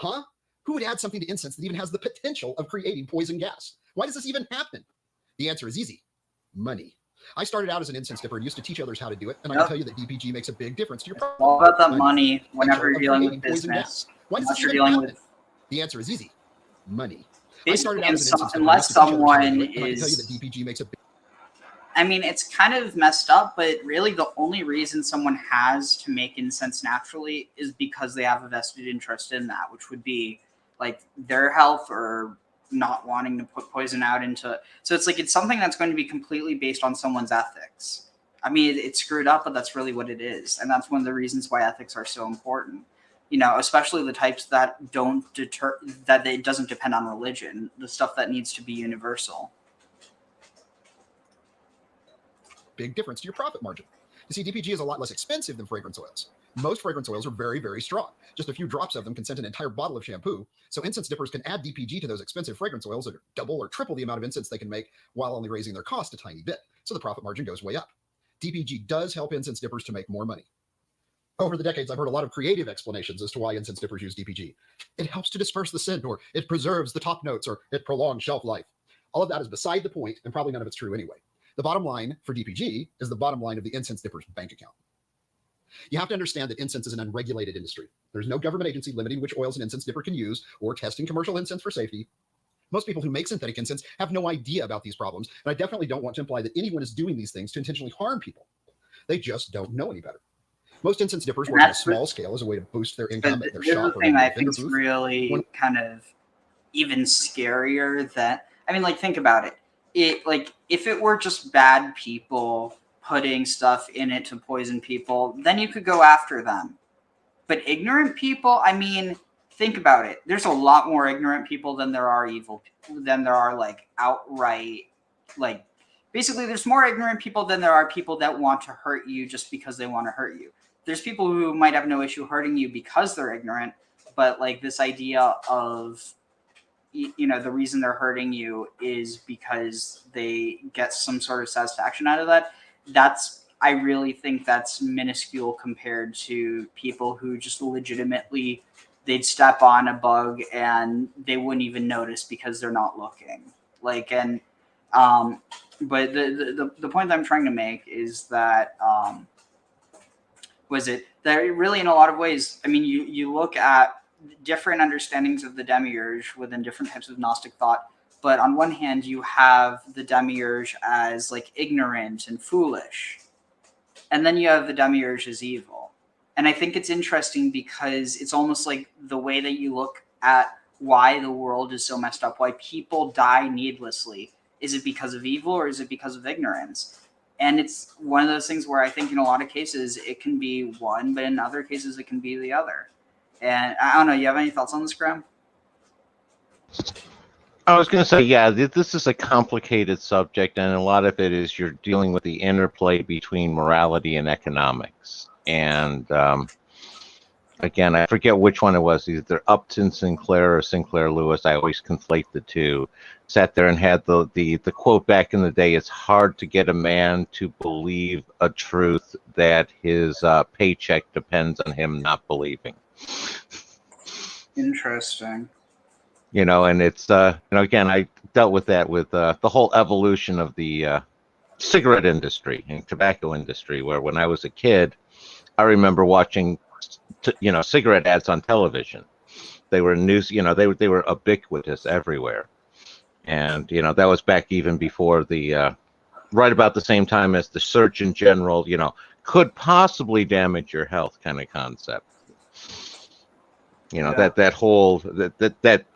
Huh? Who would add something to incense that even has the potential of creating poison gas? Why does this even happen? The answer is easy. Money. I started out as an incense dipper and used to teach others how to do it, and I can tell you that DPG makes a big difference to your profit. All about that money whenever you're dealing with business. Why does this You're even dealing happen? With The answer is easy. Money. I started out as an incense dipper unless someone is. I can tell you that DPG makes a big. I mean, it's kind of messed up, but really the only reason someone has to make incense naturally is because they have a vested interest in that, which would be like their health or not wanting to put poison out into. So it's like it's something that's going to be completely based on someone's ethics. I mean, it's screwed up, but that's really what it is. And that's one of the reasons why ethics are so important. You know, especially the types that don't deter, that it doesn't depend on religion, the stuff that needs to be universal. Big difference to your profit margin. You see, DPG is a lot less expensive than fragrance oils. Most fragrance oils are very, very strong. Just a few drops of them can scent an entire bottle of shampoo. So incense dippers can add DPG to those expensive fragrance oils that are double or triple the amount of incense they can make while only raising their cost a tiny bit. So the profit margin goes way up. DPG does help incense dippers to make more money. Over the decades, I've heard a lot of creative explanations as to why incense dippers use DPG. It helps to disperse the scent, or it preserves the top notes, or it prolongs shelf life. All of that is beside the point, and probably none of it's true anyway. The bottom line for DPG is the bottom line of the incense dipper's bank account. You have to understand that incense is an unregulated industry. There's no government agency limiting which oils an incense dipper can use or testing commercial incense for safety. Most people who make synthetic incense have no idea about these problems, and I definitely don't want to imply that anyone is doing these things to intentionally harm people. They just don't know any better. Most incense dippers work on a small scale as a way to boost their income at their shop. The thing I think is really kind of even scarier that, I mean, like, think about it. If it were just bad people putting stuff in it to poison people, then you could go after them. But ignorant people, I mean, think about it. There's a lot more ignorant people than there are like outright, like, basically there's more ignorant people than there are people that want to hurt you just because they want to hurt you. There's people who might have no issue hurting you because they're ignorant, but like this idea of, you know, the reason they're hurting you is because they get some sort of satisfaction out of that. I really think that's minuscule compared to people who just legitimately, they'd step on a bug and they wouldn't even notice because they're not looking. Like, and, but the point that I'm trying to make is that, that really in a lot of ways, I mean, you look at different understandings of the demiurge within different types of Gnostic thought. But on one hand, you have the demiurge as like ignorant and foolish. And then you have the demiurge as evil. And I think it's interesting because it's almost like the way that you look at why the world is so messed up, why people die needlessly. Is it because of evil or is it because of ignorance? And it's one of those things where I think in a lot of cases it can be one, but in other cases it can be the other. And I don't know, you have any thoughts on this, Graham? I was going to say, yeah, this is a complicated subject, and a lot of it is you're dealing with the interplay between morality and economics. And again, I forget which one it was, either Upton Sinclair or Sinclair Lewis. I always conflate the two. Sat there and had the quote back in the day, it's hard to get a man to believe a truth that his paycheck depends on him not believing. Interesting. You know, and it's, you know, again, I dealt with that with the whole evolution of the cigarette industry and tobacco industry, where when I was a kid, I remember watching, you know, cigarette ads on television. They were news, you know, they were ubiquitous everywhere. And, you know, that was back even before the, right about the same time as the Surgeon General, you know, could possibly damage your health kind of concept. You know, yeah.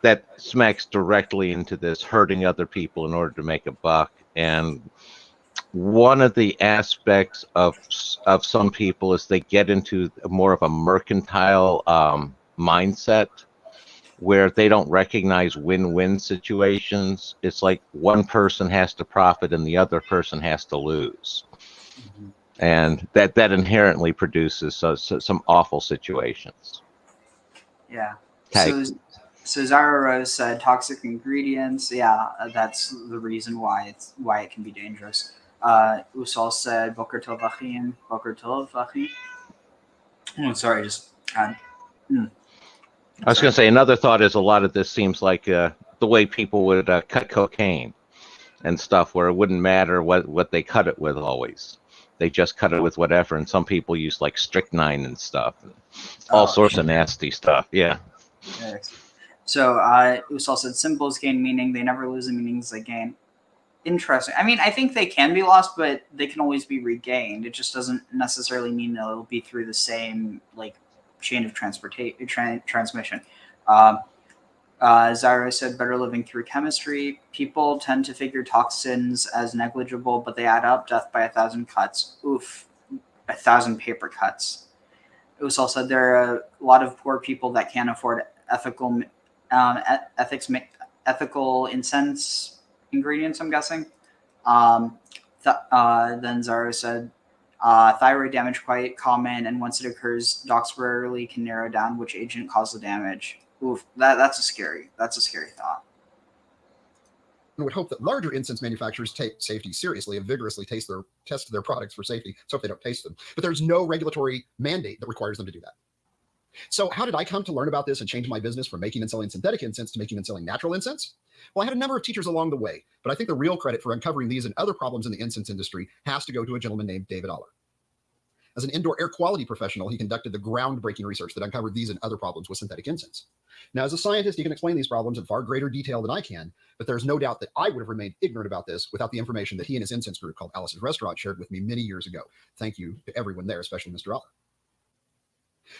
that smacks directly into this hurting other people in order to make a buck. And one of the aspects of some people is they get into more of a mercantile mindset where they don't recognize win-win situations. It's like one person has to profit and the other person has to lose. Mm-hmm. And that inherently produces some awful situations. Yeah. Okay. So Zara Rose said toxic ingredients. Yeah, that's the reason why it can be dangerous. Usal said Boker Tov Achim. Boker Tov Achim. Oh, sorry, just I was going to say another thought is a lot of this seems like the way people would cut cocaine and stuff, where it wouldn't matter what they cut it with always. They just cut it with whatever, and some people use like strychnine and stuff, all sorts of nasty stuff. Yeah. So Usal said symbols gain meaning; they never lose the meanings they gain. Interesting. I mean, I think they can be lost, but they can always be regained. It just doesn't necessarily mean that it'll be through the same like chain of transmission. Zyra said, better living through chemistry. People tend to figure toxins as negligible, but they add up. Death by 1,000 cuts. Oof. 1,000 paper cuts. Usal said there are a lot of poor people that can't afford ethical incense ingredients, I'm guessing. Then Zara said, thyroid damage quite common, and once it occurs, docs rarely can narrow down which agent caused the damage. Oof, that's a scary thought. I would hope that larger incense manufacturers take safety seriously and vigorously test their products for safety, so if they don't taste them. But there's no regulatory mandate that requires them to do that. So how did I come to learn about this and change my business from making and selling synthetic incense to making and selling natural incense? Well, I had a number of teachers along the way, but I think the real credit for uncovering these and other problems in the incense industry has to go to a gentleman named David Aller. As an indoor air quality professional, he conducted the groundbreaking research that uncovered these and other problems with synthetic incense. Now, as a scientist, he can explain these problems in far greater detail than I can, but there's no doubt that I would have remained ignorant about this without the information that he and his incense group called Alice's Restaurant shared with me many years ago. Thank you to everyone there, especially Mr. Aller.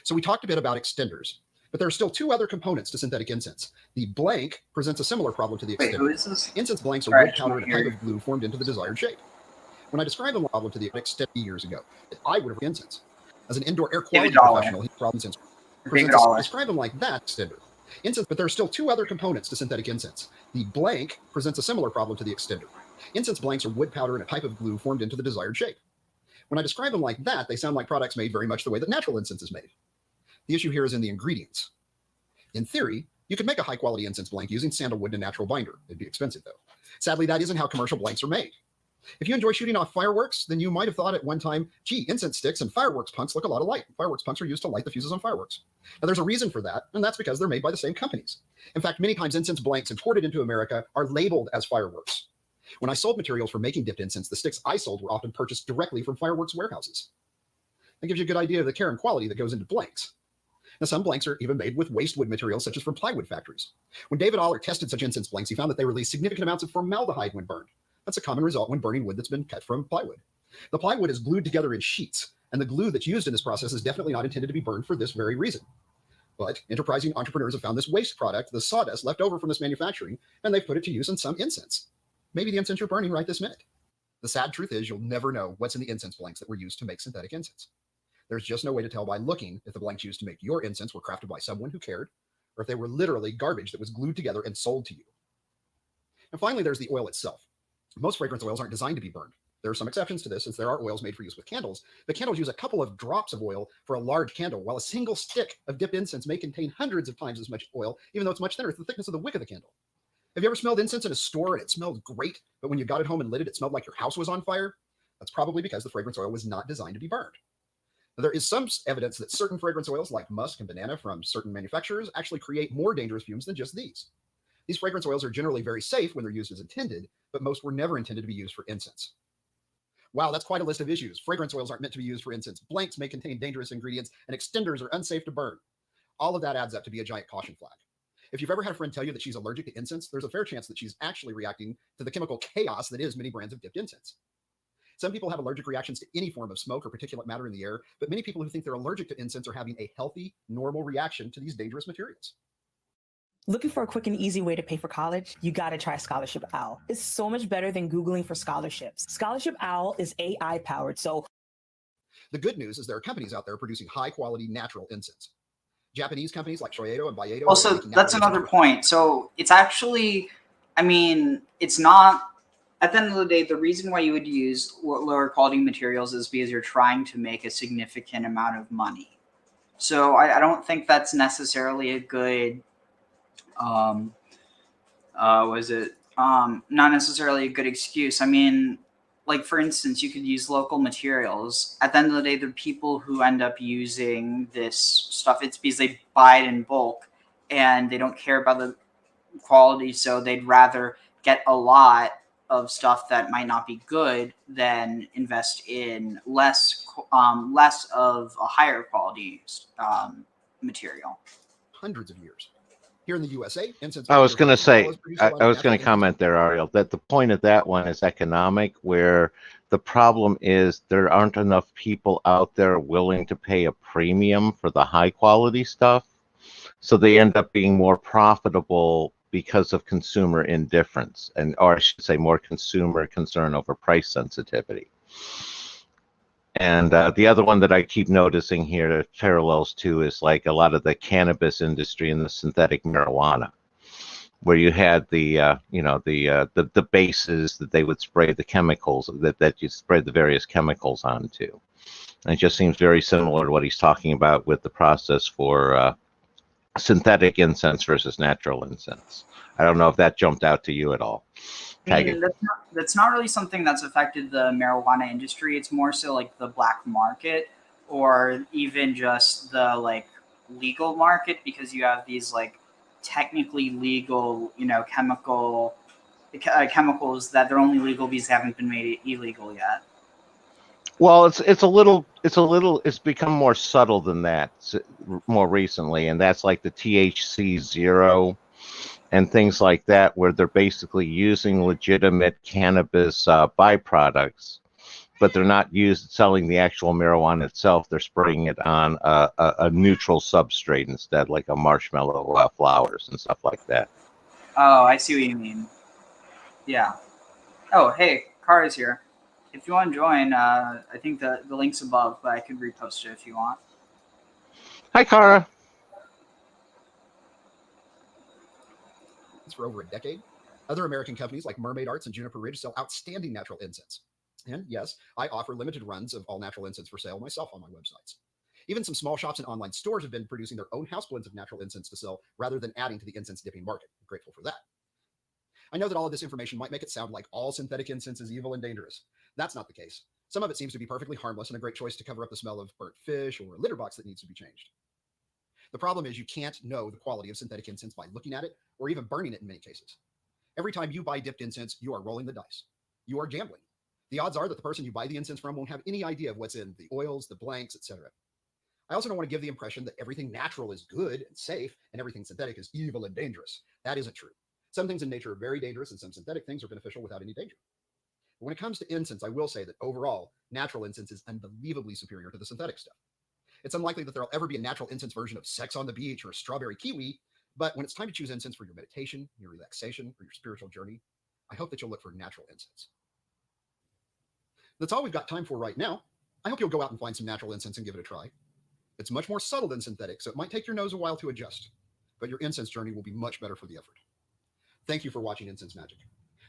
So we talked a bit about extenders, but there are still two other components to synthetic incense. The blank presents a similar problem to the extender. Wait, who is this? Incense blanks are wood powder and a type of glue formed into the desired shape. When I described the problem to the extender years ago, I would have incense. As an indoor air quality professional, he problems incense. Describe them like that extender. Incense, but there are still two other components to synthetic incense. The blank presents a similar problem to the extender. Incense blanks are wood powder and a type of glue formed into the desired shape. When I describe them like that, they sound like products made very much the way that natural incense is made. The issue here is in the ingredients. In theory, you could make a high-quality incense blank using sandalwood and a natural binder. It'd be expensive, though. Sadly, that isn't how commercial blanks are made. If you enjoy shooting off fireworks, then you might have thought at one time, gee, incense sticks and fireworks punks look a lot alike. Fireworks punks are used to light the fuses on fireworks. Now, there's a reason for that, and that's because they're made by the same companies. In fact, many times incense blanks imported into America are labeled as fireworks. When I sold materials for making dipped incense, the sticks I sold were often purchased directly from fireworks warehouses. That gives you a good idea of the care and quality that goes into blanks. Now, some blanks are even made with waste wood materials, such as from plywood factories. When David Aller tested such incense blanks, he found that they release significant amounts of formaldehyde when burned. That's a common result when burning wood that's been cut from plywood. The plywood is glued together in sheets, and the glue that's used in this process is definitely not intended to be burned for this very reason. But enterprising entrepreneurs have found this waste product, the sawdust left over from this manufacturing, and they've put it to use in some incense. Maybe the incense you're burning right this minute. The sad truth is you'll never know what's in the incense blanks that were used to make synthetic incense. There's just no way to tell by looking if the blanks used to make your incense were crafted by someone who cared, or if they were literally garbage that was glued together and sold to you. And finally, there's the oil itself. Most fragrance oils aren't designed to be burned. There are some exceptions to this, since there are oils made for use with candles, but candles use a couple of drops of oil for a large candle, while a single stick of dipped incense may contain hundreds of times as much oil, even though it's much thinner. It's the thickness of the wick of the candle. Have you ever smelled incense in a store and it smelled great, but when you got it home and lit it, it smelled like your house was on fire? That's probably because the fragrance oil was not designed to be burned. Now, there is some evidence that certain fragrance oils, like musk and banana from certain manufacturers, actually create more dangerous fumes than just these. These fragrance oils are generally very safe when they're used as intended, but most were never intended to be used for incense. Wow, that's quite a list of issues. Fragrance oils aren't meant to be used for incense. Blanks may contain dangerous ingredients, and extenders are unsafe to burn. All of that adds up to be a giant caution flag. If you've ever had a friend tell you that she's allergic to incense, there's a fair chance that she's actually reacting to the chemical chaos that is many brands of dipped incense. Some people have allergic reactions to any form of smoke or particulate matter in the air, but many people who think they're allergic to incense are having a healthy, normal reaction to these dangerous materials. Looking for a quick and easy way to pay for college? You gotta try Scholarship Owl. It's so much better than Googling for scholarships. Scholarship Owl is AI powered, so... The good news is there are companies out there producing high-quality natural incense. Japanese companies like Shoeido and Bayedo... Also, that's another point. So it's actually, I mean, it's not... At the end of the day, the reason why you would use lower quality materials is because you're trying to make a significant amount of money. So I don't think that's necessarily a good... not necessarily a good excuse. I mean, like, for instance, you could use local materials. At the end of the day, the people who end up using this stuff, it's because they buy it in bulk and they don't care about the quality, so they'd rather get a lot of stuff that might not be good than invest in less of a higher quality material. Hundreds of years. Here in the USA, incense. I was going to say, I was going to natural comment there, Ariel, that the point of that one is economic, where the problem is there aren't enough people out there willing to pay a premium for the high quality stuff. So they end up being more profitable because of consumer indifference, or I should say more consumer concern over price sensitivity. And the other one that I keep noticing here that parallels to is like a lot of the cannabis industry and the synthetic marijuana, where you had the the bases that they would spray the chemicals that you spray the various chemicals onto. And it just seems very similar to what he's talking about with the process for synthetic incense versus natural incense. I don't know if that jumped out to you at all. I mean, that's not really something that's affected the marijuana industry. It's more so like the black market, or even just the like legal market, because you have these like technically legal, chemicals that they're only legal because they haven't been made illegal yet. Well, it's become more subtle than that more recently, and that's like the THC 0 and things like that, where they're basically using legitimate cannabis byproducts, but they're not selling the actual marijuana itself. They're spraying it on a neutral substrate instead, like a marshmallow flowers and stuff like that. Oh, I see what you mean. Yeah. Oh, hey, Kara's here. If you want to join, I think the link's above, but I could repost it if you want. Hi, Kara. For over a decade. Other American companies like Mermaid Arts and Juniper Ridge sell outstanding natural incense. And yes, I offer limited runs of all natural incense for sale myself on my websites. Even some small shops and online stores have been producing their own house blends of natural incense to sell rather than adding to the incense dipping market. I'm grateful for that. I know that all of this information might make it sound like all synthetic incense is evil and dangerous. That's not the case. Some of it seems to be perfectly harmless and a great choice to cover up the smell of burnt fish or a litter box that needs to be changed. The problem is you can't know the quality of synthetic incense by looking at it or even burning it in many cases. Every time you buy dipped incense, you are rolling the dice. You are gambling. The odds are that the person you buy the incense from won't have any idea of what's in the oils, the blanks, etc. I also don't want to give the impression that everything natural is good and safe and everything synthetic is evil and dangerous. That isn't true. Some things in nature are very dangerous and some synthetic things are beneficial without any danger. But when it comes to incense, I will say that overall, natural incense is unbelievably superior to the synthetic stuff. It's unlikely that there'll ever be a natural incense version of Sex on the Beach or Strawberry Kiwi, but when it's time to choose incense for your meditation, your relaxation, or your spiritual journey, I hope that you'll look for natural incense. That's all we've got time for right now. I hope you'll go out and find some natural incense and give it a try. It's much more subtle than synthetic, so it might take your nose a while to adjust, but your incense journey will be much better for the effort. Thank you for watching Incense Magic.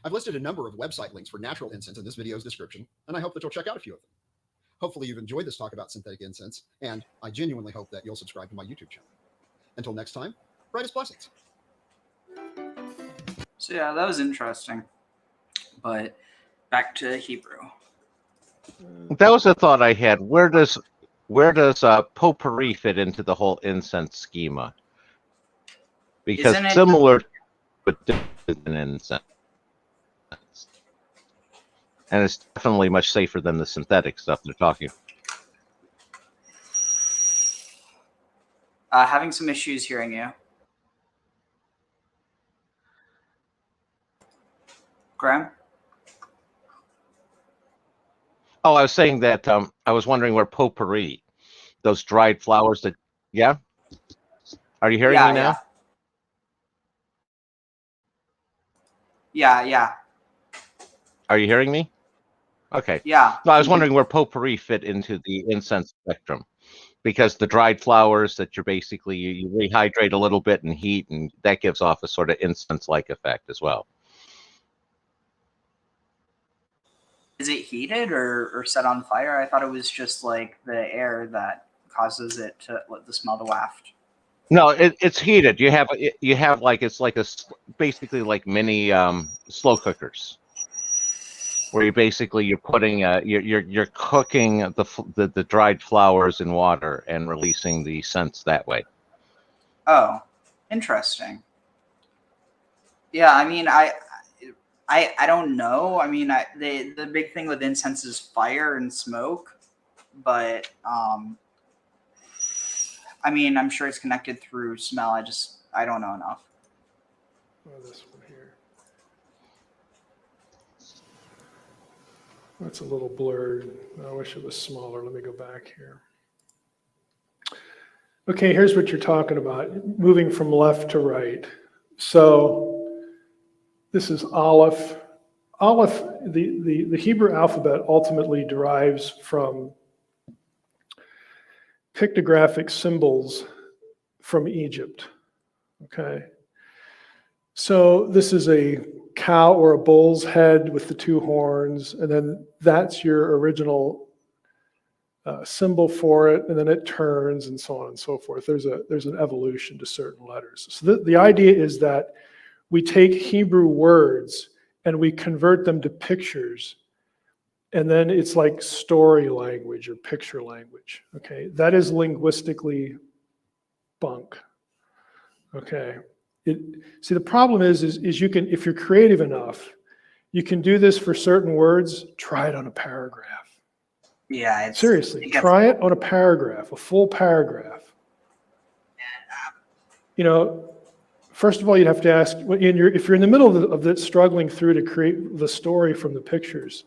I've listed a number of website links for natural incense in this video's description, and I hope that you'll check out a few of them. Hopefully you've enjoyed this talk about synthetic incense, and I genuinely hope that you'll subscribe to my YouTube channel. Until next time, brightest blessings. So yeah, that was interesting. But back to Hebrew. That was a thought I had. Where does potpourri fit into the whole incense schema? Because similar, but different than incense. And it's definitely much safer than the synthetic stuff they're talking about. Having some issues hearing you. Graham? Oh, I was saying that I was wondering where potpourri, those dried flowers that, yeah? Are you hearing me now? Yeah. Are you hearing me? Okay. Yeah. No, I was wondering where potpourri fit into the incense spectrum, because the dried flowers that you're basically, you rehydrate a little bit in heat, and that gives off a sort of incense-like effect as well. Is it heated or set on fire? I thought it was just like the air that causes it to let the smell to waft. No, it's heated. You have like, it's like basically like mini slow cookers, where you're putting you're cooking the dried flowers in water and releasing the scents that way. Oh, Interesting. Yeah, I mean, I don't know. I mean, the big thing with incense is fire and smoke, but I mean, I'm sure it's connected through smell. I don't know enough. Oh, this one here. That's a little blurred. I wish it was smaller. Let me go back here. Okay, here's what you're talking about, moving from left to right. So this is Aleph. Aleph, the Hebrew alphabet ultimately derives from pictographic symbols from Egypt, okay? So this is a cow or a bull's head with the two horns, and then that's your original symbol for it, and then it turns and so on and so forth. There's an evolution to certain letters. So the idea is that we take Hebrew words and we convert them to pictures, and then it's like story language or picture language, okay? That is linguistically bunk, okay? See, the problem is you can, if you're creative enough, you can do this for certain words. Try it on a paragraph. Yeah, Seriously, try it on a paragraph, a full paragraph. You know, first of all, you'd have to ask, if you're in the middle of it, struggling through to create the story from the pictures,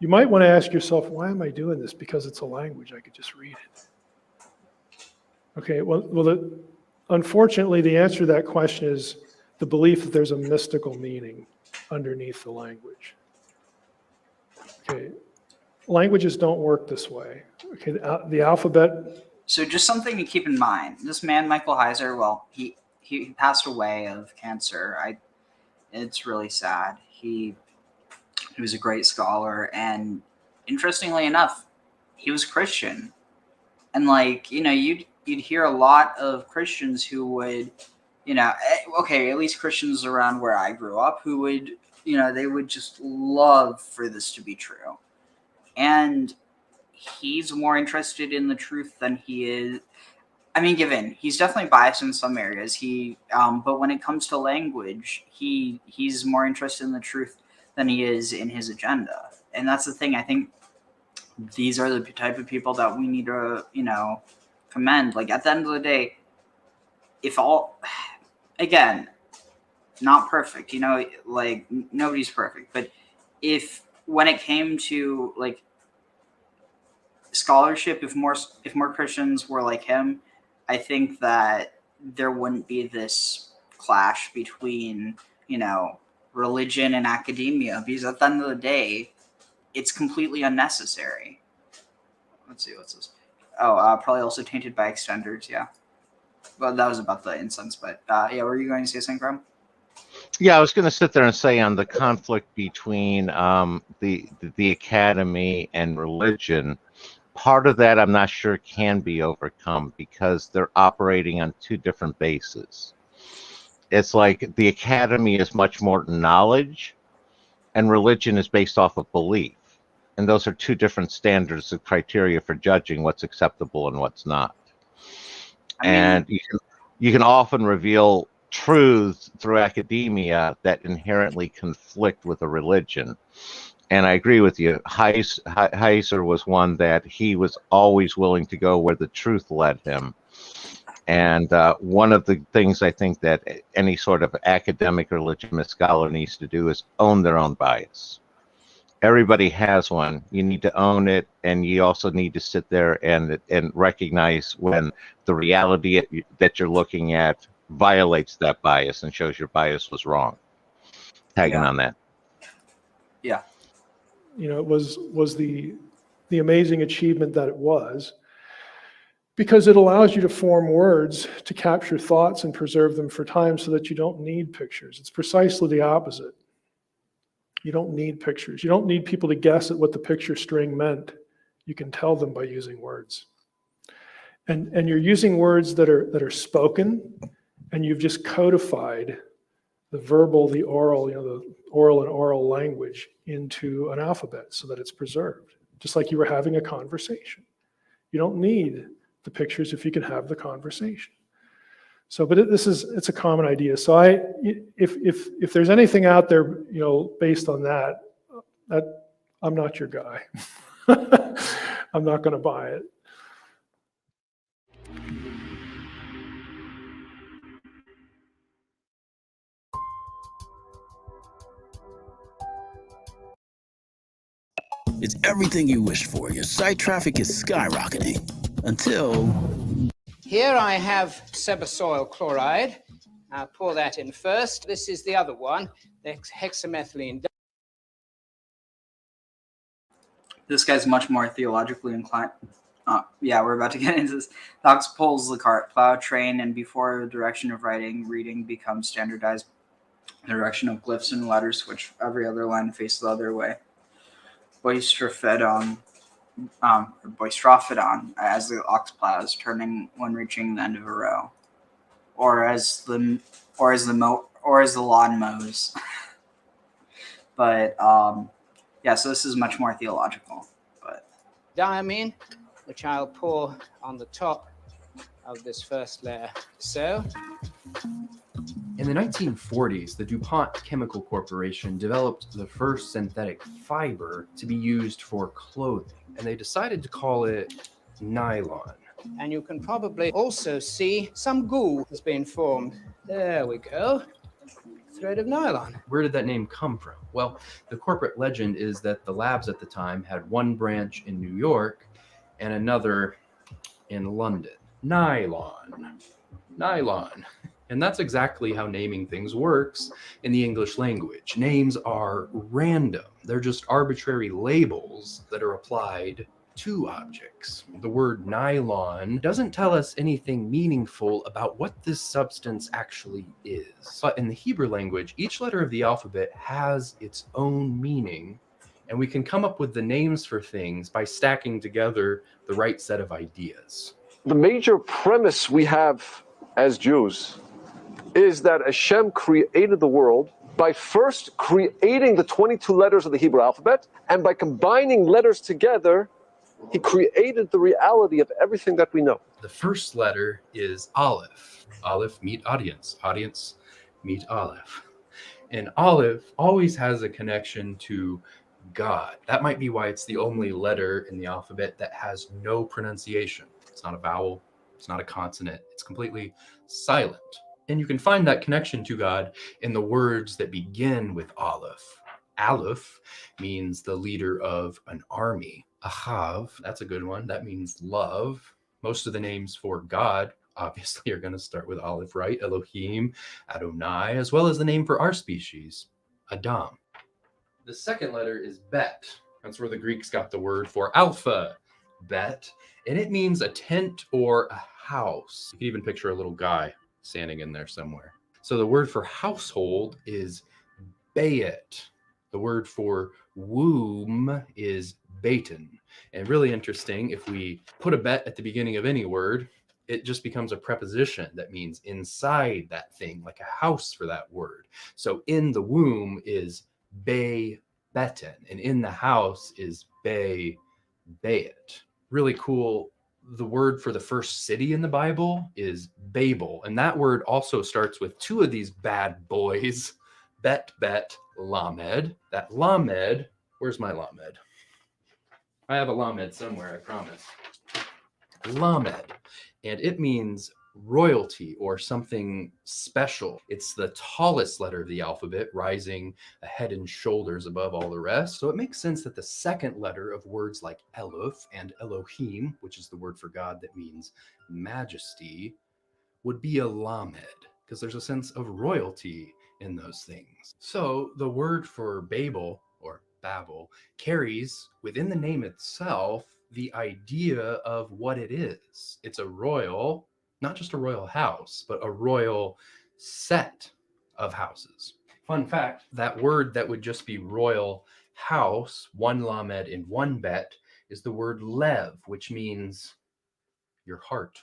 you might want to ask yourself, why am I doing this? Because it's a language, I could just read it. Okay, unfortunately, the answer to that question is the belief that there's a mystical meaning underneath the language. Okay, languages don't work this way. Okay, the alphabet. So just something to keep in mind. This man, Michael Heiser, well, he passed away of cancer. It's really sad. He was a great scholar, and interestingly enough, he was Christian. And like, you know, you'd hear a lot of Christians who would, you know, okay, at least Christians around where I grew up, who would, you know, they would just love for this to be true. And he's more interested in the truth than he is. I mean, given he's definitely biased in some areas, but when it comes to language, he's more interested in the truth than he is in his agenda. And that's the thing. I think these are the type of people that we need to, you know, commend. Like, at the end of the day, again, not perfect, you know, like nobody's perfect, but when it came to like scholarship, if more Christians were like him, I think that there wouldn't be this clash between, you know, religion and academia, because at the end of the day, it's completely unnecessary. Let's see, what's this? Oh, probably also tainted by extenders, yeah. Well, that was about the incense, but yeah, were you going to say something, Graham? Yeah, I was going to sit there and say on the conflict between the academy and religion, part of that I'm not sure can be overcome because they're operating on two different bases. It's like the academy is much more knowledge, and religion is based off of belief. And those are two different standards of criteria for judging what's acceptable and what's not. And you can often reveal truths through academia that inherently conflict with a religion. And I agree with you. Heiser was one that he was always willing to go where the truth led him. And one of the things I think that any sort of academic or legitimate scholar needs to do is own their own bias. Everybody has one. You need to own it, and you also need to sit there and recognize when the reality that you're looking at violates that bias and shows your bias was wrong. Tagging on that. Yeah. You know, it was the amazing achievement that it was, because it allows you to form words to capture thoughts and preserve them for time so that you don't need pictures. It's precisely the opposite. You don't need pictures. You don't need people to guess at what the picture string meant. You can tell them by using words. And you're using words that are spoken, and you've just codified the verbal, the oral, you know, the oral and oral language into an alphabet so that it's preserved, just like you were having a conversation. You don't need the pictures if you can have the conversation. So, but it's a common idea. So if there's anything out there, based on that I'm not your guy. I'm not going to buy it. It's everything you wished for. Your site traffic is skyrocketing until... Here I have sebasoil chloride. I'll pour that in first. This is the other one, the hexamethylene. This guy's much more theologically inclined. Yeah, we're about to get into this. The ox pulls the cart, plow, train, and before the direction of reading becomes standardized, the direction of glyphs and letters switch every other line faces the other way. Boistrophodon, as the ox plows, turning when reaching the end of a row, or as the lawn mows. But yeah, so this is much more theological. But Diamine, which I'll pour on the top of this first layer. So, in the 1940s, the DuPont Chemical Corporation developed the first synthetic fiber to be used for clothing, and they decided to call it nylon. And you can probably also see some goo has been formed. There we go. Thread of nylon. Where did that name come from? Well, the corporate legend is that the labs at the time had one branch in New York and another in London. Nylon. And that's exactly how naming things works in the English language. Names are random. They're just arbitrary labels that are applied to objects. The word nylon doesn't tell us anything meaningful about what this substance actually is. But in the Hebrew language, each letter of the alphabet has its own meaning, and we can come up with the names for things by stacking together the right set of ideas. The major premise we have as Jews is that Hashem created the world by first creating the 22 letters of the Hebrew alphabet, and by combining letters together, he created the reality of everything that we know. The first letter is Aleph. Aleph, meet audience. Audience, meet Aleph. And Aleph always has a connection to God. That might be why it's the only letter in the alphabet that has no pronunciation. It's not a vowel. It's not a consonant. It's completely silent. And you can find that connection to God in the words that begin with Aleph. Aleph means the leader of an army. Ahav, that's a good one. That means love. Most of the names for God obviously are going to start with Aleph, right? Elohim, Adonai, as well as the name for our species, Adam. The second letter is Bet. That's where the Greeks got the word for alpha, Bet. And it means a tent or a house. You can even picture a little guy standing in there somewhere. So the word for household is Bayet. The word for womb is Baton. And really interesting, if we put a bet at the beginning of any word, it just becomes a preposition that means inside that thing, like a house for that word. So in the womb is Bay Beton, and in the house is Bay Bayet. Really cool. The word for the first city in the Bible is Babel, and that word also starts with two of these bad boys, Bet, Lamed. That Lamed, where's my Lamed? I have a Lamed somewhere, I promise. Lamed, and it means royalty or something special. It's the tallest letter of the alphabet, rising a head and shoulders above all the rest. So it makes sense that the second letter of words like Elof and Elohim, which is the word for God that means majesty, would be a Lamed, because there's a sense of royalty in those things. So the word for Babel, or Babel, carries within the name itself the idea of what it is. It's a royal, not just a royal house, but a royal set of houses. Fun fact, that word that would just be royal house, one Lamed in one bet, is the word Lev, which means your heart.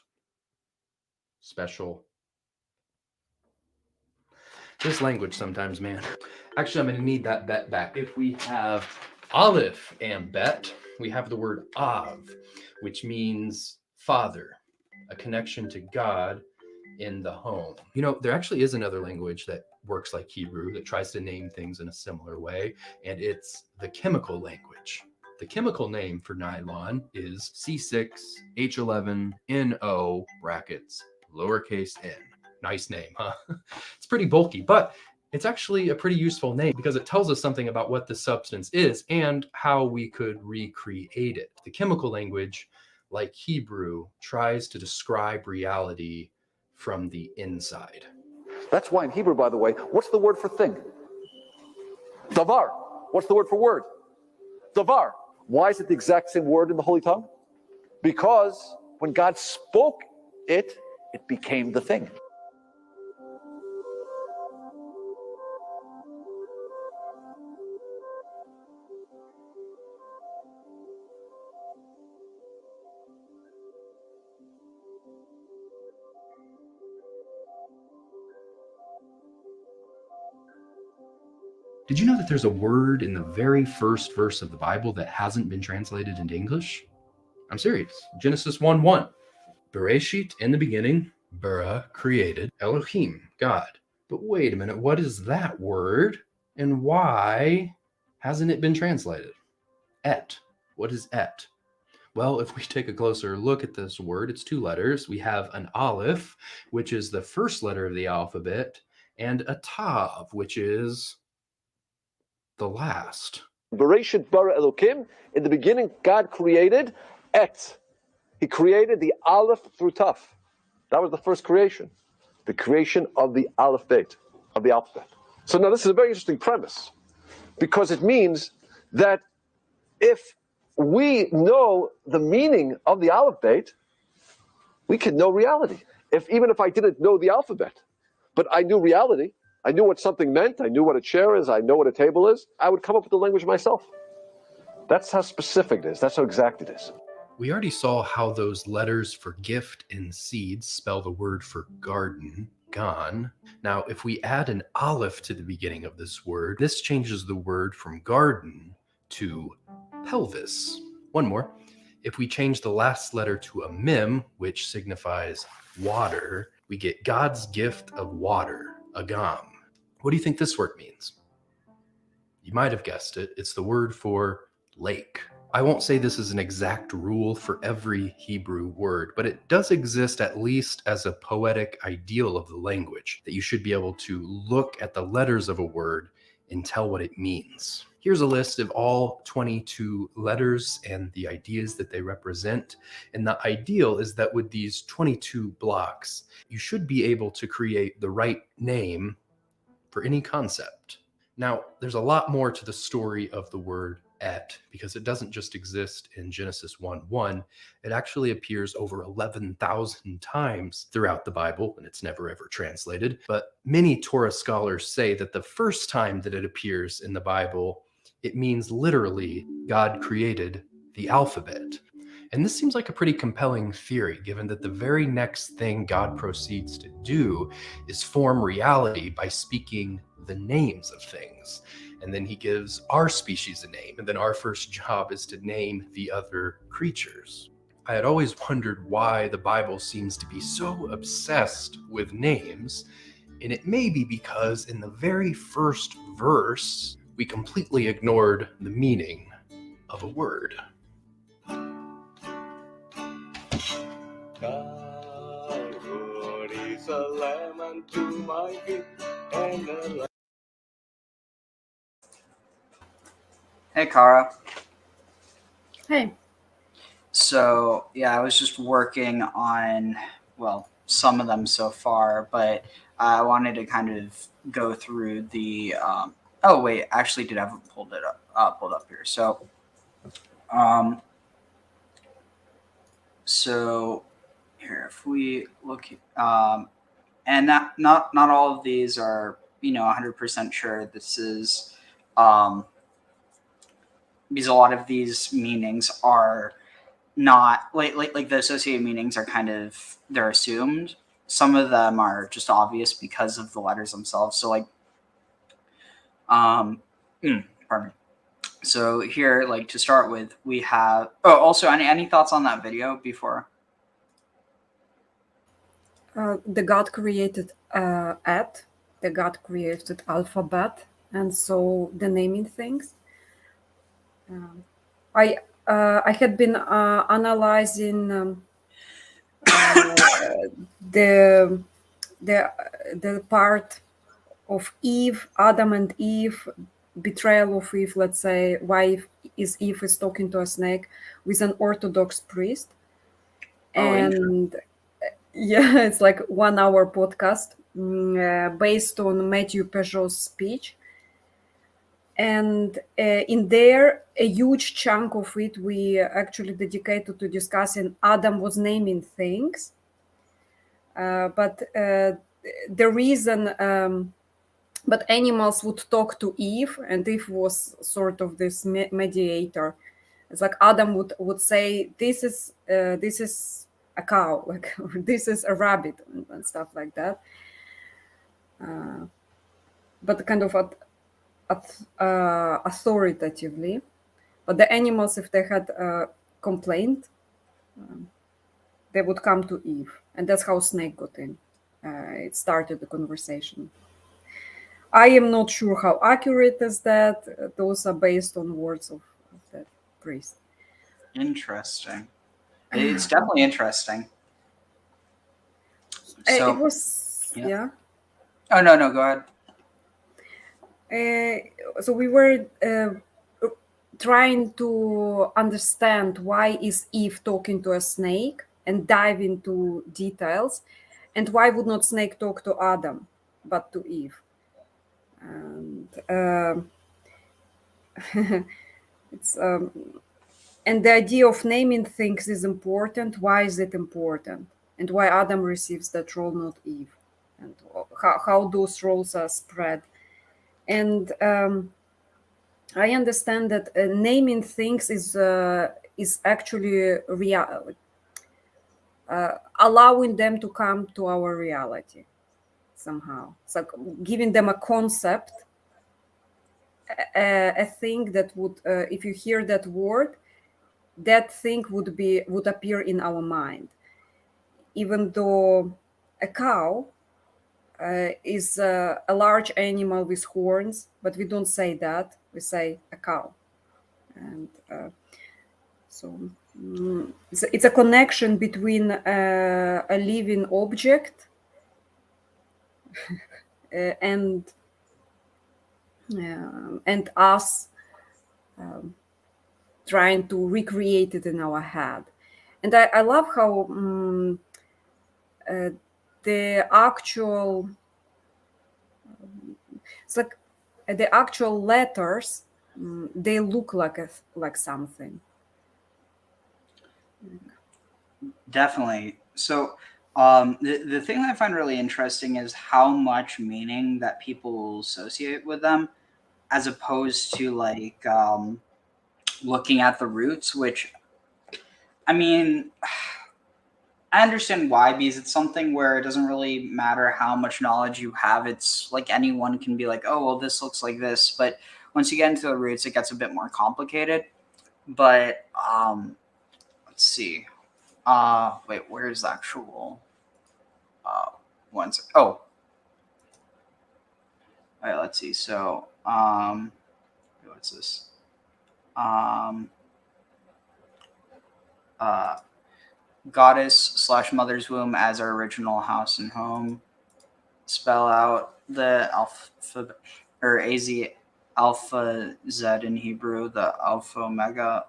Special. This language sometimes, man. Actually, I'm going to need that bet back. If we have Aleph and Bet, we have the word Av, which means father, a connection to God in the home. You know, there actually is another language that works like Hebrew that tries to name things in a similar way, and it's the chemical language. The chemical name for nylon is C6H11NO brackets lowercase n. Nice name, huh? It's pretty bulky, but it's actually a pretty useful name because it tells us something about what the substance is and how we could recreate it. The chemical language, like Hebrew, tries to describe reality from the inside. That's why in Hebrew, by the way, what's the word for thing? Davar. What's the word for word? Davar. Why is it the exact same word in the Holy Tongue? Because when God spoke it, it became the thing. Did you know that there's a word in the very first verse of the Bible that hasn't been translated into English? I'm serious. Genesis 1:1. Bereshit, in the beginning, bara, created, Elohim, God. But wait a minute, what is that word? And why hasn't it been translated? Et. What is et? Well, if we take a closer look at this word, it's 2 letters. We have an aleph, which is the first letter of the alphabet, and a tav, which is the last. Bereshit bara Elohim. In the beginning, God created et. He created the aleph through taf. That was the first creation. The creation of the aleph bet, of the alphabet. So now this is a very interesting premise, because it means that if we know the meaning of the aleph bet, we can know reality. Even if I didn't know the alphabet, but I knew reality, I knew what something meant, I knew what a chair is, I know what a table is, I would come up with the language myself. That's how specific it is. That's how exact it is. We already saw how those letters for gift and seeds spell the word for garden, gan. Now, if we add an aleph to the beginning of this word, this changes the word from garden to pelvis. One more. If we change the last letter to a mem, which signifies water, we get God's gift of water, agam. What do you think this word means? You might have guessed it. It's the word for lake. I won't say this is an exact rule for every Hebrew word, but it does exist at least as a poetic ideal of the language, that you should be able to look at the letters of a word and tell what it means. Here's a list of all 22 letters and the ideas that they represent. And the ideal is that with these 22 blocks, you should be able to create the right name for any concept. Now, there's a lot more to the story of the word et, because it doesn't just exist in Genesis 1:1. It actually appears over 11,000 times throughout the Bible, and it's never ever translated. But many Torah scholars say that the first time that it appears in the Bible, it means literally God created the alphabet. And this seems like a pretty compelling theory, given that the very next thing God proceeds to do is form reality by speaking the names of things. And then he gives our species a name, and then our first job is to name the other creatures. I had always wondered why the Bible seems to be so obsessed with names, and it may be because in the very first verse, we completely ignored the meaning of a word. Calvary is a lamb unto my feet and a lamb. Hey, Kara. Hey. So, yeah, I was just working on, well, some of them so far, but I wanted to kind of go through the, oh, wait, actually did have it pulled up here. So, here, if we look, and not all of these are, 100% sure this is, because a lot of these meanings are not like the associated meanings are they're assumed. Some of them are just obvious because of the letters themselves. So pardon me. So here, to start with, we have, also any thoughts on that video before? the God created at, the God created alphabet, and so the naming things. I had been analyzing the the part of Eve, Adam and Eve, betrayal of Eve. Let's say why Eve is talking to a snake with an Orthodox priest, and yeah, it's like 1 hour podcast based on Matthew Peugeot's speech. And in there, a huge chunk of it we actually dedicated to discussing Adam was naming things. But the reason, but animals would talk to Eve, and Eve was sort of this mediator. It's like Adam would say, "This is a cow," like "This is a rabbit," and stuff like that. But kind of authoritatively. But the animals, if they had a complaint, they would come to Eve, and that's how snake got in. It started the conversation. I am not sure how accurate is that. Those are based on words of that priest. Interesting. It's definitely interesting. So, it was, yeah. Oh, no, go ahead. So we were trying to understand why is Eve talking to a snake and dive into details, and why would not snake talk to Adam but to Eve? And it's and the idea of naming things is important. Why is it important? And why Adam receives that role, not Eve? And how those roles are spread. And I understand that naming things is actually allowing them to come to our reality somehow. It's like giving them a concept, a thing that would, if you hear that word, that thing would appear in our mind. Even though a cow is a large animal with horns, but we don't say that. We say a cow. And so it's a connection between a living object and us trying to recreate it in our head. And I love how the actual, it's like the actual letters, they look like something. Definitely. So the thing that I find really interesting is how much meaning that people associate with them, as opposed to like looking at the roots, which, I mean, I understand why, because it's something where it doesn't really matter how much knowledge you have. It's like anyone can be like, oh, well, this looks like this. But once you get into the roots, it gets a bit more complicated. But let's see. Wait, where's the actual ones? Oh, all right, let's see. So, what's this? Goddess / mother's womb as our original house and home. Spell out the alphabet, or AZ, alpha Z in Hebrew, the alpha omega.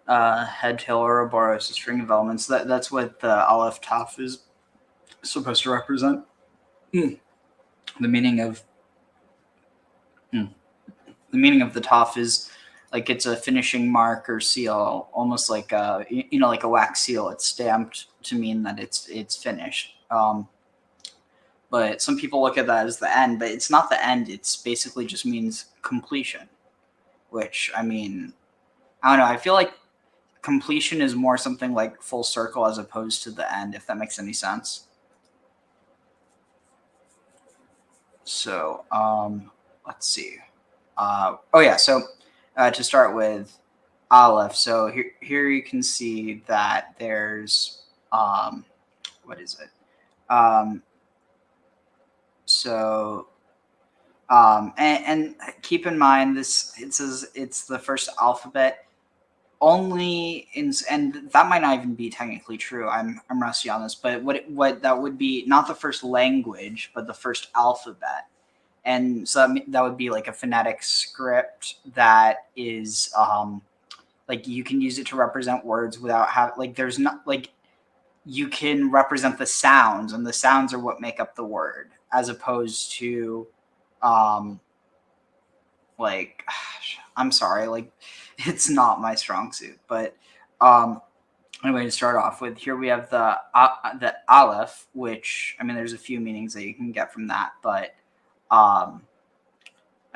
Head, tail, Ouroboros, a string of elements. That's what the Aleph Taf is supposed to represent. The meaning of the Taf is like it's a finishing mark or seal, almost like like a wax seal. It's stamped to mean that it's finished. But some people look at that as the end, but it's not the end. It's basically just means completion, which, I mean, I don't know. I feel like completion is more something like full circle as opposed to the end, if that makes any sense. So let's see. So to start with, Aleph. So here you can see that there's what is it? And keep in mind this. It says it's the first alphabet. Only in, and that might not even be technically true. I'm rusty on this, but what that would be, not the first language, but the first alphabet. And so that would be like a phonetic script that is like you can use it to represent words without having, like, there's not, like, you can represent the sounds, and the sounds are what make up the word, as opposed to like, I'm sorry, like, it's not my strong suit. But anyway, to start off with, here we have the Aleph, which, I mean, there's a few meanings that you can get from that, but I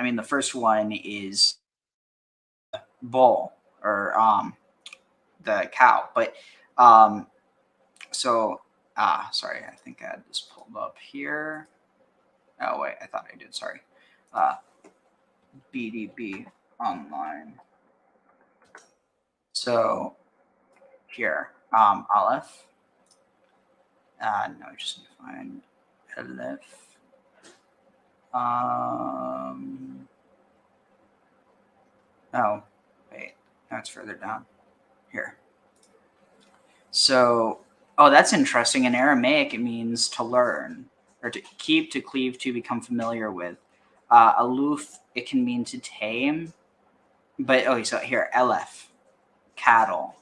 mean, the first one is bull, or the cow. But sorry, I think I had this pulled up here. Oh wait, I thought I did. Sorry. BDB online. So here, Aleph. No, I just need to find Aleph. Oh, wait, no, it's further down here. So, oh, that's interesting. In Aramaic, it means to learn, or to keep, to cleave, to become familiar with. Aloof, it can mean to tame. But, okay, so here, Aleph, cattle,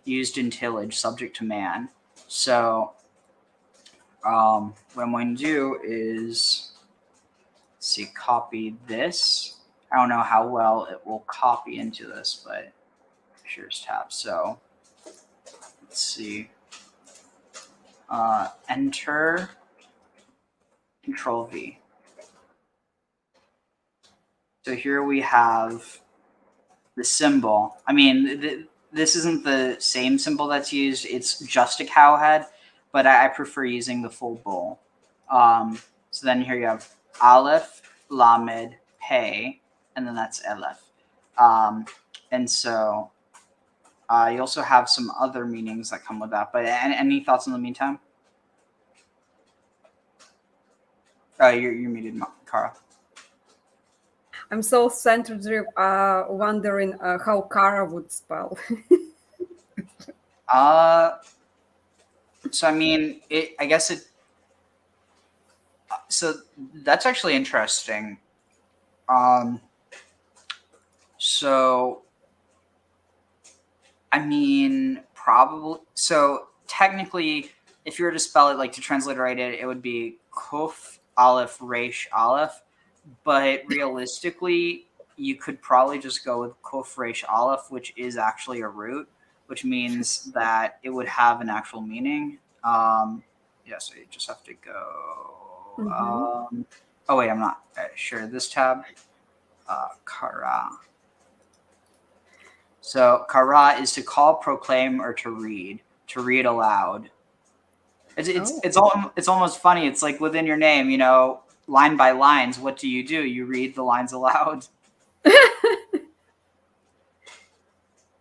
used in tillage, subject to man. So, what I'm going to do is, let's see, copy this. I don't know how well it will copy into this, but here's tab. So, let's see. Enter, Control V. So here we have the symbol. I mean, this isn't the same symbol that's used. It's just a cow head, but I prefer using the full bull. So then here you have Aleph, Lamed, Pei, and then that's Aleph. And so you also have some other meanings that come with that. But any thoughts in the meantime? You're muted, Kara. I'm so centered, wondering how Kara would spell. So I mean, I guess it. So that's actually interesting. So I mean, probably. So technically, if you were to spell it, like, to transliterate it, it would be Kuf Aleph Resh Aleph. But realistically, you could probably just go with Kuf Resh Aleph, which is actually a root, which means that it would have an actual meaning. Yeah, so you just have to go. Mm-hmm. Oh wait, I'm not sure. This tab, Kara. So Kara is to call, proclaim, or to read aloud. It's almost funny. It's like within your name, you know, line by lines. What do? You read the lines aloud.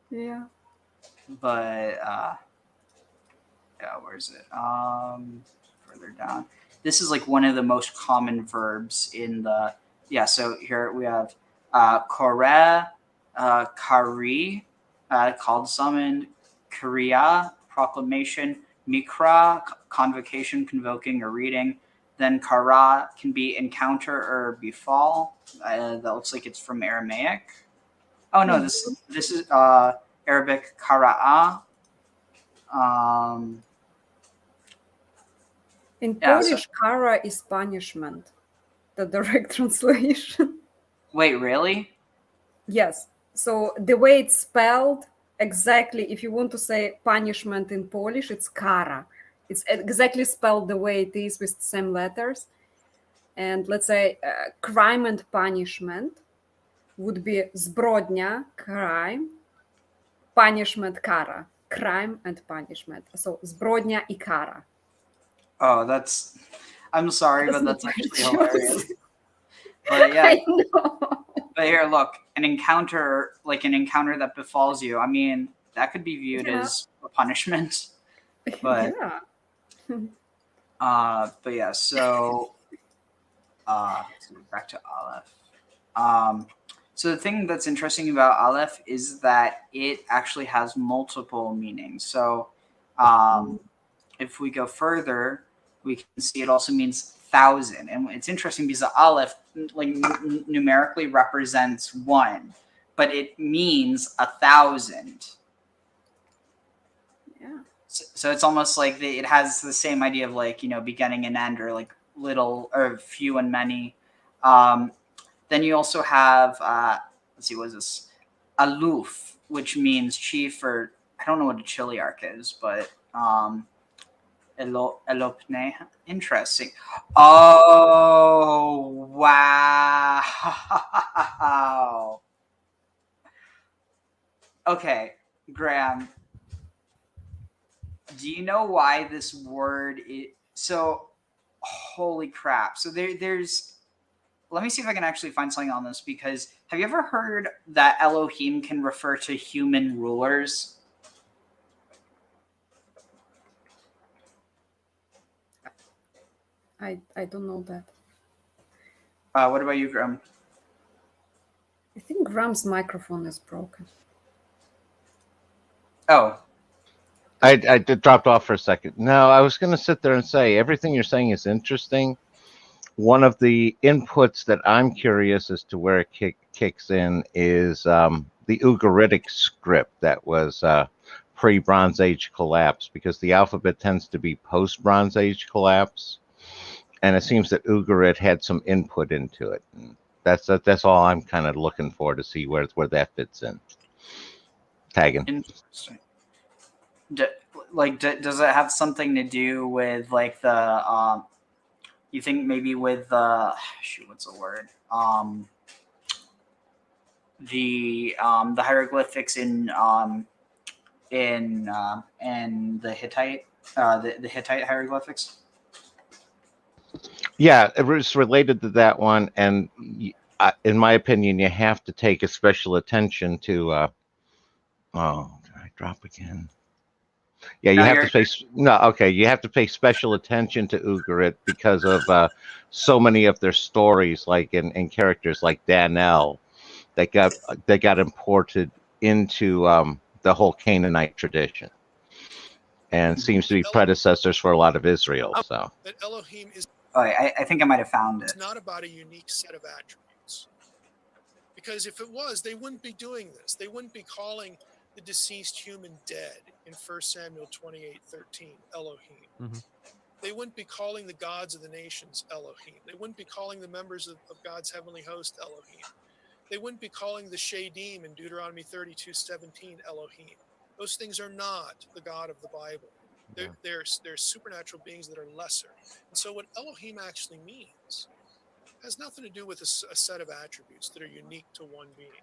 Yeah. But yeah, where is it? Further down. This is like one of the most common verbs in the, yeah. So here we have Koreh, Kari, called, summoned, Kriya, proclamation, Mikra, convocation, convoking, or reading. Then Kara can be encounter or befall. That looks like it's from Aramaic. Oh no, this is Arabic Kara'a. In Polish, Kara is punishment. The direct translation. Wait, really? Yes. So the way it's spelled, exactly, if you want to say punishment in Polish, it's kara. It's exactly spelled the way it is with the same letters. And let's say crime and punishment would be zbrodnia, crime, punishment, kara. Crime and punishment. So zbrodnia I kara. Oh, I'm sorry, but that's actually hilarious. But yeah. I know. But here, look, an encounter that befalls you. I mean, that could be viewed as a punishment. But Yeah. but yeah, so back to Aleph. So the thing that's interesting about Aleph is that it actually has multiple meanings. So if we go further, we can see it also means 1,000. And it's interesting because the Aleph numerically represents 1, but it means 1,000. Yeah. So it's almost like it has the same idea of beginning and end, or little or few and many. Then you also have let's see, what is this? Aloof, which means chief, or I don't know what a chiliarch is, but elopne. Interesting. Oh wow. Okay, Graham. Do you know why this word is so? Holy crap! So there's. Let me see if I can actually find something on this, because have you ever heard that Elohim can refer to human rulers? I don't know that. What about you, Graham? I think Graham's microphone is broken. Oh. I dropped off for a second. No, I was going to sit there and say everything you're saying is interesting. One of the inputs that I'm curious as to where it kicks in is the Ugaritic script that was pre-Bronze Age collapse, because the alphabet tends to be post-Bronze Age collapse, and it seems that Ugarit had some input into it. And that's all I'm kind of looking for to see where that fits in. Tagging. Interesting. Does it have something to do with the you think maybe with what's the word? The hieroglyphics in the Hittite the Hittite hieroglyphics? Yeah, it was related to that one, and in my opinion, you have to take a special attention to. Oh, did I drop again? Yeah, you have to pay. No, okay, you have to pay special attention to Ugarit because of so many of their stories, like in characters like Danel, that got imported into the whole Canaanite tradition, and seems to be predecessors for a lot of Israel. So that Elohim is. Oh, I think I might have found it. It's not about a unique set of attributes. Because if it was, they wouldn't be doing this. They wouldn't be calling the deceased human dead in 1 Samuel 28:13 Elohim. Mm-hmm. They wouldn't be calling the gods of the nations Elohim. They wouldn't be calling the members of God's heavenly host Elohim. They wouldn't be calling the Shadim in Deuteronomy 32:17 Elohim. Those things are not the God of the Bible. They're supernatural beings that are lesser. And so what Elohim actually means has nothing to do with a set of attributes that are unique to one being.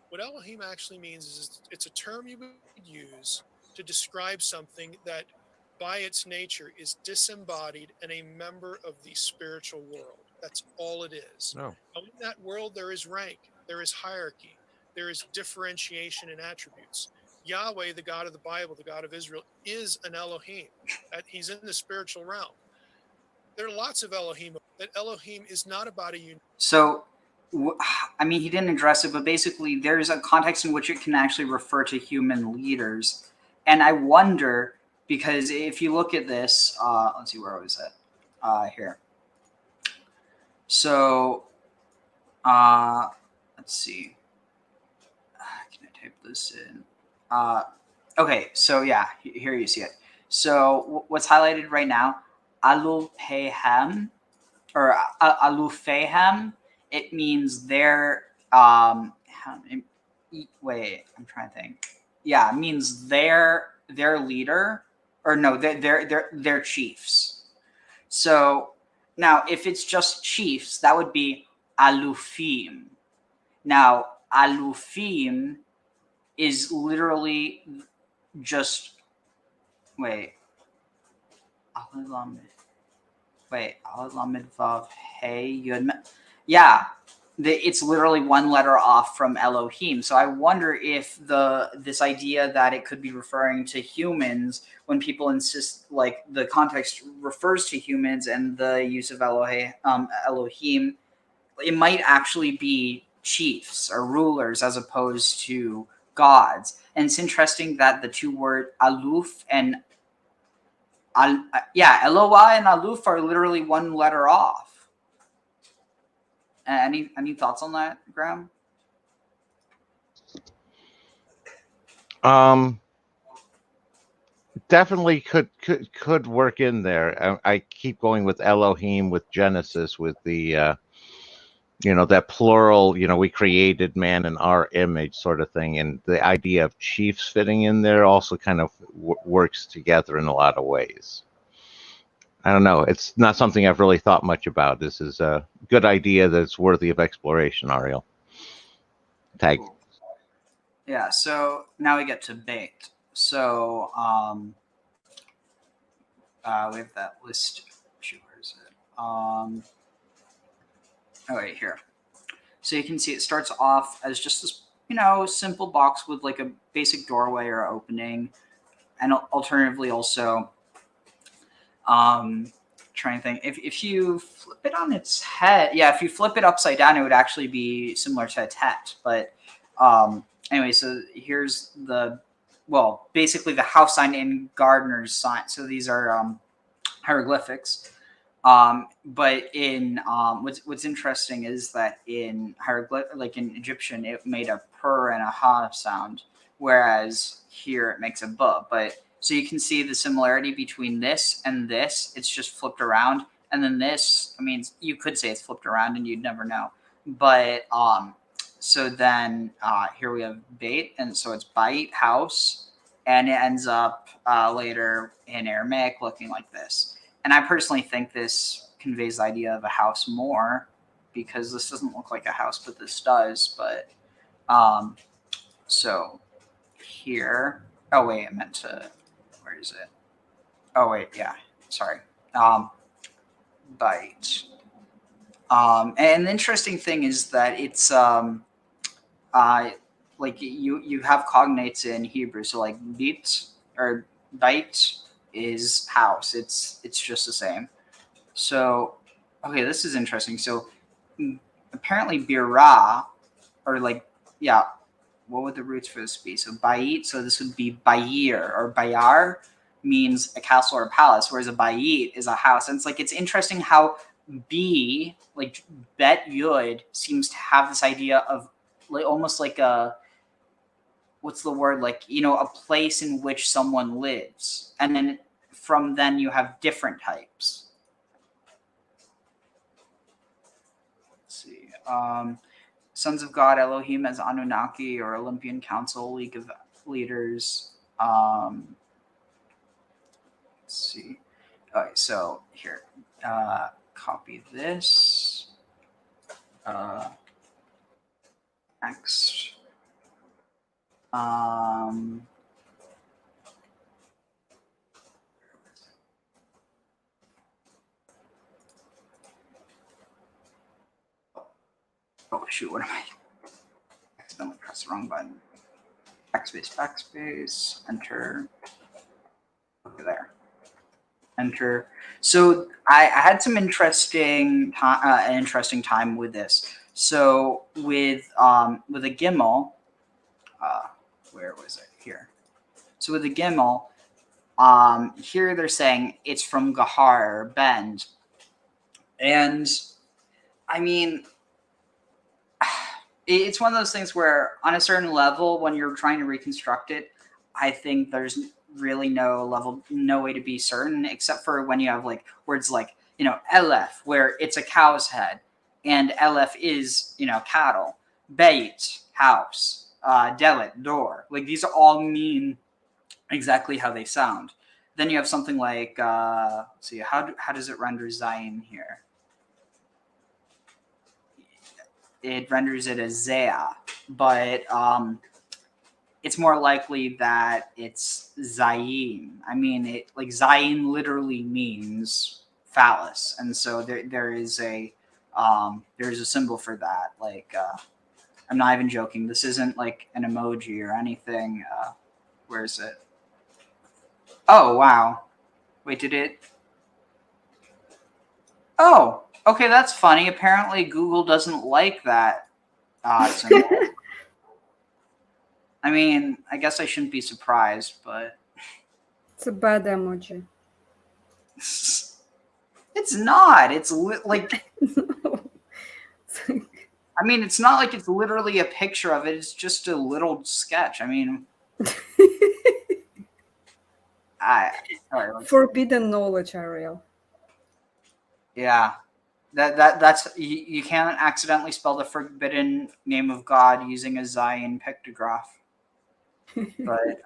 What Elohim actually means is it's a term you would use to describe something that by its nature is disembodied and a member of the spiritual world. That's all it is. No. Now, in that world, there is rank, there is hierarchy, there is differentiation in attributes. Yahweh, the God of the Bible, the God of Israel, is an Elohim. He's in the spiritual realm. There are lots of Elohim. That Elohim is not about a unique. So, I mean, he didn't address it, but basically there's a context in which it can actually refer to human leaders. And I wonder, because if you look at this, let's see, where was it? Here. So, let's see. Can I type this in? Okay, so yeah, here you see it. So what's highlighted right now, Alufehem, or Alufehem, it means their wait, I'm trying to think. Yeah, it means their leader, or no, their chiefs. So now if it's just chiefs, that would be Alufim. Now Alufim is literally just wait. Alamid Vav Hey Yud. Yeah. it's literally one letter off from Elohim. So I wonder if this idea that it could be referring to humans when people insist, like the context refers to humans and the use of Elohim, it might actually be chiefs or rulers as opposed to gods. And it's interesting that the two word aluf and Eloah and aluf are literally one letter off. Any thoughts on that, Graham? Definitely could work in there. I keep going with Elohim, with Genesis, with the that plural, we created man in our image sort of thing, and the idea of chiefs fitting in there also kind of works together in a lot of ways. I don't know. It's not something I've really thought much about. This is a good idea that's worthy of exploration, Ariel. Tag. Yeah, so now we get to bait. So we have that list. Shoot, where is it? Oh, right here. So you can see it starts off as just this, simple box with like a basic doorway or opening, and alternatively also, trying to think, if you flip it on its head, if you flip it upside down, it would actually be similar to a tet. But anyway, so here's basically the house sign and gardener's sign. So these are hieroglyphics. But in what's interesting is that in like in Egyptian, it made a purr and a ha sound, whereas here it makes a buh. But so you can see the similarity between this and this. It's just flipped around, and then this. I mean, you could say it's flipped around, and you'd never know. But so then here we have bait, and so it's bait house, and it ends up later in Aramaic looking like this. And I personally think this conveys the idea of a house more, because this doesn't look like a house, but this does. But so here, oh wait, I meant to. Where is it? Oh wait, yeah, sorry. Bite. And the interesting thing is that it's like you have cognates in Hebrew, so like bit or bite is house. It's just the same. So okay, this is interesting. So apparently bira, or like what would the roots for this be? So bait, so this would be bayir, or bayar means a castle or a palace, whereas a bayit is a house. And it's like, it's interesting how B, like bet yud, seems to have this idea of like almost like a, what's the word, like, a place in which someone lives, and then from then you have different types. Let's see. Sons of God, Elohim as Anunnaki or Olympian Council, League of Leaders. Let's see. All right, so here, copy this. Next. Oh shoot, what am I? Accidentally pressed the wrong button. Backspace, enter. Okay, there. Enter. So I had some interesting time with this. So with a gimel, where was it? Here. So with a gimel, here they're saying it's from Gahar, bend. And I mean, it's one of those things where on a certain level, when you're trying to reconstruct it, I think there's really no way to be certain, except for when you have like words like, elef, where it's a cow's head, and elef is, cattle, beit, house, delet, door. Like these all mean exactly how they sound. Then you have something like, let's see, how does it render Zion here? It renders it as Zea, but it's more likely that it's Zayin. I mean, Zayin literally means phallus, and so there is a there's a symbol for that. Like, I'm not even joking. This isn't like an emoji or anything. Where is it? Oh, wow. Wait, did it? Oh, okay, that's funny. Apparently Google doesn't like that symbol. I mean, I guess I shouldn't be surprised, but... It's a bad emoji. It's not. It's like... I mean, it's not like it's literally a picture of it. It's just a little sketch. I mean... Forbidden knowledge, Ariel. Yeah. That's you can't accidentally spell the forbidden name of God using a Zion pictograph. But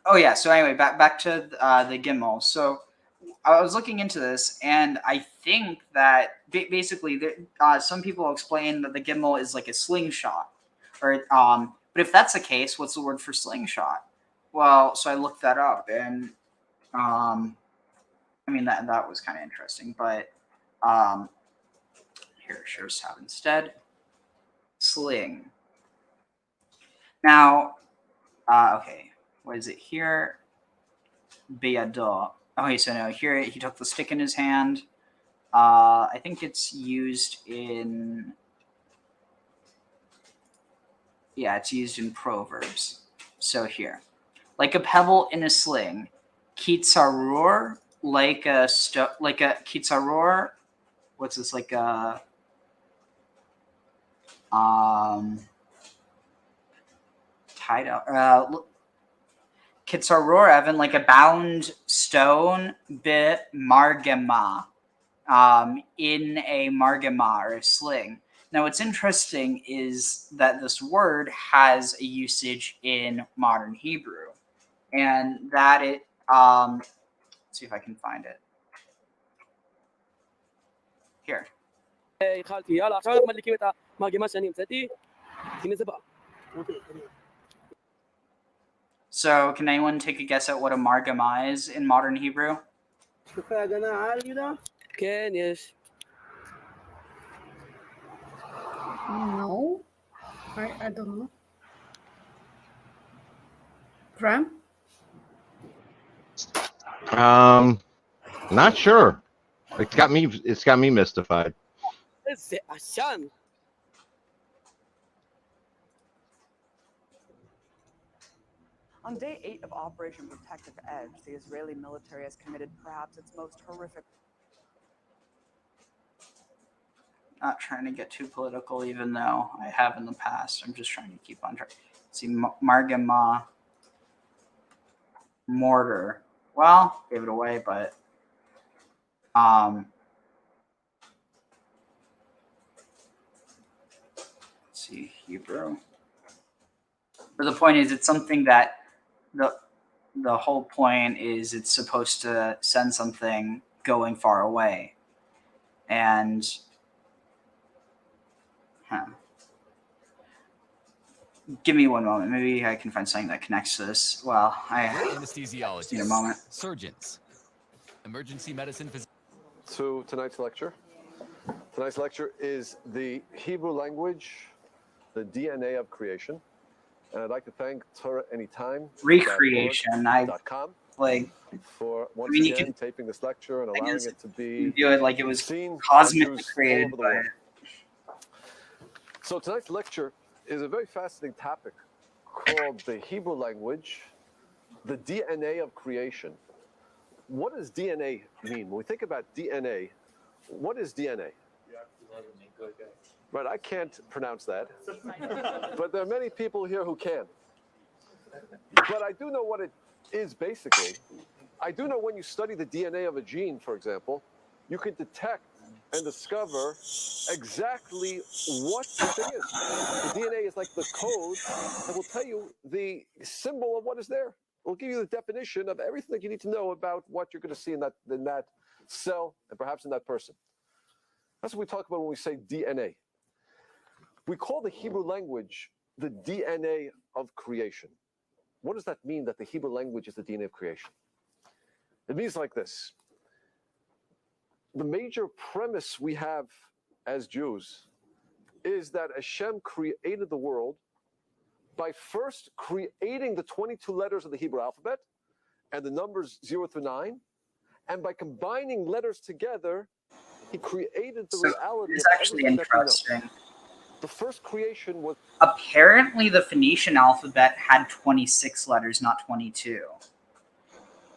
oh yeah. So anyway, back to the Gimel. So I was looking into this, and I think that basically some people explain that the Gimel is like a slingshot, or but if that's the case, what's the word for slingshot? Well, so I looked that up, and I mean, that was kind of interesting, but here, shows how instead. Sling. Now, okay, what is it here? Beyado. Okay, so no, here he took the stick in his hand. I think it's used in... Yeah, it's used in Proverbs. So here. Like a pebble in a sling. Kitzarur. Like a kitzaror, what's this, like a tied up kitzaror, Evan, like a bound stone bit margema, in a margema or a sling. Now what's interesting is that this word has a usage in modern Hebrew, and that it see if I can find it. Here. So, can anyone take a guess at what a margama is in modern Hebrew? No, I don't know. Pram? Not sure. It's got me mystified. On day 8 of Operation Protective Edge, the Israeli military has committed perhaps its most horrific... Not trying to get too political, even though I have in the past. I'm just trying to keep on track. See, margama, mortar. Well, gave it away, but let's see, Hebrew. But the point is, it's something that the whole point is it's supposed to send something going far away. And give me one moment. Maybe I can find something that connects to this. Well, anesthesiologists, need a moment. Surgeons, emergency medicine physicians. To tonight's lecture. Tonight's lecture is the Hebrew language, the DNA of creation. And I'd like to thank Torah Anytime. Recreation. Like, for once again taping this lecture and allowing it to be do it like it was seen cosmically created. So tonight's lecture is a very fascinating topic called the Hebrew language, the DNA of creation. What does DNA mean? When we think about DNA, what is DNA? Right, I can't pronounce that, but there are many people here who can. But I do know what it is basically. I do know when you study the DNA of a gene, for example, you can detect and discover exactly what the thing is. The DNA is like the code that will tell you the symbol of what is there. It will give you the definition of everything that you need to know about what you're going to see in that cell and perhaps in that person. That's what we talk about when we say DNA. We call the Hebrew language the DNA of creation. What does that mean, that the Hebrew language is the DNA of creation? It means like this. the major premise we have as Jews is that Hashem created the world by first creating the 22 letters of the Hebrew alphabet and the numbers 0 through 9, and by combining letters together, he created the reality it's of actually everything that we know. interesting. The first creation was Apparently, the Phoenician alphabet had 26 letters, not 22.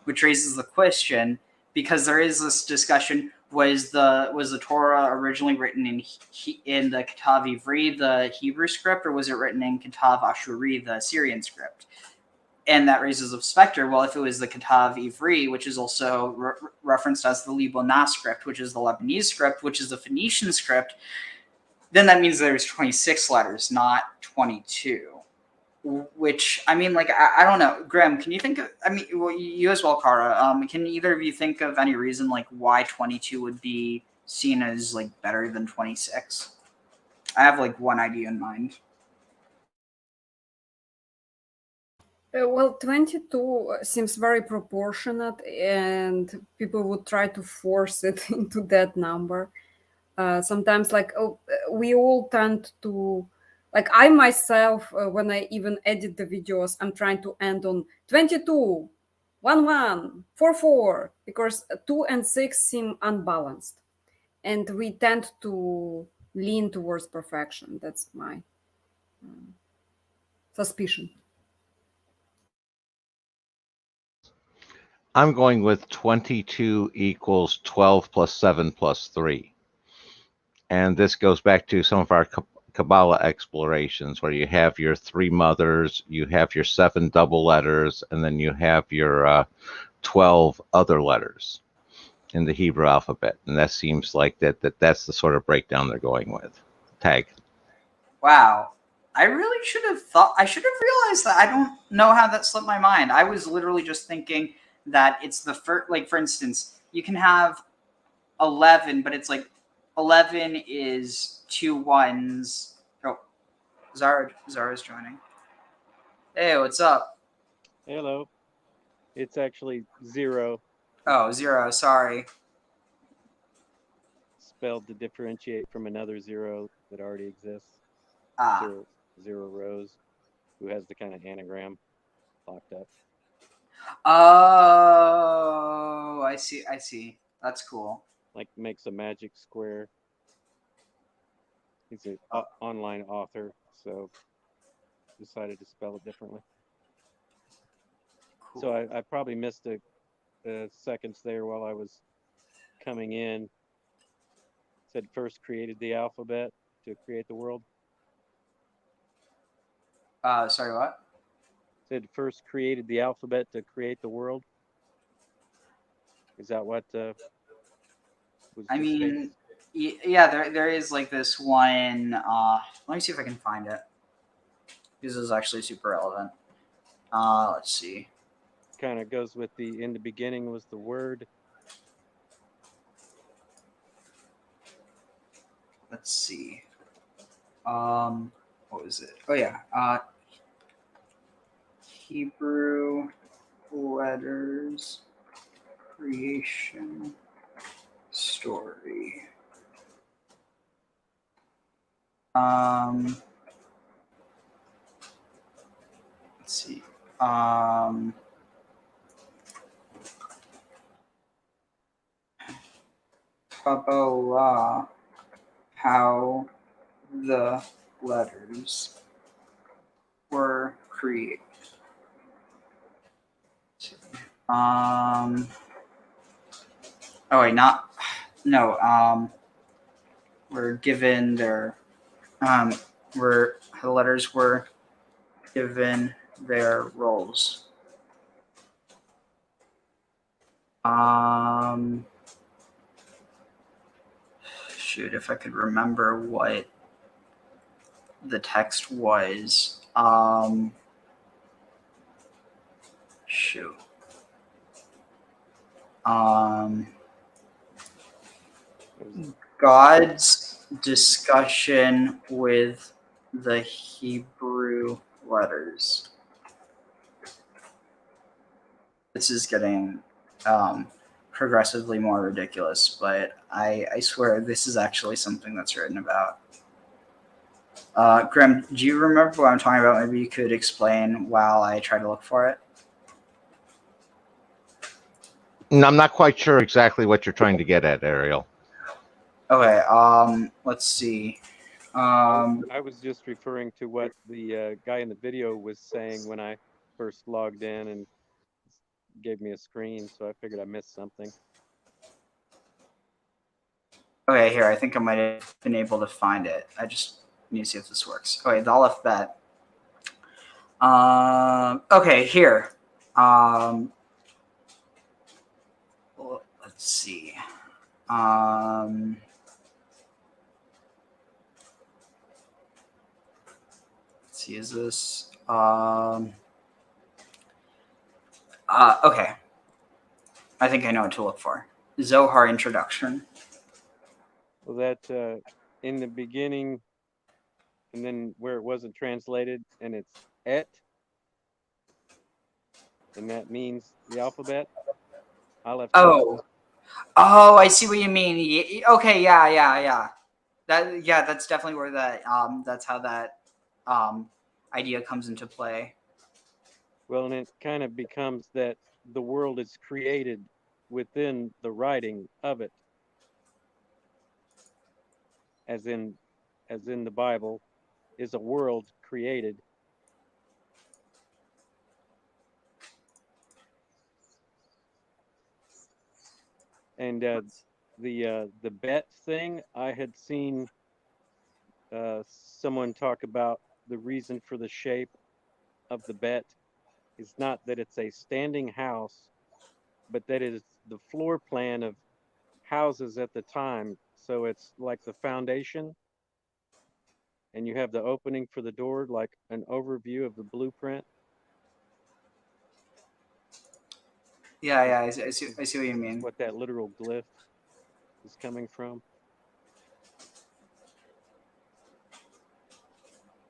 Which raises the question, because there is this discussion: was the Torah originally written in the Katav Ivri, the Hebrew script, or was it written in Katav Ashuri, the Syrian script? And that raises a specter. Well, if it was the Katav Ivri, which is also referenced as the Libana script, which is the Lebanese script, which is the Phoenician script, then that means there's 26 letters, not 22. Which, I mean, like, I don't know. Graham, can you think of, I mean, well, you as well, Kara, can either of you think of any reason, like, why 22 would be seen as, like, better than 26? I have, like, one idea in mind. Well, 22 seems very proportionate, and people would try to force it into that number. Sometimes, like, we all tend to, like, I myself, when I even edit the videos, I'm trying to end on 22, 11, 44, because 2 and 6 seem unbalanced. And we tend to lean towards perfection. That's my suspicion. I'm going with 22 equals 12 plus 7 plus 3. And this goes back to some of our Kabbalah explorations, where you have your 3 mothers, you have your 7 double letters, and then you have your 12 other letters in the Hebrew alphabet. And that seems like that's the sort of breakdown they're going with. Tag. Wow. I really should have realized that. I don't know how that slipped my mind. I was literally just thinking that it's the first, like, for instance, you can have 11, but it's like 11 is 2 ones. Oh, Zara's joining. Hey, what's up? Hello. It's actually 0. Oh, 0. Sorry. Spelled to differentiate from another 0 that already exists. Ah. 0 rows, who has the kind of anagram locked up. Oh, I see. That's cool. Like, makes a magic square. He's an online author, so decided to spell it differently. Cool. So I probably missed a seconds there while I was coming in. Said first created the alphabet to create the world. Sorry, what? Said first created the alphabet to create the world. Is that what was I just mean, stated? yeah, there is, like, this one. Let me see if I can find it. This is actually super relevant. Let's see. Kind of goes with the in the beginning was the word. Let's see. What was it? Oh yeah. Hebrew letters creation story. Let's see. Kabbalah, how the letters were created. Oh wait, were given their where the letters were given their roles. Shoot, if I could remember what the text was. Shoot. God's discussion with the Hebrew letters. This is getting progressively more ridiculous, but I swear this is actually something that's written about. Graham, do you remember what I'm talking about? Maybe you could explain while I try to look for it. No, I'm not quite sure exactly what you're trying to get at, Ariel. Okay, let's see. I was just referring to what the guy in the video was saying when I first logged in and gave me a screen, so I figured I missed something. Okay, here, I think I might have been able to find it. I just need to see if this works. Okay, the Aleph Bet. Okay, here. Let's see. Let's see, is this okay. I think I know what to look for. Zohar introduction. Well, that in the beginning, and then where it wasn't translated, and it's et, and that means the alphabet. Aleph. Oh, I see what you mean. Okay, yeah. That's definitely where that that's how that idea comes into play. Well, and it kind of becomes that the world is created within the writing of it, as in the Bible, is a world created. And the bet thing, I had seen someone talk about the reason for the shape of the bet is not that it's a standing house, but that it is the floor plan of houses at the time. So it's like the foundation, and you have the opening for the door, like an overview of the blueprint. Yeah, I see what you mean. What that literal glyph is coming from.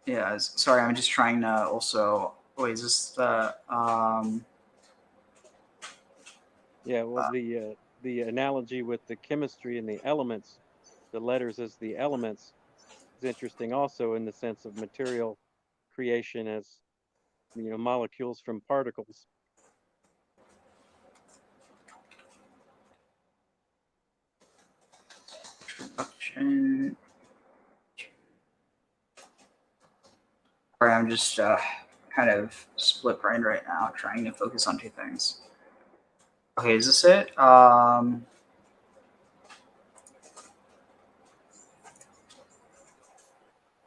Yeah, sorry, I'm just trying to also. Wait, is this the Yeah, well, the analogy with the chemistry and the elements, the letters as the elements, is interesting also in the sense of material creation as, you know, molecules from particles. introduction? Sorry, I'm just kind of split brained right now, trying to focus on two things. Okay, is this it?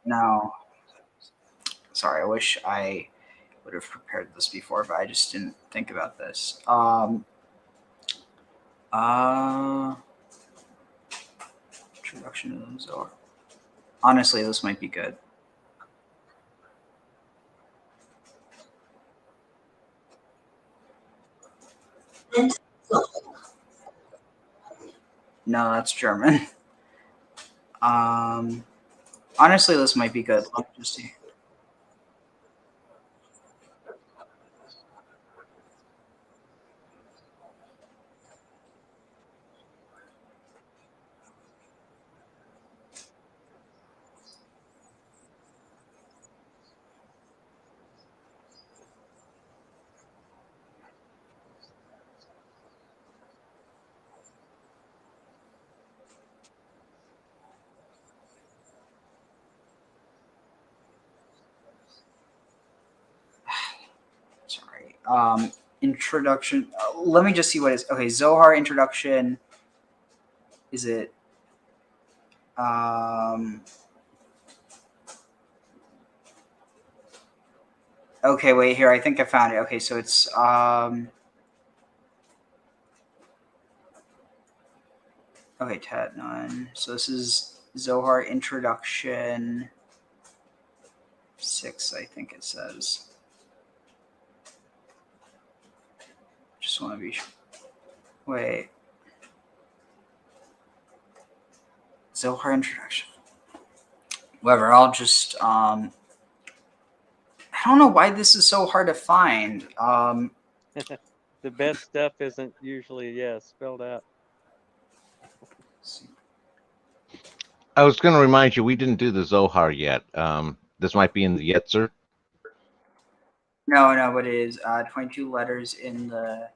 No. Sorry, I wish I would have prepared this before, but I just didn't think about this. Introduction to the Zohar. Honestly, this might be good. No, that's German. Honestly, this might be good. Let me just see. Sorry. Introduction. Let me just see what it is. Okay, Zohar introduction. Is it? Okay, wait here. I think I found it. Okay, so it's okay, tab 9. So this is Zohar introduction 6, I think it says. Just want to be sure. Wait. Zohar introduction. Whatever, I'll just I don't know why this is so hard to find. the best stuff isn't usually spelled out. I was going to remind you, we didn't do the Zohar yet. This might be in the Yetzer. No, but it is 22 letters in the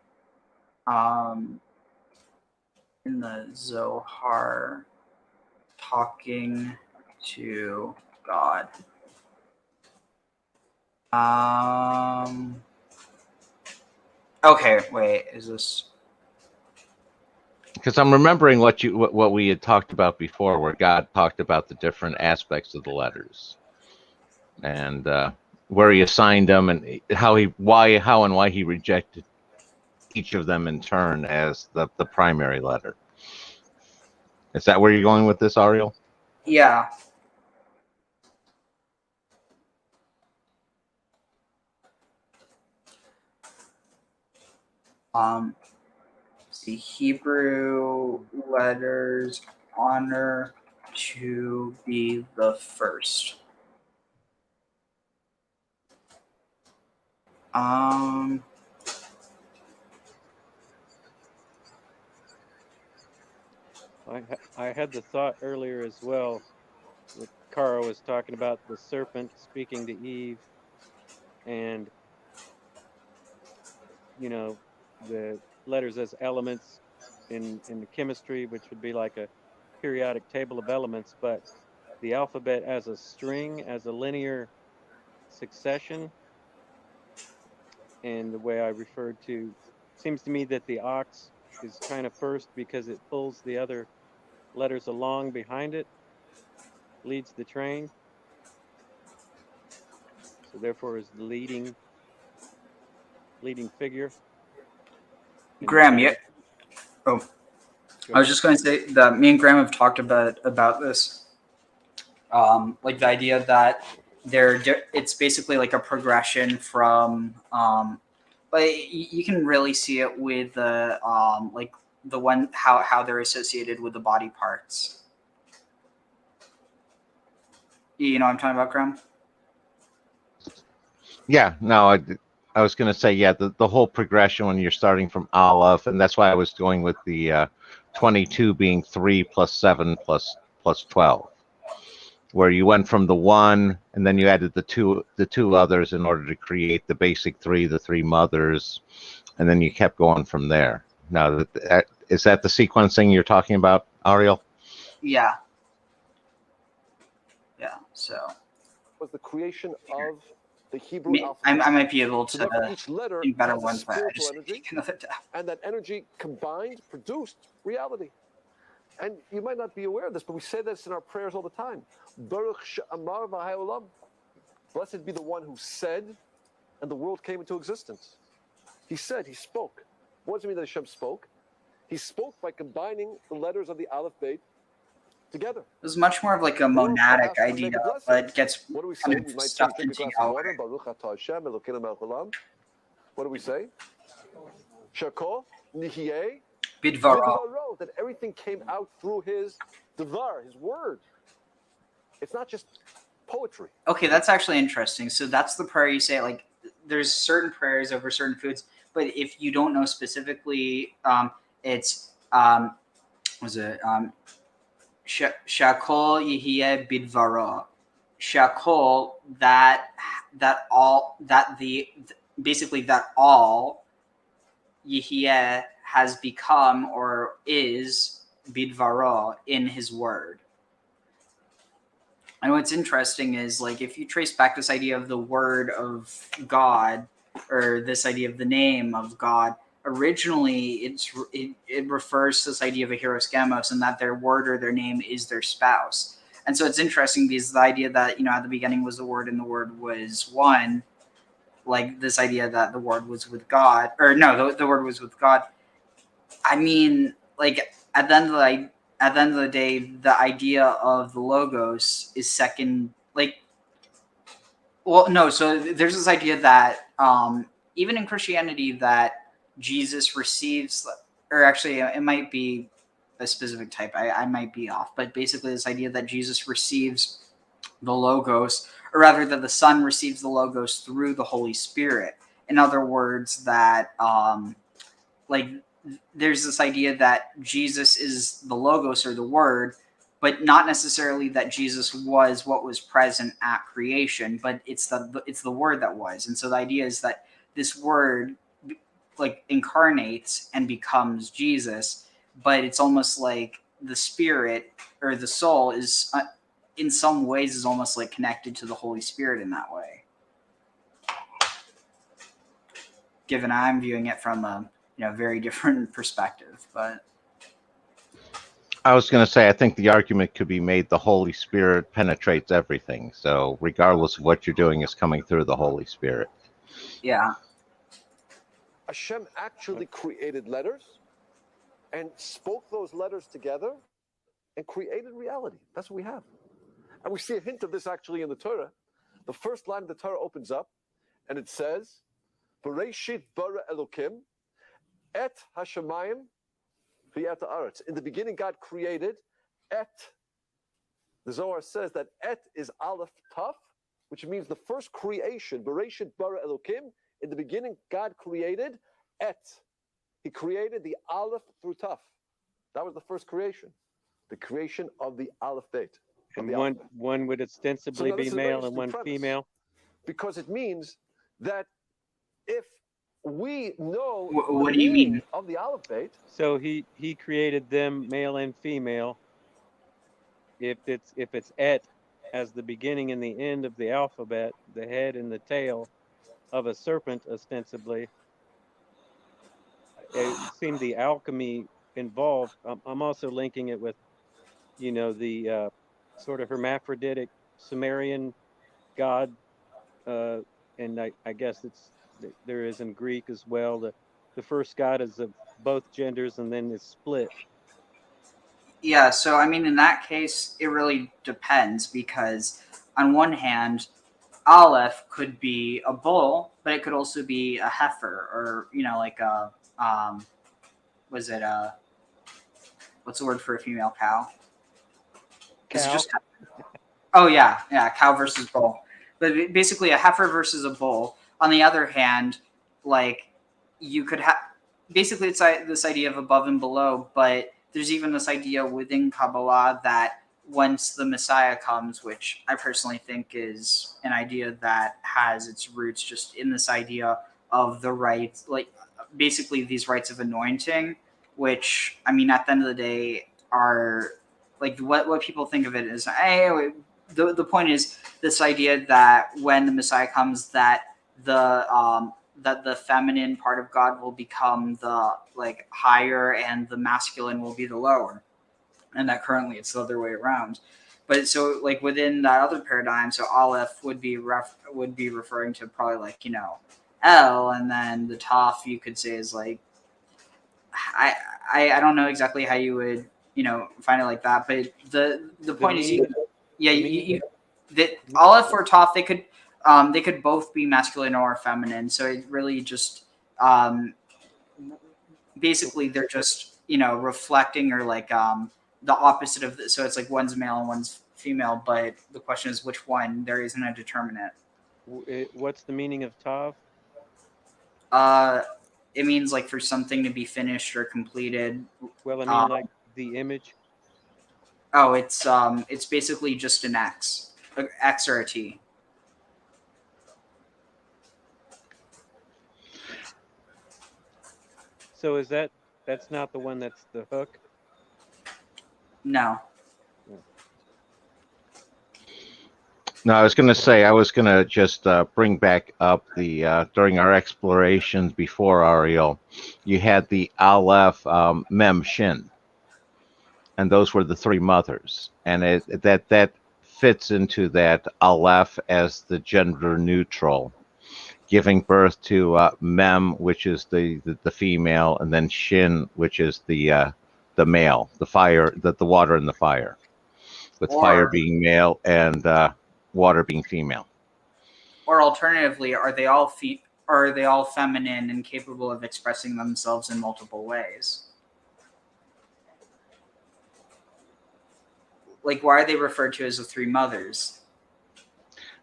Zohar, talking to God. Okay, wait, is this? Because I'm remembering what we had talked about before, where God talked about the different aspects of the letters, and where he assigned them, and how and why he rejected each of them in turn as the primary letter. Is that where you're going with this, Ariel? Yeah. The Hebrew letters honor to be the first. I had the thought earlier as well. That Kara was talking about the serpent speaking to Eve, and the letters as elements in the chemistry, which would be like a periodic table of elements, but the alphabet as a string, as a linear succession. And the way I referred to, seems to me that the ox is kind of first because it pulls the other letters along behind it, leads the train. So therefore is the leading figure. Graham, yeah. Oh, I was just going to say that me and Graham have talked about this. Like the idea that it's basically like a progression from, but you can really see it with the like the one how they're associated with the body parts. You know what I'm talking about, Graham? Yeah, no, I was going to say, the whole progression when you're starting from Aleph, and that's why I was going with the 22 being 3 plus 7 plus 12, where you went from the 1 and then you added the two others in order to create the basic 3, the 3 mothers, and then you kept going from there. Now, is that the sequencing you're talking about, Ariel? Yeah. So was the creation of the Hebrew alphabet. I might be able to each letter think better has a ones, but I spiritual just energy, take another down. and that energy combined produced reality. And you might not be aware of this, but we say this in our prayers all the time. Baruch she'amar v'ha'olam. Blessed be the one who said, and the world came into existence. He said, he spoke. What does it mean that Hashem spoke? He spoke by combining the letters of the Aleph Beit together. It was much more of like a monadic idea, but it gets kind of stuffed into Yahweh. What do we say? Shakol nihye Bidvaro. that everything came out through his devar, his word. It's not just poetry. Okay, that's actually interesting. So that's the prayer you say, like there's certain prayers over certain foods, but if you don't know specifically, it's Shakol Yihye Bidvaro. Shakol basically that all Yihye has become or is Bidvaro in his word. And what's interesting is, like, if you trace back this idea of the word of God, or this idea of the name of God, originally it refers to this idea of a hieroskamos, and that their word or their name is their spouse. And so it's interesting because the idea that, at the beginning was the word and the word was one, like this idea that the word was with God, or no, the word was with God. I mean, like at the end of the day, the idea of the logos is second. Like, well, no. So there's this idea that even in Christianity, that Jesus receives, or actually, it might be a specific type. I might be off, but basically, this idea that Jesus receives the logos, or rather, that the Son receives the logos through the Holy Spirit. In other words, that like there's this idea that Jesus is the logos or the word, but not necessarily that Jesus was what was present at creation, but it's the word that was. And so the idea is that this word like incarnates and becomes Jesus, but it's almost like the spirit or the soul is in some ways is almost like connected to the Holy Spirit in that way. Given I'm viewing it from a very different perspective, but I was going to say, I think the argument could be made the Holy Spirit penetrates everything. So regardless of what you're doing, is coming through the Holy Spirit. Yeah. Hashem actually created letters and spoke those letters together and created reality. That's what we have. And we see a hint of this actually in the Torah. The first line of the Torah opens up and it says, Bereshit bara Elokim et hashamayim v'et haaretz. In the beginning, God created et. The Zohar says that et is aleph taf, which means the first creation. Bereshit bara Elokim. In the beginning, God created et. He created the aleph through taf. That was the first creation. The creation of the aleph bet. And one would ostensibly be male and one female. Because it means that if we know what do you mean of the aleph bet, so he created them male and female. If it's et as the beginning and the end of the alphabet, the head and the tail of a serpent, ostensibly, it seemed the alchemy involved. I'm also linking it with, the sort of hermaphroditic Sumerian god, and I guess there is in Greek as well. The first god is of both genders and then is split. Yeah, so I mean, in that case, it really depends, because on one hand, Aleph could be a bull, but it could also be a heifer, or like a what's the word for a female cow? Cow? Is it just oh yeah, cow versus bull. But basically a heifer versus a bull. On the other hand, like you could have basically it's this idea of above and below, but there's even this idea within Kabbalah that once the Messiah comes, which I personally think is an idea that has its roots just in this idea of the rites, like basically these rites of anointing, which I mean at the end of the day are like what people think of it as. The point is this idea that when the Messiah comes, that the feminine part of God will become the like higher and the masculine will be the lower, and that currently it's the other way around. But so like within that other paradigm, so Aleph would be referring to probably like El, and then the Toph you could say is like I don't know exactly how you would find it like that, but the point is you that Aleph or Toph they could both be masculine or feminine. So it really just basically they're just reflecting or like the opposite of so it's like one's male and one's female, but the question is which one. There isn't a determinant. What's the meaning of Tav? It means like for something to be finished or completed. Well, I mean like the image. Oh, it's basically just an X or a T. So that's not the one that's the hook? No. No, I was going to say, I was going to just bring back up the, during our explorations before Ariel, you had the Aleph, Mem, Shin. And those were the three mothers. And that fits into that Aleph as the gender neutral, giving birth to Mem, which is the female, and then Shin, which is the male, the fire, the water and the fire, with fire being male and water being female. Or alternatively, are they all feminine and capable of expressing themselves in multiple ways? Like, why are they referred to as the three mothers?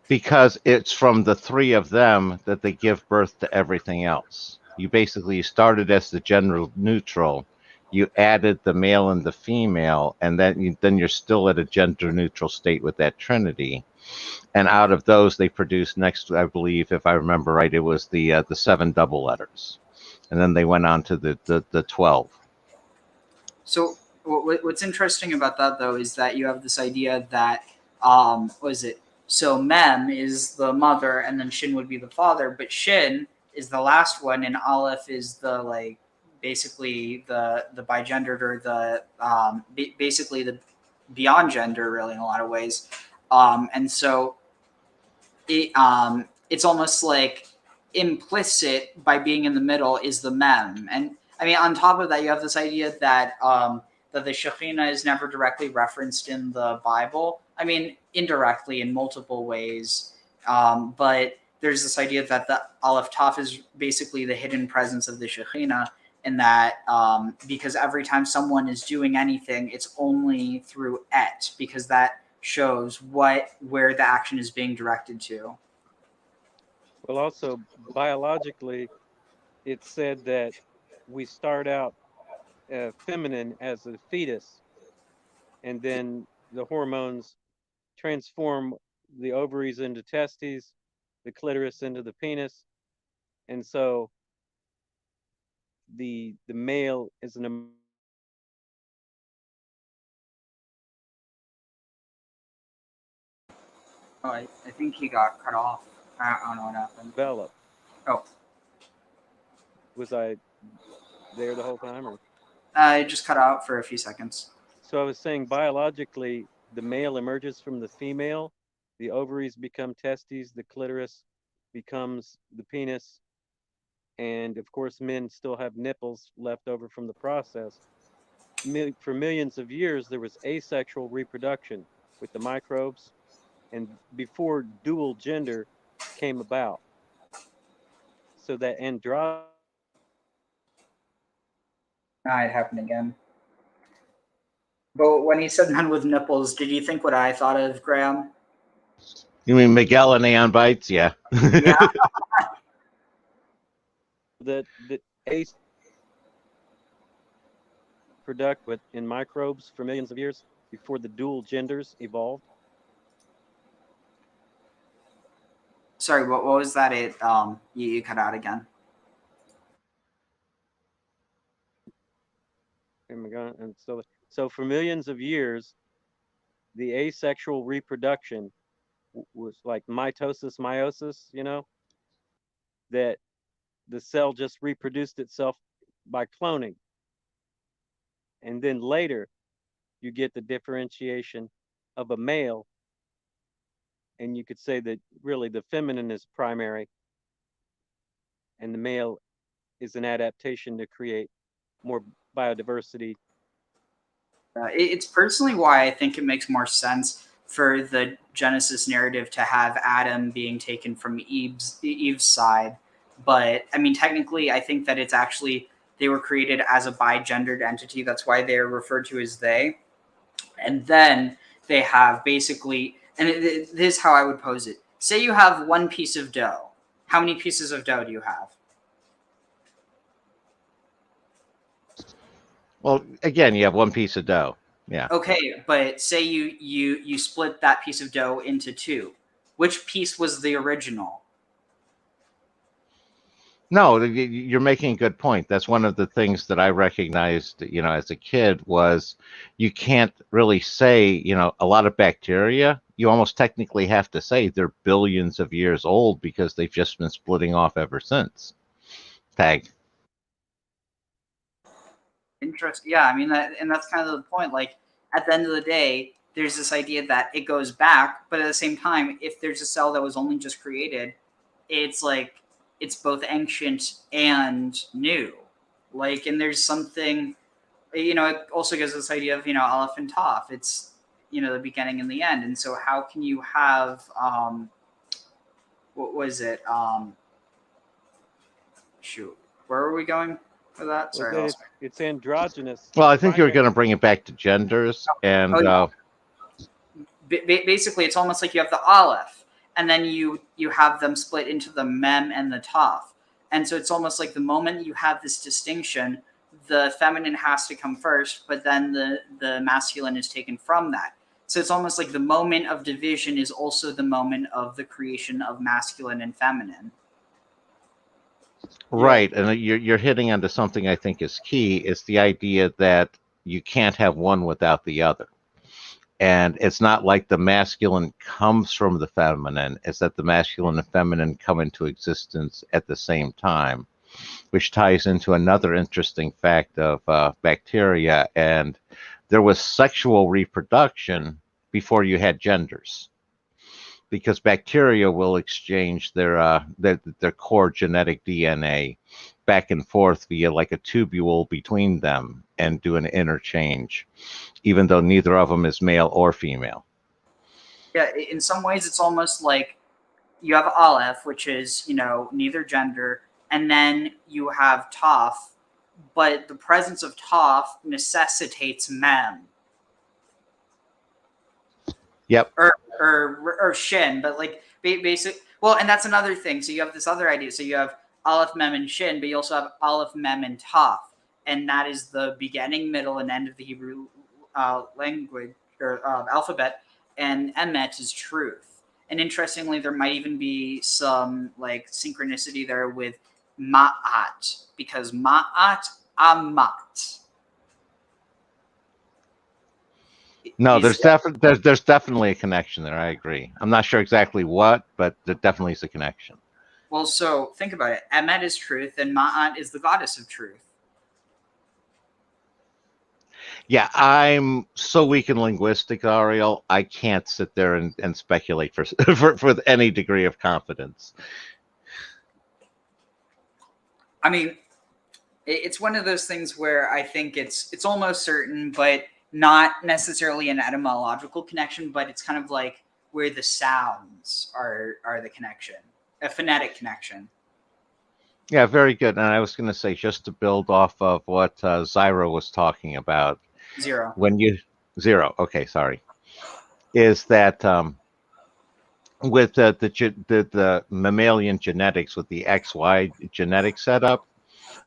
Because it's from the three of them that they give birth to everything else. You basically started as the gender neutral. You added the male and the female, and then you're still at a gender neutral state with that trinity. And out of those, they produced next, I believe, if I remember right, it was the 7 double letters, and then they went on to the 12. So what's interesting about that, though, is that you have this idea that what is it? So Mem is the mother, and then Shin would be the father, but Shin is the last one, and Aleph is the like basically the bigendered, or the basically the beyond gender, really, in a lot of ways. And so it's almost like implicit by being in the middle is the Mem. And I mean, on top of that, you have this idea that that the Shekhinah is never directly referenced in the Bible. I mean, indirectly in multiple ways, but there's this idea that the Aleph Taf is basically the hidden presence of the Shekhinah, and that because every time someone is doing anything, it's only through et, because that shows where the action is being directed to. Well, also biologically, it's said that we start out feminine as a fetus, and then the hormones transform the ovaries into testes, the clitoris into the penis, and so the male is an Oh, I think he got cut off. I don't know what happened. develop. Oh, Was I there the whole time, or? it just cut out for a few seconds. So I was saying biologically, the male emerges from the female, the ovaries become testes, the clitoris becomes the penis, and of course men still have nipples left over from the process. For millions of years, there was asexual reproduction with the microbes, and before dual gender came about. So that androgyny. It happened again. But when he said men with nipples, did you think what I thought of, Graham? You mean Miguel and Aeon Bites? Yeah. Yeah. the ace product in microbes for millions of years before the dual genders evolved. Sorry, what was that? You cut out again. And so for millions of years, the asexual reproduction was like mitosis, meiosis, that the cell just reproduced itself by cloning. And then later, you get the differentiation of a male, and you could say that really the feminine is primary, and the male is an adaptation to create more biodiversity. It's personally why I think it makes more sense for the Genesis narrative to have Adam being taken from Eve's side. But I mean, technically, I think that it's actually, they were created as a bigendered entity. That's why they're referred to as they. And then they have basically, and this is how I would pose it. Say you have one piece of dough. How many pieces of dough do you have? Well, again, you have one piece of dough. Yeah. Okay, but say you split that piece of dough into two. Which piece was the original? No, you're making a good point. That's one of the things that I recognized, as a kid, was you can't really say, a lot of bacteria, you almost technically have to say they're billions of years old because they've just been splitting off ever since. Tag. Interesting. Yeah, I mean, that's kind of the point. Like, at the end of the day, there's this idea that it goes back, but at the same time, if there's a cell that was only just created, it's like, it's both ancient and new. Like, and there's something, it also gives this idea of, Aleph and Toph. It's, the beginning and the end. And so how can you have, what was it? Shoot, where are we going for that? Sorry. Well, it's androgynous. Well, I think you were going to bring it back to genders. And basically, it's almost like you have the Aleph, and then you have them split into the Mem and the Toph. And so it's almost like the moment you have this distinction, the feminine has to come first, but then the masculine is taken from that. So it's almost like the moment of division is also the moment of the creation of masculine and feminine. Right, and you're hitting onto something I think is key. It's the idea that you can't have one without the other. And it's not like the masculine comes from the feminine, it's that the masculine and feminine come into existence at the same time, which ties into another interesting fact of bacteria. And there was sexual reproduction before you had genders, because bacteria will exchange their core genetic DNA back and forth via like a tubule between them and do an interchange, even though neither of them is male or female. Yeah, in some ways it's almost like you have Aleph, which is, neither gender, and then you have Toph, but the presence of Toph necessitates Mem. Yep. Or Shin, but like basic. Well, and that's another thing. So you have this other idea. So you have Aleph, Mem, and Shin, but you also have Aleph, Mem, and Toph, and that is the beginning, middle, and end of the Hebrew language or alphabet. And Emet is truth. And interestingly, there might even be some like synchronicity there with Ma'at, because Ma'at, Amat. No, there's definitely a connection there. I agree. I'm not sure exactly what, but there definitely is a connection. Well, so think about it. Emet is truth, and Ma'at is the goddess of truth. Yeah, I'm so weak in linguistics, Ariel. I can't sit there and speculate for with any degree of confidence. I mean, it's one of those things where I think it's almost certain, but not necessarily an etymological connection, but it's kind of like where the sounds are the connection, a phonetic connection. Yeah, very good. And I was going to say, just to build off of what Zyra was talking about. Zero. Okay, sorry. Is that with the mammalian genetics, with the XY genetic setup,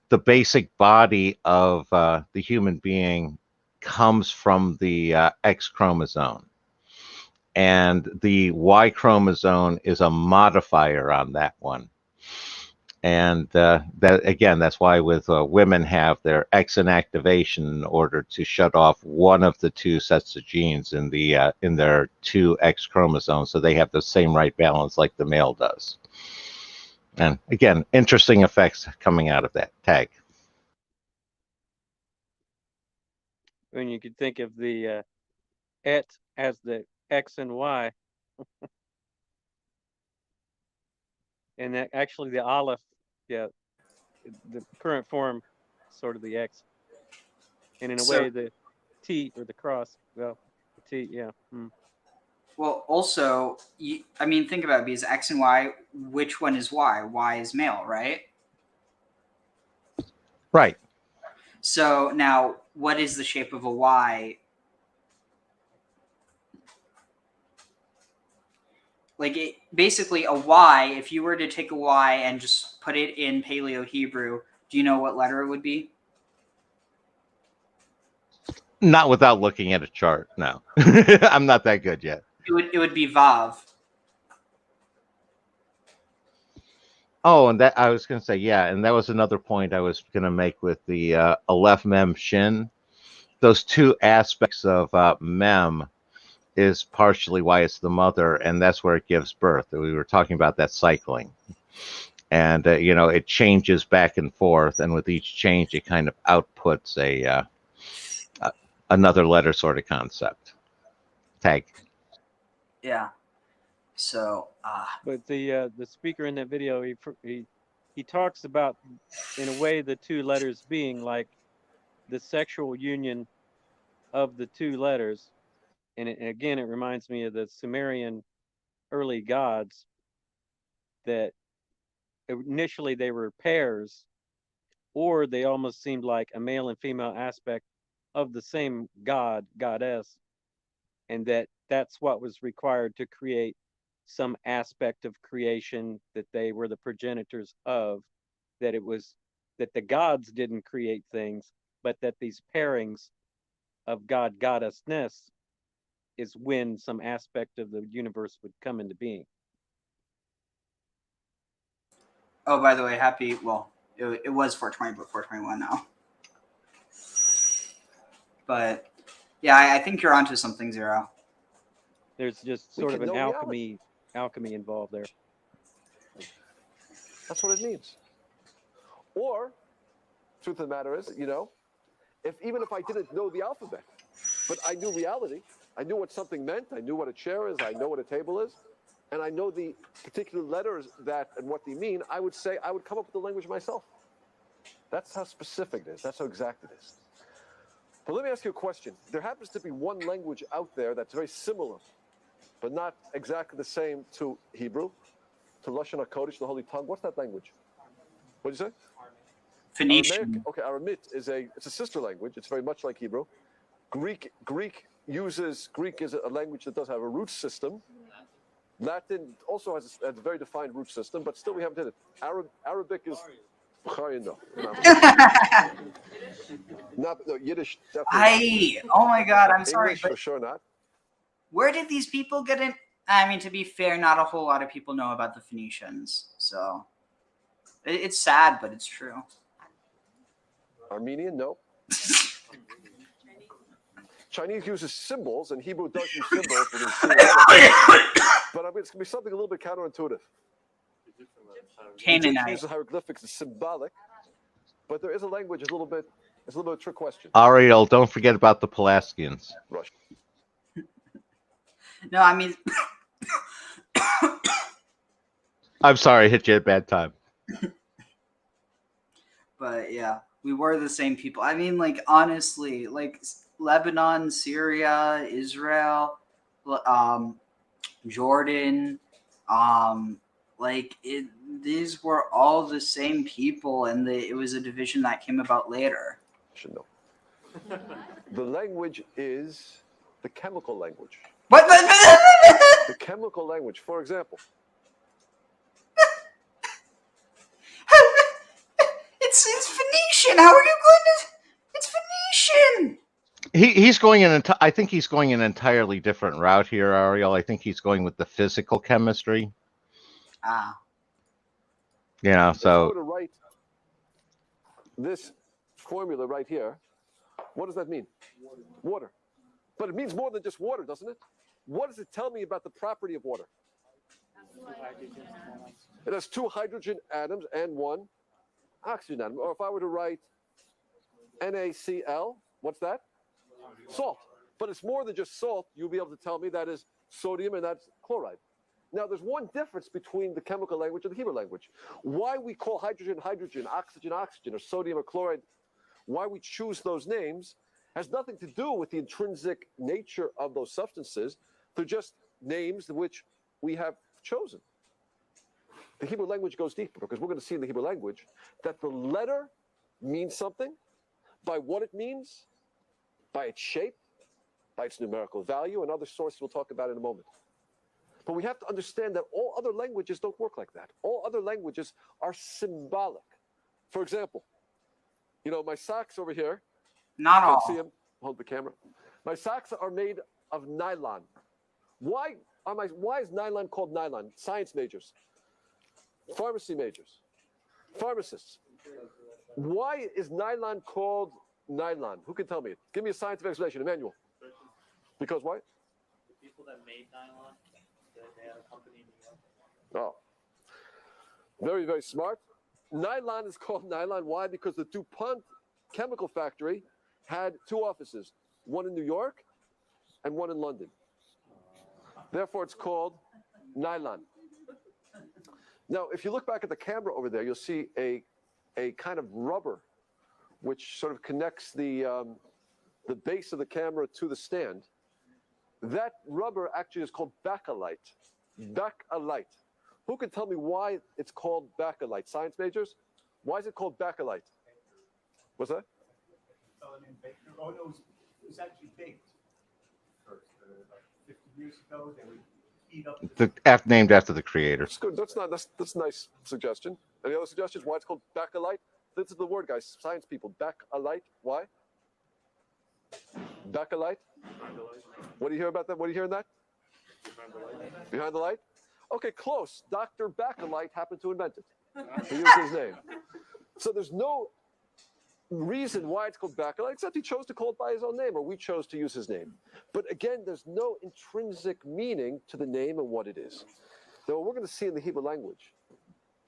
the basic body of the human being comes from the X chromosome, and the Y chromosome is a modifier on that one. And that again, that's why with women have their X inactivation in order to shut off one of the two sets of genes in their two X chromosomes, so they have the same right balance like the male does. And again, interesting effects coming out of that tag. When you could think of the et as the X and Y, and that actually the Aleph, yeah, the current form, sort of the X, and in a way the T or the cross, well, the T, yeah. Well, also, I mean, think about it, because X and Y, which one is Y? Y is male, right? Right. So now, what is the shape of a Y? Like, basically, a Y, if you were to take a Y and just put it in Paleo Hebrew, do you know what letter it would be? Not without looking at a chart, no. I'm not that good yet. It would be Vav. Oh, and that I was going to say, yeah, and that was another point I was going to make with the Aleph Mem Shin. Those two aspects of Mem is partially why it's the mother, and that's where it gives birth. We were talking about that cycling. And, it changes back and forth, and with each change, it kind of outputs another letter sort of concept. Tag. Yeah. So, But the speaker in that video, he talks about, in a way, the two letters being like the sexual union of the two letters, and again, it reminds me of the Sumerian early gods, that initially they were pairs, or they almost seemed like a male and female aspect of the same god, goddess, and that's what was required to create some aspect of creation that they were the progenitors of. that it was that the gods didn't create things, but that these pairings of God goddessness is when some aspect of the universe would come into being. Oh, by the way, it was 420, but 421 now. But yeah, I think you're onto something, Zero. There's just sort of an alchemy involved there. That's what it means. Or, truth of the matter is, even if I didn't know the alphabet, but I knew reality, I knew what something meant, I knew what a chair is, I know what a table is, and I know the particular letters and what they mean, I would come up with the language myself. That's how specific it is. That's how exact it is. But let me ask you a question. There happens to be one language out there that's very similar, but not exactly the same to Hebrew, to Lashon HaKodesh, the Holy Tongue. What's that language? What did you say? Phoenician. Aramaic. Okay, Aramaic it's a sister language. It's very much like Hebrew. Greek is a language that does have a root system. Latin also has a very defined root system, but still we haven't hit it. Arabic is no. No, Yiddish definitely. Oh my God, I'm sorry. English for sure not. Where did these people get in? I mean, to be fair, not a whole lot of people know about the Phoenicians, so it's sad, but it's true. Armenian, no. Chinese uses symbols, and Hebrew does use symbols. But I mean, it's going to be something a little bit counterintuitive. Canaanite. Egyptian hieroglyphics is symbolic, but there is a language. It's a little bit of a trick question. Ariel, don't forget about the Pulaskians. Rush. No, I mean, I'm sorry, I hit you at a bad time. but yeah, we were the same people. I mean, like, honestly, like Lebanon, Syria, Israel, Jordan, these were all the same people, and it was a division that came about later. Should know. The language is the chemical language. What? The chemical language, for example. It's Phoenician. How are you going to? It's Phoenician. He's going I think he's going an entirely different route here, Ariel. I think he's going with the physical chemistry. Ah. Yeah, If I so were to write this formula right here, what does that mean? Water. But it means more than just water, doesn't it? What does it tell me about the property of water? It has 2 hydrogen atoms and 1 oxygen atom. Or if I were to write NaCl, what's that? Salt. But it's more than just salt. You'll be able to tell me that is sodium and that's chloride. Now, there's one difference between the chemical language and the Hebrew language. Why we call hydrogen, hydrogen, oxygen, oxygen, or sodium or chloride, why we choose those names has nothing to do with the intrinsic nature of those substances. They're just names which we have chosen. The Hebrew language goes deeper because we're going to see in the Hebrew language that the letter means something by what it means, by its shape, by its numerical value, and other sources we'll talk about in a moment. But we have to understand that all other languages don't work like that. All other languages are symbolic. For example, my socks over here. Not all. See them? Hold the camera. My socks are made of nylon. Why is nylon called nylon? Science majors, pharmacy majors, pharmacists. Why is nylon called nylon? Who can tell me it? Give me a scientific explanation, Emmanuel. Because why? The people that made nylon, they had a company in New York. Oh, very, very smart. Nylon is called nylon. Why? Because the DuPont chemical factory had 2 offices, one in New York and one in London. Therefore, it's called nylon. Now, if you look back at the camera over there, you'll see a kind of rubber which sort of connects the base of the camera to the stand. That rubber actually is called bakelite. Bakelite. Who can tell me why it's called bakelite? Science majors? Why is it called bakelite? What's that? Oh, no, it was actually baked first. About 50 years ago, they would Named after the creator. That's good. That's a nice suggestion. Any other suggestions? Why it's called bakelite? This is the word, guys. Science people. Bakelite. Why? Bakelite. What do you hear about that? What are you hearing that? Behind the light. Okay, close. Dr. Bakelite happened to invent it. He used his name. So there's no reason why it's called bakelite, except he chose to call it by his own name, or we chose to use his name. But again, there's no intrinsic meaning to the name and what it is. Now, what we're going to see in the Hebrew language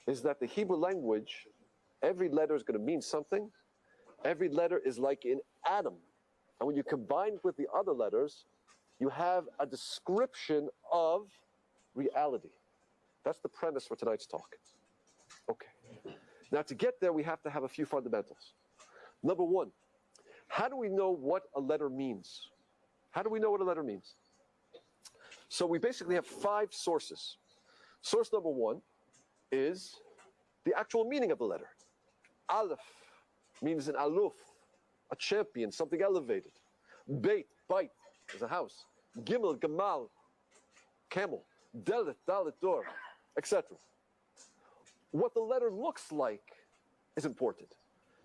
is that the Hebrew language, every letter is going to mean something. Every letter is like an atom. And when you combine it with the other letters, you have a description of reality. That's the premise for tonight's talk. Okay. Now, to get there, we have to have a few fundamentals. Number one, how do we know what a letter means? How do we know what a letter means? So we basically have 5 sources. Source number 1 is the actual meaning of the letter. Aleph means an aluf, a champion, something elevated. Beit, bait, is a house. Gimel, gamal, camel. Dalet, dalet, door, etc. What the letter looks like is important,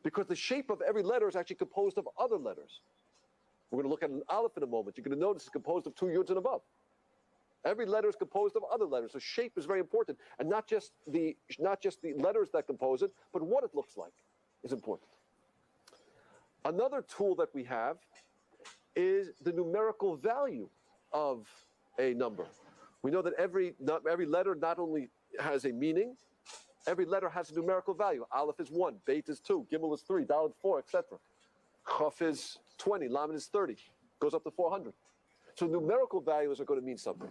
because the shape of every letter is actually composed of other letters. We're going to look at an aleph in a moment. You're going to notice it's composed of 2 yuds and above. Every letter is composed of other letters, so shape is very important, and not just the letters that compose it, but what it looks like is important. Another tool that we have is the numerical value of a number. We know that every letter not only has a meaning, every letter has a numerical value. Aleph is 1, Beit is 2, Gimel is 3, Dalet 4, etc. Chaf is 20, Lamed is 30, goes up to 400. So numerical values are going to mean something.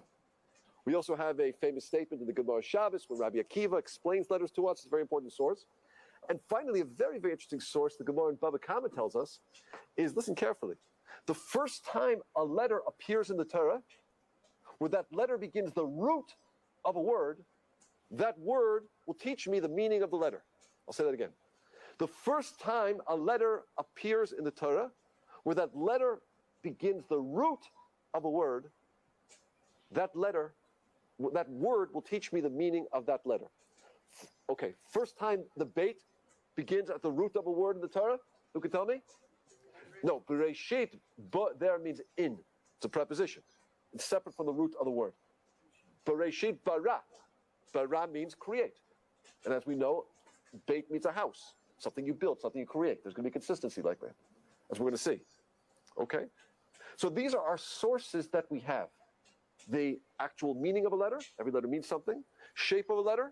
We also have a famous statement in the Gemara Shabbos where Rabbi Akiva explains letters to us. It's a very important source. And finally, a very, very interesting source the Gemara in Bava Kama tells us is, listen carefully, the first time a letter appears in the Torah, where that letter begins the root of a word, that word will teach me the meaning of the letter. I'll say that again. The first time a letter appears in the Torah, where that letter begins the root of a word, that word will teach me the meaning of that letter. Okay, first time the beit begins at the root of a word in the Torah, who can tell me? No, Bereshit, but there means in. It's a preposition. It's separate from the root of the word. Bereshit bara. Bara means create. And as we know, beit means a house. Something you build, something you create. There's going to be consistency like that, as we're going to see. Okay? So these are our sources that we have. The actual meaning of a letter. Every letter means something. Shape of a letter.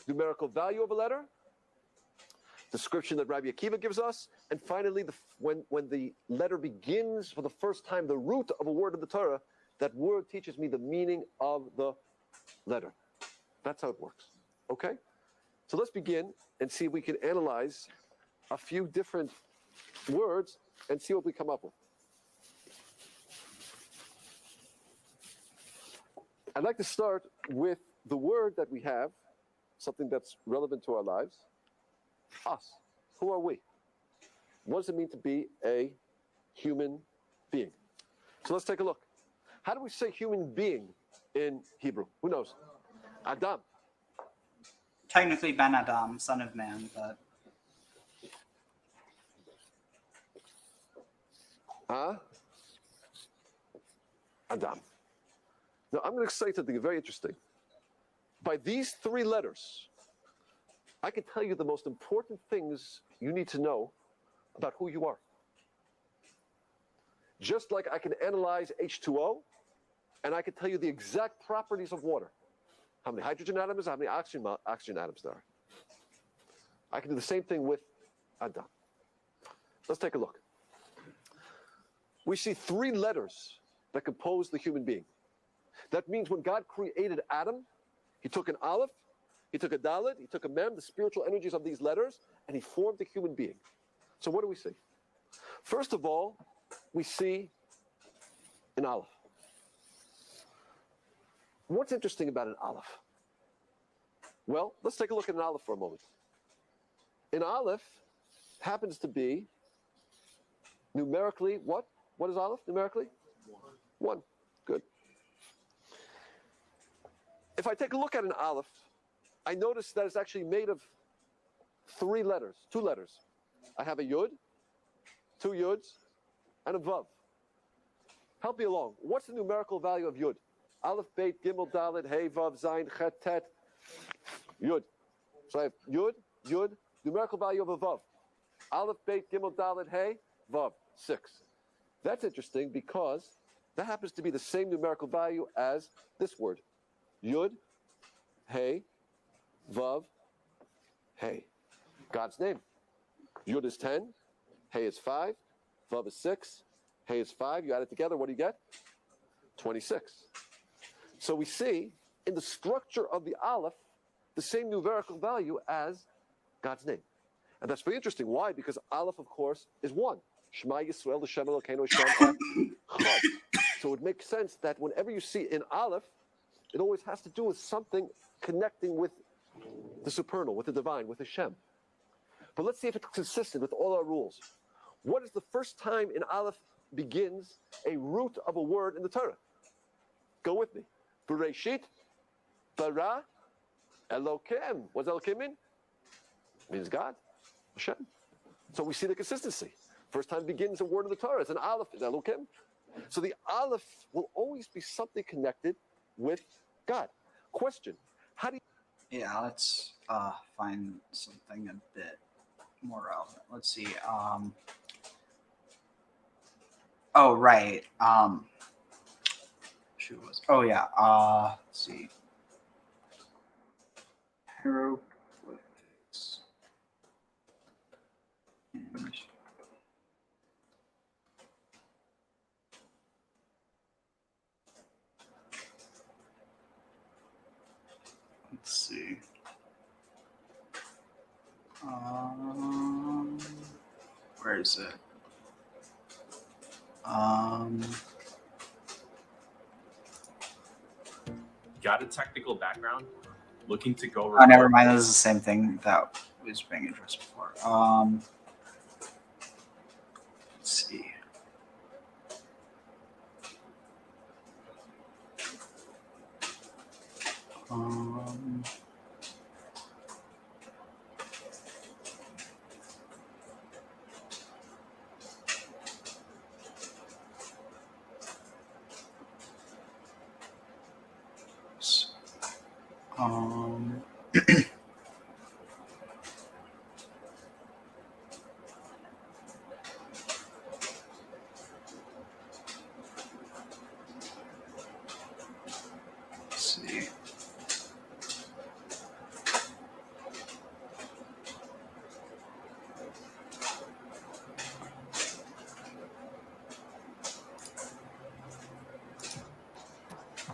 Numerical value of a letter. Description that Rabbi Akiva gives us. And finally, when the letter begins for the first time, the root of a word of the Torah, that word teaches me the meaning of the letter. That's how it works. Okay? So let's begin and see if we can analyze a few different words and see what we come up with. I'd like to start with the word that we have, something that's relevant to our lives. Us. Who are we? What does it mean to be a human being? So let's take a look. How do we say human being in Hebrew? Who knows? Adam. Technically Ben Adam, son of man, but... Adam. Now, I'm going to say something very interesting. By these 3 letters, I can tell you the most important things you need to know about who you are. Just like I can analyze H2O, and I can tell you the exact properties of water. How many hydrogen atoms, how many oxygen atoms there are. I can do the same thing with Adam. Let's take a look. We see 3 letters that compose the human being. That means when God created Adam, he took an aleph, he took a dalet, he took a mem, the spiritual energies of these letters, and he formed a human being. So what do we see? First of all, we see an aleph. What's interesting about an aleph? Well, let's take a look at an aleph for a moment. An aleph happens to be numerically what? What is aleph numerically? 1. Good. If I take a look at an aleph, I notice that it's actually made of 3 letters, 2 letters. I have a yud, 2 yuds, and a vav. Help me along. What's the numerical value of yud? Aleph, beit, gimel, dalet, hey, vav, zayin, chet, tet, yud. So I have yud, yud, numerical value of a vav. Aleph, beit, gimel, dalet, hey, vav, 6. That's interesting because that happens to be the same numerical value as this word. Yud, hey, vav, hey. God's name. Yud is 10, hey is 5, vav is 6, hey is 5. You add it together, what do you get? 26. So we see in the structure of the aleph the same numerical value as God's name. And that's very interesting. Why? Because aleph, of course, is 1. Shema Yisrael, Hashem Elokeinu, Hashem Echad. So it makes sense that whenever you see in aleph, it always has to do with something connecting with the supernal, with the divine, with Hashem. But let's see if it's consistent with all our rules. What is the first time in aleph begins a root of a word in the Torah? Go with me. Bereshit, bara, Elokim. What's Elokim mean? It means God, Hashem. So we see the consistency. First time begins a word in the Torah. It's an aleph, it's Elokim. So the aleph will always be something connected with God. Question, how do you... Yeah, let's find something a bit more relevant. Let's see. Oh, right. Oh, yeah. Let's see. Hieroglyphics. Let's see. Where is it? Got a technical background? Looking to go... Oh, never mind. This is the same thing that was being addressed before. Let's see. Let's see.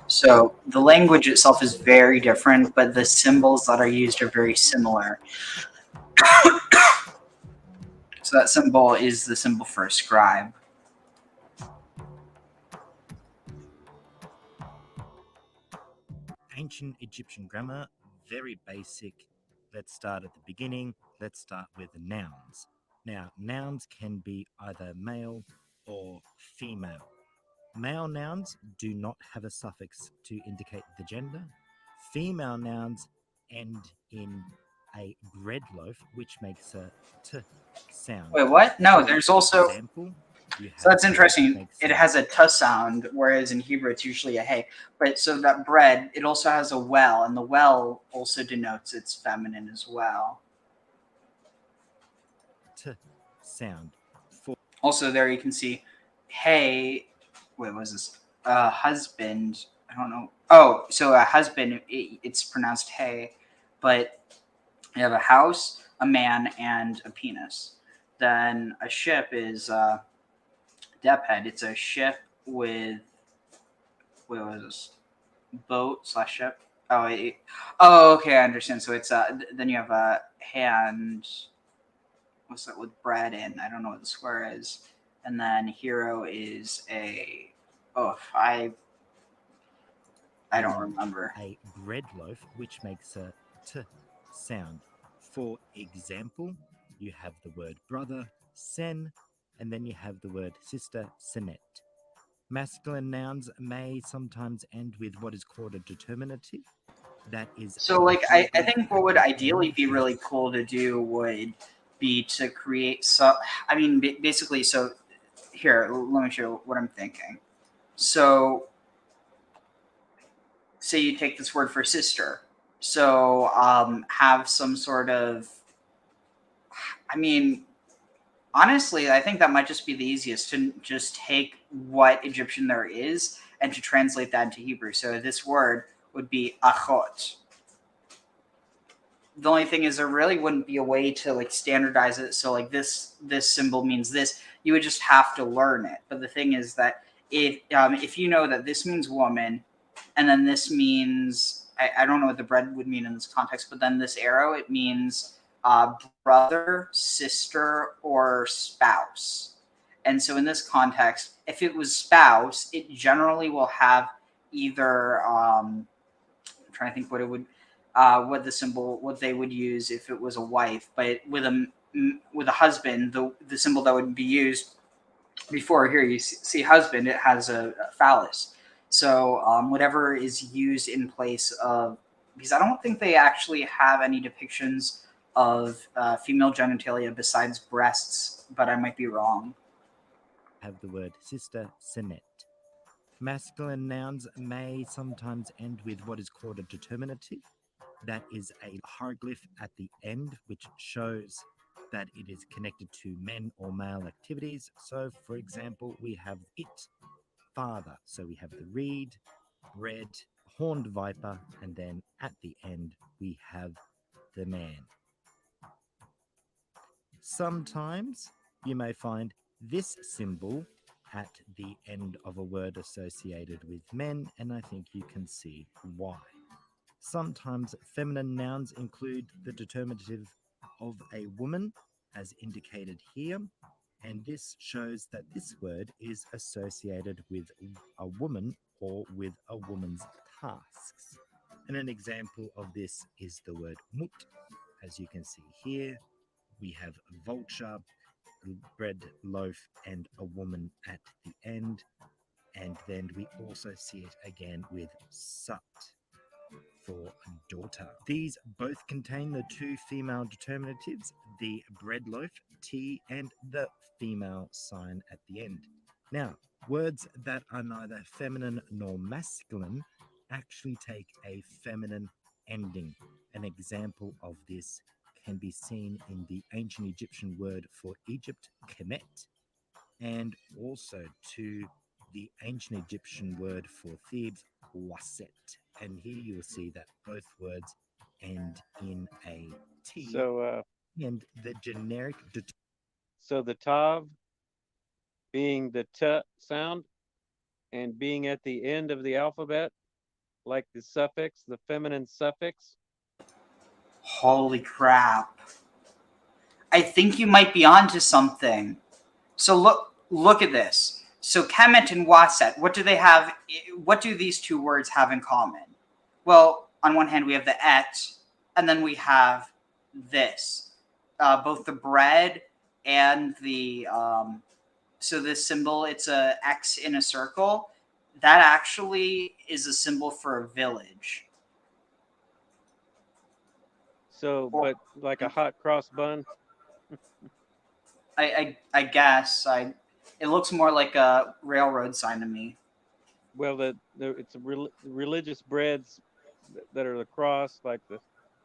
So the language itself is very different, but the symbols that are used are very similar. So that symbol is the symbol for a scribe. Ancient Egyptian grammar, very basic. Let's start at the beginning. Let's start with nouns. Now, nouns can be either male or female. Male nouns do not have a suffix to indicate the gender. Female nouns end in a bread loaf, which makes a t sound. Wait, what? No, there's also... Example, so that's interesting. It has a t sound, whereas in Hebrew it's usually a hey. But so that bread, it also has a well, and the well also denotes it's feminine as well. T sound. Also, there you can see hey. Wait, what was this? Husband. I don't know. Oh, so a husband, it's pronounced hey, but you have a house, a man, and a penis. Then a ship is Dephead. It's a ship with, what was this? Boat / ship. Oh, okay, I understand. So it's then you have a hand. What's that with bread in? I don't know what the square is. And then hero is a. Oh, I don't remember. A bread loaf, which makes a t sound. For example, you have the word brother, sen, and then you have the word sister, senet. Masculine nouns may sometimes end with what is called a determinative. That is So, like, I think what would ideally be really cool to do would be to create basically, so here, let me show you what I'm thinking. So, say you take this word for sister. So, have some sort of, honestly, I think that might just be the easiest to just take what Egyptian there is and to translate that into Hebrew. So, this word would be achot. The only thing is there really wouldn't be a way to like standardize it. So like this symbol means this. You would just have to learn it. But the thing is that if you know that this means woman, and then this means I don't know what the bread would mean in this context, but then this arrow, it means brother, sister, or spouse. And so in this context, if it was spouse, it generally will have either I'm trying to think what it would what they would use if it was a wife, but with a husband, the symbol that would be used before here, you see husband, it has a phallus. So whatever is used in place of, because I don't think they actually have any depictions of female genitalia besides breasts, but I might be wrong. Have the word sister, semet. Masculine nouns may sometimes end with what is called a determinative. That is a hieroglyph at the end, which shows that it is connected to men or male activities. So, for example, we have it, father. So we have the reed, bread, horned viper, and then at the end we have the man. Sometimes you may find this symbol at the end of a word associated with men, and I think you can see why. Sometimes feminine nouns include the determinative of a woman, as indicated here, and this shows that this word is associated with a woman or with a woman's tasks. And an example of this is the word mut. As you can see here, we have vulture, bread, loaf, and a woman at the end. And then we also see it again with sut for daughter. These both contain the two female determinatives, the bread loaf, T, and the female sign at the end. Now, words that are neither feminine nor masculine actually take a feminine ending. An example of this can be seen in the ancient Egyptian word for Egypt, Kemet, and also to the ancient Egyptian word for Thebes, Waset. And here you'll see that both words end in a T. So, and the generic. So the tav being the t sound and being at the end of the alphabet, like the suffix, the feminine suffix. Holy crap. I think you might be onto something. So look at this. So Kemet and Waset, what do they have? What do these two words have in common? Well, on one hand, we have the et, and then we have this. Both the bread and the, so this symbol, it's a X in a circle. That actually is a symbol for a village. So, but like a hot cross bun. I guess it looks more like a railroad sign to me. Well, it's religious breads that are the cross, like the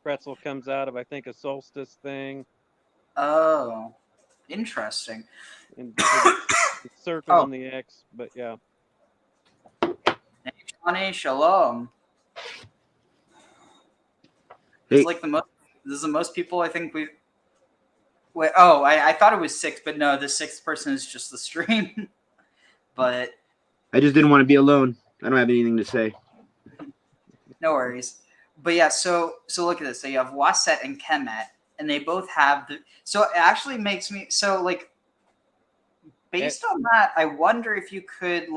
pretzel comes out of, I think, a solstice thing. Oh, interesting. And it's circle in the X, but yeah. Hey, shalom. Hey. It's like this is the most people I think we've. Wait, oh, I thought it was 6, but no, the 6th person is just the stream. But I just didn't want to be alone. I don't have anything to say. No worries. But yeah, so look at this. So you have Waset and Kemet, and they both have the. So it actually makes me based on that, I wonder if you could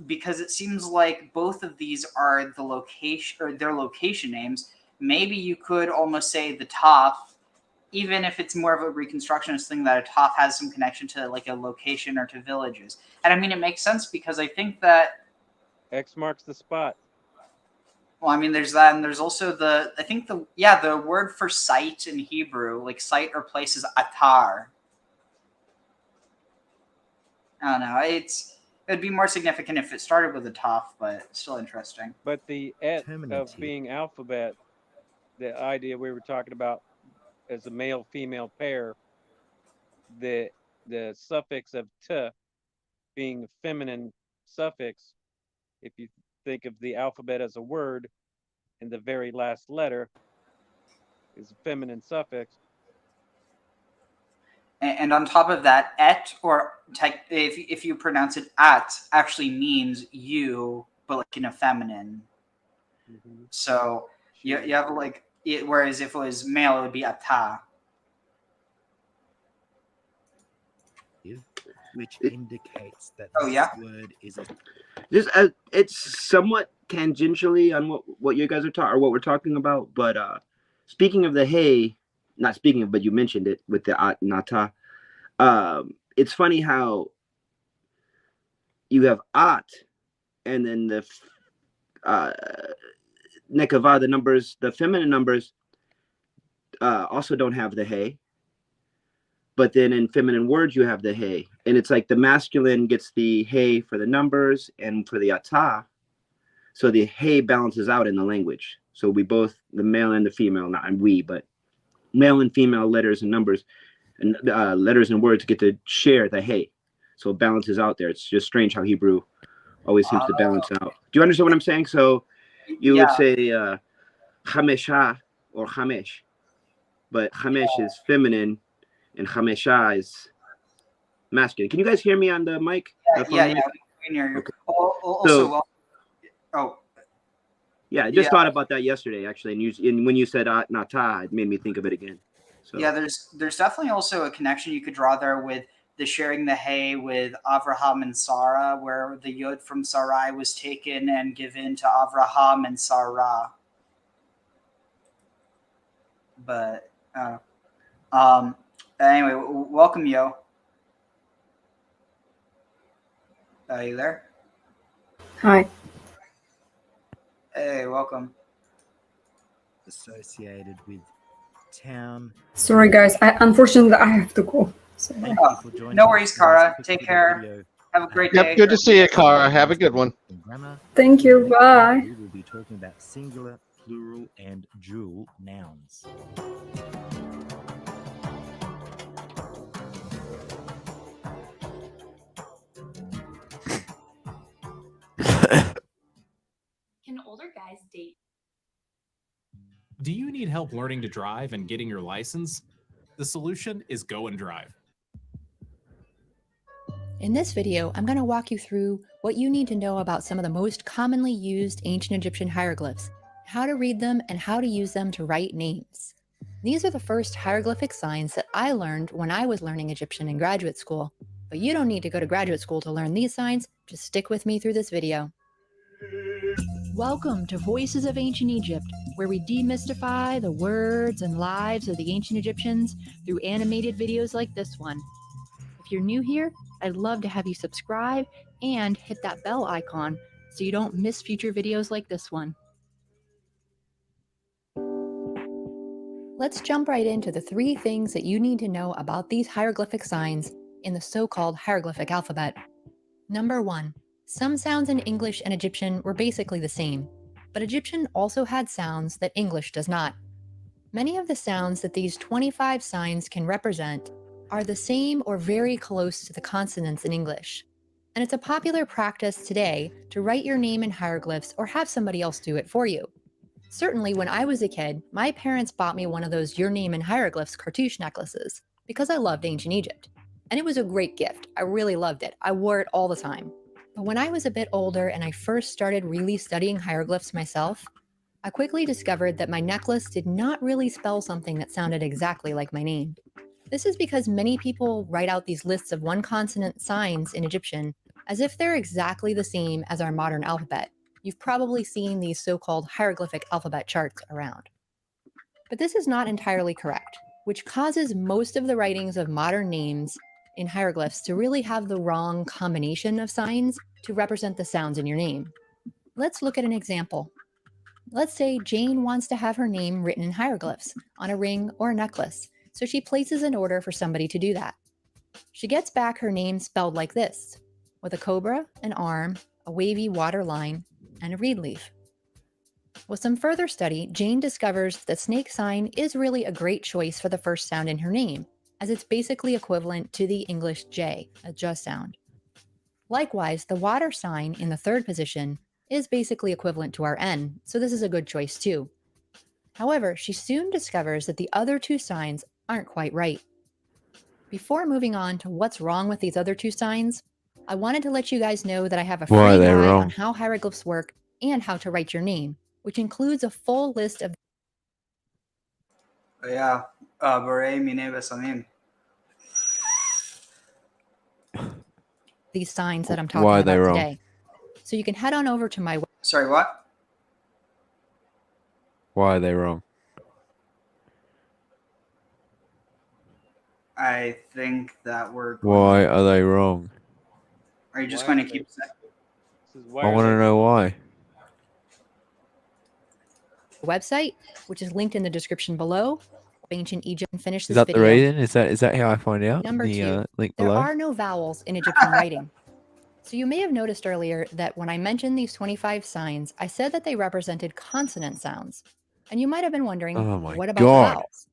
because it seems like both of these are the location or their location names. Maybe you could almost say the Toph, even if it's more of a reconstructionist thing, that a Toph has some connection to like a location or to villages. And I mean, it makes sense because I think that X marks the spot. Well, I mean, there's that, and there's also the word for site in Hebrew, like site or place, is atar. I don't know. It'd be more significant if it started with a taf, but it's still interesting. But the et of being alphabet, the idea we were talking about as a male-female pair, the suffix of t being a feminine suffix, if you think of the alphabet as a word, and the very last letter is a feminine suffix. And on top of that, et, or if you pronounce it at, actually means you, but like in a feminine. Mm-hmm. So you have like it, whereas if it was male, it would be ata. Which indicates that Oh, this yeah? word is a It's somewhat tangentially on what you guys are talking, or what we're talking about. But speaking of the hey, not speaking of, but you mentioned it with the at nata. It's funny how you have at, and then the nekava, the numbers, the feminine numbers, also don't have the hey. But then in feminine words, you have the hey. And it's like the masculine gets the hey for the numbers and for the ata. So the hey balances out in the language. So we both, the male and the female, not we, but male and female letters and numbers and letters and words get to share the hey. So it balances out there. It's just strange how Hebrew always seems to balance out. Do you understand what I'm saying? So you would say chamesha or chamesh, but chamesh is feminine and chamesha is masculine. Can you guys hear me on the mic? Yeah, we can hear you. Okay. Yeah, I just thought about that yesterday, actually, and when you said nata, it made me think of it again. So Yeah, there's definitely also a connection you could draw there with the sharing the hay with Avraham and Sarah, where the yod from Sarai was taken and given to Avraham and Sarah. But anyway, welcome, Yo. Are you there? Hi. Hey, welcome. associated with town. Sorry, guys. Unfortunately, I have to go. Sorry. No worries, Kara. Take care. Have a great day. Yep, good to see you, Kara. Have a good one. Thank you. Bye. We will be talking about singular, plural, and dual nouns. Can older guys date? Do you need help learning to drive and getting your license? The solution is Go and Drive. In this video, I'm going to walk you through what you need to know about some of the most commonly used ancient Egyptian hieroglyphs, how to read them, and how to use them to write names. These are the first hieroglyphic signs that I learned when I was learning Egyptian in graduate school. But you don't need to go to graduate school to learn these signs, just stick with me through this video. Welcome to Voices of Ancient Egypt, where we demystify the words and lives of the ancient Egyptians through animated videos like this one. If you're new here, I'd love to have you subscribe and hit that bell icon so you don't miss future videos like this one. Let's jump right into the 3 things that you need to know about these hieroglyphic signs in the so-called hieroglyphic alphabet. Number 1. Some sounds in English and Egyptian were basically the same, but Egyptian also had sounds that English does not. Many of the sounds that these 25 signs can represent are the same or very close to the consonants in English. And it's a popular practice today to write your name in hieroglyphs or have somebody else do it for you. Certainly when I was a kid, my parents bought me one of those Your Name in Hieroglyphs cartouche necklaces because I loved ancient Egypt. And it was a great gift. I really loved it. I wore it all the time. But when I was a bit older and I first started really studying hieroglyphs myself, I quickly discovered that my necklace did not really spell something that sounded exactly like my name. This is because many people write out these lists of one-consonant signs in Egyptian as if they're exactly the same as our modern alphabet. You've probably seen these so-called hieroglyphic alphabet charts around. But this is not entirely correct, which causes most of the writings of modern names in hieroglyphs to really have the wrong combination of signs to represent the sounds in your name. Let's look at an example. Let's say Jane wants to have her name written in hieroglyphs on a ring or a necklace, so she places an order for somebody to do that. She gets back her name spelled like this, with a cobra, an arm, a wavy water line, and a reed leaf. With some further study, Jane discovers that snake sign is really a great choice for the first sound in her name, as it's basically equivalent to the English J, a J sound. Likewise, the water sign in the third position is basically equivalent to our N, so this is a good choice too. However, she soon discovers that the other two signs aren't quite right. Before moving on to what's wrong with these other two signs, I wanted to let you guys know that I have a free Why are they guide wrong? on how hieroglyphs work and how to write your name, which includes a full list of Yeah, Beret Mine Besamim. these signs that I'm Why talking are they about wrong? today. So you can head on over to my Sorry, what? Why are they wrong? I think that we're going. Why are they wrong? Are you just Why going are to keep saying? Why I are want they to know why. website, which is linked in the description below. Ancient Egypt and finish Is this that the video. reason? Is that how I find out? Number The 2, link there below. are no vowels in Egyptian writing. So you may have noticed earlier that when I mentioned these 25 signs, I said that they represented consonant sounds. And you might have been wondering, Oh my what about the God. vowels?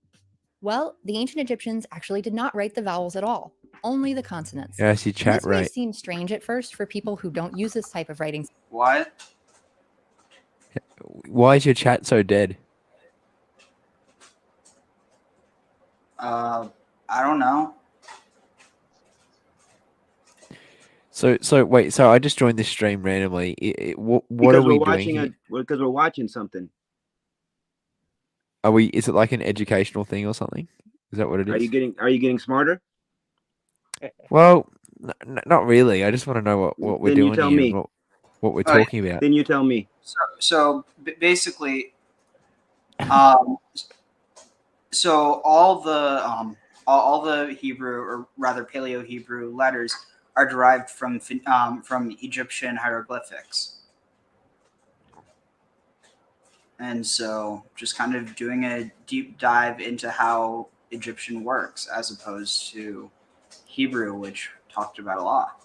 Well, the ancient Egyptians actually did not write the vowels at all, only the consonants. Yeah, I see And chat this may right. seem strange at first for people who don't use this type of writing. What? Why is your chat so dead? I don't know. So wait. So I just joined this stream randomly. What are Because we we're doing watching here? because we're watching something. Are we? Is it like an educational thing or something? Is that what it Are is? you getting smarter? Well, not really. I just want to know what we're Then you doing tell here and me. what we're Oh, yeah. talking about. Then you tell me. So basically, so all the Hebrew, or rather Paleo Hebrew letters are derived from Egyptian hieroglyphics, and so just kind of doing a deep dive into how Egyptian works as opposed to Hebrew, which talked about a lot.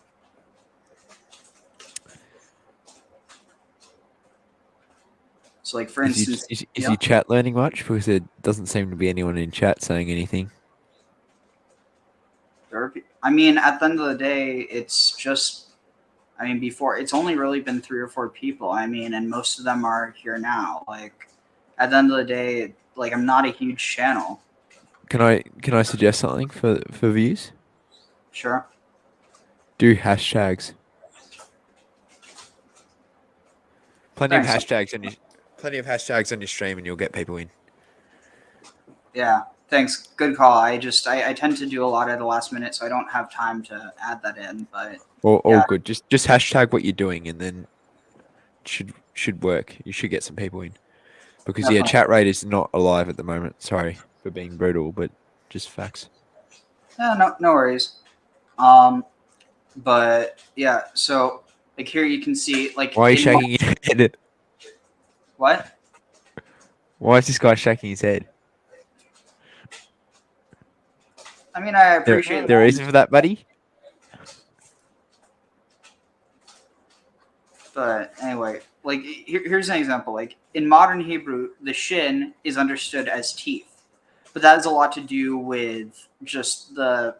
So, like for instance, Is your chat learning much? Because there doesn't seem to be anyone in chat saying anything. I mean, at the end of the day, it's just, I mean, before, it's only really been 3 or 4 people. I mean, and most of them are here now. Like, at the end of the day, like, I'm not a huge channel. Can I suggest something for views? Sure. Do hashtags. Plenty of Thanks. hashtags on your stream, and you'll get people in. Yeah, thanks. Good call. I tend to do a lot at the last minute, so I don't have time to add that in. But All yeah. good. Just hashtag what you're doing, and then should work. You should get some people in. Because Definitely. chat rate is not alive at the moment. Sorry for being brutal, but just facts. Yeah, no worries. But yeah, so like here you can see like. Why are you shaking your head? What? Why is this guy shaking his head? I mean, I appreciate there reason for that, buddy. But anyway, like here's an example. Like in modern Hebrew, the shin is understood as teeth, but that has a lot to do with just the,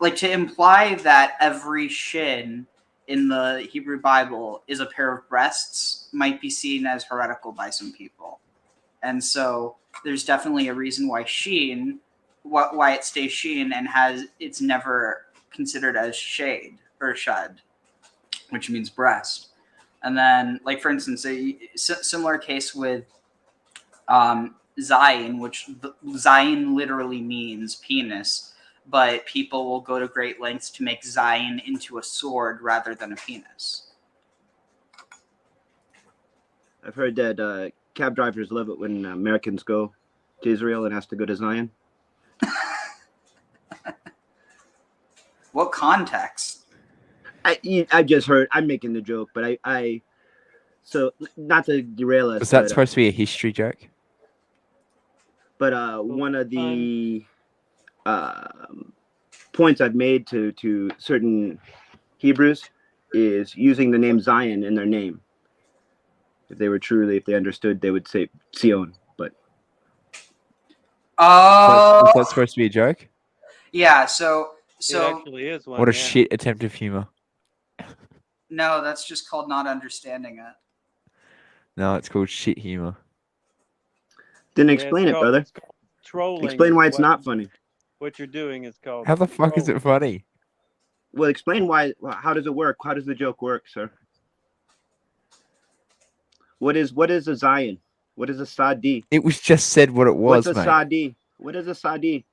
like, to imply that every shin in the Hebrew Bible is a pair of breasts might be seen as heretical by some people, and so there's definitely a reason why sheen, why it stays sheen and it's never considered as shade or shad, which means breast. And then, like, for instance, a similar case with Zion, which Zion literally means penis, but people will go to great lengths to make Zion into a sword rather than a penis. I've heard that cab drivers love it when Americans go to Israel and has to go to Zion. What context? I just heard. I'm making the joke, but I So not to derail us, Was that but, supposed to be a history joke? but one of the points I've made to certain Hebrews is using the name Zion in their name. If they understood, they would say Zion. But Was that supposed to be a joke? Yeah, so It actually is one. What a yeah. shit attempt of humor. no, that's just called not understanding it. No, it's called shit humor. then Yeah, explain it's it, called- brother. it's called trolling. Explain why it's What- not funny. What you're doing is called. How the fuck is it funny? Well, explain why. How does it work? How does the joke work, sir? What is a Zion? What is a Sadi? It was just said what it was, What's a mate. Sadi? What is a Sadi?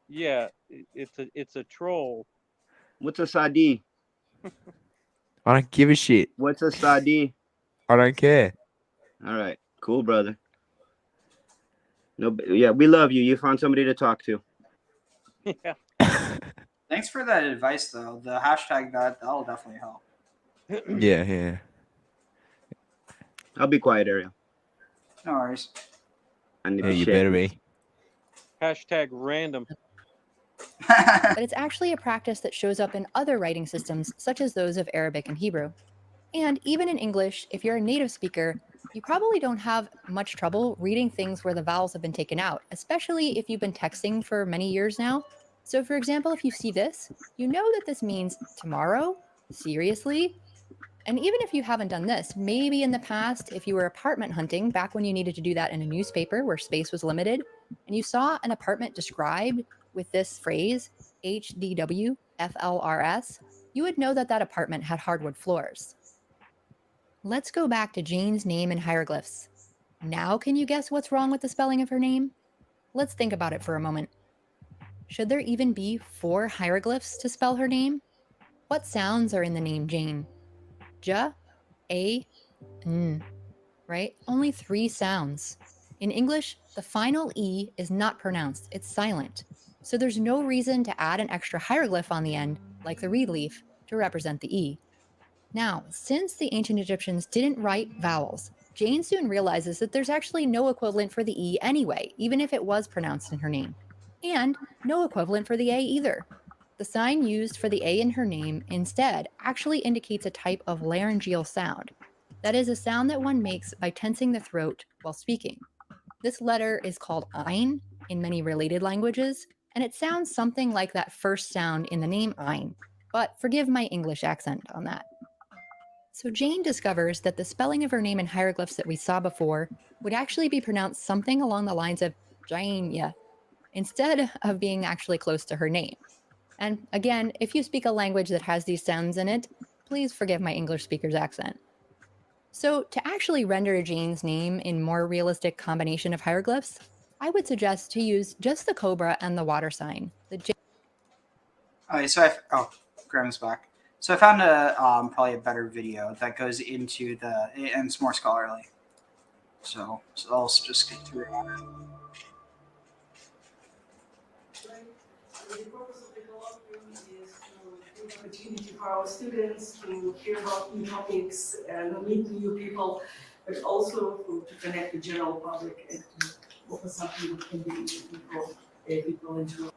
Yeah, it's a troll. What's a Sadi? I don't give a shit. What's a Sadi? I don't care. All right, cool, brother. No, yeah, we love you. You found somebody to talk to. Yeah. Thanks for that advice, though. The hashtag that'll definitely help. Yeah. I'll be quiet, Ariel. No worries. I need Yeah, to you shake better this. be. Hashtag random. But it's actually a practice that shows up in other writing systems, such as those of Arabic and Hebrew. And even in English, if you're a native speaker, you probably don't have much trouble reading things where the vowels have been taken out, especially if you've been texting for many years now. So for example, if you see this, you know that this means tomorrow, seriously. And even if you haven't done this, maybe in the past, if you were apartment hunting, back when you needed to do that in a newspaper where space was limited, and you saw an apartment described with this phrase, HDW-FLRS, you would know that that apartment had hardwood floors. Let's go back to Jane's name in hieroglyphs. Now can you guess what's wrong with the spelling of her name? Let's think about it for a moment. Should there even be 4 hieroglyphs to spell her name? What sounds are in the name Jane? J, A, N, right? Only 3 sounds. In English, the final E is not pronounced, it's silent. So there's no reason to add an extra hieroglyph on the end, like the reed leaf, to represent the E. Now, since the ancient Egyptians didn't write vowels, Jane soon realizes that there's actually no equivalent for the E anyway, even if it was pronounced in her name. And no equivalent for the A either. The sign used for the A in her name instead actually indicates a type of laryngeal sound. That is a sound that one makes by tensing the throat while speaking. This letter is called Ein in many related languages, and it sounds something like that first sound in the name Ein, but forgive my English accent on that. So Jane discovers that the spelling of her name in hieroglyphs that we saw before would actually be pronounced something along the lines of Jane, instead of being actually close to her name. And again, if you speak a language that has these sounds in it, please forgive my English speaker's accent. So to actually render Jane's name in more realistic combination of hieroglyphs, I would suggest to use just the cobra and the water sign. Okay, so Graham's back. So I found probably a better video that goes into and it's more scholarly. So I'll just get through it. The purpose of the colloquium is to give opportunity for our students to hear about new topics and meet new people, but also to connect the general public and to offer something that can be people into.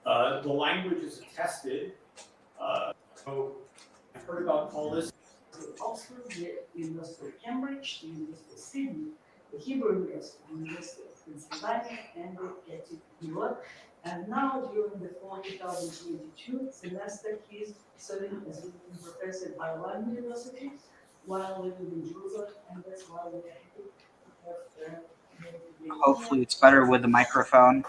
The language is attested. So I've heard about all this. Oxford, the University of Cambridge, the University of Sydney, the Hebrew University, the University of Pennsylvania, and the Catholic New York. And now, during the fall 2022 semester, he is serving as visiting professor at Babylonian University while living in Jerusalem, and that's why we're happy to have Hopefully it's better with the microphone.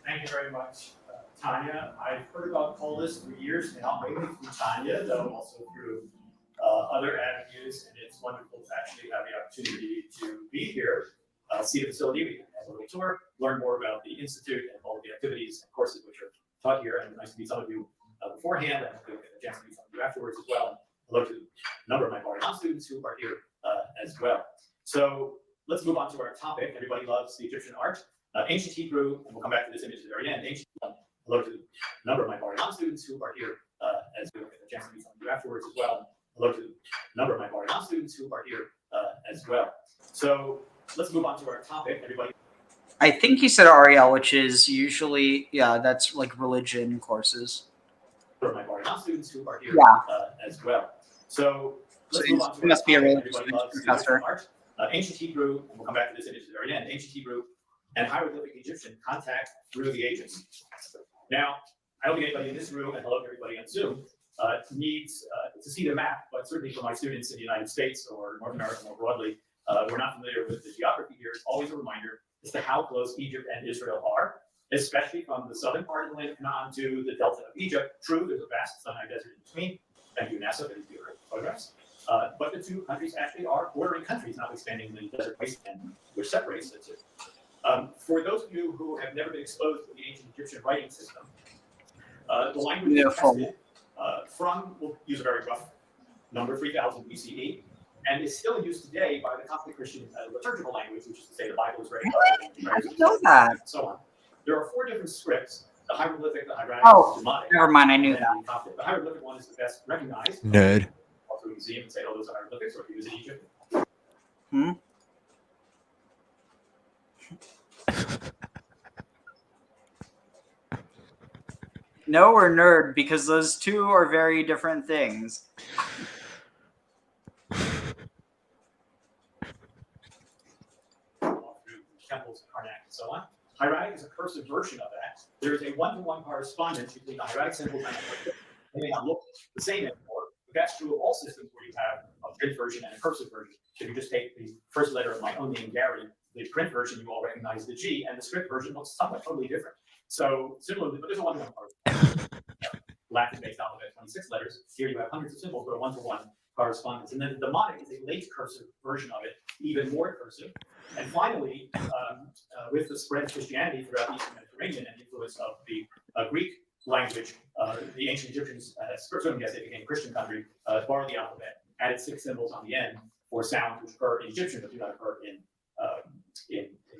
Thank you very much, Tanya. I've heard about Polis for years now, mainly through Tanya, though also through other avenues, and it's wonderful to actually have the opportunity to be here, see the facility, we can have a little tour, learn more about the Institute and all of the activities and courses which are taught here, and nice to meet some of you beforehand, and hopefully get a chance to meet some of you afterwards as well. Hello to a number of my Babylonian students who are here as well. So let's move on to our topic. Everybody loves the Egyptian art. Ancient Hebrew, and we'll come back to this image at the very end. Hello to a number of my Bar students who are here, as we get a chance to meet some of you afterwards as well. Hello to a number of my Bar students who are here as well. So let's move on to our topic, everybody. I think he said Ariel, which is usually, yeah, that's like religion courses. For my Bar students who are here as well. So let's So move on to he must be a religion everybody loves professor. art. Ancient Hebrew, and we'll come back to this image at the very end. Ancient Hebrew and hieroglyphic Egyptian contact through the ages. Now, I don't think anybody in this room, and hello to everybody on Zoom, needs to see the map, but certainly for my students in the United States or North America more broadly, we're not familiar with the geography here. It's always a reminder as to how close Egypt and Israel are, especially from the southern part of the land of Canaan to the delta of Egypt. True, there's a vast Sinai desert in between. Thank you, NASA, for these beautiful photographs. But the two countries actually are bordering countries, notwithstanding the desert wasteland which separates the two. For those of you who have never been exposed to the ancient Egyptian writing system, the language is tested from, we'll use a very rough number, 3000 BCE, and is still used today by the Coptic Christian liturgical language, which is to say the Bible is read by I didn't know that. and so on. There are 4 different scripts: the hieroglyphic, the hieratic, Oh, the Demotic. never mind, I knew and that. the Coptic. The hieroglyphic one is the best recognized. Nerd. Also, we can see him and say, "Oh, those are hieroglyphics," or if he was in Egypt. Hmm? No, we're nerd because those two are very different things. Temples in Karnak and so on. Hieratic is a cursive version of that. There is a one-to-one correspondence between the hieratic symbols and they may not look the same anymore, but that's true of all systems where you have a print version and a cursive version. If you just take the first letter of my own name, Gary, the print version, you all recognize the G, and the script version looks somewhat totally different. So similarly, but there's a one-to-one correspondence. Latin-based alphabet, 26 letters. Here you have hundreds of symbols, but a one-to-one correspondence. And then the Demotic is a late cursive version of it, even more cursive. And finally, with the spread of Christianity throughout the Eastern Mediterranean and the influence of the Greek language, the ancient Egyptians, certainly as they became a Christian country, borrowed the alphabet, added 6 symbols on the end for sounds which occur in Egyptian but do not occur in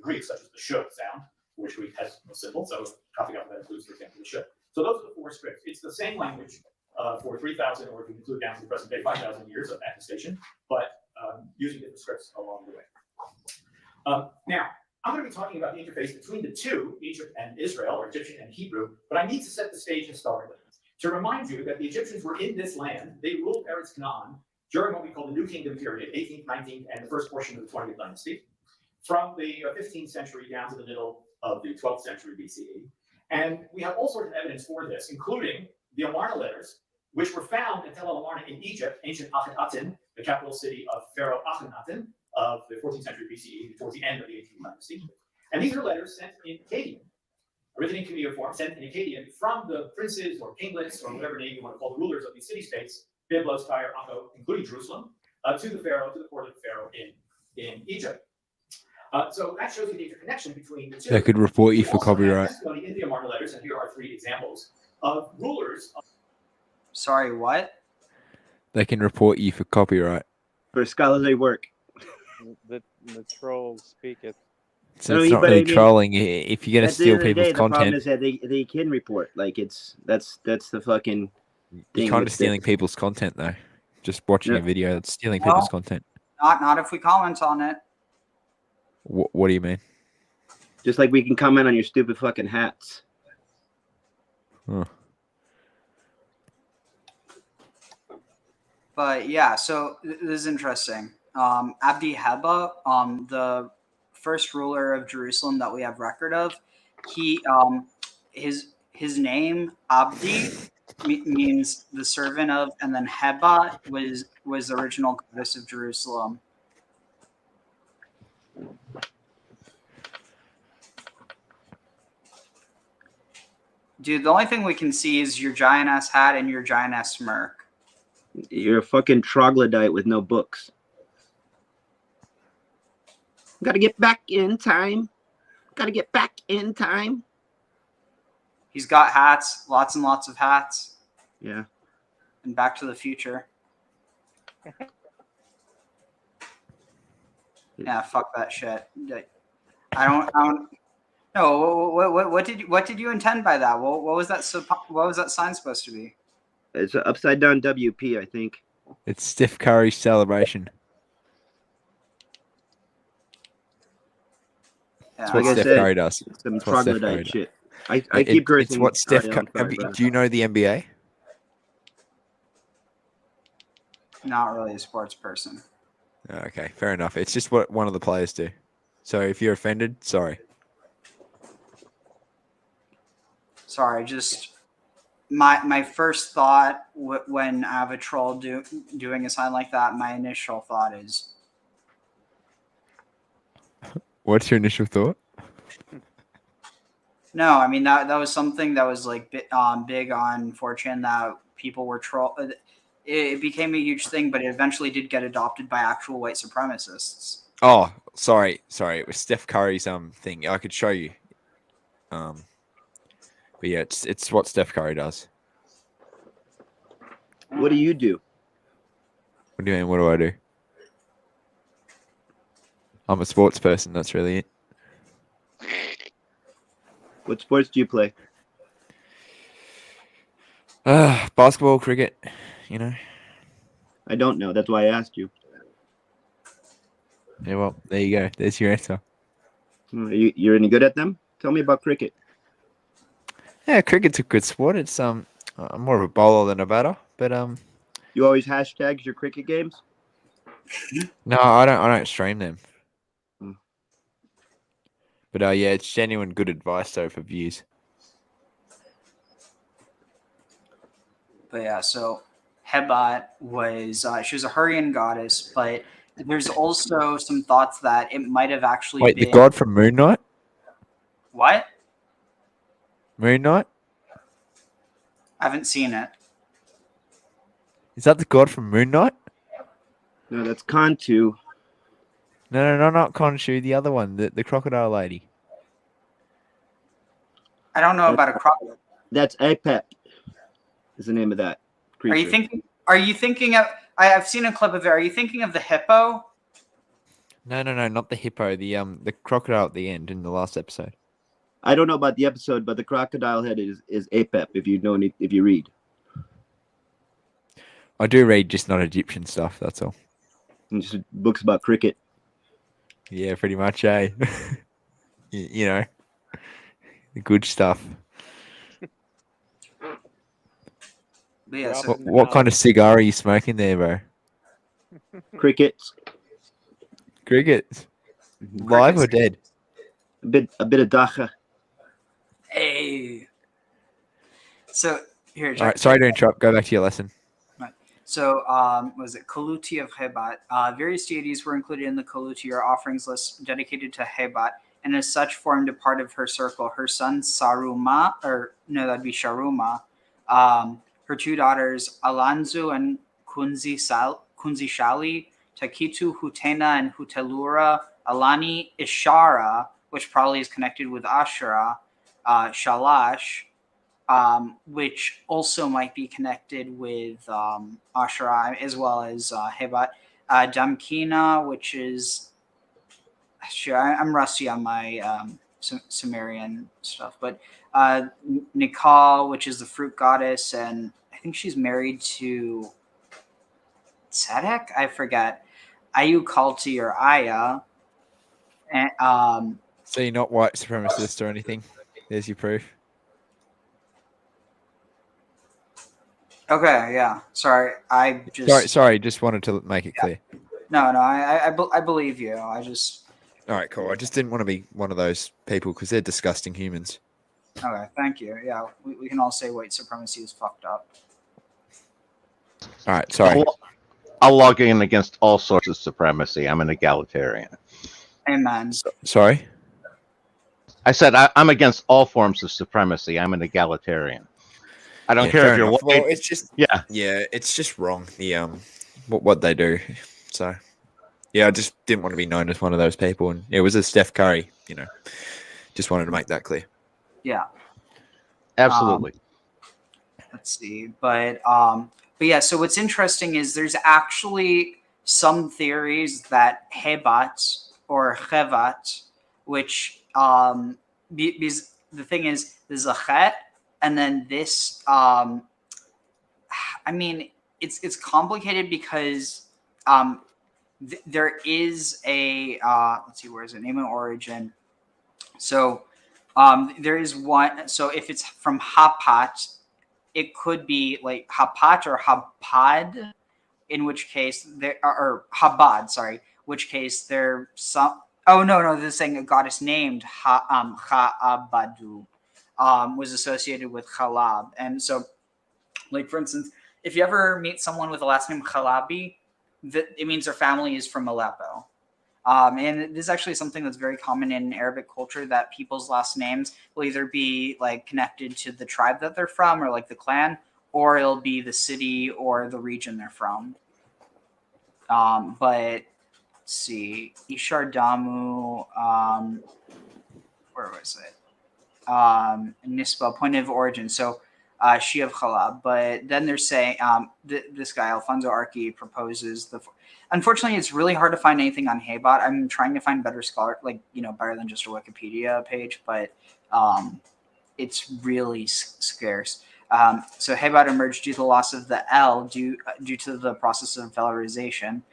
Greek, such as the sh sound, which has no symbol. So Coptic alphabet includes, for example, the sh. So those are the 4 scripts. It's the same language for 3,000, or if you include down to the present day, 5,000 years of attestation, but using different scripts along the way. Now, I'm going to be talking about the interface between the two, Egypt and Israel, or Egyptian and Hebrew, but I need to set the stage historically. To remind you that the Egyptians were in this land, they ruled Eretz Canaan during what we call the New Kingdom period, 18th, 19th, and the first portion of the 20th dynasty, from the 15th century down to the middle of the 12th century BCE. And we have all sorts of evidence for this, including the Amarna letters, which were found in Tel El Amarna in Egypt, ancient Akhenaten, the capital city of Pharaoh Akhenaten of the 14th century BCE, towards the end of the 18th dynasty. And these are letters sent in Akkadian, originating cuneiform, sent in Akkadian from the princes or kinglets or whatever name you want to call the rulers of these city-states, Byblos, Tyre, Akko, including Jerusalem, to the Pharaoh, to the court of the Pharaoh in Egypt. So that shows you the interconnection between the two. They could report you We for also have copyright. testimony in the Amarna letters, and here are 3 examples of rulers. Sorry, what? They can report you for copyright. For scholarly work. The troll speaketh. So it's not really trolling. If you're going to At the end steal of the people's day, the problem content, is that they can report. Like that's the fucking you're thing kind with of stealing this. people's content, though. Just watching Yeah. a video, that's stealing No. people's content. Not if we comment on it. What do you mean? Just like we can comment on your stupid fucking hats. Huh. But yeah, so this is interesting. Abdi Heba, the first ruler of Jerusalem that we have record of, he his name Abdi means the servant of, and then Heba was the original goddess of Jerusalem. Dude, the only thing we can see is your giant ass hat and your giant ass smirk. You're a fucking troglodyte with no books. Gotta get back in time. Gotta get back in time. He's got hats, lots and lots of hats. Yeah. And Back to the Future. Yeah, fuck that shit. I don't. No, what did you intend by that? What was that? What was that sign supposed to be? It's an upside down WP, I think. It's Steph Curry's celebration. That's what Like I Steph said, Curry does. some That's what Steph Curry troglodyte does. shit. I keep It's cursing. what Steph Talia, Curry. I'm sorry, brother. Do you know the NBA? Not really a sports person. Okay, fair enough. It's just what one of the players do. So if you're offended, sorry. Sorry, just my first thought when I have a troll doing a sign like that, my initial thought is, What's your initial thought? no, I mean that was something that was like big on 4chan that people were troll. It became a huge thing, but it eventually did get adopted by actual white supremacists. Oh, sorry. It was Steph Curry's thing. I could show you. But yeah, it's what Steph Curry does. What do you do? What do you mean? What do I do? I'm a sports person. That's really it. What sports do you play? Basketball, cricket. You know. I don't know. That's why I asked you. Yeah, well, there you go. There's your answer. You're any good at them? Tell me about cricket. Yeah, cricket's a good sport. It's I'm more of a bowler than a batter, but You always hashtags your cricket games? no, I don't stream them. Hmm. But yeah, it's genuine good advice though for views. But yeah, so Hebat was she was a Hurrian goddess, but there's also some thoughts that it might have actually Wait, been the god from Moon Knight? What? Moon Knight? I haven't seen it. Is that the god from Moon Knight? No, that's Kantu. No, not Khonshu, the other one, the crocodile lady. I don't know about a crocodile. That's Apep. Is the name of that creature. Are you thinking of I've seen a clip of it. Are you thinking of the hippo? No, not the hippo, the crocodile at the end in the last episode. I don't know about the episode, but the crocodile head is Apep. If you read. I do read, just not Egyptian stuff, that's all. And just books about cricket. Yeah, pretty much, eh? you know, the good stuff. But yeah, What kind of cigar are you smoking there, bro? Crickets. Crickets? Live or dead? A bit of dacha. Hey. So here, All right, sorry to interrupt. Go back to your lesson. So, was it Kaluti of Hebat? Various deities were included in the Kaluti or offerings list dedicated to Hebat, and as such formed a part of her circle. Her son Saruma, that'd be Sharuma. Her two daughters Alanzu and Kunzishali, Takitu, Hutena, and Hutelura. Alani, Ishara, which probably is connected with Ashura. Shalash, which also might be connected with Ashura, as well as Hebat. Damkina, which is... Sure, I'm rusty on my Sumerian stuff, but Nikal, which is the fruit goddess, and I think she's married to Tzedek? I forget. Ayukalti or Aya. And, So you're not white supremacist or anything? There's your proof. Okay, yeah. Sorry, I just... Sorry, just wanted to make it clear. No, I believe you. I just... All right, cool. I just didn't want to be one of those people because they're disgusting humans. Okay, thank you. Yeah, we can all say white supremacy is fucked up. All right, sorry. I'll log in against all sorts of supremacy. I'm an egalitarian. Amen. Sorry? I said I'm against all forms of supremacy. I'm an egalitarian. I don't care if you're white. Well, it's just yeah, it's just wrong. The what they do. So yeah, I just didn't want to be known as one of those people, and it was a Steph Curry. Just wanted to make that clear. Yeah, absolutely. Let's see, but yeah. So what's interesting is there's actually some theories that Hebat or Hevat, which because the thing is, there's a chet, and then this. I mean, it's complicated because there is a let's see, where is it? Name and origin. So there is one. So if it's from Hapat, it could be like Hapat or Habad, in which case there or Habad, sorry, which case there some. Oh no, they're saying a goddess named Ha'abadu was associated with Khalab, and so, like for instance, if you ever meet someone with the last name Khalabi, it means their family is from Aleppo. And this is actually something that's very common in Arabic culture, that people's last names will either be like connected to the tribe that they're from or like the clan, or it'll be the city or the region they're from. But let's see, Ishar Damu, where was it? Nisba, point of origin. So she of Khalab. But then they're saying this guy, Alfonso Archi, proposes unfortunately, it's really hard to find anything on Heybot. I'm trying to find better better than just a Wikipedia page, but it's really scarce. So Heybot emerged due to the loss of the L due to the process of velarization.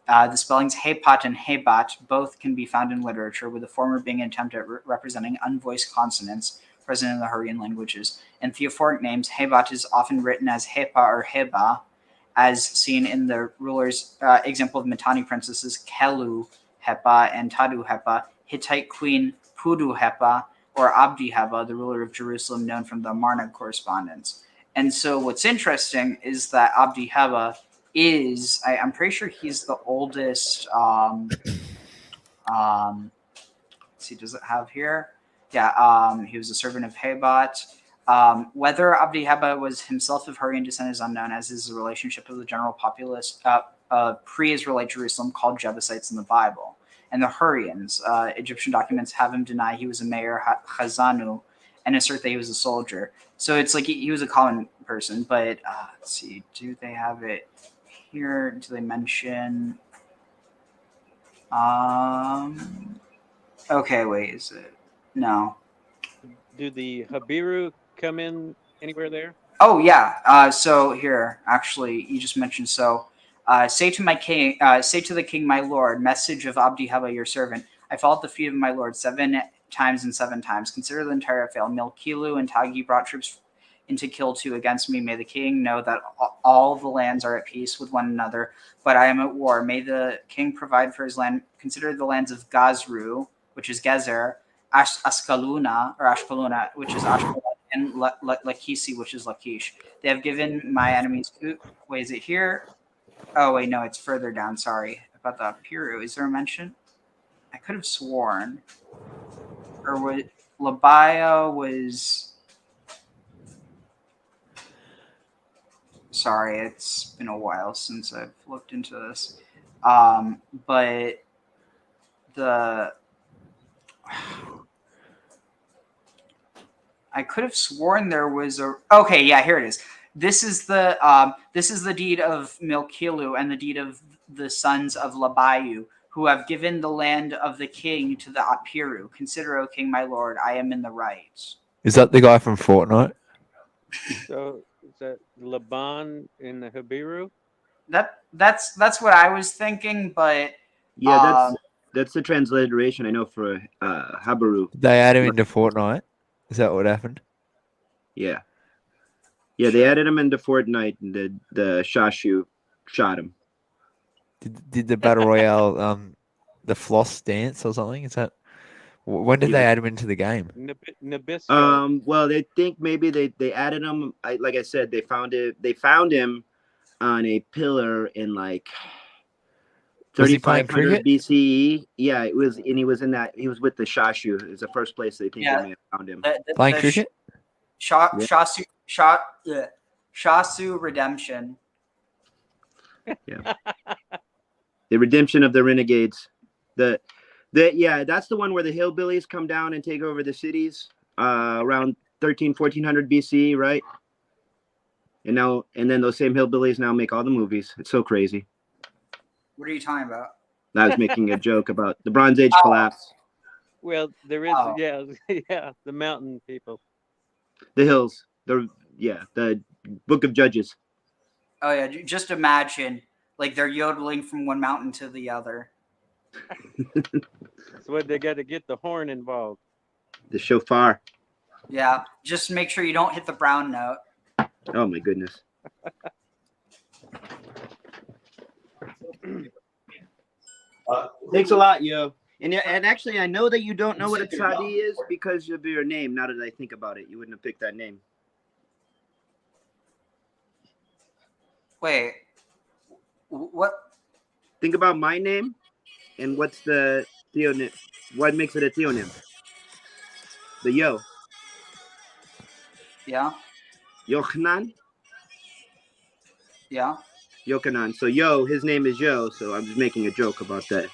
The spellings Heypat and Heybat both can be found in literature, with the former being an attempt at representing unvoiced consonants present in the Hurrian languages. In theophoric names, Heybat is often written as Hepa or Heba, as seen in the ruler's example of Mitanni princesses Kelu Hepa and Tadu Hepa, Hittite queen Pudu Hepa, or Abdi Heba, the ruler of Jerusalem, known from the Amarna correspondence. And so what's interesting is that Abdi Heba is, I'm pretty sure he's the oldest, let's see, does it have here? Yeah, he was a servant of Hebat. Whether Abdi Heba was himself of Hurrian descent is unknown, as is the relationship of the general populace pre-Israelite Jerusalem called Jebusites in the Bible. And the Hurrians, Egyptian documents have him deny he was a mayor, Chazanu, and assert that he was a soldier. So it's like he was a common person. But let's see, do they have it here? Do they mention? Okay, wait, is it? No. Do the Habiru come in anywhere there? Oh yeah. So here, actually, you just mentioned. So, say to my king, say to the king, my lord, message of Abdi Heba, your servant. I fall at the feet of my lord 7 times and 7 times. Consider the entire affair. Milkilu and Tagi brought troops into Kiltu against me. May the king know that all the lands are at peace with one another, but I am at war. May the king provide for his land. Consider the lands of Gazru, which is Gezer, Ashkeluna, which is Ashkelon, and Lachish, which is Lachish. They have given my enemies. Wait, is it here? Oh wait, no, it's further down. Sorry about the Piru. Is there a mention? I could have sworn, or what? Labaya was. Sorry, it's been a while since I've looked into this, but the. I could have sworn there was a. Okay, yeah, here it is. This is the deed of Milkilu and the deed of the sons of Labayu, who have given the land of the king to the Apiru. Consider, O king, my lord, I am in the right. Is that the guy from Fortnite? So is that Laban in the Habiru? That's what I was thinking, but yeah, that's the transliteration I know for Habaru. They add him into Fortnite. Is that what happened? Yeah. Yeah, they added him into Fortnite, and the Shashu shot him. Did the Battle Royale the floss dance or something? Is that when did they add him into the game? Nabisco. Well, they think maybe they added him. Like I said, they found him on a pillar in like 3500 BCE. Yeah, it was, and he was with the Shashu. It's the first place they think they may have found him. Playing cricket? Shasu Redemption. Yeah. The redemption of the renegades. Yeah, that's the one where the hillbillies come down and take over the cities around 1400 BCE, right? And then those same hillbillies now make all the movies. It's so crazy. What are you talking about? I was making a joke about the Bronze Age collapse. Well, there is, Oh. yeah, yeah, the mountain people. The hills. The Book of Judges. Oh yeah, just imagine like they're yodeling from one mountain to the other. That's what they got to get the horn involved. The shofar. Yeah, just make sure you don't hit the brown note. Oh my goodness. Thanks a lot, yo. And actually, I know that you don't know what a tzadi is because of your name. Now that I think about it, you wouldn't have picked that name. Wait, what? Think about my name, and what's the theonym? What makes it a theonym? The yo. Yeah. Yochanan. Yeah. Yochanan. So yo, his name is Yo. So I'm just making a joke about that,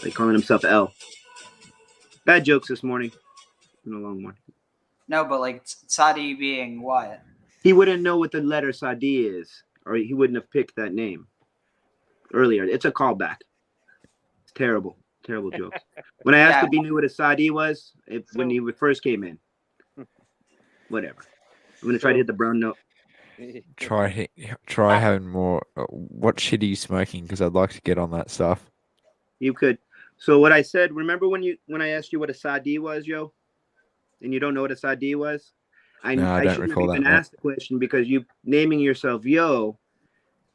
like calling himself L. Bad jokes this morning. Been a long morning. No, but like tzadi being what? He wouldn't know what the letter Sadi is, or he wouldn't have picked that name earlier. It's a callback. It's terrible, terrible jokes. When I asked if he knew what a Sadi was, when he first came in, whatever. I'm gonna try to hit the brown note. Try having more. What shit are you smoking? Because I'd like to get on that stuff. You could. So what I said. Remember when I asked you what a Sadi was, yo, and you don't know what a Sadi was? No, I don't shouldn't recall have even that, mate. asked the question because you naming yourself Yo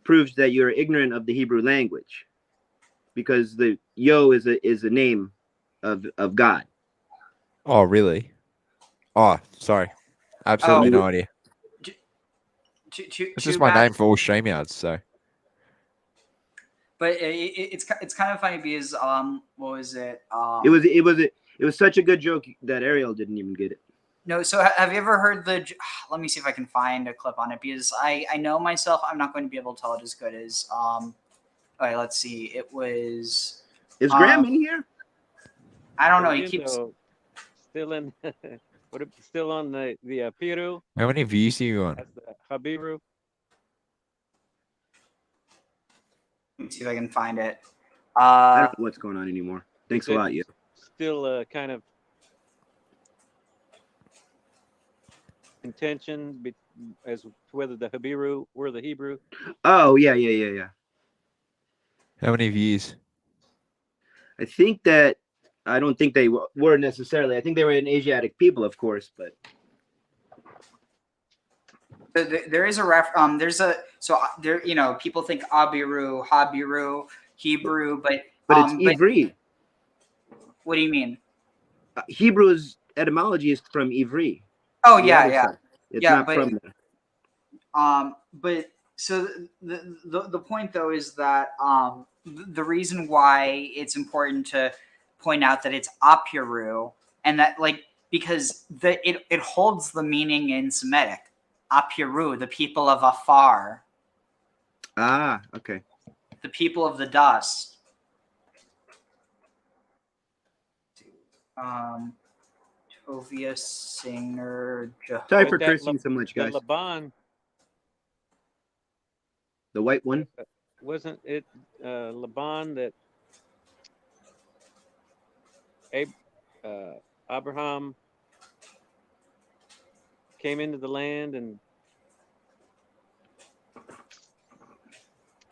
proves that you're ignorant of the Hebrew language, because the Yo is a name of God. Oh, really? Oh, sorry. Absolutely no idea. It's just my name for all StreamYards, so. But it's kind of funny because what was it? It was such a good joke that Ariel didn't even get it. No, so have you ever heard the? Let me see if I can find a clip on it because I know myself I'm not going to be able to tell it as good as All right, let's see. It was. Is Graham in here? I don't know. He keeps still in. Still on the Piru? How many views are you on? That's the Habiru. Let me see if I can find it. I don't know what's going on anymore. Thanks a lot, you. Still kind of contention as to whether the Habiru were the Hebrew. Oh yeah. How many views? I don't think they were necessarily. I think they were an Asiatic people, of course, but there is a there's a there people think Abiru, Habiru, Hebrew, but it's Ivri. What do you mean? Hebrew's etymology is from Ivri. Oh yeah. It's not from there. But so the point though is that the reason why it's important to point out that it's Apiru and that because it holds the meaning in Semitic. Apiru, the people of afar. Ah, okay. The people of the dust. Tovia Singer. Sorry for cursing so much, guys. The Laban. The white one? Wasn't it Laban that Abraham came into the land and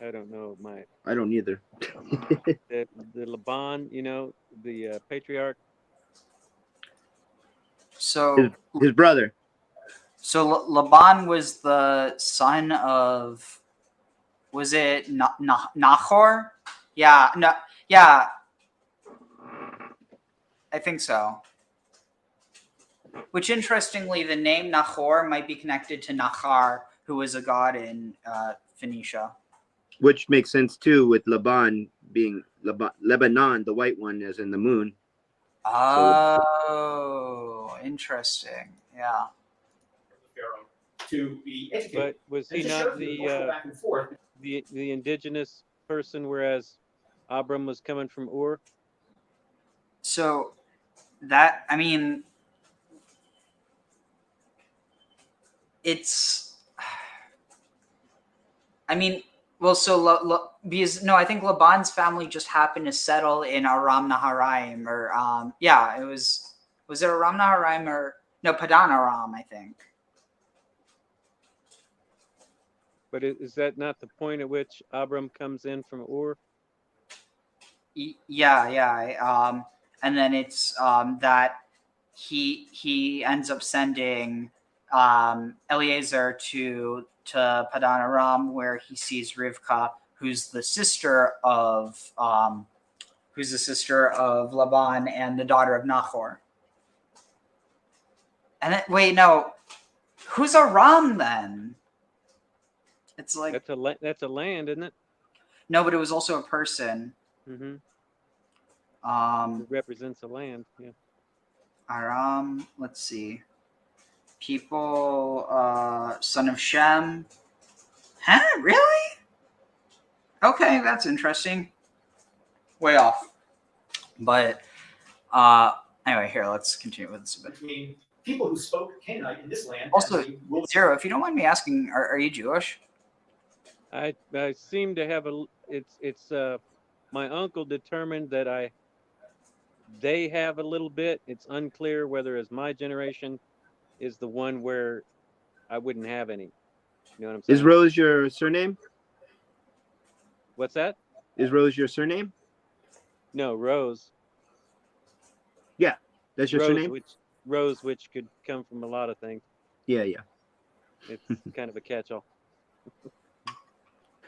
I don't know I don't either. the Laban, the patriarch. So his brother. So Laban was the son of, was it Nahor? Yeah, no, yeah. I think so. Which, interestingly, the name Nahor might be connected to Nahar, who was a god in Phoenicia. Which makes sense too, with Laban being Lebanon, the white one, as in the moon. Oh, interesting. Yeah. To be educated. But was he not the indigenous person, whereas Abram was coming from Ur? So that, I mean, Well, so because no, I think Laban's family just happened to settle in Aram Naharaim, or yeah, it was it Aram Naharaim or no Padan Aram, I think. But is that not the point at which Abram comes in from Ur? Yeah. And then it's that he ends up sending Eliezer to Padan Aram, where he sees Rivka, who's the sister of Laban and the daughter of Nahor. And then, wait, no, who's Aram then? It's like that's a land, isn't it? No, but it was also a person. Mm-hmm. It represents a land. Yeah. Aram. Let's see. People. Son of Shem. Huh? Really? Okay, that's interesting. Way off. But anyway, here, let's continue with this a bit. Between people who spoke Canaanite in this land. Also, Zero, if you don't mind me asking, are you Jewish? I seem to have it's my uncle determined that they have a little bit. It's unclear whether as my generation is the one where I wouldn't have any. You know what I'm saying? Is Rose your surname? What's that? Is Rose your surname? No, Rose. Yeah, that's your surname. Rose, which could come from a lot of things. Yeah. It's kind of a catch-all.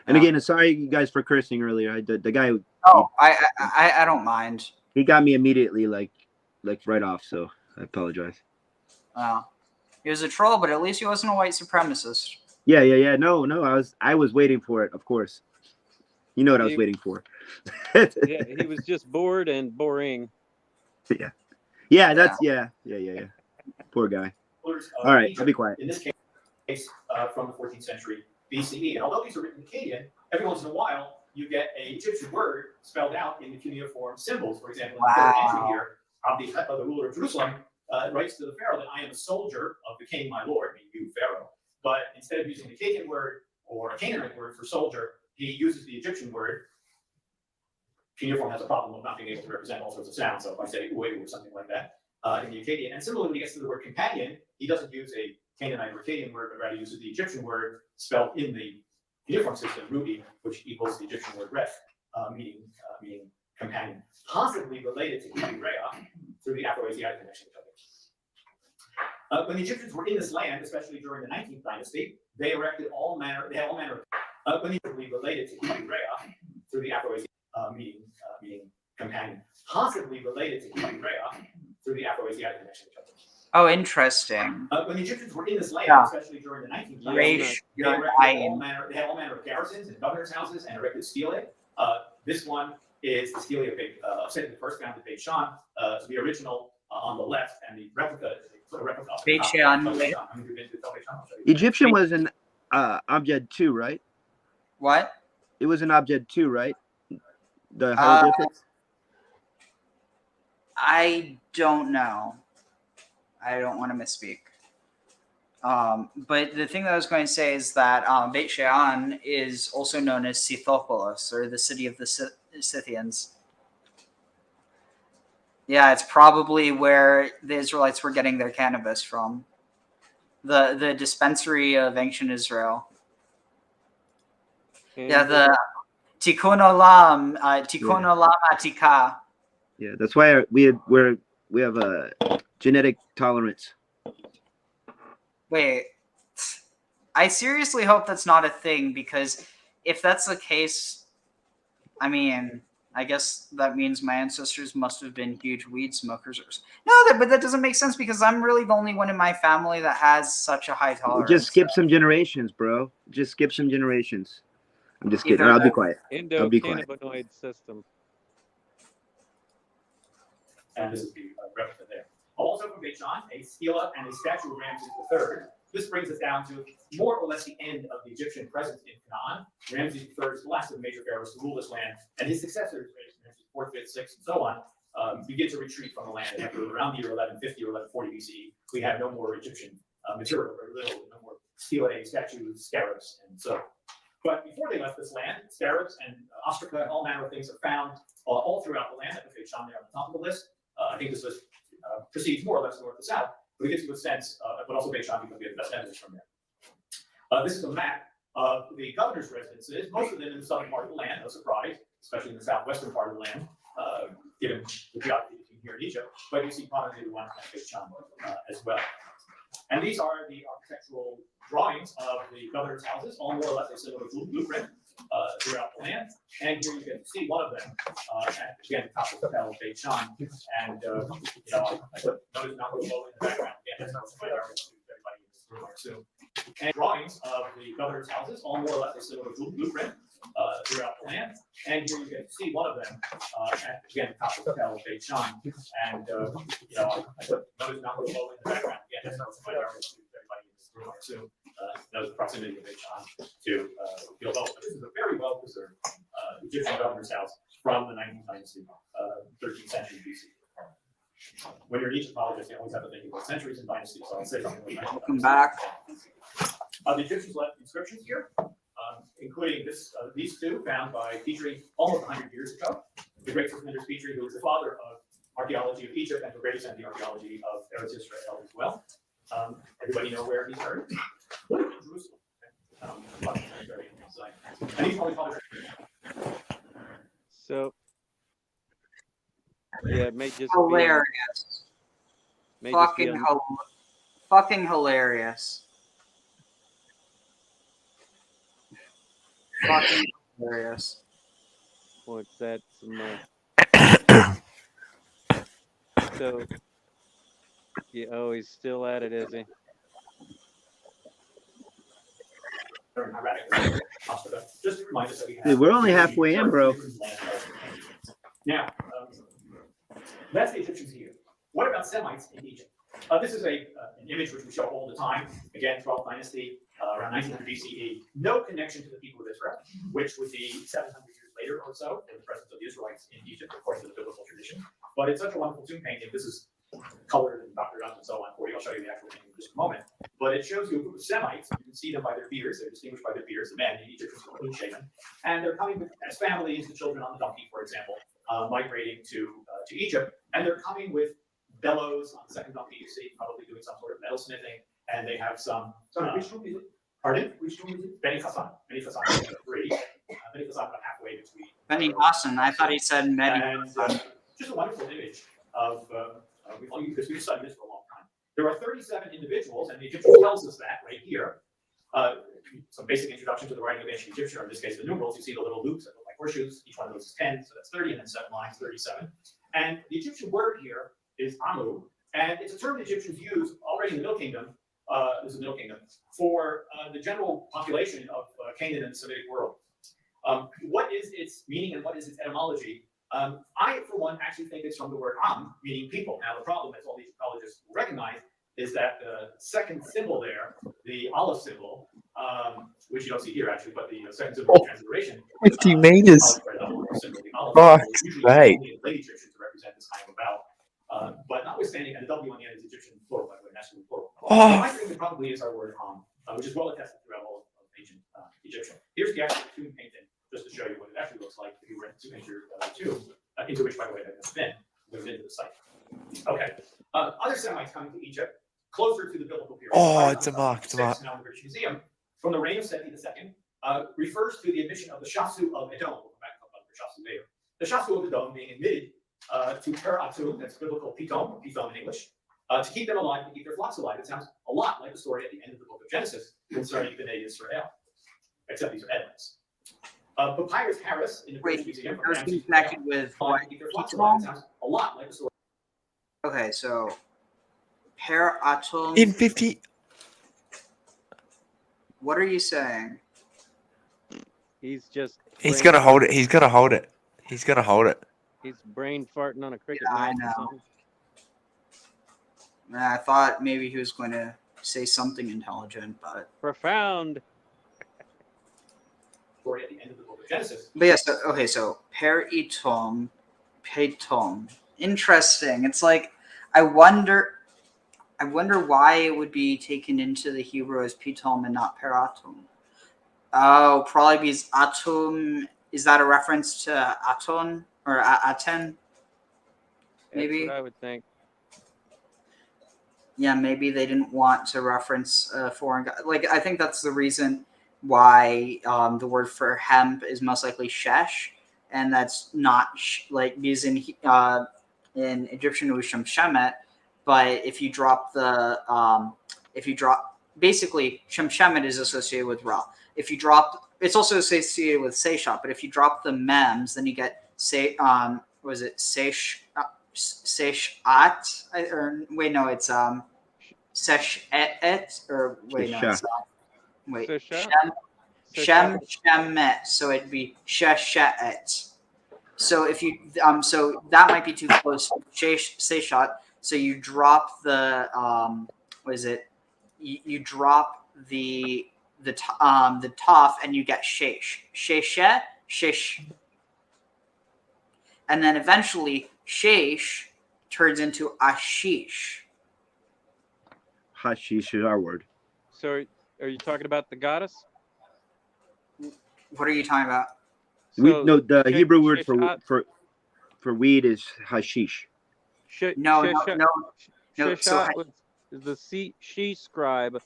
And again, sorry you guys for cursing earlier. The guy. Oh, I don't mind. He got me immediately, like right off. So I apologize. He was a troll, but at least he wasn't a white supremacist. Yeah. No. I was waiting for it, of course. You know what I was waiting for. Yeah, he was just bored and boring. Yeah. That's yeah. Poor guy. All right, I'll be quiet. In this case, from the 14th century BCE, and although these are written in Akkadian, every once in a while you get an Egyptian word spelled out in the cuneiform symbols. For example, in the third entry here, the ruler of Jerusalem writes to the Pharaoh that I am a soldier of the king, my lord, meaning you, Pharaoh. But instead of using the Akkadian word or a Canaanite word for soldier, he uses the Egyptian word. Cuneiform has a problem of not being able to represent all sorts of sounds. So if I say uehu or something like that in the Akkadian, and similarly when he gets to the word companion, he doesn't use a Canaanite or Akkadian word, but rather uses the Egyptian word spelled in the cuneiform system, rubi, which equals the Egyptian word ref, meaning companion, possibly related to Hebrew Reah through the Afro-Asiatic connection with others. When the Egyptians were in this land, especially during the 19th dynasty, they erected all manner of when they related to Hebrew Reah through the Afro-Asiatic meaning companion, possibly related to Hebrew Reah through the Afro-Asiatic connection with others. Oh, interesting. When the Egyptians were in this land, especially during the 19th dynasty, they had all manner of garrisons and governors' houses and erected stelae. This one is the stele of Satan the First, found at Beit Shan, the original on the left, and the replica. Beit Shan. Egyptian was an Abjad 2, right? What? It was an Abjad 2, right? The hieroglyphics. I don't know. I don't want to misspeak. But the thing that I was going to say is that Beit Shean is also known as Scythopolis, or the city of the Scythians. Yeah, it's probably where the Israelites were getting their cannabis from. The dispensary of ancient Israel. Yeah, the Tikkun Olam, Tikkun Olam Atikah. Yeah, that's why we have a genetic tolerance. Wait, I seriously hope that's not a thing, because if that's the case, I mean, I guess that means my ancestors must have been huge weed smokers. But that doesn't make sense, because I'm really the only one in my family that has such a high tolerance. Just skip some generations, bro. Just skip some generations. I'm just kidding. I'll be quiet. I'll be quiet. Endocannabinoid system. And this is the replica there. Also from Beit Shan, a stela and a statue of Ramses III. This brings us down to more or less the end of the Egyptian presence in Canaan. Ramses III is the last of the major pharaohs to rule this land, and his successors, Ramses IV, V, VI, and so on, begin to retreat from the land. And after around the year 1150 or 1140 BCE, we have no no more Egyptian material, very little, no more stelae, statues, scarabs, and so But before they left this land, scarabs and ostraca and all manner of things are found all throughout the land. I put Sham there on the top of the list. I think this list proceeds more or less north to south, but it gives you a sense, but also Beit Sham because we have the best evidence from there. This is a map of the governor's residences, most of them in the southern part of the land, no surprise, especially in the southwestern part of the land, given the geography between here and Egypt. But you see prominently the one at Beit Sham as well. And these are the architectural drawings of the governor's houses, all more or less a similar blueprint throughout the land. And here you can see one of them, again, top of the Hotel Beit Sham. And, I put notice not below in the background. Again, that's not quite our everybody in this room, I assume. And drawings of the governor's houses, all more or less a similar blueprint throughout the land. And here you can see one of them, again, top of the Hotel Beit Sham. And, I put notice not below in the background. Again, that's not quite our everybody in this room, I assume. Knows the proximity of Beit Sham to Gilboa. But this is a very well preserved Egyptian governor's house from the 19th dynasty, 13th century BC. When you're an Egyptologist, you always have to think about centuries and dynasties. So I'll say something like that. Welcome back. The Egyptians left inscriptions here, including these two found by Petrie almost 100 years ago. The great Sismundus Petrie, who was the father of archaeology of Egypt and the greatest in the archaeology of Eretz Israel as well. Everybody know where he's buried? Jerusalem. And he's probably published. So, yeah, it may just hilarious. Be Fucking hilarious. Fucking hilarious. What's that? So, yeah, oh, he's still at it, is he? Just to remind us that we have. Dude, we're only halfway in, bro. Now, that's the Egyptians here. What about Semites in Egypt? This is an image which we show all the time. Again, 12th dynasty, around 1900 BCE. No connection to the people of Israel, which would be 700 years later or so, in the presence of the Israelites in Egypt, according to the biblical tradition. But it's such a wonderful tomb painting. This is colored and doctored up and so on for you. I'll show you the actual thing in just a moment. But it shows you a group of Semites. You can see them by their beards. They're distinguished by their beards. The men in Egypt are clean shaven. And they're coming as families, the children on the donkey, for example, migrating to Egypt. And they're coming with bellows on the second donkey. You see, probably doing some sort of metal smithing. And they have some. Which room is it? Pardon? Which room is it? Beni Hassan. Beni Hassan is 3. Beni Hassan about halfway between. Beni Hassan. I thought he said Medi. Just a wonderful image of. Because we've studied this for a long time. There are 37 individuals, and the Egyptian tells us that right here. Some basic introduction to the writing of ancient Egyptian, or in this case, the numerals. You see the little loops that look like horseshoes. Each one of those is 10, so that's 30, and then 7 lines, 37. And the Egyptian word here is amu, and it's a term the Egyptians use already in the Middle Kingdom. This is the Middle Kingdom for the general population of Canaan and the Semitic world. What is its meaning and what is its etymology? I, for one, actually think it's from the word am, meaning people. Now, the problem, as all these Egyptologists will recognize, is that the second symbol there, the aleph symbol, which you don't see here actually, but the second symbol of transliteration. 50 meters. Fuck's sake. Late Egyptian to represent this kind of vowel. But notwithstanding, and the W on the end is Egyptian plural, by the way, masculine plural. So I think it probably is our word am, which is well attested throughout all of ancient Egyptian. Here's the actual tomb painting, just to show you what it actually looks like if you were to enter tomb, into which, by the way, that has been moved into the site. Okay. Other Semites coming to Egypt, closer to the biblical period. Oh, it's a mark. It's a mark. Now in the British Museum, from the reign of Seti II, refers to the admission of the Shasu of Edom. We'll come back and talk about the Shasu later. The Shasu of Edom being admitted to Per Atum, that's biblical Pithom, Pithom in English, to keep them alive, to keep their flocks alive. It sounds a lot like the story at the end of the book of Genesis concerning Bnei Israel, except these are Edomites. Papyrus Harris in the British Museum. I was connected with what? Sounds a lot like the story. Okay, so Per Atum. In 50. What are you saying? He's just. He's gonna hold it. He's gonna hold it. He's gonna hold it. He's brain farting on a cricket. Yeah, I know. I thought maybe he was going to say something intelligent, but profound. Story at the end of the book of Genesis. But yes, yeah, okay, so Per Itom, Petom. Interesting. It's like I wonder why it would be taken into the Hebrew as Pitom and not Per Atum. Oh, probably because Atum, is that a reference to Aton or Aten? Maybe. That's what I would think. Yeah, maybe they didn't want to reference foreign god. Like, I think that's the reason why the word for hemp is most likely shesh, and that's not like because in Egyptian it was shemshemet, but if you drop the basically shemshemet is associated with ra. If you drop, it's also associated with seishat, but if you drop the mems, then you get was it seish seishat? Or wait, no, it's sesh et or wait, no, it's wait, shem shemet. So it'd be sheshet. So if you so that might be too close. Seishat. So you drop the what is it? You drop the taf and you get shesh, sheshet, shesh, and then eventually shesh turns into ashish. Hashish is our word. So are you talking about the goddess? What are you talking about? The Hebrew word for weed is hashish. No. So is the she scribe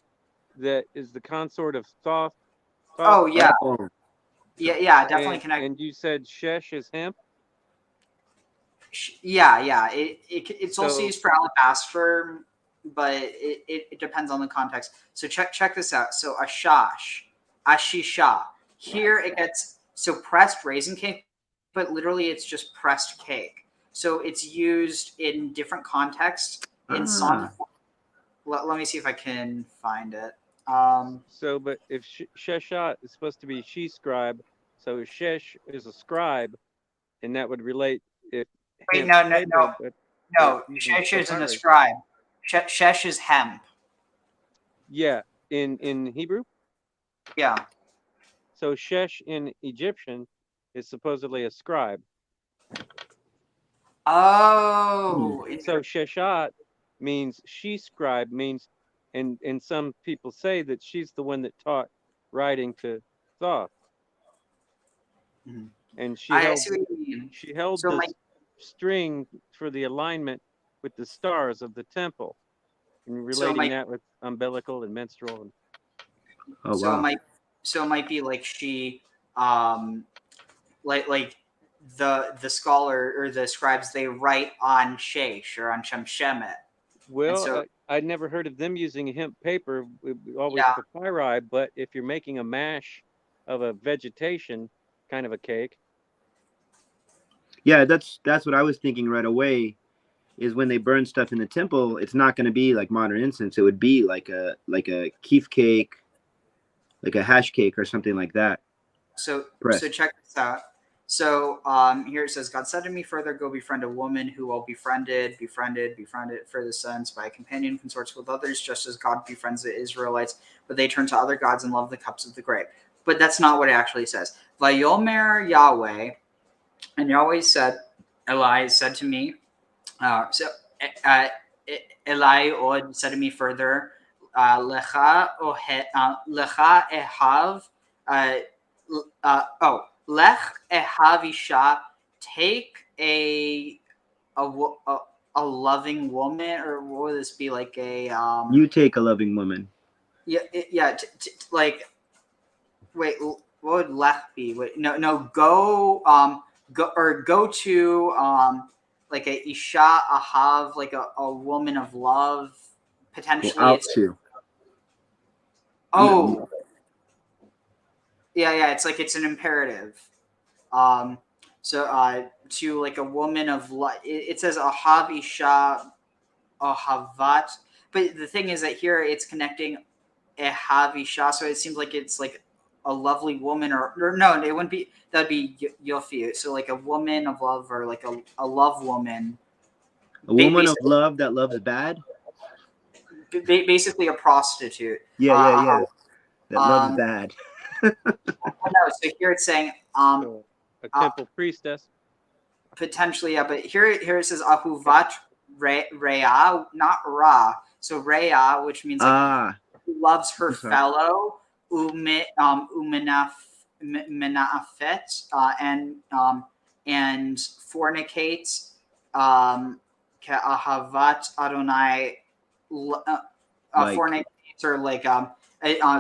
that is the consort of Thoth. Oh yeah. Yeah, definitely connect. And you said shesh is hemp. Yeah. It's also used for alabaster, but it depends on the context. So check this out. So ashisha. Here it gets pressed raisin cake, but literally it's just pressed cake. So it's used in different contexts. In some, let me see if I can find it. But if sheshat is supposed to be she scribe, so shesh is a scribe, and that would relate if. Wait, no. Shesh isn't a scribe. Shesh is hemp. Yeah, in Hebrew. Yeah. So shesh in Egyptian is supposedly a scribe. Oh. So sheshat means she scribe means, and some people say that she's the one that taught writing to Thoth. Mm-hmm. And she I see what you mean. She held so the string for the alignment with the stars of the temple, and relating that with umbilical and menstrual. And, So it might be like she, like the scholar or the scribes, they write on shesh or on shemshemet. Well, I'd never heard of them using hemp paper, always papyri. But if you're making a mash of a vegetation, kind of a cake. Yeah, that's what I was thinking right away. Is when they burn stuff in the temple, it's not going to be like modern incense. It would be like a keef cake, like a hash cake or something like that. So check this out. So here it says, God said to me further, go befriend a woman who will befriended for the sons by a companion consorts with others, just as God befriends the Israelites, but they turn to other gods and love the cups of the grape. But that's not what it actually says. Vayomer Yahweh, and Yahweh said, Eli said to me, Eli said to me further, Lecha ehav, Lech ehav isha, take a loving woman, or what would this be, like a you take a loving woman. Like, wait, what would lech be? Wait, no, go to like a isha ahav, like a woman of love, potentially. Out to. Oh. Yeah, it's like it's an imperative. To like a woman of life, it says ahav isha ahavat, but the thing is that here it's connecting ahav isha, so it seems like it's like a lovely woman, or no, it wouldn't be. That'd be yofi. So like a woman of love, or like a love woman. A woman of love that loves bad. Basically, a prostitute. Yeah. That loves bad. No, so here it's saying a temple priestess. Potentially, yeah, but here it says ahuvat re'ah, not ra. So re'ah, which means like who loves her fellow. Umenafet, and fornicates, Ke'ahavat Adonai, fornicates, or like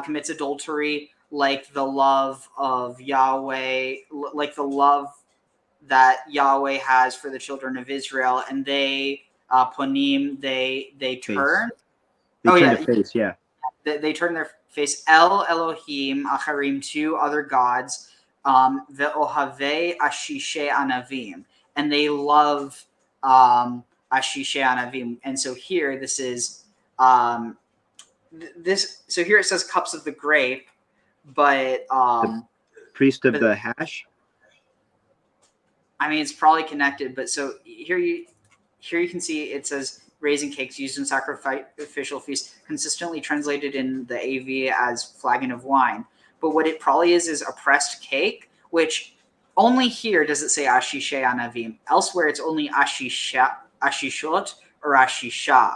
commits adultery, like the love of Yahweh, like the love that Yahweh has for the children of Israel, and they ponim, they turn. They turn their face, yeah. They turn their face El Elohim Acharim, to other gods, ve'ohavei ashishe anavim, and they love ashishe anavim. And so here this is this. So here it says cups of the grape, but The priest of the hash. I mean, it's probably connected, but so here you can see it says raising cakes used in sacrificial feasts, consistently translated in the AV as flagon of wine. But what it probably is a pressed cake, which only here does it say ashishe anavim. Elsewhere, it's only ashishot or ashisha.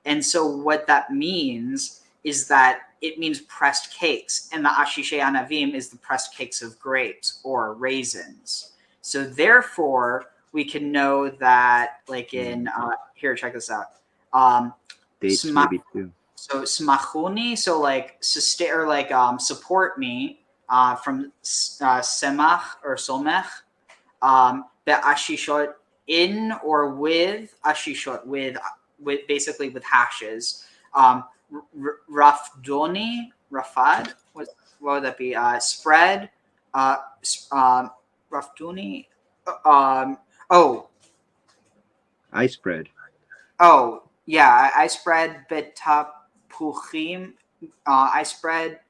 And so what that means is that it means pressed cakes, and the ashishe anavim is the pressed cakes of grapes or raisins. So therefore, we can know that, like in here, check this out. Dates maybe too. So smachuni, so like sustain, or like support me, from semach or somech, the ashishot, in or with ashishot, with basically with hashes. Rafdoni, rafad, what would that be? Spread, Rafduni. I spread. Oh, yeah. I spread betapuchim. I spread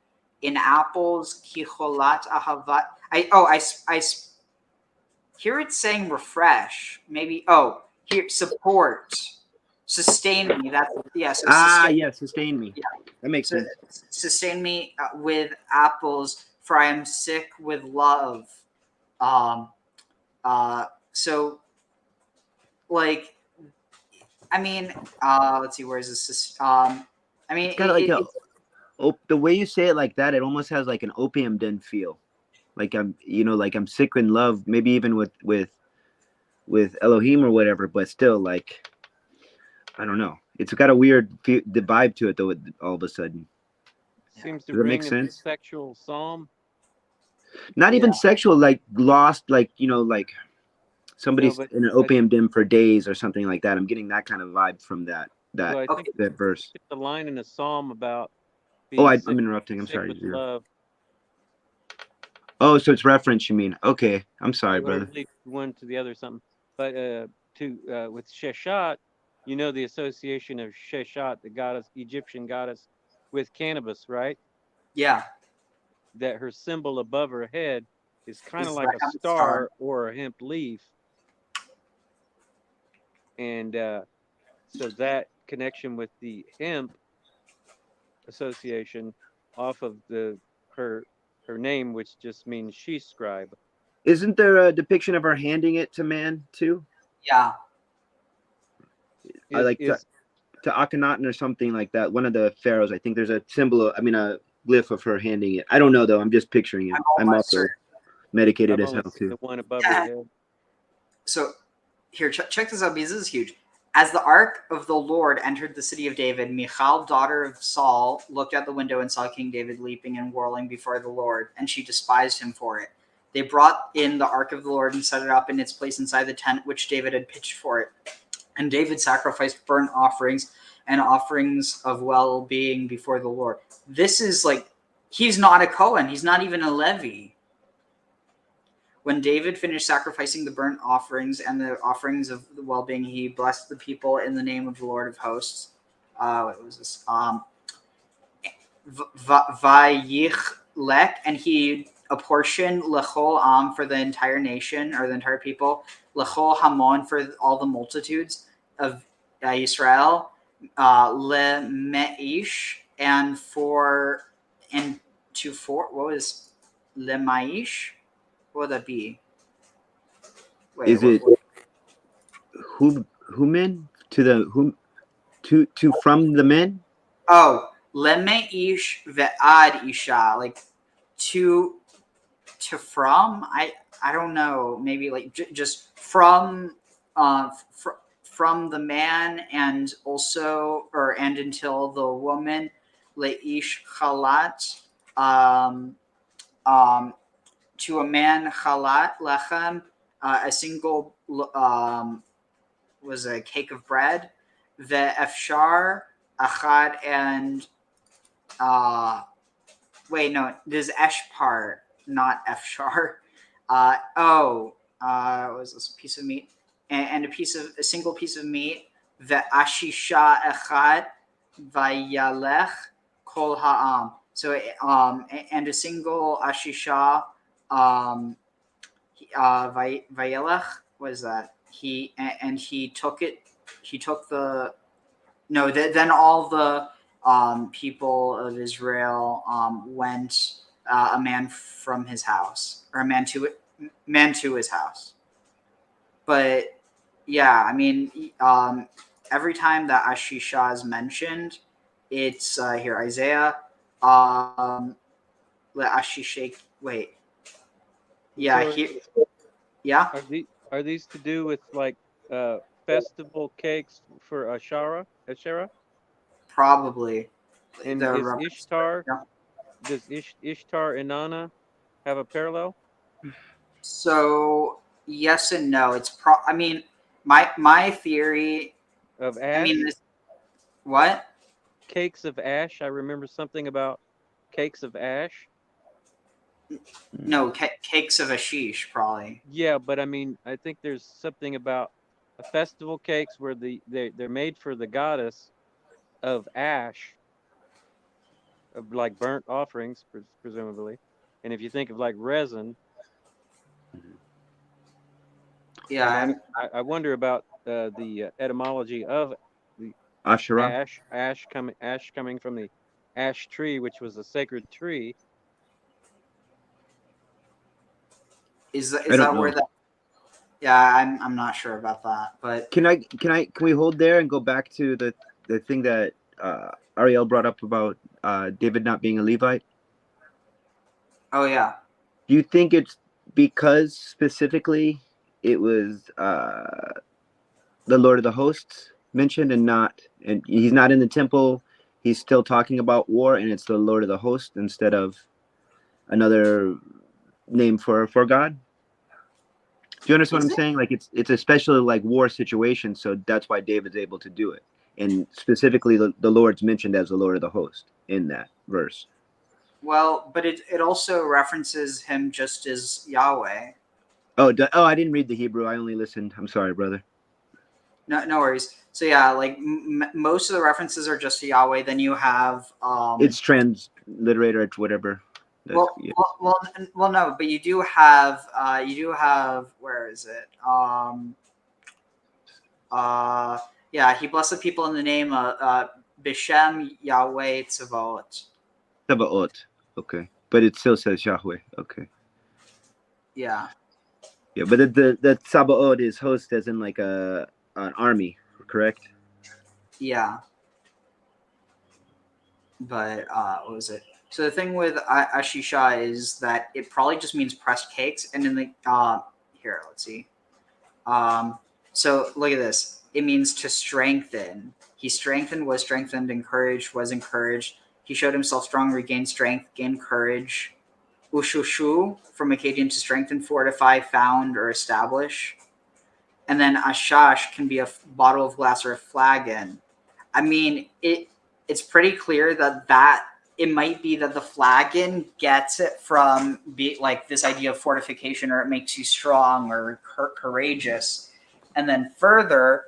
in apples. Kicholat ahavat. Here it's saying refresh. Maybe. Oh, here support. Sustain me. That's yes. Yeah, so sustain me. Yeah. That makes sense. Sustain me with apples, for I am sick with love. So like, I mean, let's see, where is this? I mean, It's kind of like the way you say it like that, it almost has like an opium den feel. Like I'm sick in love, maybe even with Elohim or whatever, but still, like, I don't know. It's got a weird the vibe to it though. All of a sudden, seems to does that make ring a sense? sexual psalm. Not even sexual, like lost, like like somebody's but in an opium den for days or something like that. I'm getting that kind of vibe from that Well, I think that verse. it's a line in a psalm about. I'm interrupting. I'm sick sorry. with love. Oh, so it's reference, you mean? Okay, I'm sorry, Or brother. at least one to the other, something. But with Sheshat, you know the association of Sheshat, the goddess, Egyptian goddess, with cannabis, right? Yeah. That her symbol above her head is kind of Is like the a hemp star star. or a hemp leaf. And so that connection with the hemp association off of her name, which just means she scribe. Isn't there a depiction of her handing it to man too? Yeah. To Akhenaten or something like that. One of the pharaohs. I think there's a symbol. A glyph of her handing it. I don't know though. I'm just picturing it. I'm also medicated as hell too. The one above her head. So here, check this out, because this is huge. As the ark of the Lord entered the city of David, Michal, daughter of Saul, looked out the window and saw King David leaping and whirling before the Lord, and she despised him for it. They brought in the ark of the Lord and set it up in its place inside the tent which David had pitched for it. And David sacrificed burnt offerings and offerings of well-being before the Lord. This is like, he's not a Cohen. He's not even a Levi. When David finished sacrificing the burnt offerings and the offerings of the well-being, he blessed the people in the name of the Lord of hosts. What was this? Vayichlek, and he apportioned lechol am for the entire nation or the entire people, lechol hamon for all the multitudes of Israel, lemeish, and what was lemaish? What would that be? Is it who men to the whom to from the men? Oh, Lemeish ve'ad isha, like to from. I don't know. Maybe like just from from the man and also and until the woman. Leish chalat. To a man chalat lechem, a single was a cake of bread. Ve'efshar achad and wait, no, this is eshpar, not efshar. It was this piece of meat and a single piece of meat. Ve'ashisha echad vayalech kol ha'am. So and a single ashisha vayelech was that he took it. He took the no. Then all the people of Israel went a man from his house or a man to his house. But yeah, I mean, every time that Ashisha is mentioned, it's here Isaiah. Ashisha. Wait. Yeah. So Here. Yeah. Are these to do with like festival cakes for Asherah? Probably. And The is reference. Ishtar? Yeah. Does Ishtar Inanna have a parallel? So yes and no. It's I mean, my theory Of ash? I mean, what? Cakes of ash. I remember something about cakes of ash. No, cakes of Ashish, probably. Yeah, but I mean, I think there's something about a festival cakes where they're made for the goddess of ash, of like burnt offerings, presumably. And if you think of like resin, yeah, I wonder about the etymology of the Asherah. ash coming from the ash tree, which was a sacred tree. Is that know. where that? Yeah, I'm not sure about that, but Can we hold there and go back to the thing that Ariel brought up about David not being a Levite? Oh yeah. Do you think it's because specifically it was the Lord of the Hosts mentioned and he's not in the temple, he's still talking about war, and it's the Lord of the Hosts instead of another name for God? Do you understand what I'm saying? Like it's especially like war situation, so that's why David's able to do it. And specifically the Lord's mentioned as the Lord of the Host in that verse. Well, but it also references him just as Yahweh. Oh, I didn't read the Hebrew. I only listened. I'm sorry, brother. No worries. So yeah, like most of the references are just to Yahweh. Then you have it's transliterated or whatever. Well, no, but you do have where is it? Yeah, he blessed the people in the name of Bishem Yahweh Tzavaot. Tzavaot. Okay, but it still says Yahweh. Okay. Yeah. Yeah, but the Tzavaot is host as in like an army, correct? Yeah. But what was it? So the thing with Ashisha is that it probably just means pressed cakes, and in the here, let's see. So look at this. It means to strengthen. He strengthened, was strengthened, encouraged, was encouraged. He showed himself strong, regained strength, gained courage. Ushushu, from Akkadian, to strengthen, fortify, found, or establish. And then Ashash can be a bottle of glass or a flagon. I mean, it's pretty clear that it might be that the flagon gets it from like this idea of fortification, or it makes you strong or courageous. And then further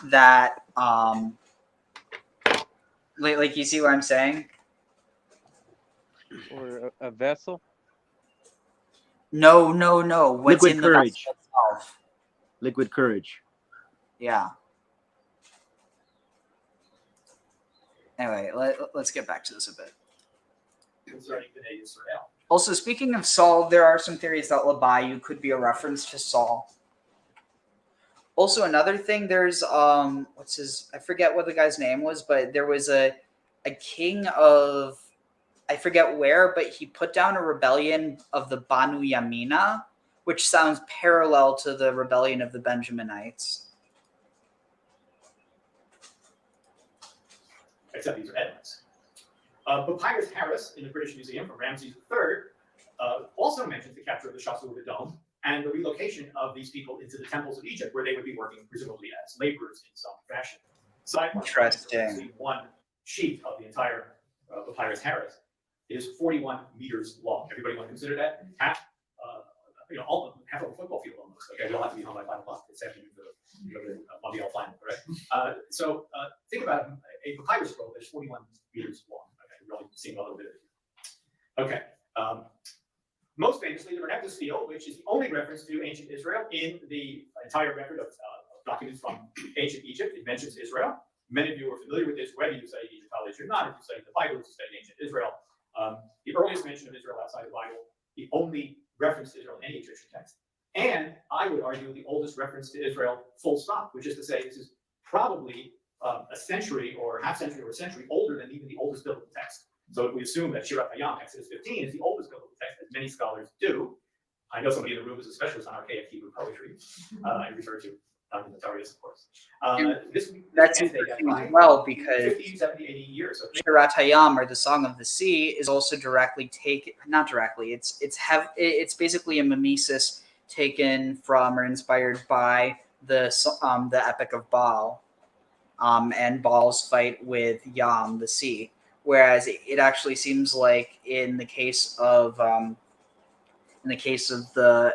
that like you see what I'm saying? Or a vessel? No. What's Liquid in courage. the vessel itself? Liquid courage. Yeah. Anyway, let's get back to this a bit. Concerning Bnei Israel. Also, speaking of Saul, there are some theories that Labayu could be a reference to Saul. Also, another thing, there's I forget what the guy's name was, but there was a a king of, I forget where, but he put down a rebellion of the Banu Yamina, which sounds parallel to the rebellion of the Benjaminites. Except these are Edomites. Papyrus Harris in the British Museum from Ramses III also mentions the capture of the Shasu Dome and the relocation of these people into the temples of Egypt, where they would be working presumably as laborers in some fashion. Interesting. One sheet of the entire Papyrus Harris is 41 meters long. Everybody want to consider that half, half of a football field almost. Okay, you'll have to be home by 5 o'clock this afternoon for the Mondial final, right? So think about a papyrus scroll that's 41 meters long. Okay, really seeing a little bit of it. Okay. Most famously, the Renekta seal, which is the only reference to ancient Israel in the entire record of documents from ancient Egypt. It mentions Israel. Many of you are familiar with this, whether you study Egyptology or not. If you study the Bible, if you study ancient Israel. The earliest mention of Israel outside the Bible, the only reference to Israel in any Egyptian text, and I would argue the oldest reference to Israel, full stop, which is to say this is probably a century or half century or a century older than even the oldest biblical text. So if we assume that Shirat Hayam, Exodus 15, is the oldest biblical text, as many scholars do, I know somebody in the room is a specialist on archaic Hebrew poetry. I refer to Dr. Notarius, of course. That's interesting as well, because 50, 70, 80 years. Shirat Hayam, or the Song of the Sea, is also directly taken, not directly, it's basically a mimesis taken from or inspired by the Epic of Baal, and Baal's fight with Yam, the sea. Whereas it actually seems like in the case of the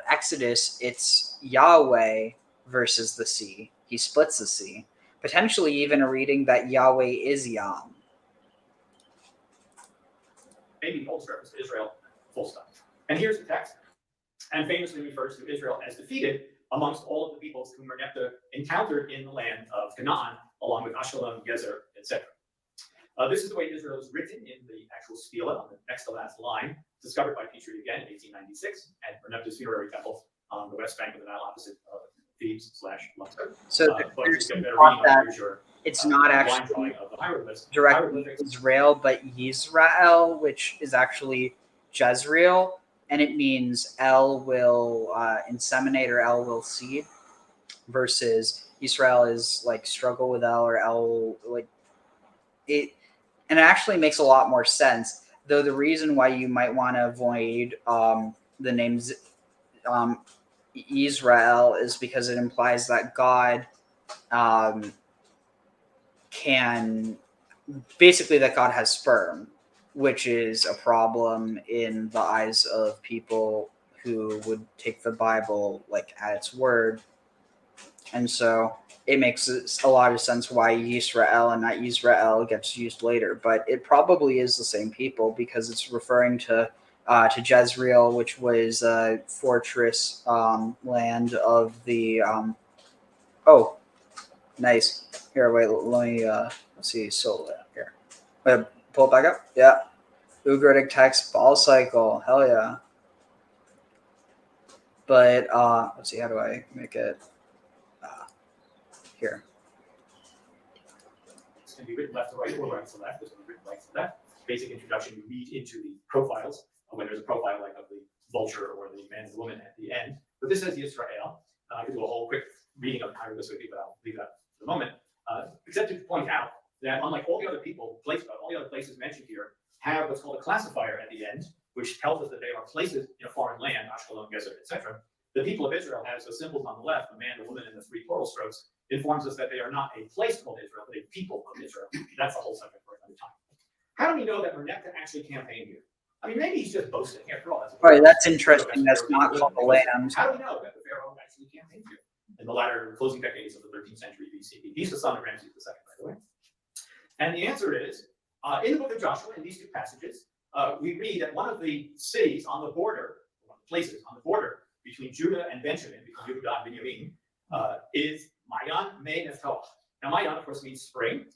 Exodus, it's Yahweh versus the sea. He splits the sea. Potentially even a reading that Yahweh is Yam. Maybe the oldest reference to Israel, full stop. And here's the text. And famously refers to Israel as defeated amongst all of the peoples whom Renekta encountered in the land of Canaan, along with Ashkelon, Gezer, etc. This is the way Israel is written in the actual stela on the next to last line, discovered by Petrie again in 1896 at Renekta's funerary temple on the west bank of the Nile opposite Thebes/Luxor. So there's some thought that it's not actually directly Israel, but Yisrael, which is actually Jezreel, and it means El will inseminate or El will seed, versus Israel is like struggle with El, or El like it. And it actually makes a lot more sense, though the reason why you might want to avoid the names Israel is because it implies that God can, basically that God has sperm, which is a problem in the eyes of people who would take the Bible like at its word. And so it makes a lot of sense why Yisrael and not Israel gets used later, but it probably is the same people because it's referring to Jezreel, which was a fortress land of the oh, nice. Here, wait, let me let's see. So here, wait, pull it back up. Yeah, Ugaritic text, Baal cycle. Hell yeah. But let's see. How do I make it? Here. It's going to be written left to right or right to left. It's going to be written right to left. Basic introduction, you read into the profiles when there's a profile like of the vulture or the man and the woman at the end. But this says Yisrael. I could do a whole quick reading of hieroglyphs with you, but I'll leave that for the moment. Except to point out that unlike all the other all the other places mentioned here have what's called a classifier at the end, which tells us that they are places in a foreign land, Ashkelon, Gezer, etc. The people of Israel has the symbols on the left, the man, the woman, and the 3 plural strokes, informs us that they are not a place called Israel, but a people of Israel. That's the whole subject for another time. How do we know that Renekta actually campaigned here? I mean, maybe he's just boasting. After all, That's interesting. That's not called the land. How do we know that the Pharaoh actually campaigned here in the latter closing decades of the 13th century BCE? He's the son of Ramses II, by the way. And the answer is, in the book of Joshua, in these 2 passages, we read that one of the cities on the border, one of the places on the border between Judah and Benjamin, between Yehudah and Benjamin, is Mayan Me Neftoch. Now, Mayan, of course, means spring.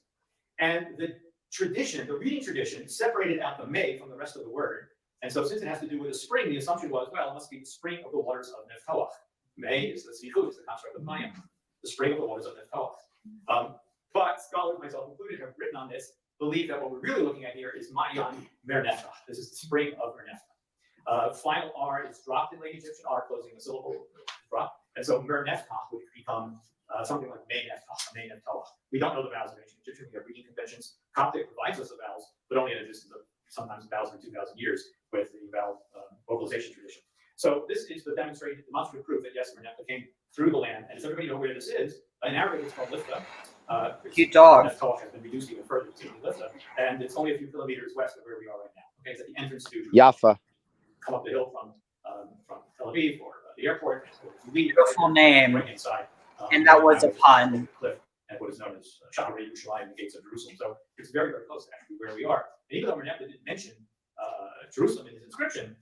And the tradition, the reading tradition, separated out the Me from the rest of the word. And so since it has to do with a spring, the assumption was, well, it must be the spring of the waters of Neftoch. Me is the Sichud, is the construct of Mayan, the spring of the waters of Neftoch. But scholars, myself included, have written on this believe that what we're really looking at here is Mayan Merneptah. This is the spring of Merneptah. Final R is dropped in late Egyptian R, closing the syllable drop. And so Merneptah would become something like May-Nephtalah. We don't know the vowels of ancient Egyptian. We have reading conventions. Coptic provides us the vowels, but only at a distance of sometimes 1,000 or 2,000 years with the vowel vocalization tradition. So this is the demonstrative proof that yes, Merneptah came through the land. And does everybody know where this is? In Arabic, it's called Lifta. Cute dog. Nephtalah has been reduced even further to Lifta, and it's only a few kilometers west of where we are right now. Okay, it's at the entrance to Jaffa. Come up the hill from Tel Aviv or the airport. Beautiful name. Right inside. And that was a pun. Cliff and what is known as Shaarei Yerushalayim, the gates of Jerusalem. So it's very, very close to actually where we are. And even though Merneptah didn't mention Jerusalem in his inscription,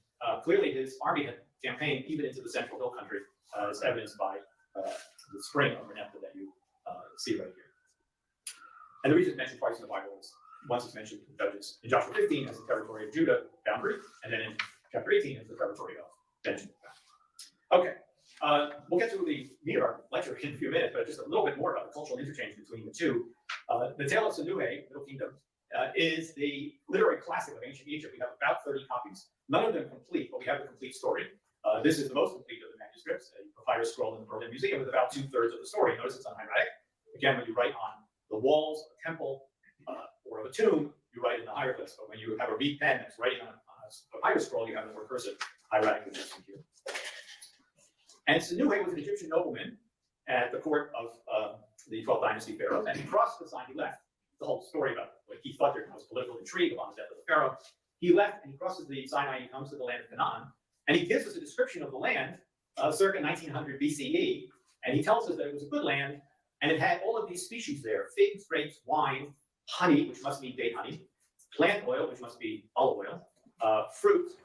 clearly his army had campaigned even into the central hill country, as evidenced by the spring of Merneptah that you see right here. And the reason it's mentioned twice in the Bible is once it's mentioned in Judges in Joshua 15 as the territory of Judah boundary, and then in chapter 18 as the territory of Benjamin. Okay, we'll get to the meat of our lecture in a few minutes, but just a little bit more about the cultural interchange between the two. The Tale of Sinuhe, Middle Kingdom, is the literary classic of ancient Egypt. We have about 30 copies, none of them complete, but we have the complete story. This is the most complete of the manuscripts, a papyrus scroll in the Berlin Museum with about 2/3 of the story. Notice it's on hieratic. Again, when you write on the walls of a temple or of a tomb, you write in the hieroglyphs. But when you have a reed pen that's writing on a papyrus scroll, you have the more cursive hieratic in here. And Sinuhe was an Egyptian nobleman at the court of the 12th dynasty pharaoh, and he crossed the Sinai. He left. The whole story about what he thought there was political intrigue upon the death of the pharaoh. He left and he crosses the Sinai and he comes to the land of Canaan, and he gives us a description of the land circa 1900 BCE, and he tells us that it was a good land, and it had all of these species there: figs, grapes, wine, honey, which must be date honey, plant oil, which must be olive oil, fruit,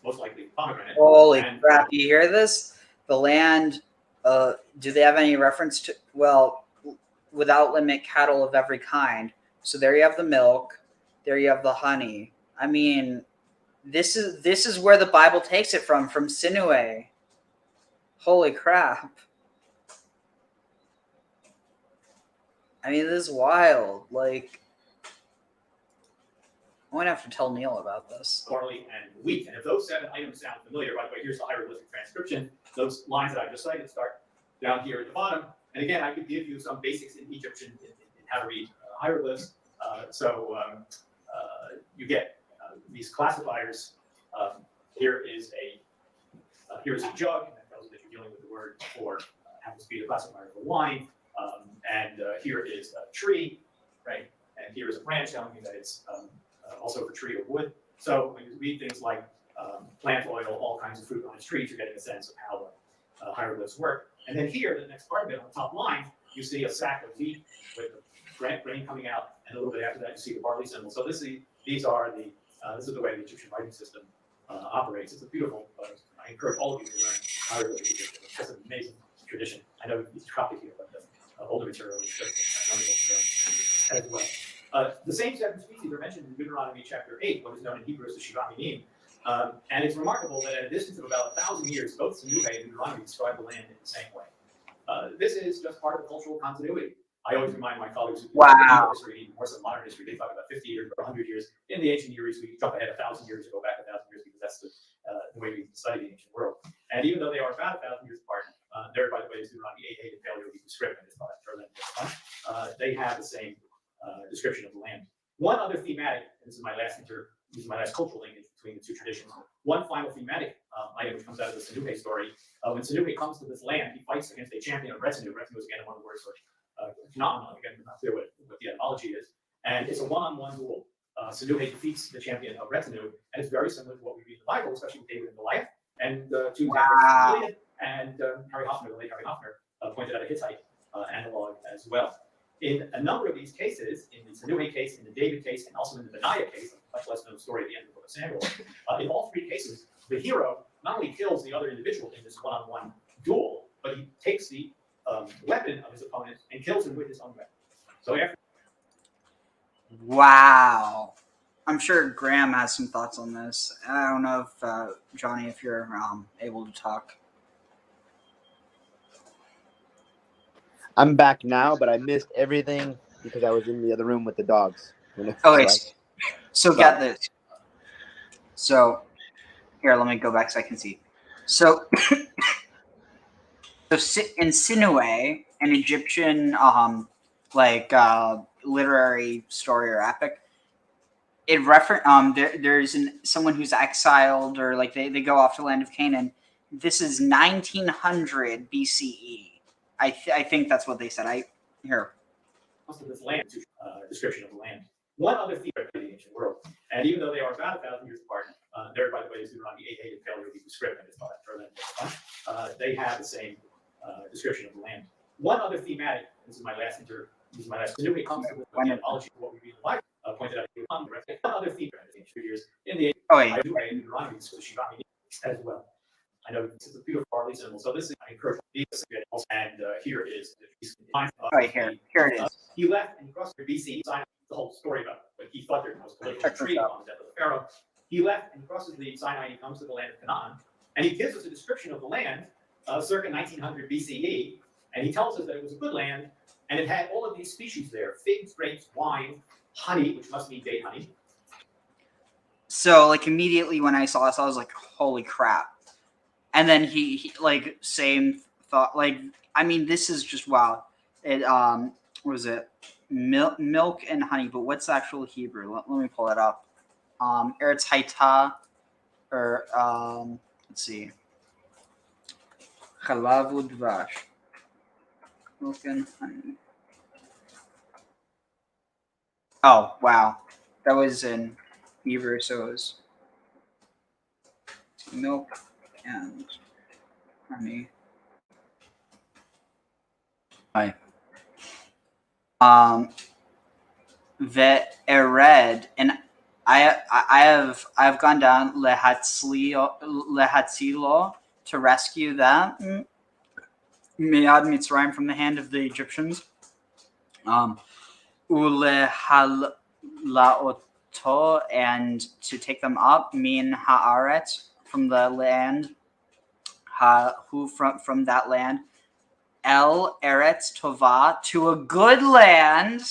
most likely pomegranate. Holy crap, you hear this? The land, do they have any reference to, well, without limit cattle of every kind. So there you have the milk, there you have the honey. I mean, this is where the Bible takes it from Sinuhe. Holy crap. I mean, this is wild. Like, I'm gonna have to tell Neil about this. Barley and wheat. And if those 7 items sound familiar, by the way, here's the hieroglyphic transcription. Those lines that I just cited start down here at the bottom. And again, I could give you some basics in Egyptian in how to read hieroglyphs. You get these classifiers. Here's a jug, and that tells you that you're dealing with the word for happens to be the classifier for wine. Here is a tree, right? And here is a branch telling you that it's also for tree or wood. So when you read things like plant oil, all kinds of fruit on its trees, you're getting a sense of how the hieroglyphs work. And then here, the next part of it, on the top line, you see a sack of wheat with the grain coming out, and a little bit after that, you see the barley symbol. So this is the way the Egyptian writing system operates. It's a beautiful. I encourage all of you to learn hieroglyphic Egyptian. It's just an amazing tradition. I know it's copied here, but the older material is just wonderful to learn as well. The same 7 species are mentioned in Deuteronomy chapter 8, what is known in Hebrew as the Shiva Minim. And it's remarkable that at a distance of about 1,000 years, both Sinuhe and Deuteronomy describe the land in the same way. This is just part of the cultural continuity. I always remind my colleagues who wow. history, more so modern history, they talk about 50 years or 100 years. In the ancient Near East, we jump ahead 1,000 years or go back 1,000 years because that's the way we study the ancient world. And even though they are about 1,000 years apart, there, by the way, is Deuteronomy 8 hated failure of the script. I just thought I'd throw that in this. They have the same description of the land. One other thematic, and this is my last cultural linkage between the two traditions. One final thematic item which comes out of the Sinuhe story. When Sinuhe comes to this land, he fights against a champion of Retinue. Retinue is again one of the words for phenomenon. Again, not clear what the etymology is. And it's a one-on-one duel. Sinuhe defeats the champion of Retinue, and it's very similar to what we read in the Bible, especially with David and Goliath. And two examples, and Harry Hoffner, the late Harry Hoffner, pointed out a Hittite analog as well. In a number of these cases, in the Sinuhe case, in the David case, and also in the Benaiah case, a much less known story at the end of the book of Samuel, in all 3 cases, the hero not only kills the other individual in this one-on-one duel, but he takes the weapon of his opponent and kills him with his own weapon. So after. Wow. I'm sure Graham has some thoughts on this. I don't know if, Johnny, if you're able to talk. I'm back now, but I missed everything because I was in the other room with the dogs. Okay, so get this. So here, let me go back so I can see. So, in Sinuhe, an Egyptian literary story or epic, it there's someone who's exiled, or like they go off to the land of Canaan. This is 1900 BCE. I think that's what they said. Here. This land description of the land. One other theme of the ancient world, and even though they are about 1,000 years apart, there, by the way, is Deuteronomy 8:8 and failure to be script, and it's not further. They have the same description of the land. One other thematic. This is my last Sinuhe comes with the analogy of what we read in the Bible. Pointed out one other theme years in the Deuteronomy as well. I know this is a beautiful barley symbol. So this is I encourage these and here is right here. Here it is. He left and he crossed the BC. The whole story about what he thought there was a political retreat on the death of the Pharaoh. He left and he crosses the Sinai and he comes to the land of Canaan. And he gives us a description of the land circa 1900 BCE. And he tells us that it was a good land and it had all of these species there: figs, grapes, wine, honey, which must mean date honey. So like immediately when I saw this, I was like, holy crap. And then he like same thought, like, I mean, this is just wow. It what was it? Milk and honey, but what's the actual Hebrew? Let me pull it up. Eretz Haita, or let's see. Chalav udvash. Milk and honey. Oh wow, that was in Hebrew, so it was milk and honey. Hi. Ve'ered, and I've gone down lehatzilo to rescue them. Miyad Mitzrayim from the hand of the Egyptians. Ulehalaoto, and to take them up. Min haaretz, from the land. Who from that land. El Eretz Tova, to a good land.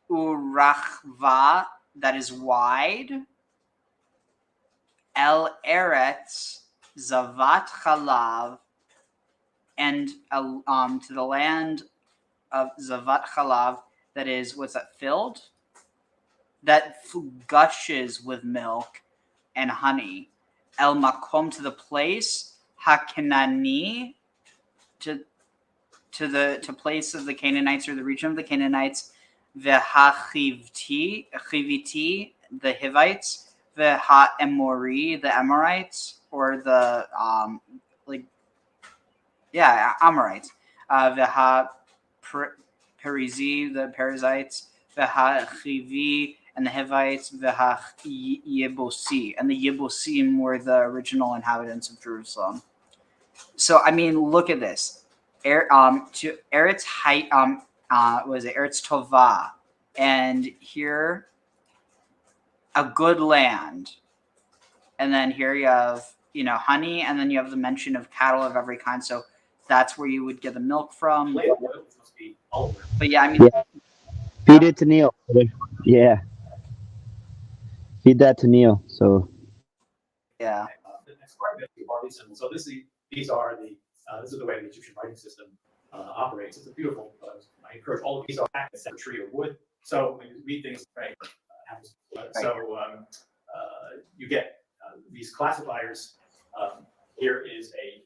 Urachva, that is wide. El Eretz Zavat Chalav, and to the land of Zavat Chalav, that is, what's that, filled? That gushes with milk and honey. El Makom, to the place. Hakanani, to place of the Canaanites, or the region of the Canaanites. V'hachivti, the Hivites. V'ha'emori, the Amorites, or the Amorites. V'ha'perizi, the Perizzites. V'hachivi, and the Hivites. V'ha'yebusi, and the Yebusim were the original inhabitants of Jerusalem. So I mean, look at this. To Eretz was it Eretz Tova, and here a good land, and then here you have honey, and then you have the mention of cattle of every kind. So that's where you would get the milk from. But yeah, I mean, feed it to Neil. Yeah, feed that to Neil. So yeah. So these are the this is the way the Egyptian writing system operates. It's a beautiful. I encourage all of these are a tree of wood. So when you read things, right? You get these classifiers. Here is a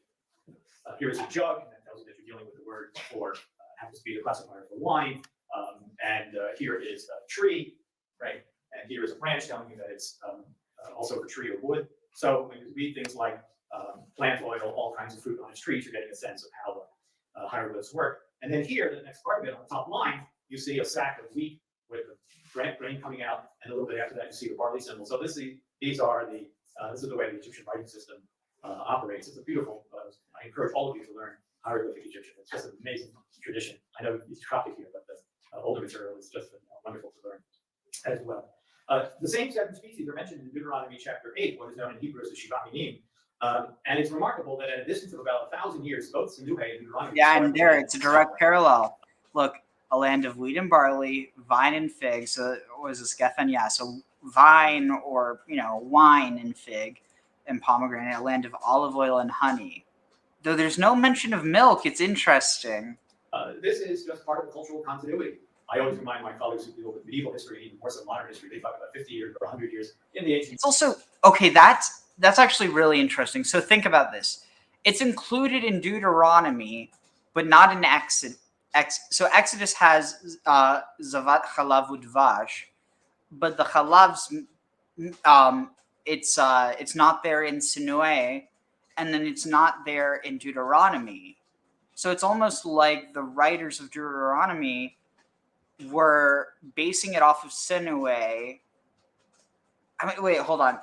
jug, and that tells you that you're dealing with the word for happens to be the classifier for wine. And here is a tree, right? And here is a branch telling you that it's also a tree of wood. So when you read things like plant oil, all kinds of fruit on its trees, you're getting a sense of how the hieroglyphs work. And then here, the next part of it, on the top line, you see a sack of wheat with the grain coming out, and a little bit after that, you see the barley symbol. So this is the way the Egyptian writing system operates. It's a beautiful. I encourage all of you to learn hieroglyphic Egyptian. It's just an amazing tradition. I know it's Coptic here, but the older material is just wonderful to learn as well. The same 7 species are mentioned in Deuteronomy chapter 8, what is known in Hebrew as the Shivat Minim. And it's remarkable that at a distance of about 1,000 years, both Sinuhe and Deuteronomy. Yeah, and there it's a direct parallel. Look, a land of wheat and barley, vine and fig. So what was this? Gethen? Yeah. So vine or, wine and fig and pomegranate, a land of olive oil and honey. Though there's no mention of milk, it's interesting. This is just part of the cultural continuity. I always remind my colleagues who deal with medieval history, even more so modern history, they talk about 50 years or 100 years in the ancient. It's also, okay, that's actually really interesting. So think about this. It's included in Deuteronomy, but not in Exodus. So Exodus has Zavat Chalav Udvash, but the Chalav's, it's not there in Sinue, and then it's not there in Deuteronomy. So it's almost like the writers of Deuteronomy were basing it off of Sinue. I mean, wait, hold on.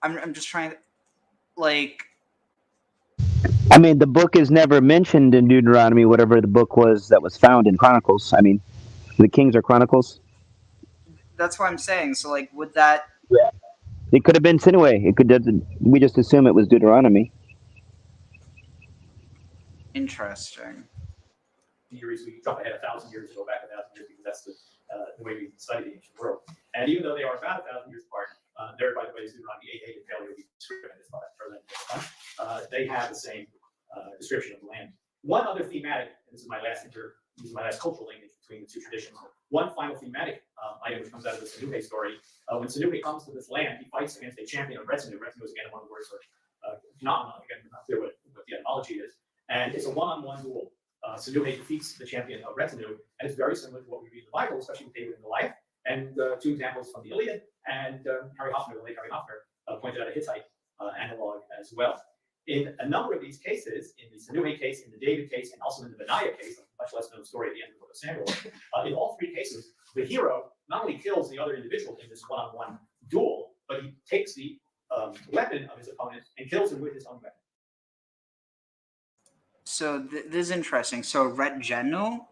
I'm just trying to, like. I mean, the book is never mentioned in Deuteronomy, whatever the book was that was found in Chronicles. I mean, the Kings are Chronicles. That's what I'm saying. So, like, would that? Yeah. It could have been Sinue. It could. We just assume it was Deuteronomy. Interesting. Years, we jump ahead 1,000 years, go back 1,000 years because that's the way we study the ancient world. And even though they are about 1,000 years apart, there, by the way, is Deuteronomy 8 and failure. They have the same description of the land. One other thematic, and this is my last cultural linkage between the two traditions. One final thematic item which comes out of the Sinube story. When Sinube comes to this land, he fights against a champion of Retzinu. Retzinu is again one of the words for phenomenon. Again, I'm not clear what the etymology is. And it's a one-on-one duel. Sinube defeats the champion of Retzinu, and it's very similar to what we read in the Bible, especially with David and Goliath. And two examples from the Iliad, and Harry Hoffner, the late Harry Hoffner, pointed out a Hittite analog as well. In a number of these cases, in the Sinube case, in the David case, and also in the Benaiah case, a much less known story at the end of the book of Samuel, in all three cases, the hero not only kills the other individual in this one-on-one duel, but he takes the weapon of his opponent and kills him with his own weapon. So this is interesting. So Retgenu,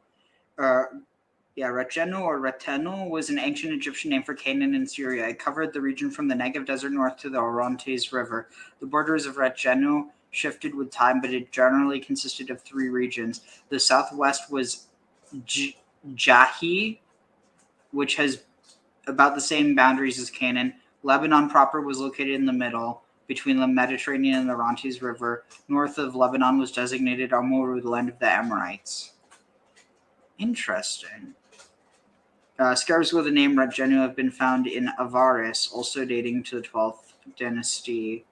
Retgenu or Retenu was an ancient Egyptian name for Canaan in Syria. It covered the region from the Negev Desert north to the Orontes River. The borders of Retgenu shifted with time, but it generally consisted of three regions. The southwest was Jahi, which has about the same boundaries as Canaan. Lebanon proper was located in the middle, between the Mediterranean and the Orontes River. North of Lebanon was designated Amuru, the land of the Amorites. Interesting. Scars with the name Retgenu have been found in Avaris, also dating to the 12th dynasty.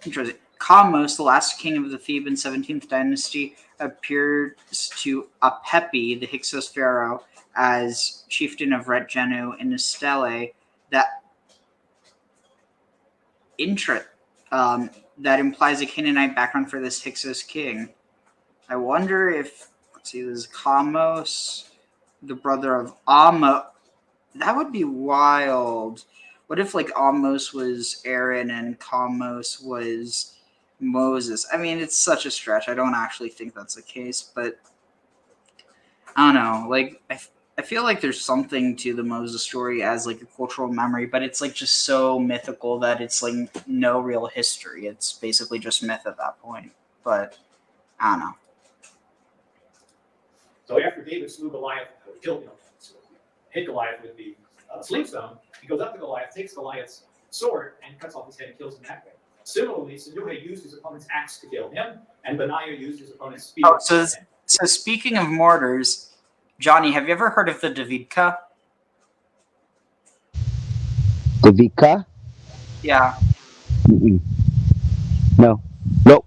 Interesting. Kamos, the last king of the Theban 17th dynasty, appears to Apepi, the Hyksos pharaoh, as chieftain of Retgenu in a stele that that implies a Canaanite background for this Hyksos king. I wonder if, let's see, this is Kamos, the brother of Amos. That would be wild. What if, like, Amos was Aaron and Kamos was Moses? I mean, it's such a stretch. I don't actually think that's the case, but I don't know. Like, I feel like there's something to the Moses story as, like, a cultural memory, but it's, like, just so mythical that it's, like, no real history. It's basically just myth at that point. But I don't know. So after David slew Goliath, hit Goliath with the sling stone, he goes up to Goliath, takes Goliath's sword, and cuts off his head and kills him that way. Similarly, Sinube used his opponent's axe to kill him, and Benaiah used his opponent's spear. Oh, so speaking of mortars, Johnny, have you ever heard of the Davidka? Davidka? Yeah. Mm-mm. No. Nope.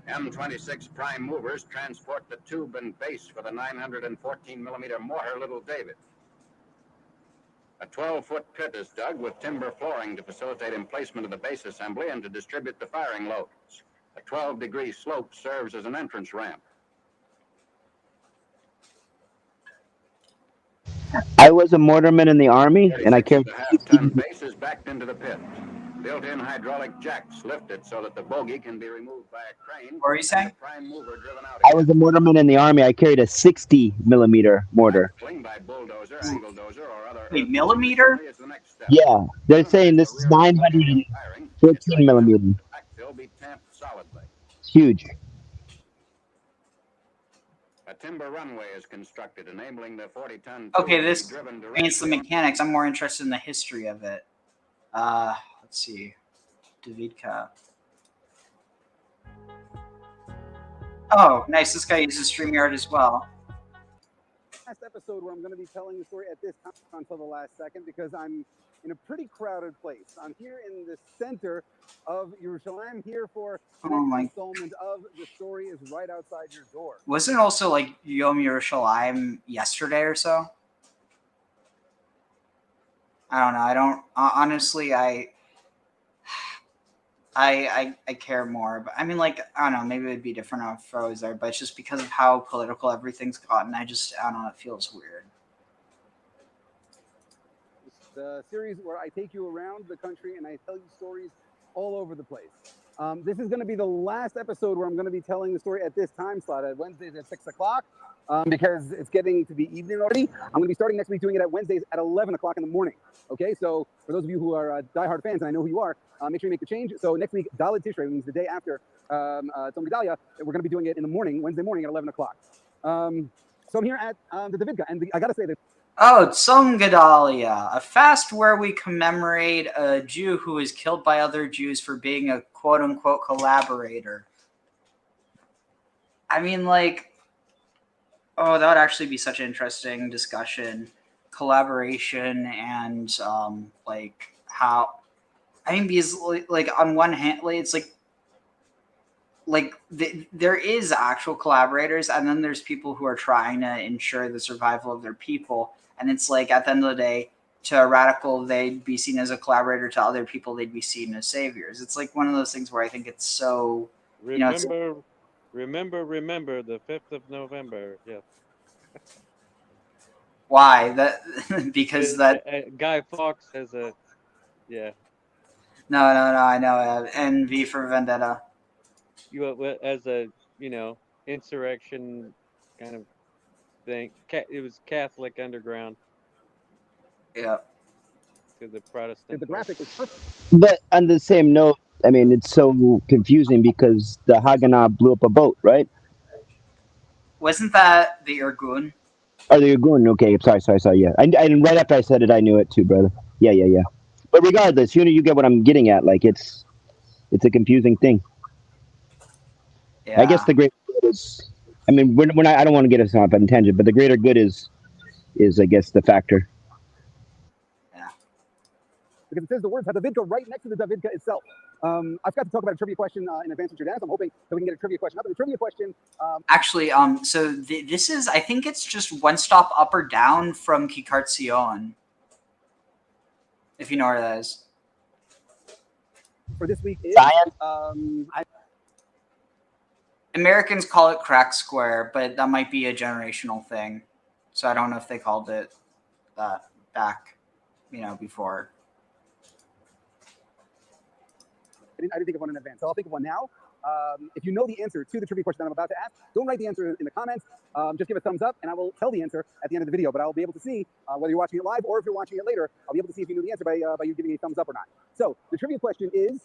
M26 prime movers transport the tube and base for the 914mm mortar Little David. A 12-foot pit is dug with timber flooring to facilitate emplacement of the base assembly and to distribute the firing loads. A 12-degree slope serves as an entrance ramp. I was a mortarman in the army, and I carried. The half-ton base is backed into the pit. Built-in hydraulic jacks lift it so that the bogey can be removed by a crane. What were you saying? And the prime mover driven out I was a mortarman in the army. I carried a 60 millimeter mortar. by bulldozer, angle dozer, or other. Wait, millimeter? Is the next step. Yeah, they're saying this is 914 millimeter. Backfill be tamped solidly. It's huge. A timber runway is constructed, enabling the 40-ton. Okay, this paints the mechanics. I'm more interested in the history of it. Let's see. Davidka. Oh, nice. This guy uses StreamYard as well. Last episode where I'm going to be telling the story at this time until the last second because I'm in a pretty crowded place. I'm here in the center of Jerusalem, here for the next installment of The Story is Right Outside Your Door. Wasn't it also like Yom Yerushalayim yesterday or so? I don't know. I don't honestly. I care more, but I mean, like, I don't know. Maybe it'd be different if I was there, but it's just because of how political everything's gotten. I don't know. It feels weird. The series where I take you around the country and I tell you stories all over the place. This is going to be the last episode where I'm going to be telling the story at this time slot at Wednesdays at 6 o'clock because it's getting to be evening already. I'm going to be starting next week doing it at Wednesdays at 11 o'clock in the morning. Okay, so for those of you who are diehard fans, and I know who you are, make sure you make the change. So next week, Dalet Tishrei, means the day after Tzom Gedalia, we're going to be doing it in the morning, Wednesday morning at 11 o'clock. So I'm here at the Davidka, and I got to say that. Oh, Tzom Gedalia, a fast where we commemorate a Jew who was killed by other Jews for being a quote-unquote collaborator. I mean, like, oh, that would actually be such an interesting discussion. Collaboration and, like, how... I mean, because, like, on one hand, like, it's like there is actual collaborators, and then there's people who are trying to ensure the survival of their people. And it's like, at the end of the day, to a radical, they'd be seen as a collaborator. To other people, they'd be seen as saviors. It's like one of those things where I think it's so... Remember the 5th of November. Yes. Why? That because that... Guy Fawkes has a... Yeah. No, I know. And V for Vendetta. As a, insurrection kind of thing. It was Catholic underground. Yeah. To the Protestant. The graphic is perfect. But on the same note, I mean, it's so confusing because the Haganah blew up a boat, right? Wasn't that the Irgun? Oh, the Irgun. Okay, sorry. Yeah, and right after I said it, I knew it too, brother. Yeah. But regardless, you get what I'm getting at. Like, it's a confusing thing. Yeah. I guess the greater good is. I mean, we're not. I don't want to get us off on a tangent, but the greater good is I guess the factor. Yeah. Because it says the words Davidka right next to the Davidka itself. I've got to talk about a trivia question in advance of Jordan. So I'm hoping that we can get a trivia question up. And the trivia question. Actually, so this is. I think it's just one stop up or down from Kikar Tzion. If you know where that is. For this week is Americans call it Crack Square, but that might be a generational thing. So I don't know if they called it that back, before. I didn't think of one in advance, so I'll think of one now. If you know the answer to the trivia question that I'm about to ask, don't write the answer in the comments. Just give a thumbs up, and I will tell the answer at the end of the video. But I'll be able to see whether you're watching it live or if you're watching it later. I'll be able to see if you knew the answer by you giving a thumbs up or not. So the trivia question is,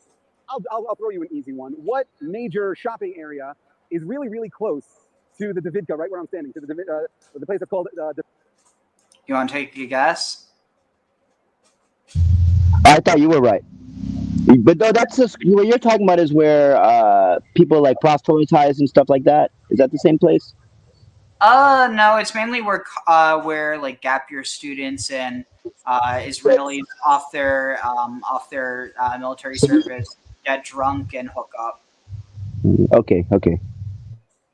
I'll throw you an easy one. What major shopping area is really, really close to the Davidka, right where I'm standing, to the place that's called... You want to take a guess? I thought you were right. But no, that's just what you're talking about is where people like proselytize and stuff like that. Is that the same place? No, it's mainly where like gap year students and Israelis off their military service get drunk and hook up. Okay.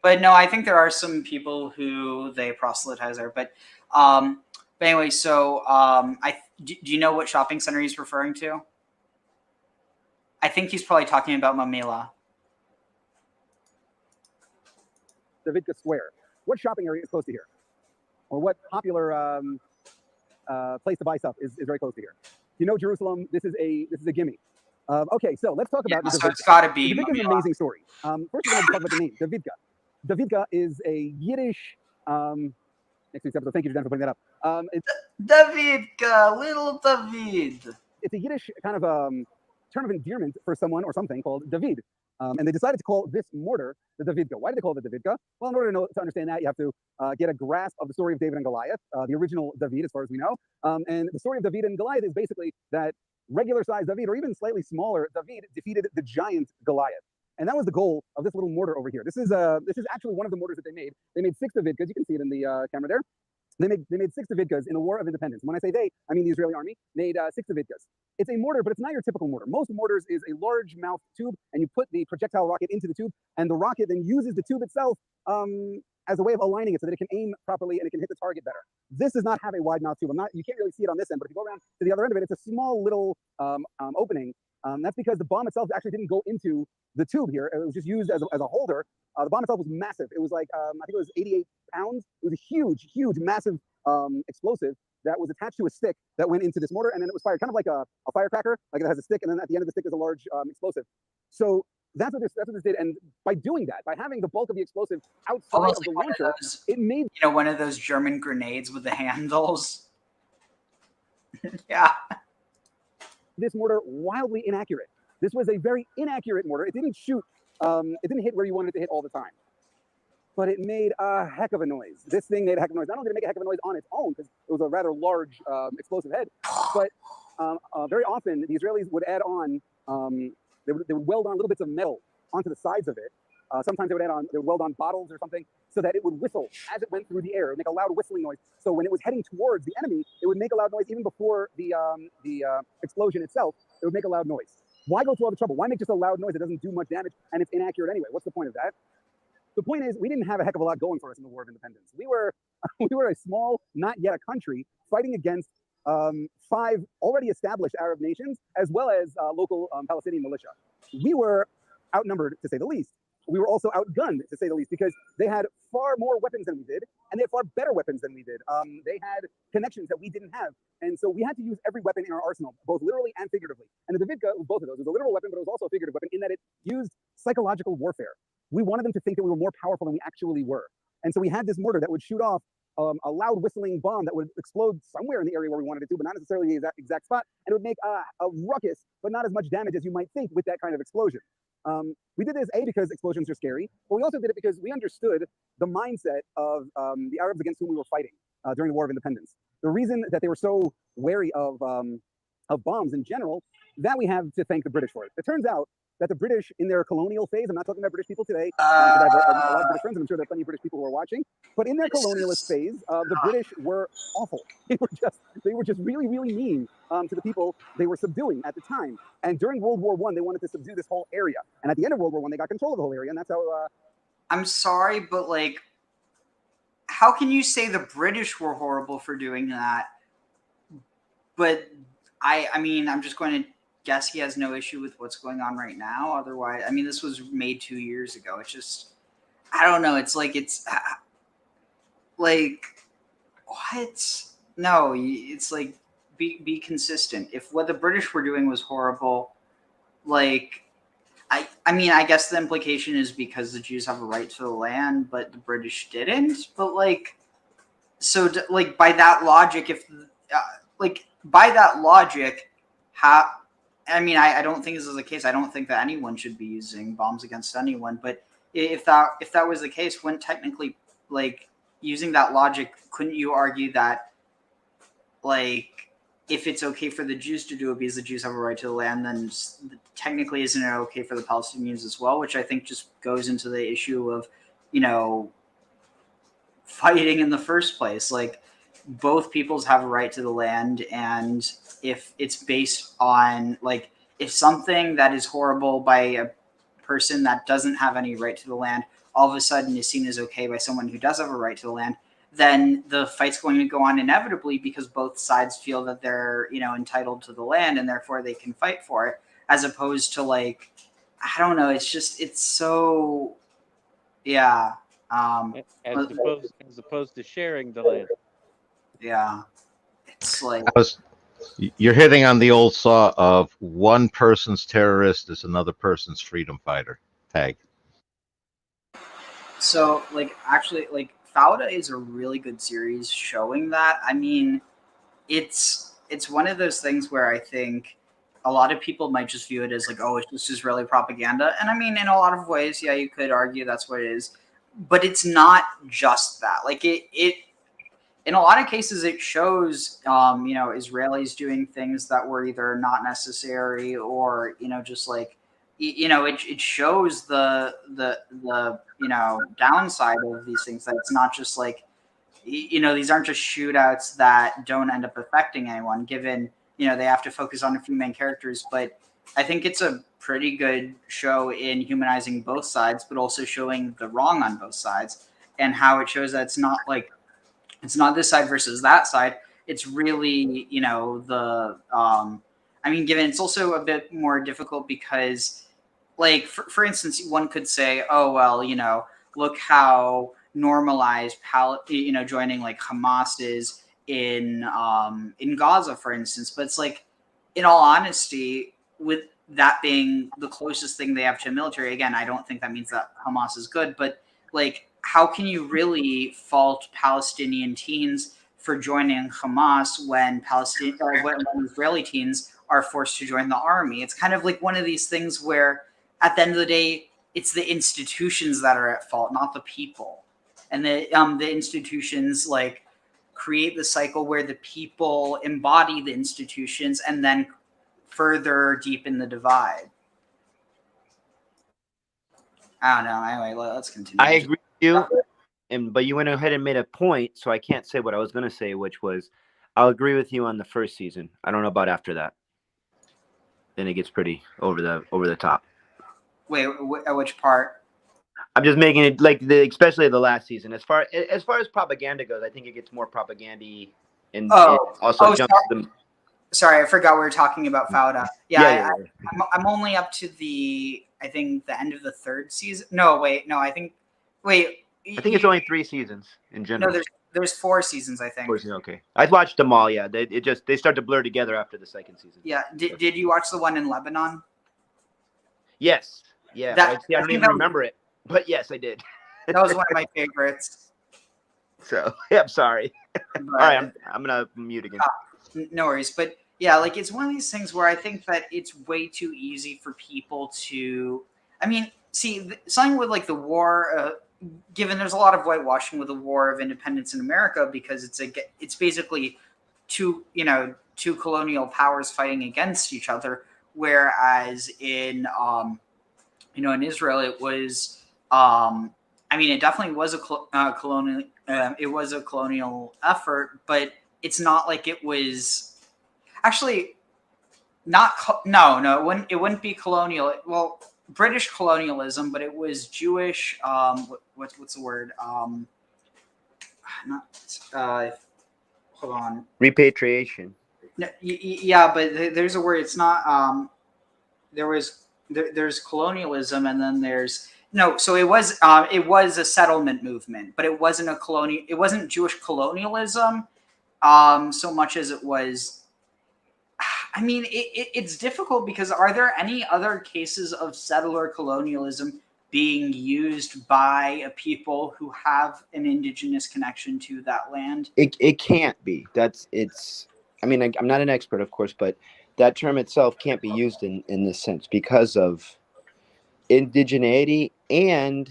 But no, I think there are some people who they proselytize there. But anyway, so do you know what shopping center he's referring to? I think he's probably talking about Mamila. Davidka Square. What shopping area is close to here? Or what popular place to buy stuff is very close to here? You know Jerusalem, this is a gimme. Okay, so let's talk about so Davidka. it's got to be Davidka is an amazing story. First, we're going to talk about the name, Davidka. Davidka is a Yiddish. Next week's episode. Thank you, Jen, for putting that up. Davidka, little David. It's a Yiddish kind of term of endearment for someone or something called David. And they decided to call this mortar the Davidka. Why did they call it the Davidka? Well, in order to understand that, you have to get a grasp of the story of David and Goliath, the original David, as far as we know. And the story of David and Goliath is basically that regular-sized David, or even slightly smaller David, defeated the giant Goliath. And that was the goal of this little mortar over here. This is actually one of the mortars that they made. They made 6 Davidkas. You can see it in the camera there. They made 6 Davidkas in the War of Independence. When I say they, I mean the Israeli army made 6 Davidkas. It's a mortar, but it's not your typical mortar. Most mortars is a large mouth tube, and you put the projectile rocket into the tube, and the rocket then uses the tube itself as a way of aligning it so that it can aim properly and it can hit the target better. This does not have a wide mouth tube. You can't really see it on this end, but if you go around to the other end of it, it's a small little opening. That's because the bomb itself actually didn't go into the tube here. It was just used as a holder. The bomb itself was massive. It was like, I think it was 88 pounds. It was a huge, massive explosive that was attached to a stick that went into this mortar, and then it was fired, kind of like a firecracker. Like it has a stick, and then at the end of the stick is a large explosive. So that's what this did. And by doing that, by having the bulk of the explosive outside of the launcher, it made one of those German grenades with the handles. Yeah. This mortar wildly inaccurate. This was a very inaccurate mortar. It didn't shoot. It didn't hit where you wanted it to hit all the time. But it made a heck of a noise. This thing made a heck of a noise. Not only did it make a heck of a noise on its own, because it was a rather large explosive head, but very often the Israelis would add on, they would weld on little bits of metal onto the sides of it. Sometimes they would weld on bottles or something so that it would whistle as it went through the air. It would make a loud whistling noise. So when it was heading towards the enemy, it would make a loud noise even before the explosion itself. It would make a loud noise. Why go through all the trouble? Why make just a loud noise that doesn't do much damage and it's inaccurate anyway? What's the point of that? The point is, we didn't have a heck of a lot going for us in the War of Independence. We were a small, not yet a country, fighting against 5 already established Arab nations, as well as local Palestinian militia. We were outnumbered, to say the least. We were also outgunned, to say the least, because they had far more weapons than we did, and they had far better weapons than we did. They had connections that we didn't have. And so we had to use every weapon in our arsenal, both literally and figuratively. And the Davidka was both of those. It was a literal weapon, but it was also a figurative weapon in that it used psychological warfare. We wanted them to think that we were more powerful than we actually were. And so we had this mortar that would shoot off a loud whistling bomb that would explode somewhere in the area where we wanted it to, but not necessarily the exact spot. And it would make a ruckus, but not as much damage as you might think with that kind of explosion. We did this, A, because explosions are scary, but we also did it because we understood the mindset of the Arabs against whom we were fighting during the War of Independence. The reason that they were so wary of bombs in general, that we have to thank the British for it. It turns out that the British, in their colonial phase, I'm not talking about British people today, because I have a lot of British friends, and I'm sure there are plenty of British people who are watching, but in their colonialist phase, the British were awful. They were just really, really mean to the people they were subduing at the time. And during World War I, they wanted to subdue this whole area. And at the end of World War I, they got control of the whole area, and that's how... I'm sorry, but like, how can you say the British were horrible for doing that? But I mean, I'm just going to guess he has no issue with what's going on right now. Otherwise, I mean, this was made 2 years ago. It's just, I don't know. It's like, what? No, it's like, be consistent. If what the British were doing was horrible, like, I mean, I guess the implication is because the Jews have a right to the land, but the British didn't. But like, so like by that logic, I mean, I don't think this is the case. I don't think that anyone should be using bombs against anyone. But if that was the case, wouldn't technically, like, using that logic, couldn't you argue that, like, if it's okay for the Jews to do it because the Jews have a right to the land, then technically isn't it okay for the Palestinians as well? Which I think just goes into the issue of, you know, fighting in the first place. Like, both peoples have a right to the land, and if it's based on, like, if something that is horrible by a person that doesn't have any right to the land all of a sudden is seen as okay by someone who does have a right to the land, then the fight's going to go on inevitably because both sides feel that they're, you know, entitled to the land and therefore they can fight for it, as opposed to, like, I don't know, it's just, it's so, yeah. As opposed to sharing the land. Yeah. It's like, You're hitting on the old saw of one person's terrorist is another person's freedom fighter tag. So, like, actually, like, Fauda is a really good series showing that. I mean, it's one of those things where I think a lot of people might just view it as like, oh, it's just Israeli propaganda. And I mean, in a lot of ways, yeah, you could argue that's what it is. But it's not just that. Like, it in a lot of cases, it shows, Israelis doing things that were either not necessary or, just like, it shows the downside of these things, that it's not just like, these aren't just shootouts that don't end up affecting anyone, given, they have to focus on a few main characters. But I think it's a pretty good show in humanizing both sides, but also showing the wrong on both sides, and how it shows that it's not like, it's not this side versus that side. It's really, given it's also a bit more difficult because, like, for instance, one could say, oh, well, look how normalized joining like Hamas is in Gaza, for instance. But it's like, in all honesty, with that being the closest thing they have to a military, again, I don't think that means that Hamas is good, but like, how can you really fault Palestinian teens for joining Hamas when when Israeli teens are forced to join the army? It's kind of like one of these things where, at the end of the day, it's the institutions that are at fault, not the people. And the institutions, like, create the cycle where the people embody the institutions and then further deepen the divide. I don't know. Anyway, let's continue. I agree with you, but you went ahead and made a point, so I can't say what I was going to say, which was, I'll agree with you on the first season. I don't know about after that. Then it gets pretty over the top. Wait, which part? I'm just making it like especially the last season. As far as propaganda goes, I think it gets more propaganda-y, and it also jumps to the. Sorry, I forgot we were talking about Fauda. Yeah. I'm only up to I think the end of the third season. No, I think it's only 3 seasons in general. No, there's 4 seasons, I think. 4 seasons, okay. I watched them all. Yeah, they start to blur together after the second season. Yeah. Did you watch the one in Lebanon? Yes. Yeah. I don't even remember it, but yes, I did. That was one of my favorites. So yeah, I'm sorry. All right, I'm gonna mute again. No worries, but yeah, like, it's one of these things where I think that it's way too easy for people to. I mean, see, something with like the war. Given there's a lot of whitewashing with the War of Independence in America, because it's basically two colonial powers fighting against each other, whereas in in Israel it was it definitely was a colonial effort, but it's not like it was actually not it wouldn't be colonial. Well, British colonialism, but it was Jewish. What's the word? Hold on. Repatriation. No, yeah, but there's a word. It's not. There's colonialism, and then there's no. So it was a settlement movement, but it wasn't a colonial. It wasn't Jewish colonialism, so much as it was. I mean, it's difficult because are there any other cases of settler colonialism being used by a people who have an indigenous connection to that land? It can't be. I'm not an expert, of course, but that term itself can't be used in this sense because of indigeneity. And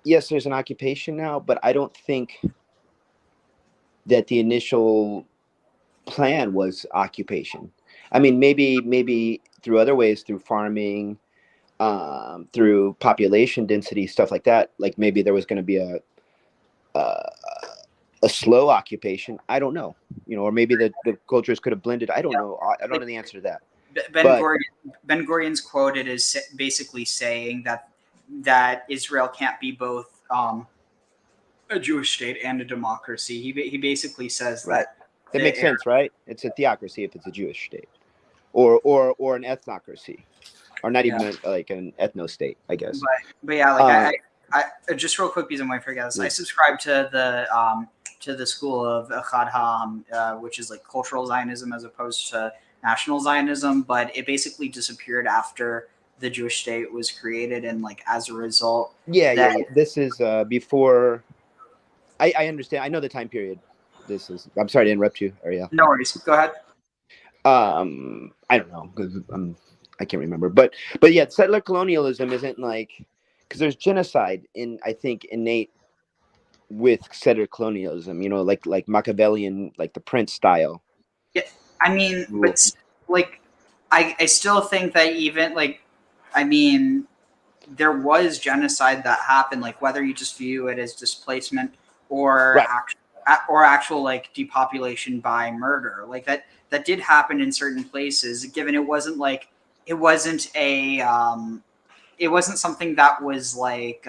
yes, there's an occupation now, but I don't think that the initial plan was occupation. I mean, maybe through other ways, through farming, through population density, stuff like that. Like maybe there was going to be a slow occupation. I don't know, or maybe the cultures could have blended. I don't know. I don't know the answer to that. Ben Gurion's quoted as basically saying that Israel can't be both a Jewish state and a democracy. He basically says that. It makes sense, right? It's a theocracy if it's a Jewish state, or an ethnocracy, or not even like an ethno state, I guess. But yeah, like I just real quick because I might forget this. I subscribe to the to the school of Echad Ha'am, which is like cultural Zionism as opposed to national Zionism, but it basically disappeared after the Jewish state was created, and like as a result, Yeah. This is before. I understand. I know the time period. This is. I'm sorry to interrupt you, Ariel. No worries. Go ahead. I don't know because I can't remember, but yeah, settler colonialism isn't like, because there's genocide I think innate with settler colonialism. You know, like Machiavellian, like the Prince style. Yeah, I mean, but like, I still think that even like, I mean, there was genocide that happened. Like whether you just view it as displacement or actual like depopulation by murder, like that did happen in certain places. Given it wasn't something that was like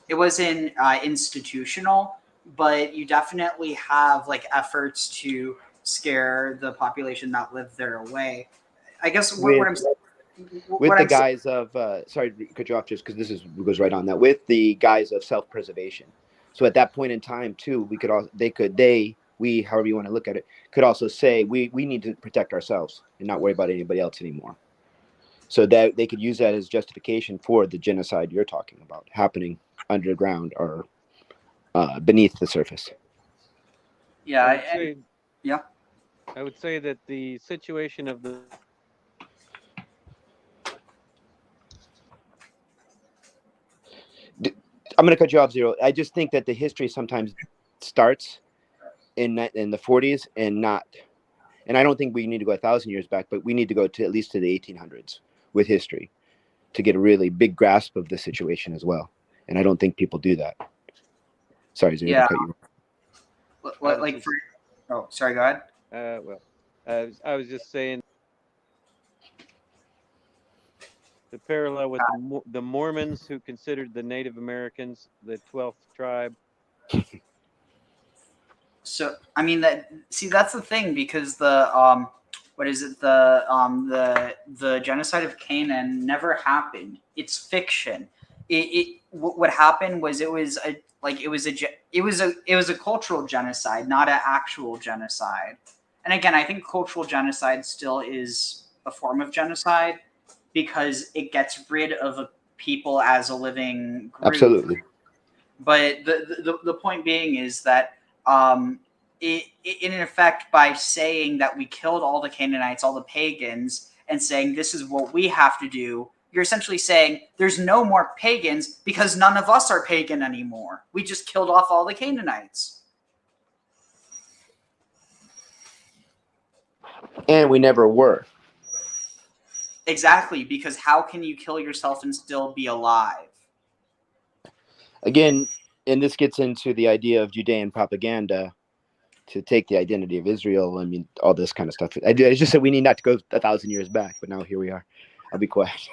it wasn't institutional, but you definitely have like efforts to scare the population that lived there away. I guess what I'm saying. With the guise of sorry to cut you off, just because goes right on that, with the guise of self-preservation. So at that point in time too, we could we however you want to look at it, could also say we need to protect ourselves and not worry about anybody else anymore. So that they could use that as justification for the genocide you're talking about happening underground or beneath the surface. Yeah, I would say that the situation of the I'm going to cut you off, Zero. I just think that the history sometimes starts in the 40s and I don't think we need to go 1,000 years back, but we need to go to at least to the 1800s with history to get a really big grasp of the situation as well. And I don't think people do that. Sorry, Zero, to cut you off. Sorry, go ahead. I was just saying the parallel with the Mormons, who considered the Native Americans the 12th tribe. So I mean that's the thing, because the the genocide of Canaan never happened. It's fiction. What happened was it was a cultural genocide, not an actual genocide. And again, I think cultural genocide still is a form of genocide because it gets rid of a people as a living group. Absolutely. But the point being is that in effect, by saying that we killed all the Canaanites, all the pagans, and saying this is what we have to do, you're essentially saying there's no more pagans because none of us are pagan anymore. We just killed off all the Canaanites. And we never were. Exactly, because how can you kill yourself and still be alive? Again, and this gets into the idea of Judean propaganda to take the identity of Israel. I mean, all this kind of stuff. I just said we need not to go 1,000 years back, but now here we are. I'll be quiet.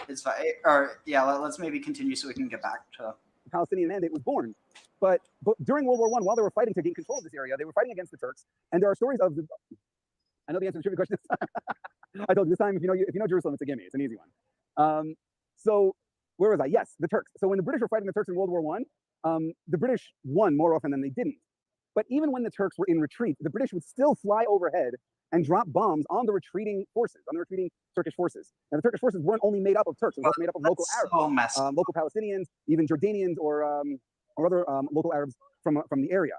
It's fine. Or yeah, let's maybe continue so we can get back to the Palestinian Mandate was born. But during World War I, while they were fighting to gain control of this area, they were fighting against the Turks. And there are stories of I know the answer to the trivia question. I told you this time, if you know Jerusalem, it's a gimme. It's an easy one. So where was I? Yes, the Turks. So when the British were fighting the Turks in World War I, the British won more often than they didn't. But even when the Turks were in retreat, the British would still fly overhead and drop bombs on the retreating forces, on the retreating Turkish forces. Now, the Turkish forces weren't only made up of Turks; it was also made up of local Arabs, local Palestinians, even Jordanians or other local Arabs from the area.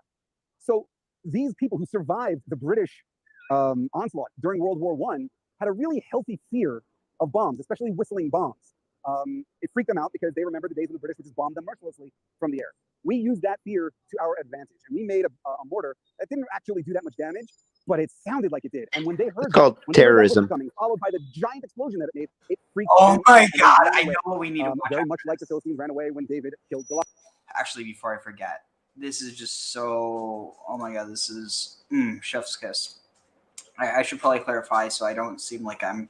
So these people who survived the British onslaught during World War I had a really healthy fear of bombs, especially whistling bombs. It freaked them out because they remember the days when the British would just bomb them mercilessly from the air. We used that fear to our advantage, and we made a mortar that didn't actually do that much damage, but it sounded like it did. And when they heard it's called terrorism, coming, followed by the giant explosion that it made, it freaked them. Oh my God! I know what we need to watch. Very much like the Philistines ran away when David killed Goliath. Actually, before I forget, this is just so. Oh my God! This is chef's kiss. I should probably clarify so I don't seem like I'm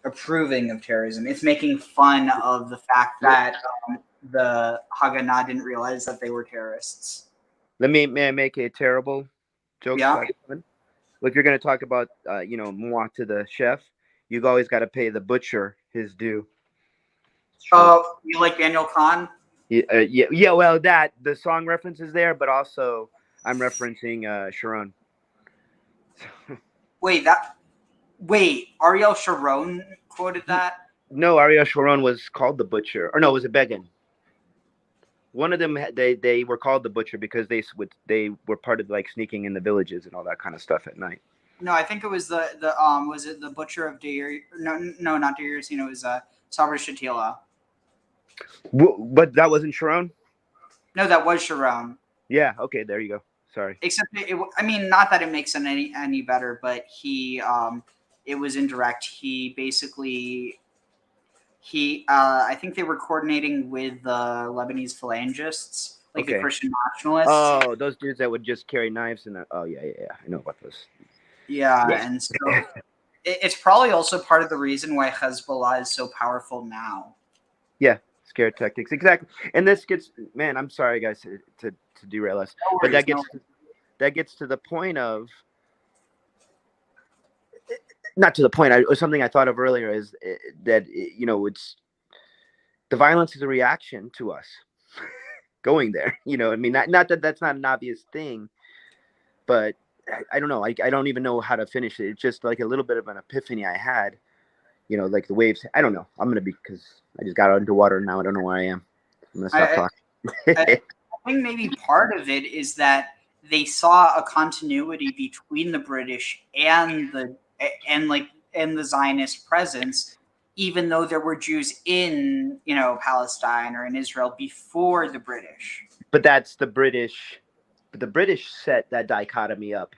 approving of terrorism. It's making fun of the fact that the Haganah didn't realize that they were terrorists. May I make a terrible joke? Yeah. If you're going to talk about, moi to the chef, you've always got to pay the butcher his due. Oh, you like Daniel Kahn? Yeah. Well, the song reference is there, but also I'm referencing Sharon. Wait, Ariel Sharon quoted that? No, Ariel Sharon was called the Butcher, or no, it was a Begin. One of them, they were called the Butcher because they were part of like sneaking in the villages and all that kind of stuff at night. No, I think it was the was it the Butcher of Deir? No, not Deir. It was Sabra Shatila. But that wasn't Sharon? No, that was Sharon. Yeah. Okay. There you go. Sorry. Except I mean, not that it makes it any better, but it was indirect. He basically I think they were coordinating with the Lebanese phalangists, like the Christian nationalists. Oh, those dudes that would just carry knives and oh yeah, I know about those. Yeah, and so it's probably also part of the reason why Hezbollah is so powerful now. Yeah, scare tactics, exactly. And this gets, man, I'm sorry guys to derail us, but that gets to the point of, not to the point. Something I thought of earlier is that it's the violence is a reaction to us going there. I mean, not that that's not an obvious thing, but I don't know. I don't even know how to finish it. It's just like a little bit of an epiphany I had. Like the waves. I don't know. I'm gonna because I just got underwater and now I don't know where I am. I'm gonna stop talking. I think maybe part of it is that they saw a continuity between the British and the Zionist presence, even though there were Jews in Palestine or in Israel before the British. But that's the British. But the British set that dichotomy up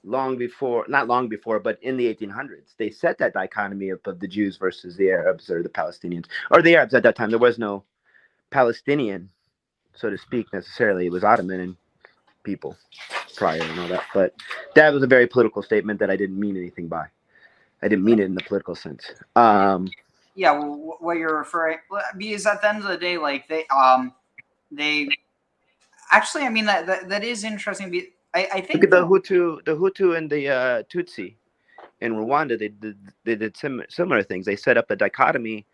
not long before, but in the 1800s. They set that dichotomy up of the Jews versus the Arabs or the Palestinians. Or the Arabs at that time. There was no Palestinian, so to speak, necessarily. It was Ottoman people prior and all that. But that was a very political statement that I didn't mean anything by. I didn't mean it in the political sense. Yeah, well, what you're referring, because at the end of the day, like they actually, I mean that is interesting. I think look at the Hutu and the Tutsi in Rwanda. They did similar things. They set up a dichotomy,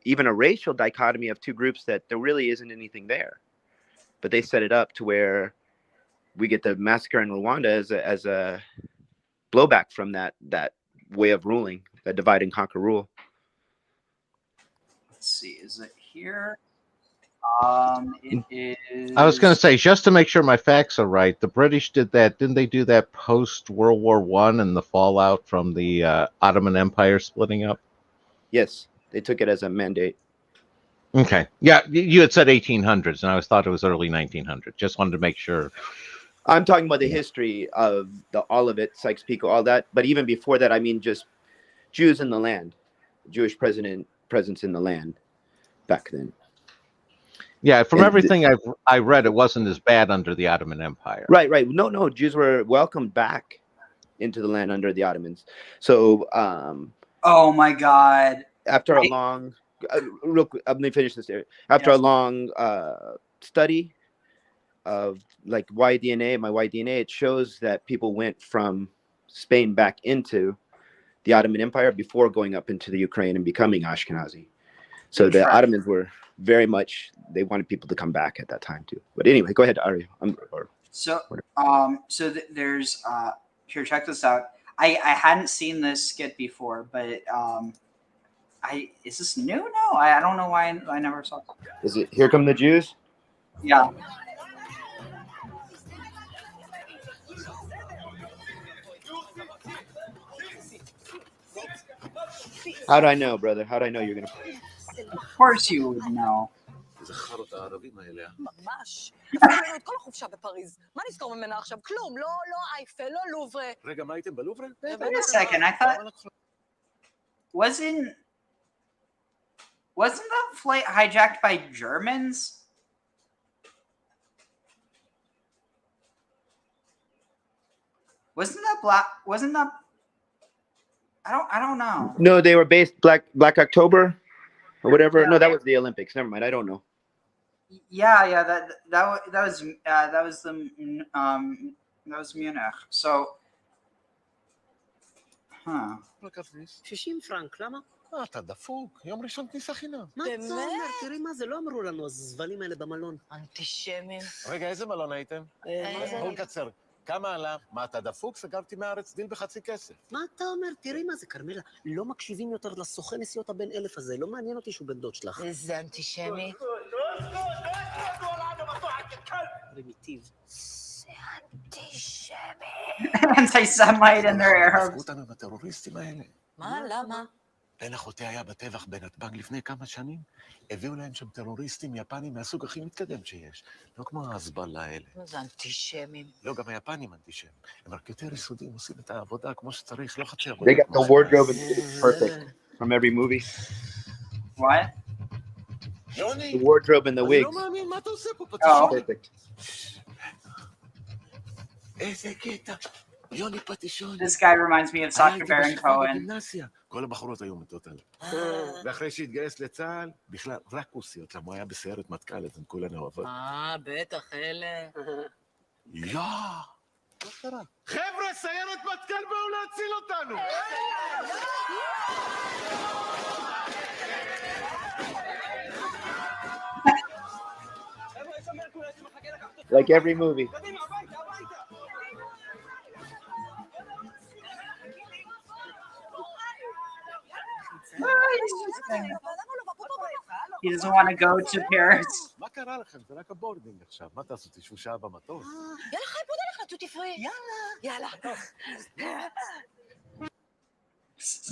even a racial dichotomy of two groups that there really isn't anything there, but they set it up to where we get the massacre in Rwanda as a blowback from that way of ruling, that divide and conquer rule. Let's see, is it here? It is. I was going to say, just to make sure my facts are right, the British did that. Didn't they do that post World War I and the fallout from the Ottoman Empire splitting up? Yes, they took it as a mandate. Okay. Yeah, you had said 1800s, and I thought it was early 1900s. Just wanted to make sure. I'm talking about the history of the Olivet, Sykes-Picot, all that. But even before that, I mean, just Jews in the land, Jewish presence in the land back then. Yeah, from everything I read, it wasn't as bad under the Ottoman Empire. Right. No, Jews were welcomed back into the land under the Ottomans. So, oh my God! After a long, real quick, let me finish this area. After a long study of like my Y-DNA, it shows that people went from Spain back into the Ottoman Empire before going up into the Ukraine and becoming Ashkenazi. So the Ottomans were very much, they wanted people to come back at that time too. But anyway, go ahead, Ari. There's here, check this out. I hadn't seen this skit before, but is this new? No, I don't know why I never saw it. Is it Here Come the Jews? Yeah. How do I know, brother? How do I know you're gonna play? Of course you would know. ממש. עשינו את כל החופשה בפריז. מה נזכור ממנה עכשיו? כלום. לא אייפל, לא לוברה. רגע, מה הייתם בלוברה? Wait a second, I thought... Wasn't that flight hijacked by Germans? Wasn't that... I don't know. No, they were based Black October or whatever. No, that was the Olympics. Never mind. I don't know. Yeah. That was Munich. So, huh. 60 פרנק, למה? אתה דפוק, יום ראשון כניסה חינם. מה אתה אומר? תראי מה זה, לא אמרו לנו, הזבלים האלה במלון. אנטישמים. רגע, איזה מלון הייתם? בואו נקצר. כמה עלה? מה, אתה דפוק? סגרתי מהארץ דיל בחצי כסף. מה אתה אומר? תראי מה זה, כרמלה. לא מקשיבים יותר לסוכן נסיעות הבן 1000 הזה. לא מעניין אותי שהוא בן דוד שלך. איזה אנטישמי. פרימיטיב. זה אנטישמי. Anti-Semite in their Arabs. עזבו אותנו עם הטרוריסטים האלה. מה? למה? בן אחותי היה בטבח בנתב"ג לפני כמה שנים. הביאו להם שם טרוריסטים יפנים מהסוג הכי מתקדם שיש. לא כמו ההסבלה האלה. זה אנטישמים. לא, גם היפנים אנטישמים. הם רק יותר יסודיים, עושים את העבודה כמו שצריך, לא חצי They עבודה. got the wardrobe and perfect from every movie. What? יוני! The wardrobe and the אני wigs. לא מאמין, מה אתה עושה פה? Oh. פטישון? Perfect. איזה קטע. יוני פטישון. This guy reminds me of Sacha Baron Cohen. בגימנסיה. כל הבחורות היו מתות עליו. ואחרי שהתגייס לצה"ל, בכלל, רק כוסיות, למה הוא היה בסיירת מטכ"ל, אז הם כולן אוהבות. בטח, אלה. יא! מה קרה? חבר'ה, סיירת מטכ"ל באו להציל אותנו! Like every movie. He doesn't want to go to Paris. מה קרה לכם? זה רק הבורדינג עכשיו. מה תעשו? תשבו שעה במטוס? יאללה, חי, בוא נלך לטוטי פרי. יאללה.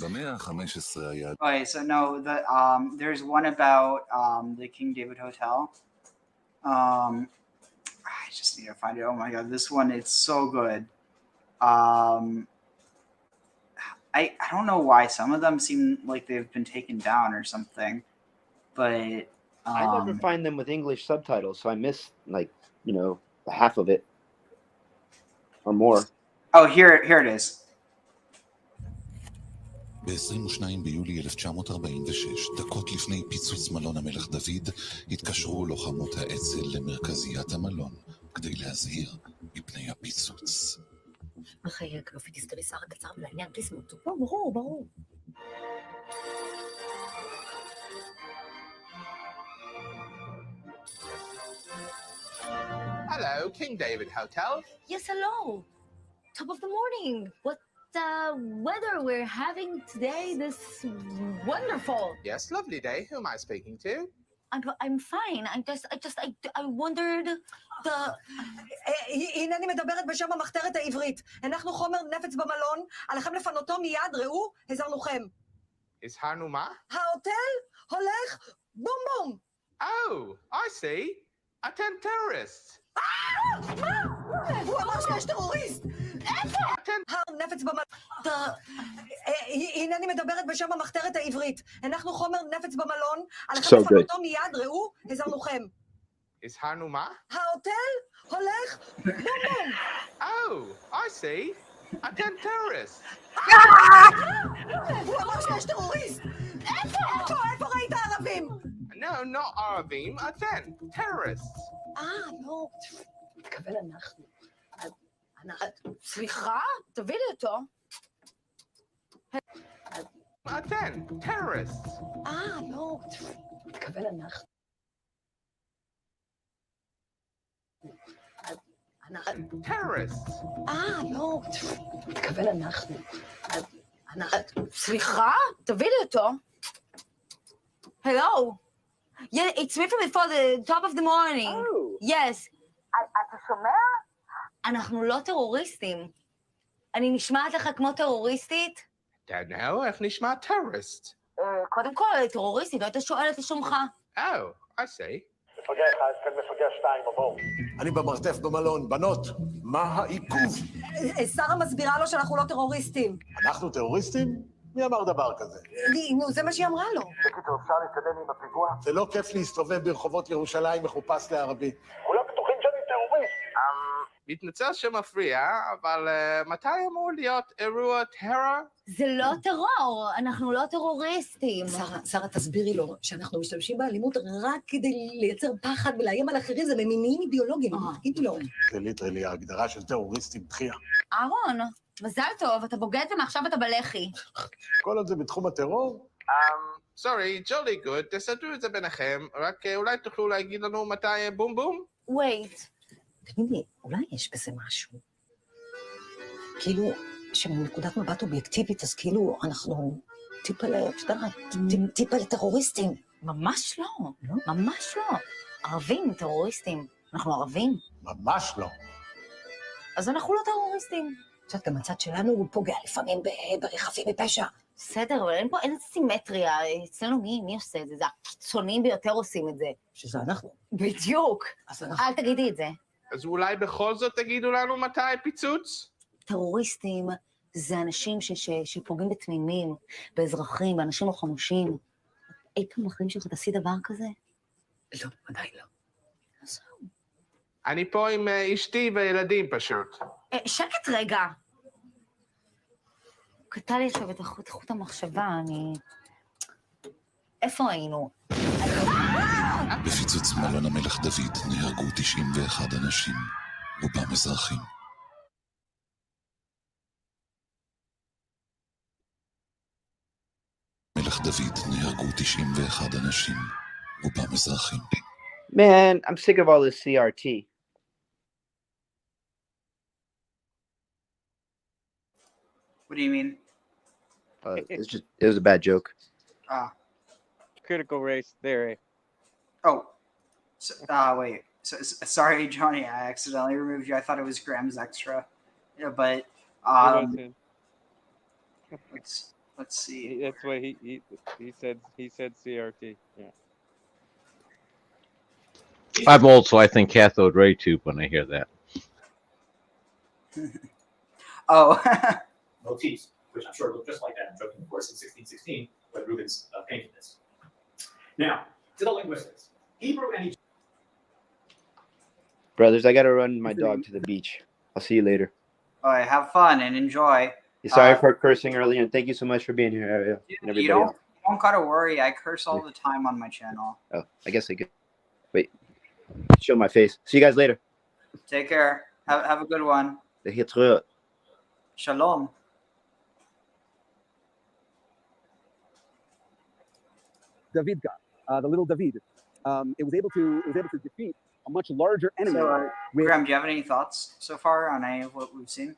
במאה ה-15 היה... Okay, so no, there's one about the King David Hotel. I just need to find it. Oh my god, this one, it's so good. I don't know why some of them seem like they've been taken down or something, but I never find them with English subtitles, so I miss like, you know, half of it or more. Oh, here it is. ב-22 ביולי 1946, דקות לפני פיצוץ מלון המלך דוד, התקשרו לוחמות האצ"ל למרכזיית המלון, כדי להזהיר מפני הפיצוץ. בחיי הגרפיטיסט הריסה רק קצר ולעניין בלי סמוטו. ברור, ברור. Hello, King David Hotel. Yes, hello. Top of the morning. What weather we're having today? This wonderful. Yes, lovely day. Who am I speaking to? I'm fine. I wondered the... הנה אני מדברת בשם המחתרת העברית. אנחנו חומר נפץ במלון, עליכם לפנותו מיד, ראו, הזהרנוכם. הזהרנו מה? ההוטל הולך בום בום. Oh, I see. Atten terrorists. מה? הוא אמר שיש טרוריסט. איפה? נפץ במלון. הנה אני מדברת בשם המחתרת העברית. אנחנו חומר נפץ במלון, עליכם לפנותו מיד, ראו, הזהרנוכם. הזהרנו מה? ההוטל הולך בום בום. Oh, I see. Atten terrorists. הוא אמר שיש טרוריסט. איפה ראית ערבים? No, not ערבים. Atten terrorists. לא. מתכוון אנחנו. סליחה? תביא לי אותו. Atten terrorists. לא. מתכוון אנחנו. terrorists. לא. מתכוון אנחנו. סליחה? תביא לי אותו. Hello. Yeah, it's me from before the top of the morning. Oh. Yes. אתה שומע? אנחנו לא טרוריסטים. אני נשמעת לך כמו טרוריסטית? Don't know, איך נשמע terrorist? קודם כל, טרוריסטית, לא היית שואלת לשומך. Oh, I see. מפגע אחד, כאן מפגע 2 בבואו. אני במרתף במלון. בנות, מה העיכוב? שרה מסבירה לו שאנחנו לא טרוריסטים. אנחנו טרוריסטים? מי אמר דבר כזה? נו, זה מה שהיא אמרה לו. בקיצור, אפשר להתקדם עם הפיגוע? זה לא כיף להסתובב ברחובות ירושלים מחופש לערבי. כולם בטוחים שאני טרוריסט. מתנצל שמפריע, אבל מתי אמור להיות אירוע טרור? זה לא טרור, אנחנו לא טרוריסטים. שרה, תסבירי לו שאנחנו משתמשים באלימות רק כדי לייצר פחד ולאיים על אחרים, זה ממניעים אידיאולוגיים, תגידי לו. זה ליטרלי ההגדרה של טרוריסטים דחייה. אהרון, מזל טוב, אתה בוגד ומעכשיו אתה בלחי. כל עוד זה בתחום הטרור, סורי, ג'ולי גוד, תסדרו את זה ביניכם, רק אולי תוכלו להגיד לנו מתי בום בום? wait. תגידי, אולי יש בזה משהו? כאילו, שמנקודת מבט אובייקטיבית, אז כאילו אנחנו טיפה טיפה לטרוריסטים. ממש לא, ממש לא. ערבים, טרוריסטים. אנחנו ערבים. ממש לא. אז אנחנו לא טרוריסטים. את יודעת, גם הצד שלנו הוא פוגע לפעמים ברכבים מפשע. בסדר, אבל אין סימטריה. אצלנו מי עושה את זה? זה הקיצוניים ביותר עושים את זה. שזה אנחנו. בדיוק. אל תגידי את זה. אז אולי בכל זאת תגידו לנו מתי פיצוץ? טרוריסטים זה אנשים שפוגעים בתמימים, באזרחים, באנשים לא חמושים. אי פעם בחיים שלך תעשי דבר כזה? לא, עדיין לא. אני פה עם אשתי וילדים פשוט. שקט רגע. קטע לי עכשיו את חוט המחשבה, איפה היינו? בפיצוץ מלון המלך דוד נהרגו 91 אנשים, רובם אזרחים. מלך דוד נהרגו 91 אנשים, רובם אזרחים. Man, I'm sick of all this CRT. What do you mean? It was a bad joke. Ah. Critical race theory. Oh. Wait. Sorry, Johnny. I accidentally removed you. I thought it was Graham's extra. Yeah, but let's see. That's what he said. He said CRT. Yeah. I'm old, so I think cathode ray tube when I hear that. Oh. Motifs, which I'm sure look just like that in joking, of course, in 1616, when Rubens painted this. Now, to the linguistics. Hebrew and Egyptian. Brothers, I gotta run my dog to the beach. I'll see you later. All right, have fun and enjoy. Sorry for cursing earlier, and thank you so much for being here, Ariel. And You don't gotta worry. I curse all the time on my channel. Oh, I guess I could. Wait. Show my face. See you guys later. Take care. Have a good one. Shalom. Davidka, the little David, it was able to defeat a much larger enemy. So, Graham, do you have any thoughts so far on any of what we've seen?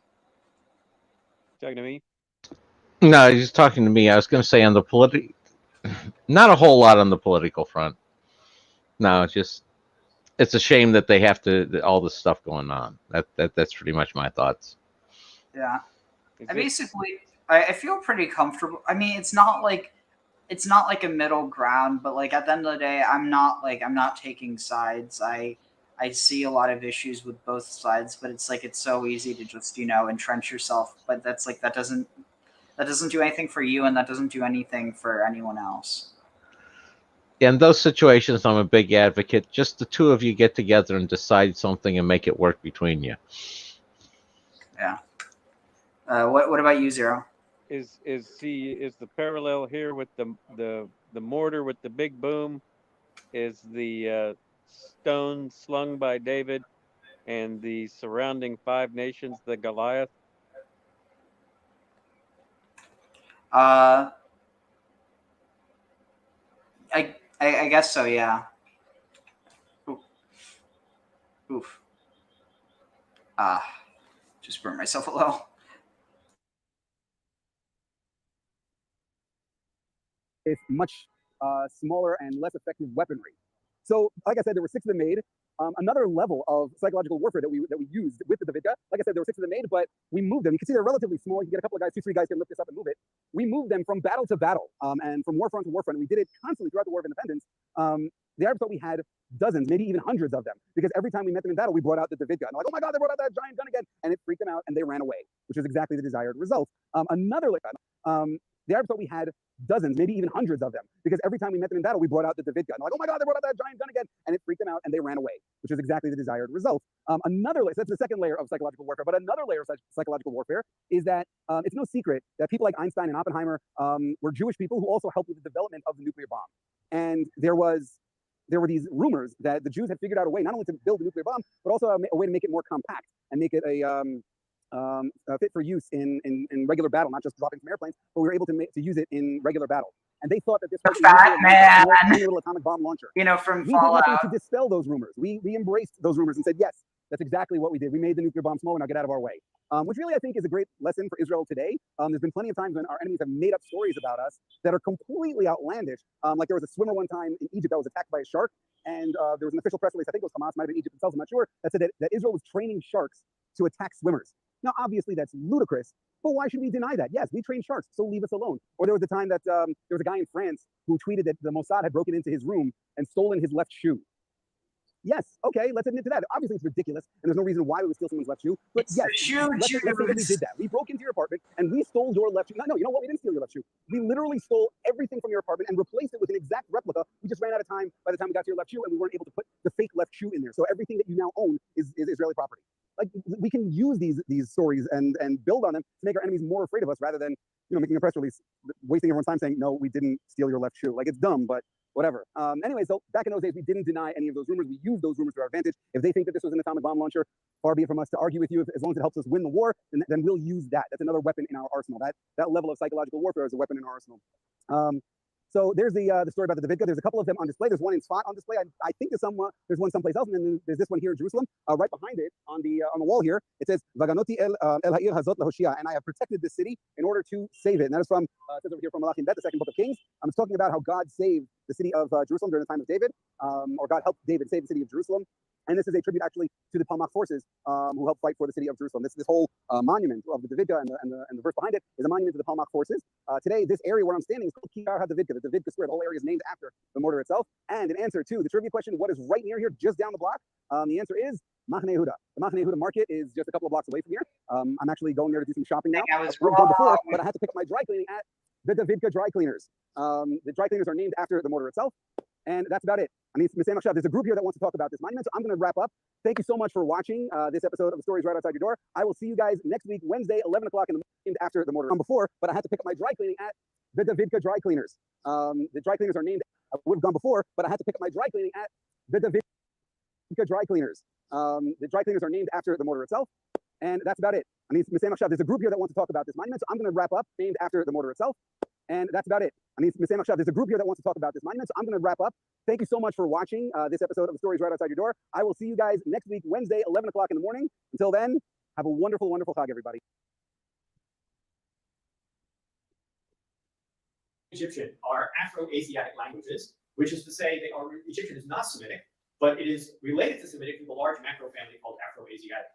Talking to me? No, he's talking to me. I was going to say on the not a whole lot on the political front. No, it's a shame that they have all this stuff going on. That's pretty much my thoughts. Yeah. I feel pretty comfortable. I mean, it's not like a middle ground, but like at the end of the day, I'm not taking sides. I see a lot of issues with both sides, but it's so easy to just, entrench yourself. But that doesn't do anything for you, and that doesn't do anything for anyone else. In those situations, I'm a big advocate. Just the two of you get together and decide something and make it work between you. Yeah. What about you, Zero? Is the parallel here with the mortar with the big boom? Is the stone slung by David and the surrounding 5 nations the Goliath? I guess so, yeah. Oof. Just burned myself a little. It's much smaller and less effective weaponry. So, like I said, there were 6 of them made. Another level of psychological warfare that we used with the Davidka. Like I said, there were 6 of them made, but we moved them. You can see they're relatively small. You can get a couple of guys, 2, 3 guys can lift this up and move it. We moved them from battle to battle, and from warfront to warfront. We did it constantly throughout the War of Independence. The Arabs thought we had dozens, maybe even hundreds of them, because every time we met them in battle, we brought out the Davidka. And they're like, oh my God, they brought out that giant gun again. And it freaked them out, and they ran away, which was exactly the desired result. The Arabs thought we had dozens, maybe even hundreds of them, because every time we met them in battle, we brought out the Davidka. And they're like, oh my God, they brought out that giant gun again. And it freaked them out, and they ran away, which was exactly the desired result. So that's the second layer of psychological warfare. But another layer of psychological warfare is that it's no secret that people like Einstein and Oppenheimer were Jewish people who also helped with the development of the nuclear bomb. And there were these rumors that the Jews had figured out a way not only to build a nuclear bomb, but also a way to make it more compact and make it fit for use in regular battle, not just dropping from airplanes, but we were able to use it in regular battle. And they thought that this was a Fat Man, tiny little atomic bomb launcher. you know, from We did nothing Fallout. to dispel those rumors. We embraced those rumors and said, yes, that's exactly what we did. We made the nuclear bomb smaller, now get out of our way. Which really I think is a great lesson for Israel today. There's been plenty of times when our enemies have made up stories about us that are completely outlandish. Like there was a swimmer one time in Egypt that was attacked by a shark, and there was an official press release, I think it was Hamas, might have been Egypt themselves, I'm not sure, that said that Israel was training sharks to attack swimmers. Now, obviously that's ludicrous, but why should we deny that? Yes, we train sharks, so leave us alone. Or there was a time that there was a guy in France who tweeted that the Mossad had broken into his room and stolen his left shoe. Yes, okay, let's admit to that. Obviously, it's ridiculous, and there's no reason why we would steal someone's left shoe. But It's yes, the shoe let's say that we did that. We broke into your apartment and we stole your left shoe. No, you know what? We didn't steal your left shoe. We literally stole everything from your apartment and replaced it with an exact replica. We just ran out of time by the time we got to your left shoe, and we weren't able to put the fake left shoe in there. So everything that you now own is Israeli property. Like we can use these stories and build on them to make our enemies more afraid of us, rather than making a press release, wasting everyone's time saying no, we didn't steal your left shoe. Like it's dumb, but whatever. Anyway, so back in those days, we didn't deny any of those rumors. We used those rumors to our advantage. If they think that this was an atomic bomb launcher, far be it from us to argue with you. As long as it helps us win the war, then we'll use that. That's another weapon in our arsenal. That level of psychological warfare is a weapon in our arsenal. So there's the story about the Davidka. There's a couple of them on display. There's one in Sfat on display. I think there's one someplace else, and then there's this one here in Jerusalem. Right behind it on the wall here, it says Vaganoti el ha'ir hazot lahoshia, and I have protected this city in order to save it. And that is from it says over here from Malachim Bet, the second book of Kings. It's talking about how God saved the city of Jerusalem during the time of David, or God helped David save the city of Jerusalem. And this is a tribute actually to the Palmach forces who helped fight for the city of Jerusalem. This whole monument of the Davidka and the verse behind it is a monument to the Palmach forces. Today, this area where I'm standing is called Kiar HaDavidka, the Davidka Square. The whole area is named after the mortar itself. And in answer to the trivia question, what is right near here, just down the block? The answer is Machne Yehuda. The Machne Yehuda market is just a couple of blocks away from here. I'm actually going there to do some shopping now. I was I've gone before, wrong. but I had to pick up my dry cleaning at the Davidka Dry Cleaners. The dry cleaners are named after the mortar itself. And that's about it. I mean, there's a group here that wants to talk about this monument, so I'm going to wrap up. Thank you so much for watching this episode of The Stories Right Outside Your Door. I will see you guys next week, Wednesday, 11 o'clock in the morning after the mortar. Before, but I had to pick up my dry cleaning at the Davidka Dry Cleaners. The dry cleaners are named, I would have gone before, but I had to pick up my dry cleaning at the Davidka Dry Cleaners. The dry cleaners are named after the mortar itself. And that's about it. I mean, there's a group here that wants to talk about this monument, so I'm going to wrap up, named after the mortar itself. And that's about it. I mean, there's a group here that wants to talk about this monument, so I'm going to wrap up. Thank you so much for watching this episode of The Stories Right Outside Your Door. I will see you guys next week, Wednesday, 11 o'clock in the morning. Until then, have a wonderful, wonderful Chag, everybody. Egyptian are Afro-Asiatic languages, which is to say Egyptian is not Semitic, but it is related to Semitic through the large macro family called Afro-Asiatic.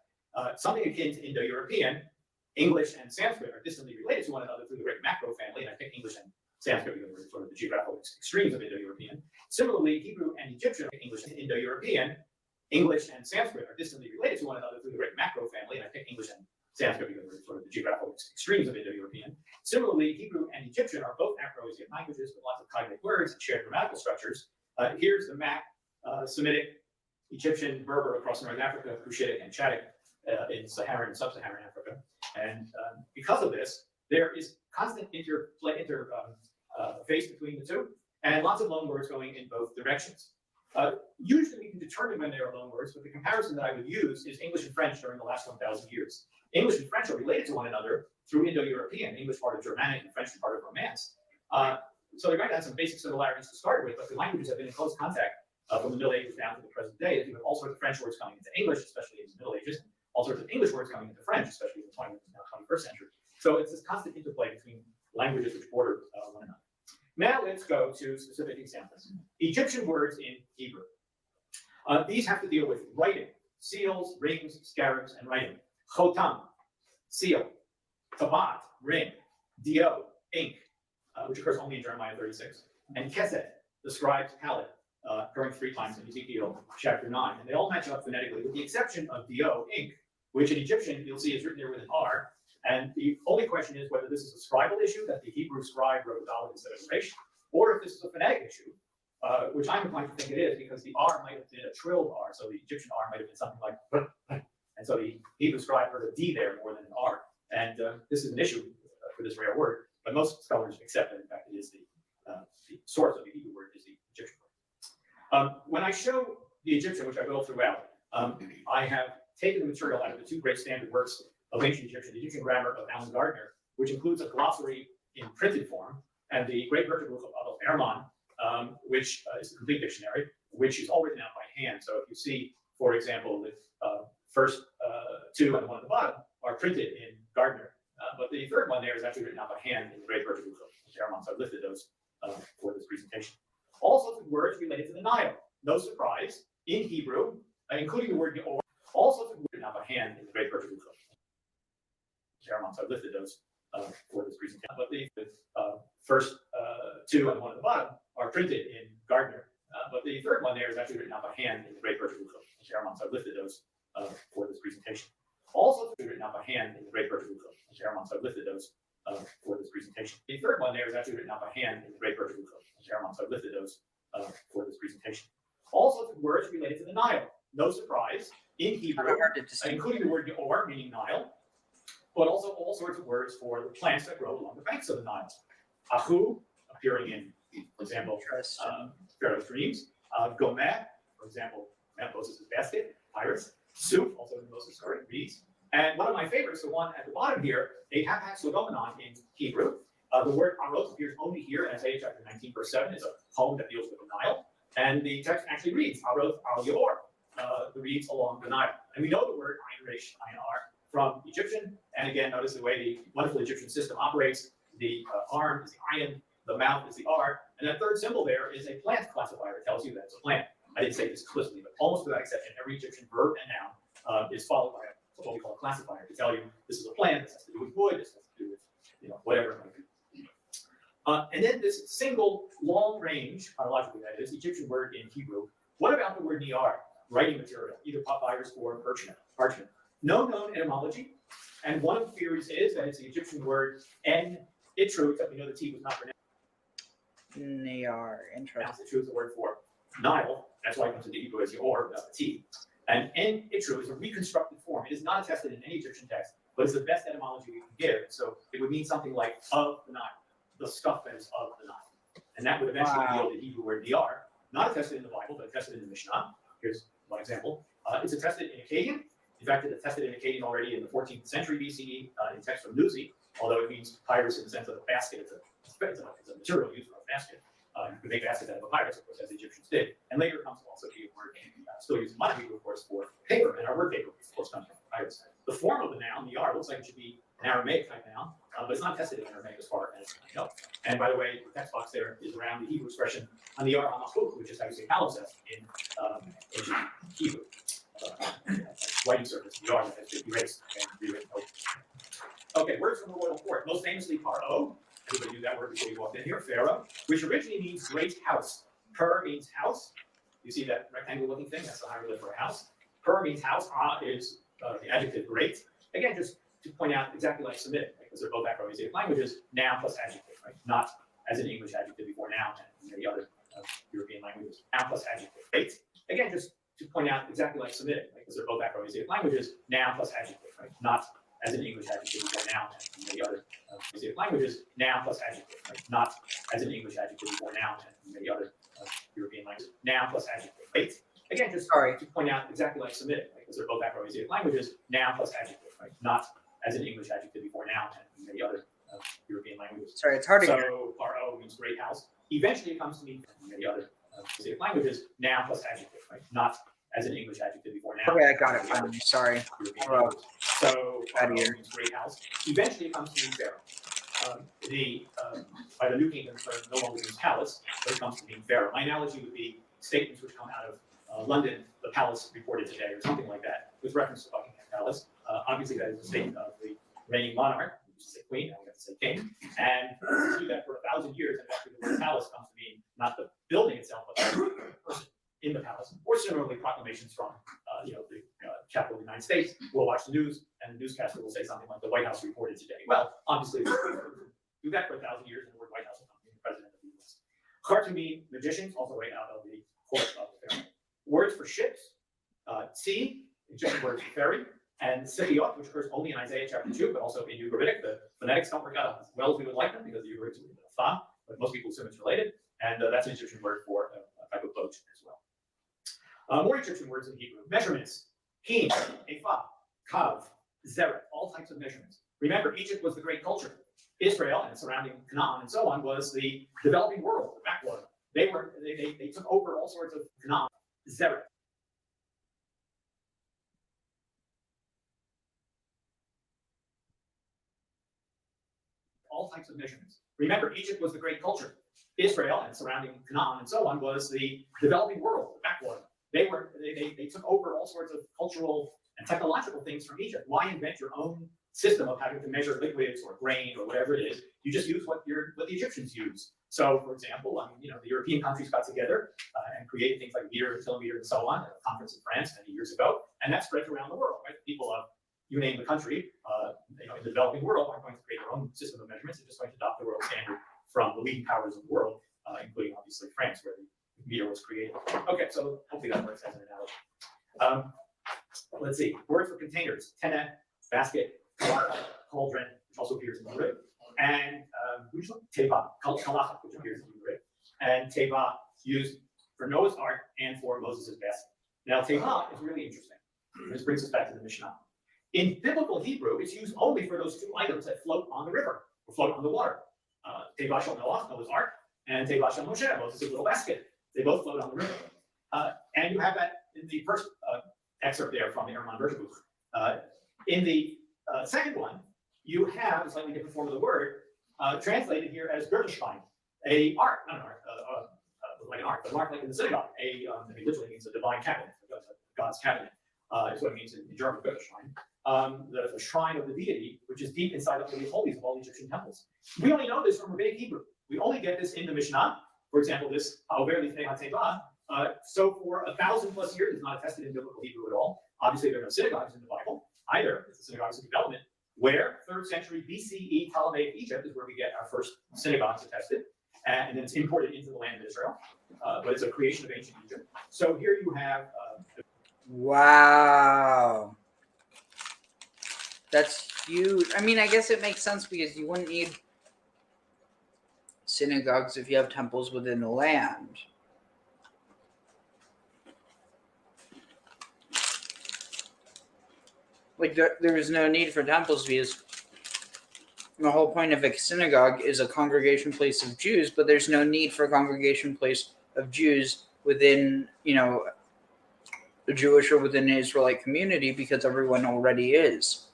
Something akin to Indo-European. English and Sanskrit are distantly related to one another through the great macro family, and I think English and Sanskrit because we're sort of the geographical extremes of Indo-European. Similarly, Hebrew and Egyptian, English and Indo-European, English and Sanskrit are distantly related to one another through the great macro family, and I think English and Sanskrit because we're sort of the geographical extremes of Indo-European. Similarly, Hebrew and Egyptian are both Afro-Asiatic languages with lots of cognate words and shared grammatical structures. Here's the map: Semitic, Egyptian, Berber across North Africa, Cushitic, and Chadic in Saharan and Sub-Saharan Africa. And because of this, there is constant interface between the two, and lots of loanwords going in both directions. Usually we can determine when they are loanwords, but the comparison that I would use is English and French during the last 1,000 years. English and French are related to one another through Indo-European, English part of Germanic and French part of Romance. So they're going to have some basic similarities to start with, but the languages have been in close contact from the Middle Ages down to the present day. You have all sorts of French words coming into English, especially in the Middle Ages, all sorts of English words coming into French, especially in the 21st century. So it's this constant interplay between languages which border one another. Now let's go to specific examples. Egyptian words in Hebrew. These have to deal with writing: seals, rings, scarabs, and writing. Chotam, seal. Tabat, ring. Dio, ink, which occurs only in Jeremiah 36. And Kesed, the scribe's palette, occurring 3 times in Ezekiel chapter 9. And they all match up phonetically, with the exception of Dio, ink, which in Egyptian you'll see is written there with an R. And the only question is whether this is a scribal issue, that the Hebrew scribe wrote Dalet instead of Resh, or if this is a phonetic issue, which I'm inclined to think it is, because the R might have been a trilled R, so the Egyptian R might have been something like, and so the Hebrew scribe heard a D there more than an R. And this is an issue for this rare word, but most scholars accept that in fact it is the source of the Hebrew word is the Egyptian word. When I show the Egyptian, which I will throughout, I have taken the material out of the 2 great standard works of ancient Egyptian, the Egyptian grammar of Alan Gardner, which includes a glossary in printed form, and the Great Wörterbuch of Erman, which is the complete dictionary, which is all written out by hand. So if you see, for example, the first two and the one at the bottom are printed in Gardner, but the third one there is actually written out by hand in the Great Wörterbuch of Erman. So I've listed those for this presentation. All sorts of words related to the Nile. No surprise, in Hebrew, including the word or, all sorts of words written out by hand in the Great Wörterbuch of Erman. So I've listed those for this presentation. But the first two and the one at the bottom are printed in Gardner, but the third one there is actually written out by hand in the Great Wörterbuch of Erman. So I've listed those for this presentation. All sorts of written out by hand in the Great Wörterbuch of Erman. So I've listed those for this presentation. The third one there is actually written out by hand in the Great Wörterbuch of Erman. So I've listed those for this presentation. All sorts of words related to the Nile. No surprise, in Hebrew, including the word or, meaning Nile, but also all sorts of words for the plants that grow along the banks of the Nile. Ahu, appearing in, for example, Pharaoh's dreams. Gomer, for example, Moses' basket, pirates. Soup, also in Moses' story, reeds. And one of my favorites, the one at the bottom here, a hapax legomenon in Hebrew. The word aros appears only here in Isaiah chapter 19, verse 7. It's a poem that deals with the Nile. And the text actually reads, aros al yor, the reeds along the Nile. And we know the word ayin resh, ayin ar, from Egyptian. And again, notice the way the wonderful Egyptian system operates. The arm is the ayin, the mouth is the r. And that third symbol there is a plant classifier. It tells you that it's a plant. I didn't say this explicitly, but almost without exception, every Egyptian verb and noun is followed by what we call a classifier to tell you this is a plant, this has to do with wood, this has to do with whatever it might be. And then this single long range, chronologically that is, Egyptian word in Hebrew. What about the word niyar, writing material, either papyrus or parchment? No known etymology, and one of the theories is that it's the Egyptian word en itru, except we know the T was not pronounced. Niyar, interesting. Itru is the word for Nile. That's why it comes into Hebrew as yor without the T. And en itru is a reconstructed form. It is not attested in any Egyptian text, but it's the best etymology we can give. So it would mean something like of the Nile, the stuff that is of the Nile. And that would eventually yield the Hebrew word diyar, not attested in the Bible, but attested in the Mishnah. Here's one example. It's attested in Akkadian. In fact, it's attested in Akkadian already in the 14th century BCE in text from Nuzi, although it means papyrus in the sense of a basket. It's a material used for a basket. You could make baskets out of papyrus, of course, as the Egyptians did. And later comes also to a word still used in modern Hebrew, of course, for paper. And our word paper, of course, comes from papyrus. The form of the noun, niyar, looks like it should be an Aramaic type noun, but it's not tested in Aramaic as far as I know. And by the way, the text box there is around the Hebrew expression niyar hamachuk, which is how you say palimpsest in ancient Hebrew. Writing surface, niyar, that has been erased and rewritten over. Okay, words from the royal court. Most famously, paro. Everybody knew that word before you walked in here. Pharaoh, which originally means great house. Per means house. You see that rectangle looking thing? That's the hieroglyph for a house. Per means house. Is the adjective great. Again, just to point out exactly like Semitic, right? Because they're both Afro-Asiatic languages, noun plus adjective, right? Not as in English adjective before noun and many other European languages. Noun plus adjective. Great. Again, just to point out exactly like Semitic, right? Because they're both Afro-Asiatic languages, noun plus adjective, right? Not as in English adjective before noun and many other Asiatic languages, noun plus adjective, right? Not as in English adjective before noun and many other European languages, noun plus adjective. Great. Again, just to point out exactly like Semitic, right? Because they're both Afro-Asiatic languages, noun plus adjective, right? Not as in English adjective before noun and many other European languages. Sorry, it's hard to hear. So paro means great house. Eventually it comes to mean many other Asiatic languages, noun plus adjective, right? Not as in English adjective before noun. Okay, I got it finally. Sorry. So paro means great house. Eventually it comes to mean pharaoh. By the New Kingdom term, no longer means palace, but it comes to mean pharaoh. My analogy would be statements which come out of London, the palace reported today, or something like that, with reference to Buckingham Palace. Obviously, that is a statement of the reigning monarch, which is a queen, now we have to say king. And to do that for 1,000 years, and actually the word palace comes to mean not the building itself, but the person in the palace. Or similarly, proclamations from the capital of the United States. We'll watch the news, and the newscaster will say something like the White House reported today. Well, obviously, do that for 1,000 years, and the word White House will come to mean the president of the U.S. Khartoumi magicians, also right out of the court of the pharaoh. Words for ships, sea, Egyptian word for ferry, and Sibiot, which occurs only in Isaiah chapter 2, but also in Ugaritic. The phonetics don't work out as well as we would like them because the Ugaritic is a fa, but most people assume it's related. And that's an Egyptian word for a type of boat as well. More Egyptian words in Hebrew. Measurements. Hin, ephah, kav, zeret, all types of measurements. Remember, Egypt was the great culture. Israel and surrounding Canaan and so on was the developing world, the backwater. They took over all sorts of Canaan, zeret. All types of measurements. Remember, Egypt was the great culture. Israel and surrounding Canaan and so on was the developing world, the backwater. They took over all sorts of cultural and technological things from Egypt. Why invent your own system of having to measure liquids or grain or whatever it is? You just use what the Egyptians use. So, for example, the European countries got together and created things like meter, kilometer, and so on at a conference in France many years ago, and that spread around the world. Right? People of you name the country, in the developing world aren't going to create their own system of measurements. They're just going to adopt the world standard from the leading powers of the world, including obviously France, where the meter was created. Okay, so hopefully that works as an analogy. Let's see, words for containers: tena, basket, cauldron, which also appears in the Hebrew, and teva, kalach, which appears in the Hebrew, and teva used for Noah's Ark and for Moses' basket. Now, teva is really interesting. This brings us back to the Mishnah. In biblical Hebrew, it's used only for those two items that float on the river or float on the water. Teva shel Noah, Noah's Ark, and teva shel Moshe, Moses' little basket. They both float on the river. And you have that in the first excerpt there from the Erman version book. In the second one, you have a slightly different form of the word translated here as Gerdenstein, a ark, not an ark, like an ark, but an ark like in the synagogue. It literally means a divine cabinet, God's cabinet, is what it means in German, Gerdenstein. The shrine of the deity, which is deep inside the Holy of Holies of all Egyptian temples. We only know this from Rabbinic Hebrew. We only get this in the Mishnah. For example, this Ha'over Lifnei HaTeva. So for 1,000+ years, it's not attested in biblical Hebrew at all. Obviously, there are no synagogues in the Bible either. It's the synagogues of development, where 3rd century BCE Ptolemaic Egypt is where we get our first synagogues attested, and then it's imported into the land of Israel. But it's a creation of ancient Egypt. So here you have. Wow. That's huge. I mean, I guess it makes sense because you wouldn't need synagogues if you have temples within the land. Like, there is no need for temples because the whole point of a synagogue is a congregation place of Jews, but there's no need for a congregation place of Jews within, a Jewish or within an Israelite community because everyone already is.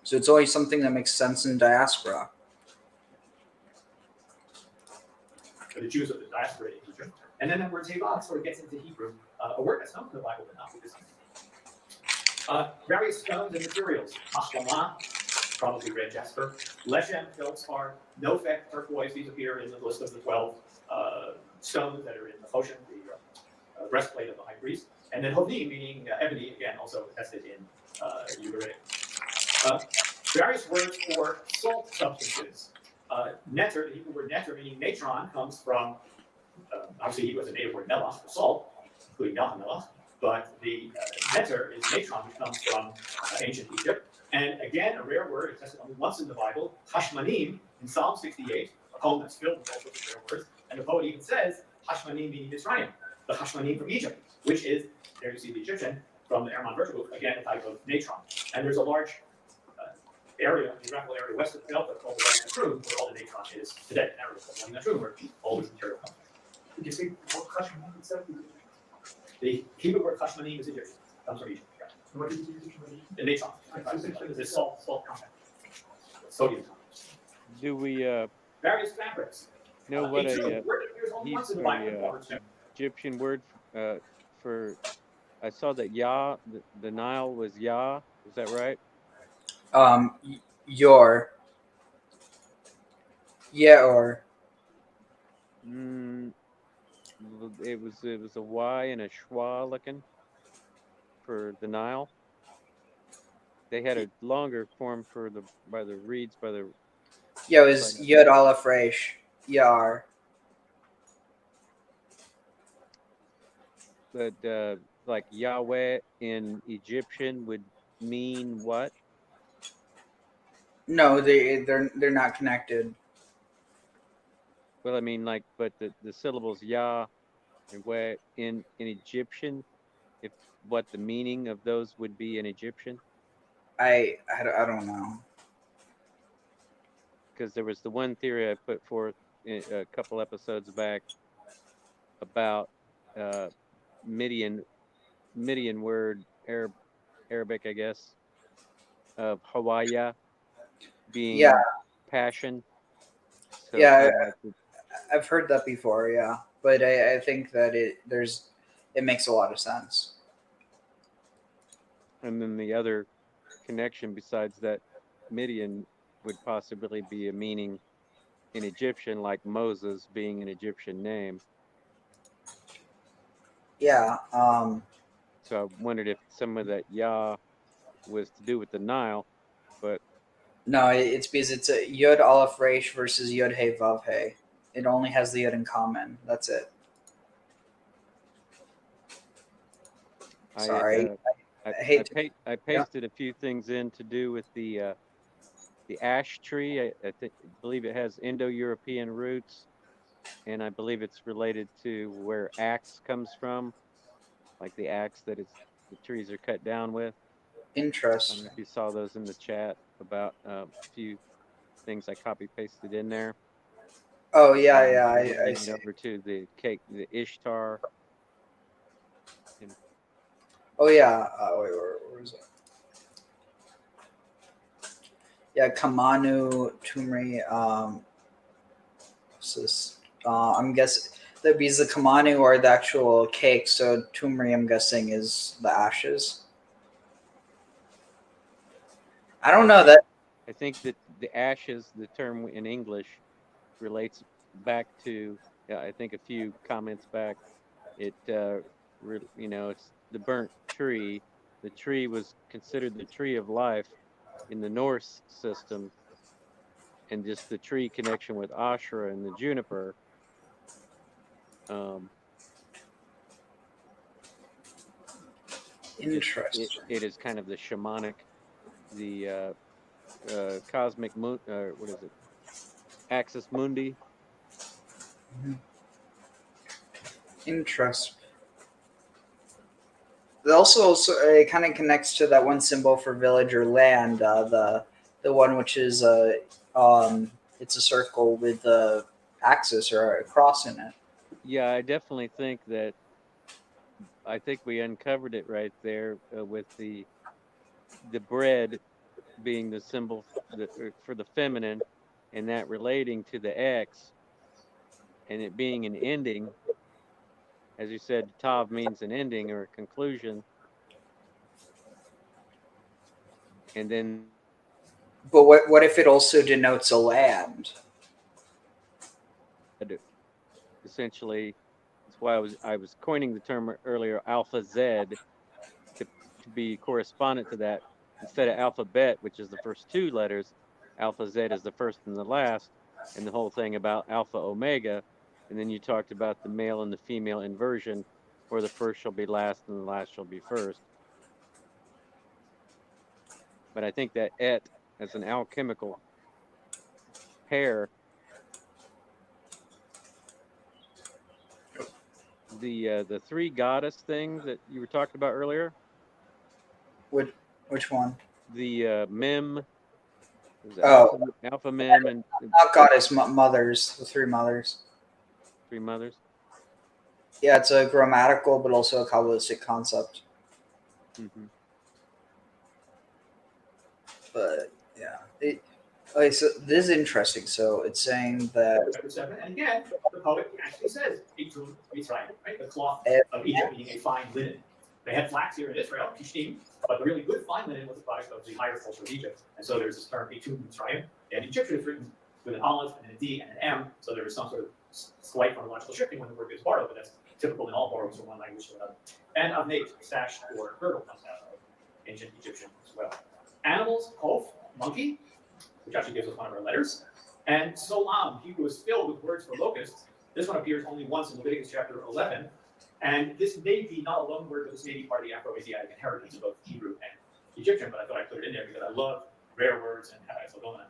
So it's always something that makes sense in diaspora. The Jews of the diaspora in Egypt. And then that word teva sort of gets into Hebrew, a word that's not in the Bible, but not with this. Various stones and materials. Hashlamah, probably red jasper. Leshem, feldspar. Nofek, turquoise. These appear in the list of the 12 stones that are in the Choshen, the breastplate of the high priest. And then hovim, meaning ebony, again, also attested in Ugaritic. Various words for salt substances. Neter, the Hebrew word neter, meaning natron, comes from, obviously he was a native word melach for salt, including melach, but the neter is natron, which comes from ancient Egypt. And again, a rare word, attested only once in the Bible, hashmanim, in Psalm 68, a poem that's filled with all sorts of rare words. And the poet even says, hashmanim meaning Mitzrayim, the hashmanim from Egypt, which is, there you see the Egyptian, from the Erman version book, again, a type of natron. And there's a large geographical area west of the Delta called the Natrum, where all the natron is today. An area called the Natrum, where all this material comes from. Did you see what Hashmanim itself? The Hebrew word Hashmanim is Egyptian. Comes from Egypt. Yeah. What is Egyptian? The natron. The salt compound. Sodium compound. Do we various fabrics? know what a Egyptian word for? I saw that Yah, the Nile was Yah. Is that right? Yor. Yeah, or. It was a Y and a schwa looking for the Nile. They had a longer form for the reeds by the. Yeah, it was Yod Aleph Resh. Yar. But like Yahweh in Egyptian would mean what? No, they're not connected. Well, I mean, like, but the syllables Yah and Weh in Egyptian, what the meaning of those would be in Egyptian? I don't know. Because there was the one theory I put forth a couple episodes back about Midian word Arabic, I guess, of Hawaii being Yeah, passion. So yeah, kind of like I've heard that before. Yeah, but I think that it makes a lot of sense. and then the other connection besides that Midian would possibly be a meaning in Egyptian, like Moses being an Egyptian name. Yeah. So I wondered if some of that Yah was to do with the Nile, but No, it's because it's a Yod Aleph Resh versus Yod Hey Vav Hey. It only has the Yod in common. That's it. Sorry. I hate to. I pasted a few things in to do with the ash tree. I believe it has Indo-European roots, and I believe it's related to where axe comes from, like the axe that the trees are cut down with. I don't Interesting. know if you saw those in the chat about a few things I copy pasted in there. Oh yeah, yeah. I Relating see. it over to the the Ishtar. And Oh yeah. Wait, where is it? Yeah, Kamanu, Tumri. What's this? I'm guessing that because the Kamanu are the actual cake, so Tumri, I'm guessing, is the ashes. I don't know that. I think that the ashes, the term in English, relates back to I think a few comments back. It it's the burnt tree. The tree was considered the tree of life in the Norse system, and just the tree connection with Ashra and the juniper. Um, Interesting. it is kind of the shamanic, the cosmic moon. What is it? Axis Mundi. Interesting. It also it kind of connects to that one symbol for village or land, the one which is it's a circle with a axis or a cross in it. Yeah, I definitely think that. I think we uncovered it right there with the bread being the symbol for the feminine, and that relating to the X, and it being an ending. As you said, Tav means an ending or a conclusion, and then But what if it also denotes a land? essentially, that's why I was coining the term earlier, alpha Z, to be correspondent to that. Instead of alphabet, which is the first two letters, alpha Z is the first and the last, and the whole thing about alpha omega. And then you talked about the male and the female inversion, where the first shall be last and the last shall be first. But I think that et as an alchemical pair, the three goddess thing that you were talking about earlier. Which one? The mem. Oh, alpha mem and not goddess, mothers. The three mothers. Three mothers. Yeah, it's a grammatical but also a Kabbalistic concept. Mm-hmm. But yeah, okay. So this is interesting. So it's saying that. Chapter 7, and again, the poet actually says, "Itun Mitzrayim," right? The cloth of Egypt, meaning a fine linen. They had flax here in Israel, Kishtim, but the really good fine linen was a product of the higher culture of Egypt. And so there's this term, Itun Mitzrayim, and Egyptian is written with an aleph and a D and an M, so there is some sort of slight phonological shifting when the word is borrowed, but that's typical in all borrowings from one language to another. And avnate, sash or girdle, comes out of ancient Egyptian as well. Animals, hof, monkey, which actually gives us one of our letters. And Solam, Hebrew is filled with words for locusts. This one appears only once in Leviticus chapter 11. And this may be not a loan word, but this may be part of the Afro-Asiatic inheritance of both Hebrew and Egyptian. But I thought I'd put it in there because I love rare words and I'm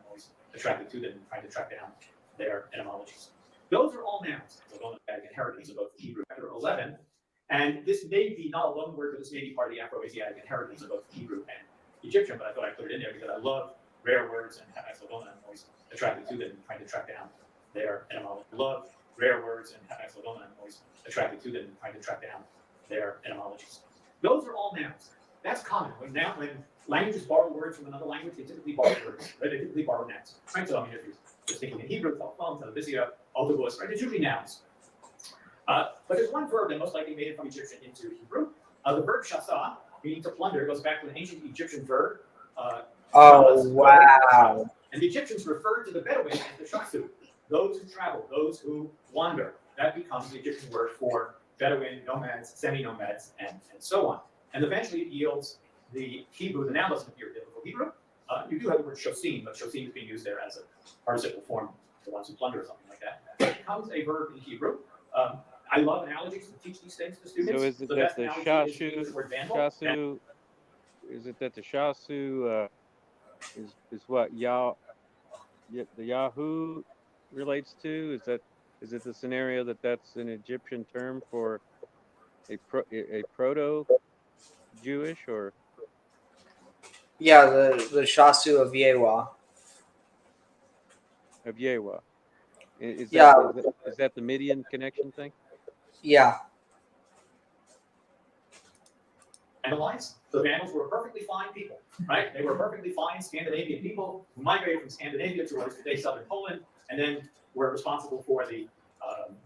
always attracted to them and trying to track down their etymologies. Those are all nouns. So inheritance of both Hebrew chapter 11. And this may be not a loan word, but this may be part of the Afro-Asiatic inheritance of both Hebrew and Egyptian. But I thought I'd put it in it in there because I love rare words and hexagonal. I'm always attracted to them and trying to track down their etymology. I love rare words and hexagonal. I'm always attracted to them and trying to track down their etymologies. Those are all nouns. That's common. When languages borrow words from another language, they typically borrow words, right? They typically borrow nouns. Right? So I mean, if you're just thinking in Hebrew, telephone, television, autobus, right? It's usually nouns. But there's one verb that most likely made it from Egyptian into Hebrew. The verb shasa, meaning to plunder, goes back to an ancient Egyptian verb. Oh, wow. And the Egyptians referred to the Bedouin as the shasu, those who travel, those who wander. That becomes the Egyptian word for Bedouin, nomads, semi-nomads, and so on. And eventually it yields the Hebrew, the noun lesson of your biblical Hebrew. You do have the word shosim, but shosim is being used there as a participle form, the ones who plunder or something like that. But it becomes a verb in Hebrew. I love analogies to teach these things to students. So is it that the shasu, is it that the shasu is what the Yahoo relates to? Is it the scenario that's an Egyptian term for a proto-Jewish or? Yeah, the shasu of Yewa. Of Yewa. Is that the Midian connection thing? Yeah. Analyze, the Vandals were perfectly fine people, right? They were perfectly fine Scandinavian people who migrated from Scandinavia to what is today southern Poland, and then were responsible for the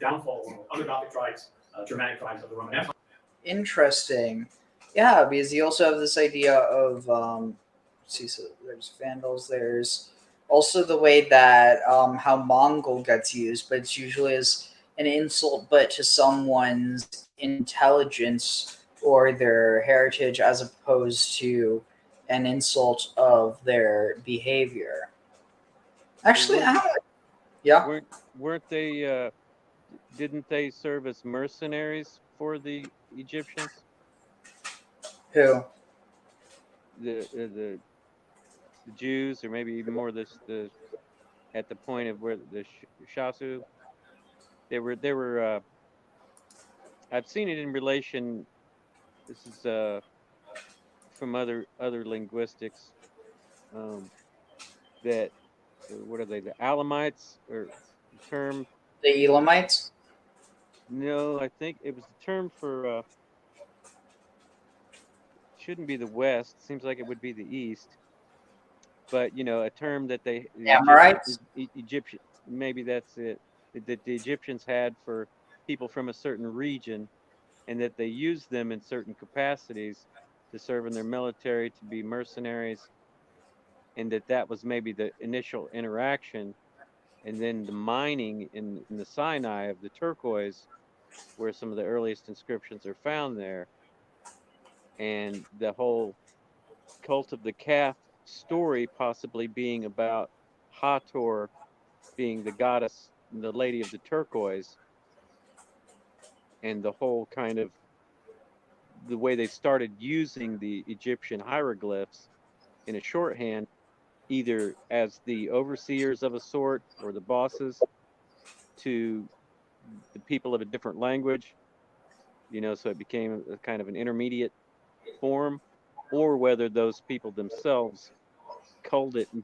downfall of other Gothic tribes, Germanic tribes of the Roman Empire. Interesting. Yeah, because you also have this idea of, so there's Vandals, there's also the way that how Mongol gets used, but it's usually as an insult, but to someone's intelligence or their heritage as opposed to an insult of their behavior. Actually, yeah. Weren't they? Didn't they serve as mercenaries for the Egyptians? Who? The Jews, or maybe even more at the point of where the shasu. They were. I've seen it in relation. This is from other linguistics. That what are they? The Alamites, or the term? The Elamites? No, I think it was the term for. Shouldn't be the West. Seems like it would be the East. But a term that the Amorites? Egyptian, maybe that's it. That the Egyptians had for people from a certain region, and that they used them in certain capacities to serve in their military, to be mercenaries, and that was maybe the initial interaction, and then the mining in the Sinai of the turquoise, where some of the earliest inscriptions are found there, and the whole cult of the calf story possibly being about Hathor being the goddess, the lady of the turquoise, and the whole kind of the way they started using the Egyptian hieroglyphs in a shorthand, either as the overseers of a sort or the bosses to the people of a different language, so it became a kind of an intermediate form, or whether those people themselves culled it and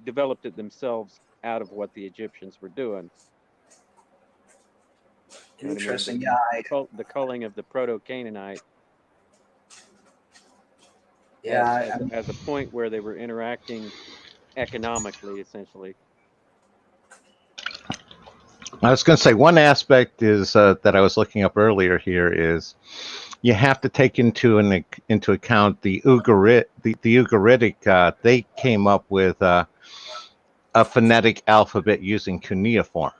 developed it themselves out of what the Egyptians were doing. Interesting, The culling of the Proto-Canaanite. Yeah. As a point where they were interacting economically, essentially. I was going to say one aspect is that I was looking up earlier here is you have to take into account the Ugaritic. They came up with a phonetic alphabet using cuneiform,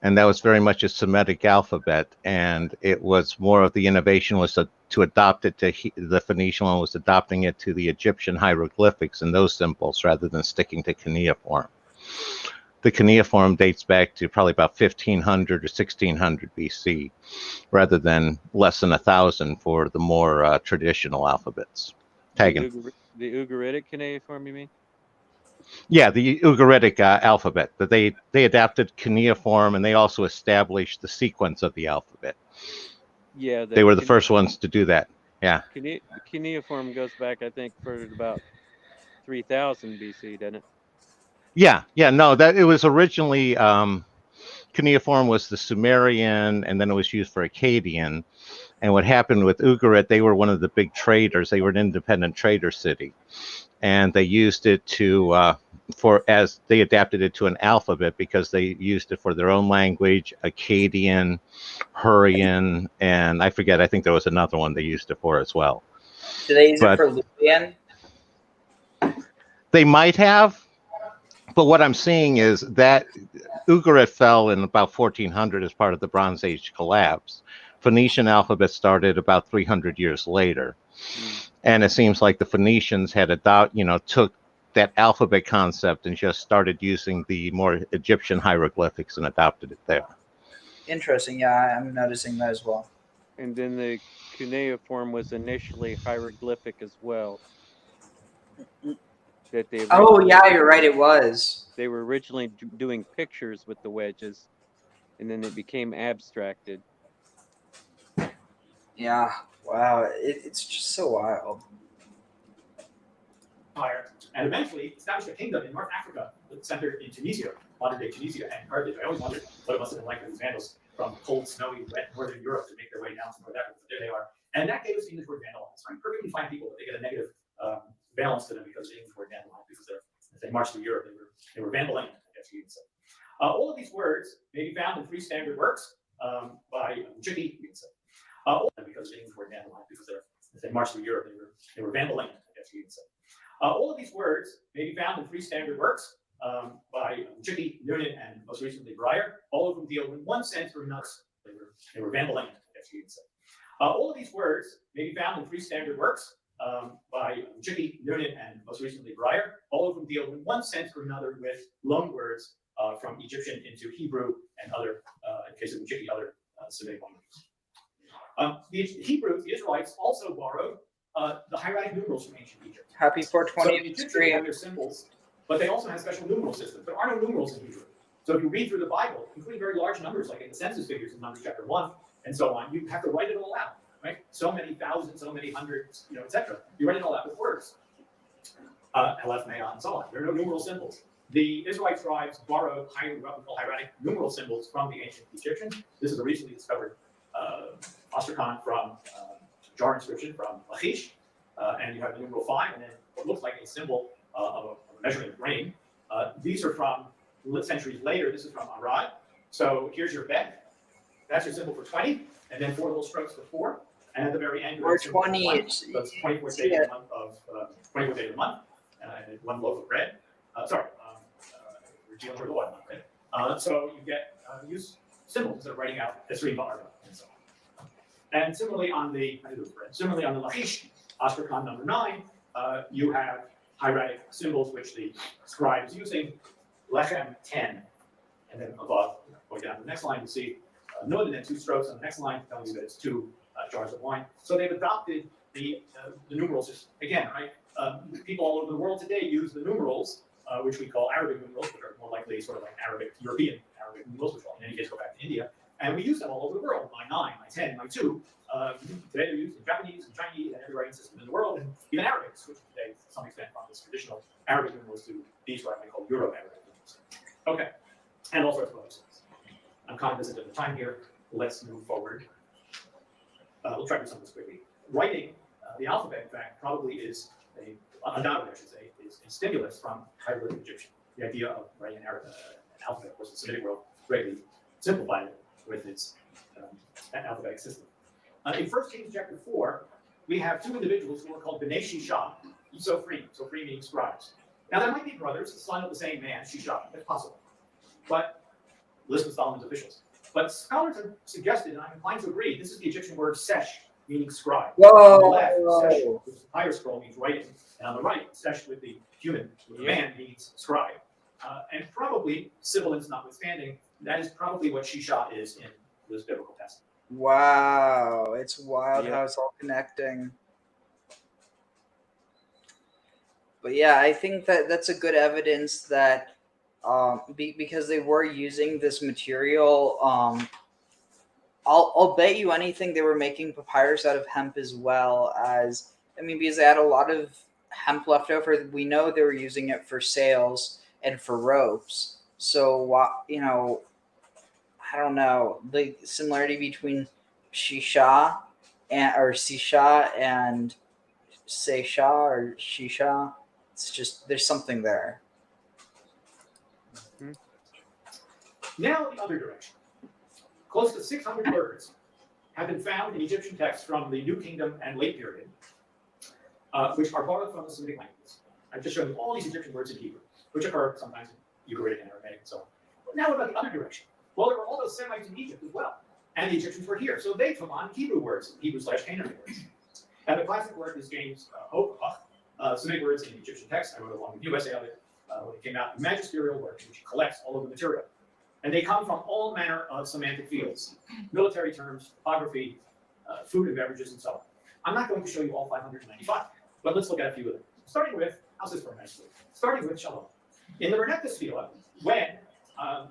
and that was very much a Semitic alphabet. And it was more of the innovation was to adopt it to the Phoenician one was adopting it to the Egyptian hieroglyphics and those symbols rather than sticking to cuneiform. The cuneiform dates back to probably about 1500 or 1600 BC, rather than less than 1000 for the more traditional alphabets. The Ugaritic cuneiform, you mean? Yeah, the Ugaritic alphabet. That they adapted cuneiform, and they also established the sequence of the alphabet. Yeah, they were the first ones to do that. Yeah. The cuneiform goes back, I think, for about 3000 BC, didn't it? Yeah, no, that it was originally cuneiform was the Sumerian, and then it was used for Akkadian. And what happened with Ugarit, they were one of the big traders. They were an independent trader city, and they used it to as they adapted it to an alphabet because they used it for their own language, Akkadian, Hurrian, and I forget. I think there was another one they used it for as well. Do they use it But for Luwian? they might have. But what I'm seeing is that Ugarit fell in about 1400 as part of the Bronze Age collapse. Phoenician alphabet started about 300 years later. And it seems like the Phoenicians had took that alphabet concept and just started using the more Egyptian hieroglyphics and adopted it there. Interesting. Yeah, I'm noticing that as well. And then the cuneiform was initially hieroglyphic as well. That they Oh, yeah, you're right, it was. They were originally doing pictures with the wedges, and then it became abstracted. Yeah, wow, it's just so wild. And eventually established a kingdom in North Africa centered in Tunisia, modern-day Tunisia and Carthage. I always wondered what it must have been like for these Vandals from cold, snowy, wet northern Europe to make their way down to North Africa. But there they are. And that gave us the English word vandalized. Right? Perfectly fine people, but they get a negative balance to them because the English word vandalized, because as they marched through Europe, they were Vandalian, I guess you could say. All of these words may be found in 3 standard works by Chippy, you can say. Because the English word vandalized, because as they marched through Europe, they were Vandalian, I guess you could say. All of these words may be found in 3 standard works by Chippy, Noonan, and most recently Breyer. All of them deal in one sense or another. They were Vandalian, I guess you could say. All of these words may be found in 3 standard works by Chippy, Noonan, and most recently Breyer. All of them deal in one sense or another with loan words from Egyptian into Hebrew and other, in case of Chippy, other Semitic languages. The Hebrew, the Israelites also borrowed the hieratic numerals from ancient Egypt. Happy 420 So the Egyptians have their symbols, but they also have special numeral systems. There are no numerals in Hebrew. So if you read through the Bible, including very large numbers, like in the census figures in Numbers chapter 1, and so on, you have to write it all out, right? So many thousands, so many hundreds, etc. You write it all out with words. Aleph, Mea, and so on. There are no numeral symbols. The Israelite tribes borrowed hieratic numeral symbols from the ancient Egyptians. This is a recently discovered ostracon from jar inscription from Lachish, and you have the numeral 5, and then what looks like a symbol of a measurement of grain. These are from centuries later. This is from Arad. So here's your bet. That's your symbol for 20, and then 4 little strokes for 4. And at the very end, Or 20, it's 24th day of the month of 24th day of the month, and 1 loaf of bread. We're dealing with the one month, right? So you get use symbols instead of writing out Esrim Ba'arba and so on. And similarly on the Lachish ostracon number 9, you have hieratic symbols which the scribe is using. Lechem 10, and then above, going down to the next line, you see Nun, and then 2 strokes on the next line, telling you that it's 2 jars of wine. So they've adopted the numerals. Just again, right? People all over the world today use the numerals, which we call Arabic numerals, which are more likely sort of like European Arabic numerals, which will in any case go back to India. And we use them all over the world. My 9, my 10, my 2. Today they're used in Japanese and Chinese and every writing system in the world, and even Arabic switched today to some extent from this traditional Arabic numerals to these what I call Euro-Arabic numerals. Okay, and all sorts of other things. I'm cognizant of the time here. Let's move forward. We'll try to do some of this quickly. Writing the alphabet, in fact, probably is undoubtedly, I should say, is a stimulus from hieroglyphic Egyptian. The idea of writing an alphabet, of course, the Semitic world greatly simplified it with its alphabetic system. In 1 Kings chapter 4, we have 2 individuals who are called Bnei Shisha, Sofrim. Sofrim meaning scribes. Now, there might be brothers, the son of the same man, Shisha. That's possible. But list of Solomon's officials. But scholars have suggested, and I'm inclined to agree, this is the Egyptian word sesh, meaning scribe. Whoa. On the left, sesh with the higher scroll means writing, and on the right, sesh with the human, with the man means scribe. And probably, sibilance notwithstanding, that is probably what Shisha is in this biblical text. Wow, it's wild how it's all connecting. But yeah, I think that that's a good evidence that because they were using this material, I'll bet you anything they were making papyrus out of hemp as well as, I mean, because they had a lot of hemp left over. We know they were using it for sails and for ropes. So I don't know the similarity between shisha and seisha or shisha. It's just there's something there. Now the other direction. Close to 600 words have been found in Egyptian texts from the New Kingdom and late period, which are borrowed from the Semitic languages. I've just shown you all these Egyptian words in Hebrew, which occur sometimes in Ugaritic and Aramaic and so on. But now what about the other direction? Well, there were all those Semites in Egypt as well, and the Egyptians were here, so they took on Hebrew words, Hebrew/Canaanite words. And the classic work is James Hochbach, Semitic words in Egyptian text. I wrote a long review essay of it when it came out. A magisterial work in which he collects all of the material. And they come from all manner of semantic fields, military terms, topography, food and beverages, and so on. I'm not going to show you all 595, but let's look at a few of them. Starting with, how's this for nicely? Starting with Shalom. In the Renekta Sphila, when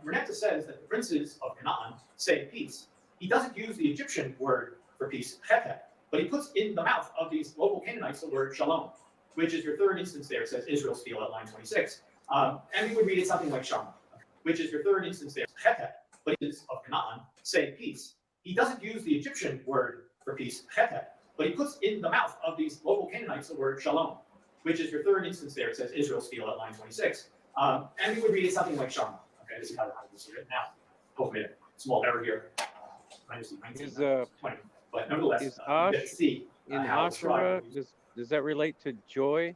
Renekta says that the princes of Canaan say peace, he doesn't use the Egyptian word for peace, chetet, but he puts in the mouth of these local Canaanites the word shalom, which is your third instance there. It says Israel Sphila at line 26. And we would read it something like Shama, which is your third instance there, chetet, but it is of Canaan, say peace. He doesn't use the Egyptian word for peace, chetet, but he puts in the mouth of these local Canaanites the word shalom, which is your third instance there. It says Israel Sphila at line 26. And we would read it something like Shama. Okay, this is how we see it now. Hopefully, a small error here. Minus 19, 20. But nevertheless, is you Ash get to see in how the Ashura, scribe does that relate to joy?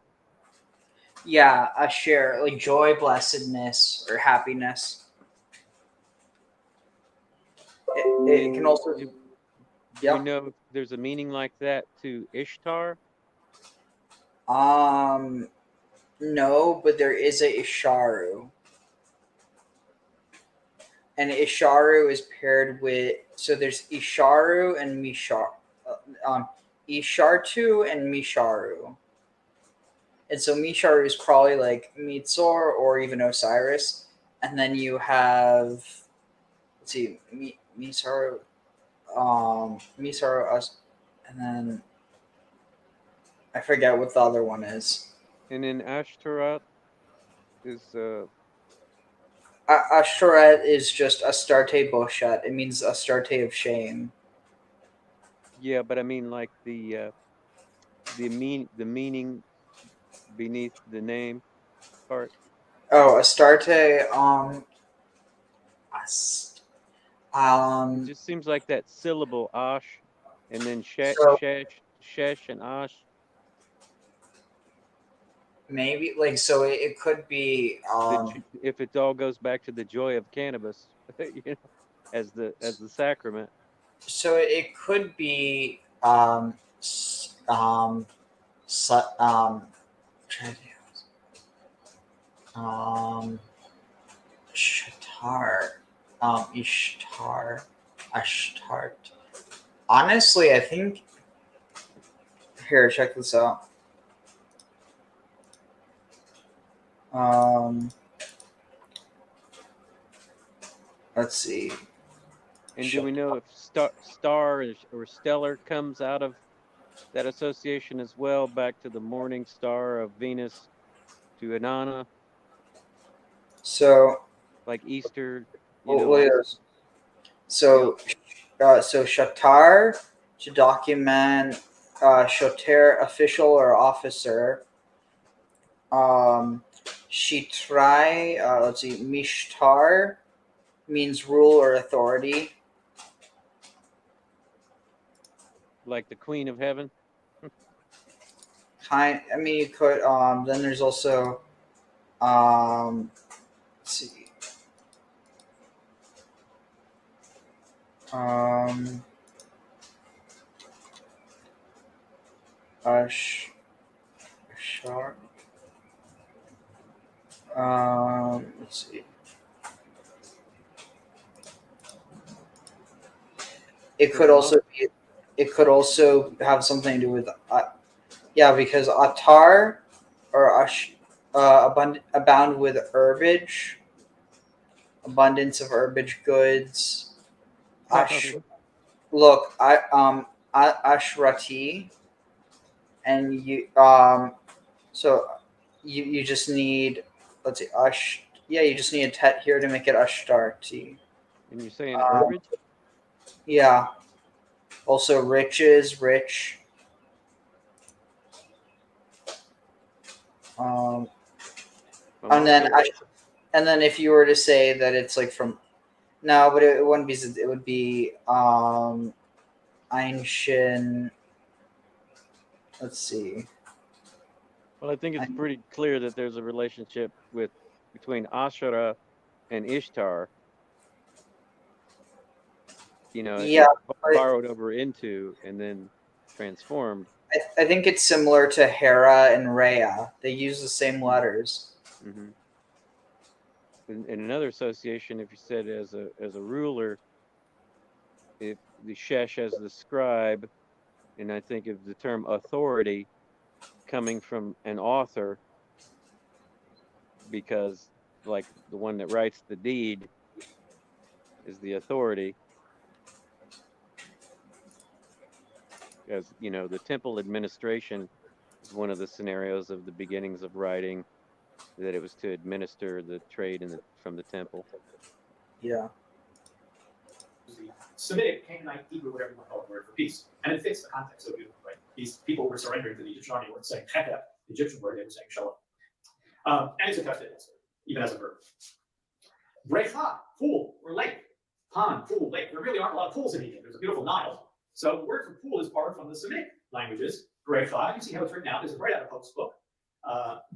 Yeah, a share like joy, blessedness, or happiness. It can also. Do you know if there's a meaning like that to Ishtar? No, but there is a Isharu. And Isharu is paired with, so there's Isharu and Mishar, Ishartu and Misharu. And so Misharu is probably like Mitzor or even Osiris. And then you have, let's see, Misaru, Misaru, and then I forget what the other one is. And in Ashtaroth is Ashtoreth is just Astarte Boshat. It means Astarte of shame. yeah, but I mean like the meaning beneath the name part. Oh, Astarte. It just seems like that syllable Ash, and then Shesh and Ash. Maybe like so. It could be. If it all goes back to the joy of cannabis, you know, as the sacrament. So it could be Shatar, Ishtar, Ashtart. Honestly, I think. Here, check this out. Let's see. And do we know if star or stellar comes out of that association as well, back to the morning star of Venus, to Inanna? So, like Easter, So Shatar to document Shoter, official or officer. Shitrai, let's see, Mishtar means rule or authority. Like the Queen of Heaven. I mean, you could. Then there's also. Let's see. Ashar. Let's see. It could also be. It could also have something to do with. Yeah, because Atar or abound with herbage, abundance of herbage goods. Ashrati, and you So you just need, let's see, you just need a tet here to make it Ashtarti. And you're saying herbage? Yeah. Also riches, rich. And then if you were to say that it's like from, no, but it wouldn't be. It would be Einshin. Let's see. Well, I think it's pretty clear that there's a relationship between Asherah and Ishtar. You know, Yeah, borrowed over into and then transformed. I think it's similar to Hera and Rhea. They use the same letters. Mm-hmm. In another association, if you said as a ruler, if the shesh as the scribe, and I think of the term authority coming from an author, because like the one that writes the deed is the authority. As you know, the temple administration is one of the scenarios of the beginnings of writing, that it was to administer the trade from the temple. Yeah. Semitic, Canaanite, Hebrew, whatever you want to call it, word for peace. And it fits the context so beautifully, right? These people were surrendering to the Egyptian army, weren't saying cheta, the Egyptian word, they were saying shalom. And it's attested, even as a verb. Brecha, pool, or lake. Pond, pool, lake. There really aren't a lot of pools in Egypt. There's a beautiful Nile. So the word for pool is borrowed from the Semitic languages. Brecha, you see how it's written out. This is right out of Pope's book.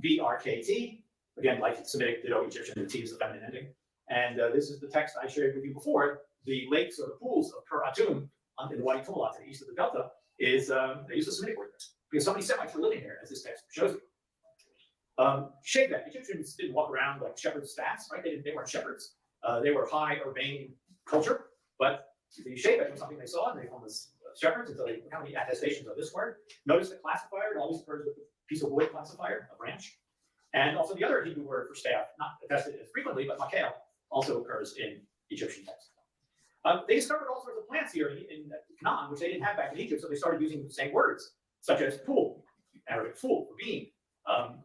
BRKT, again, like Semitic, ditto Egyptian, the T is the feminine ending. And this is the text I shared with you before. The lakes or the pools of Pur Atum in the Wadi Tumala to the east of the Delta is, they use the Semitic word there. Because so many Semites were living here, as this text shows you. Shevet, Egyptians didn't walk around like shepherd staffs, right? They weren't shepherds. They were high urbane culture, but the Shevet was something they saw, and they called us shepherds until they found the attestations of this word. Notice the classifier, it always occurs with a piece of wood classifier, a branch. And also the other Hebrew word for staff, not attested as frequently, but makel, also occurs in Egyptian texts. They discovered all sorts of plants here in Canaan, which they didn't have back in Egypt, so they started using the same words, such as pool, Arabic fool, for being.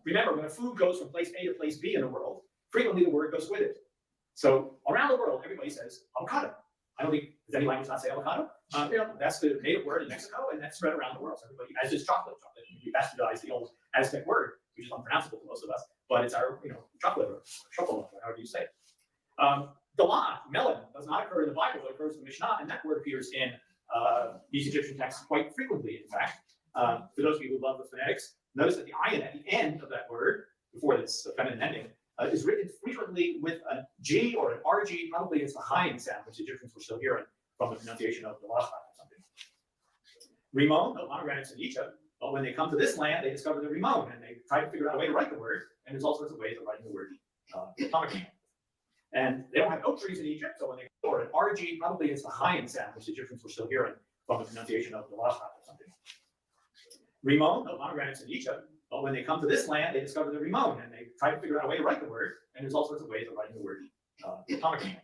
Remember, when a food goes from place A to place B in the world, frequently the word goes with it. So around the world, everybody says avocado. I don't think, does any language not say avocado? That's the native word in Mexico, and that's spread around the world. So everybody, as is chocolate. We bastardized the old Aztec word, which is unpronounceable to most of us, but it's our, chocolate or chocolate, however you say it. Dalan, melon, does not occur in the Bible, but occurs in the Mishnah, and that word appears in these Egyptian texts quite frequently, in fact. For those of you who love the phonetics, notice that the ayin at the end of that word, before this feminine ending, is written frequently with a G or an RG, probably it's the Hayin sound, which Egyptians were still hearing from the pronunciation of the Lachat or something. Rimon, the pomegranates in Egypt, but when they come to this land, they discover the Rimon, and they try to figure out a way to write the word, and there's all sorts of ways of writing the word pomegranate. And they don't have oak trees in Egypt, so when they or an RG, probably it's the Hayin sound, which Egyptians were still hearing from the pronunciation of the Lachat or something. Rimon, the pomegranates in Egypt, but when they come to this land, they discover the Rimon, and they try to figure out a way to write the word, and there's all sorts of ways of writing the word pomegranate.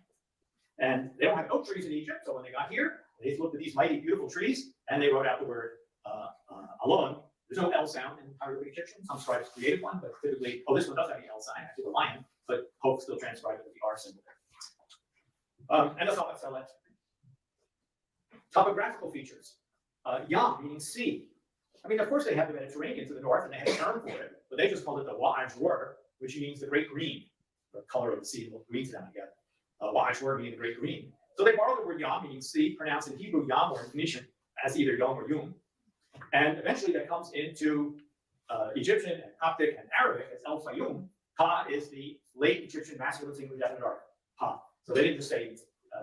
And they don't have oak trees in Egypt, so when they got here, they looked at these mighty, beautiful trees, and they wrote out the word alon. There's no L sound in hieroglyphic Egyptian. Some scribes created one, but typically, this one does have the L sign, actually the lion, but Pope still transcribed it with the R symbol there. And that's all that's left. Topographical features. Yam, meaning sea. I mean, of course, they have the Mediterranean to the north, and they had a term for it, but they just called it the Wa'ajwar, which means the great green, the color of the sea, will green to them together. Wa'ajwar meaning the great green. So they borrowed the word Yam, meaning sea, pronounced in Hebrew Yam or in Phoenician as either Yom or Yum. And eventually that comes into Egyptian and Coptic and Arabic as El Fayum. Pa is the late Egyptian masculine singular definite article. Pa. So they didn't just say,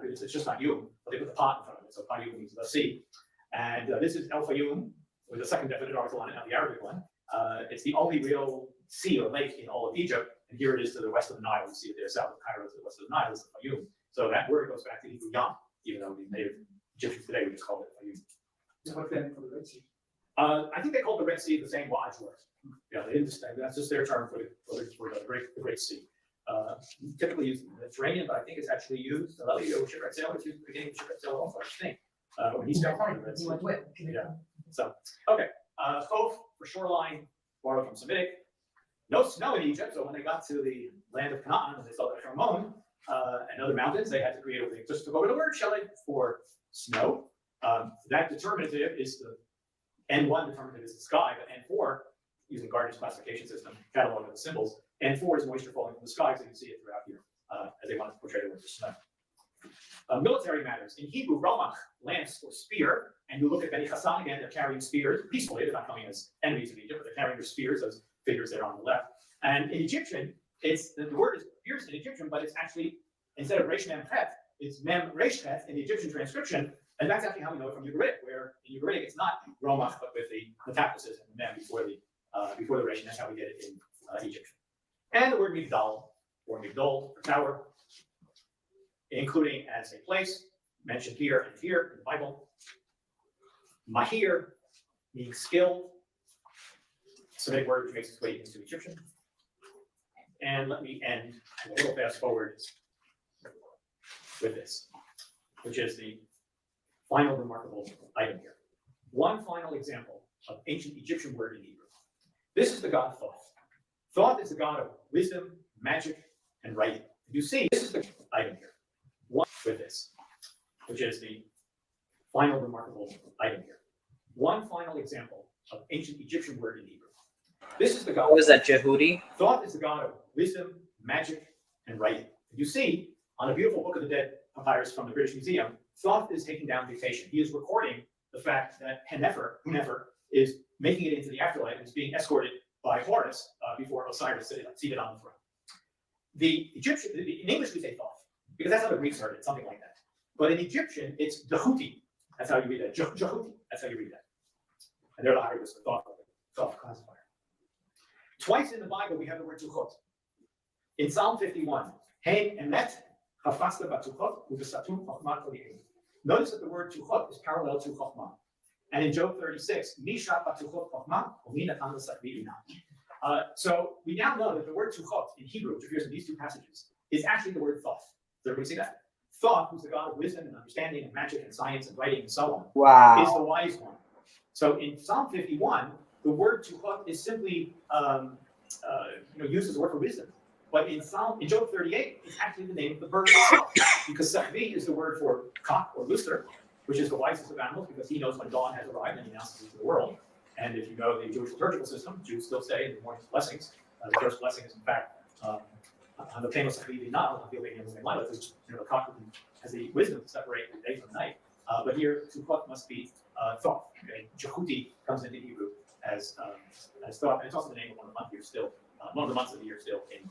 it's just not Yum, but they put the pa in front of it. So Fayum means the sea. And this is El Fayum with a second definite article on it, not the Arabic one. It's the only real sea or lake in all of Egypt. And here it is to the west of the Nile. You see it there, south of Cairo to the west of the Nile is the Fayum. So that word goes back to Hebrew Yam, even though the native Egyptians today would just call it Fayum. What's that for the Red Sea? I think they called the Red Sea the same Wa'ajwar. Yeah, they didn't just, that's just their term for the Great Sea. Typically used in the Mediterranean, but I think it's actually used. Shipwreck sail, it's used at the beginning of shipwreck sail also, I think. When he's down the Red Sea. Yeah. So, okay. Chov for shoreline, borrowed from Semitic. no snow in Egypt, so when they got to the land of Canaan and they saw the Hermon and other mountains, they had to create a thing. Just took over the word, Shelley, for snow. That determinative is the N1 determinative is the sky, but N4, using Gardner's classification system, catalog of the symbols, N4 is moisture falling from the sky, so you can see it throughout here as they want to portray the word for snow. Military matters. In Hebrew, Romach, lance or spear, and you look at Beni Hassan again, they're carrying spears peacefully, they're not coming as enemies of Egypt, but they're carrying their spears, those figures there on the left. And in Egyptian, it's the word is spears in Egyptian, but it's actually, instead of Resh Mem Chet, it's Mem Resh Chet in the Egyptian transcription, and that's actually how we know it from Ugaritic, where in Ugaritic it's not Romach, but with the metathesis and the Mem before the Resh, and that's how we get it in Egyptian. And the word Migdal, or Migdol, or tower, including as a place, mentioned here and here in the Bible. Mahir means skilled. Semitic word which makes its way into Egyptian. And let me end a little fast forward with this, which is the final remarkable item here. One final example of ancient Egyptian word in Hebrew. This is the god Thoth. Thoth is the god of wisdom, magic, and writing. You see, this is the item here. One with this, which is the final remarkable item here. One final example of ancient Egyptian word in Hebrew. This is the god. What is that, Jehudi? Thoth is the god of wisdom, magic, and writing. You see, on a beautiful Book of the Dead papyrus from the British Museum, Thoth is taking down dictation. He is recording the fact that Hunefer is making it into the afterlife and is being escorted by Horus before Osiris seated on the throne. In English we say Thoth, because that's how the Greeks heard it, something like that. But in Egyptian, it's Jehuti. That's how you read that. Jehuti. That's how you read that. And they're the hieroglyphs for Thoth classifier. Twice in the Bible, we have the word Tuchot. In Psalm 51, Hein emet chafasta batuchot uvesatum chochmat koli'im. Notice that the word Tuchot is parallel to Chochmah. And in Job 36, Misha batuchot chochmah uminatan l'sakvi inah. So we now know that the word Tuchot in Hebrew, which appears in these two passages, is actually the word Thoth. Does everybody see that? Thoth, who's the god of wisdom and understanding and magic and science and writing and so on, Wow. is the wise one. So in Psalm 51, the word Tuchot is simply used as a word for wisdom. But in Job 38, it's actually the name of the bird itself, because Sakvi is the word for cock or rooster, which is the wisest of animals, because he knows when dawn has arrived and he announces it to the world. And if you know the Jewish liturgical system, Jews still say in the morning's blessings, the first blessing is in fact the famous Sakvi Vinal, the cock has the wisdom to separate the day from the night. But here, Tuchot must be Thoth. Okay? Jehuti comes into Hebrew as Thoth, and it's also the name of one of the months here still. One of the months of the year still in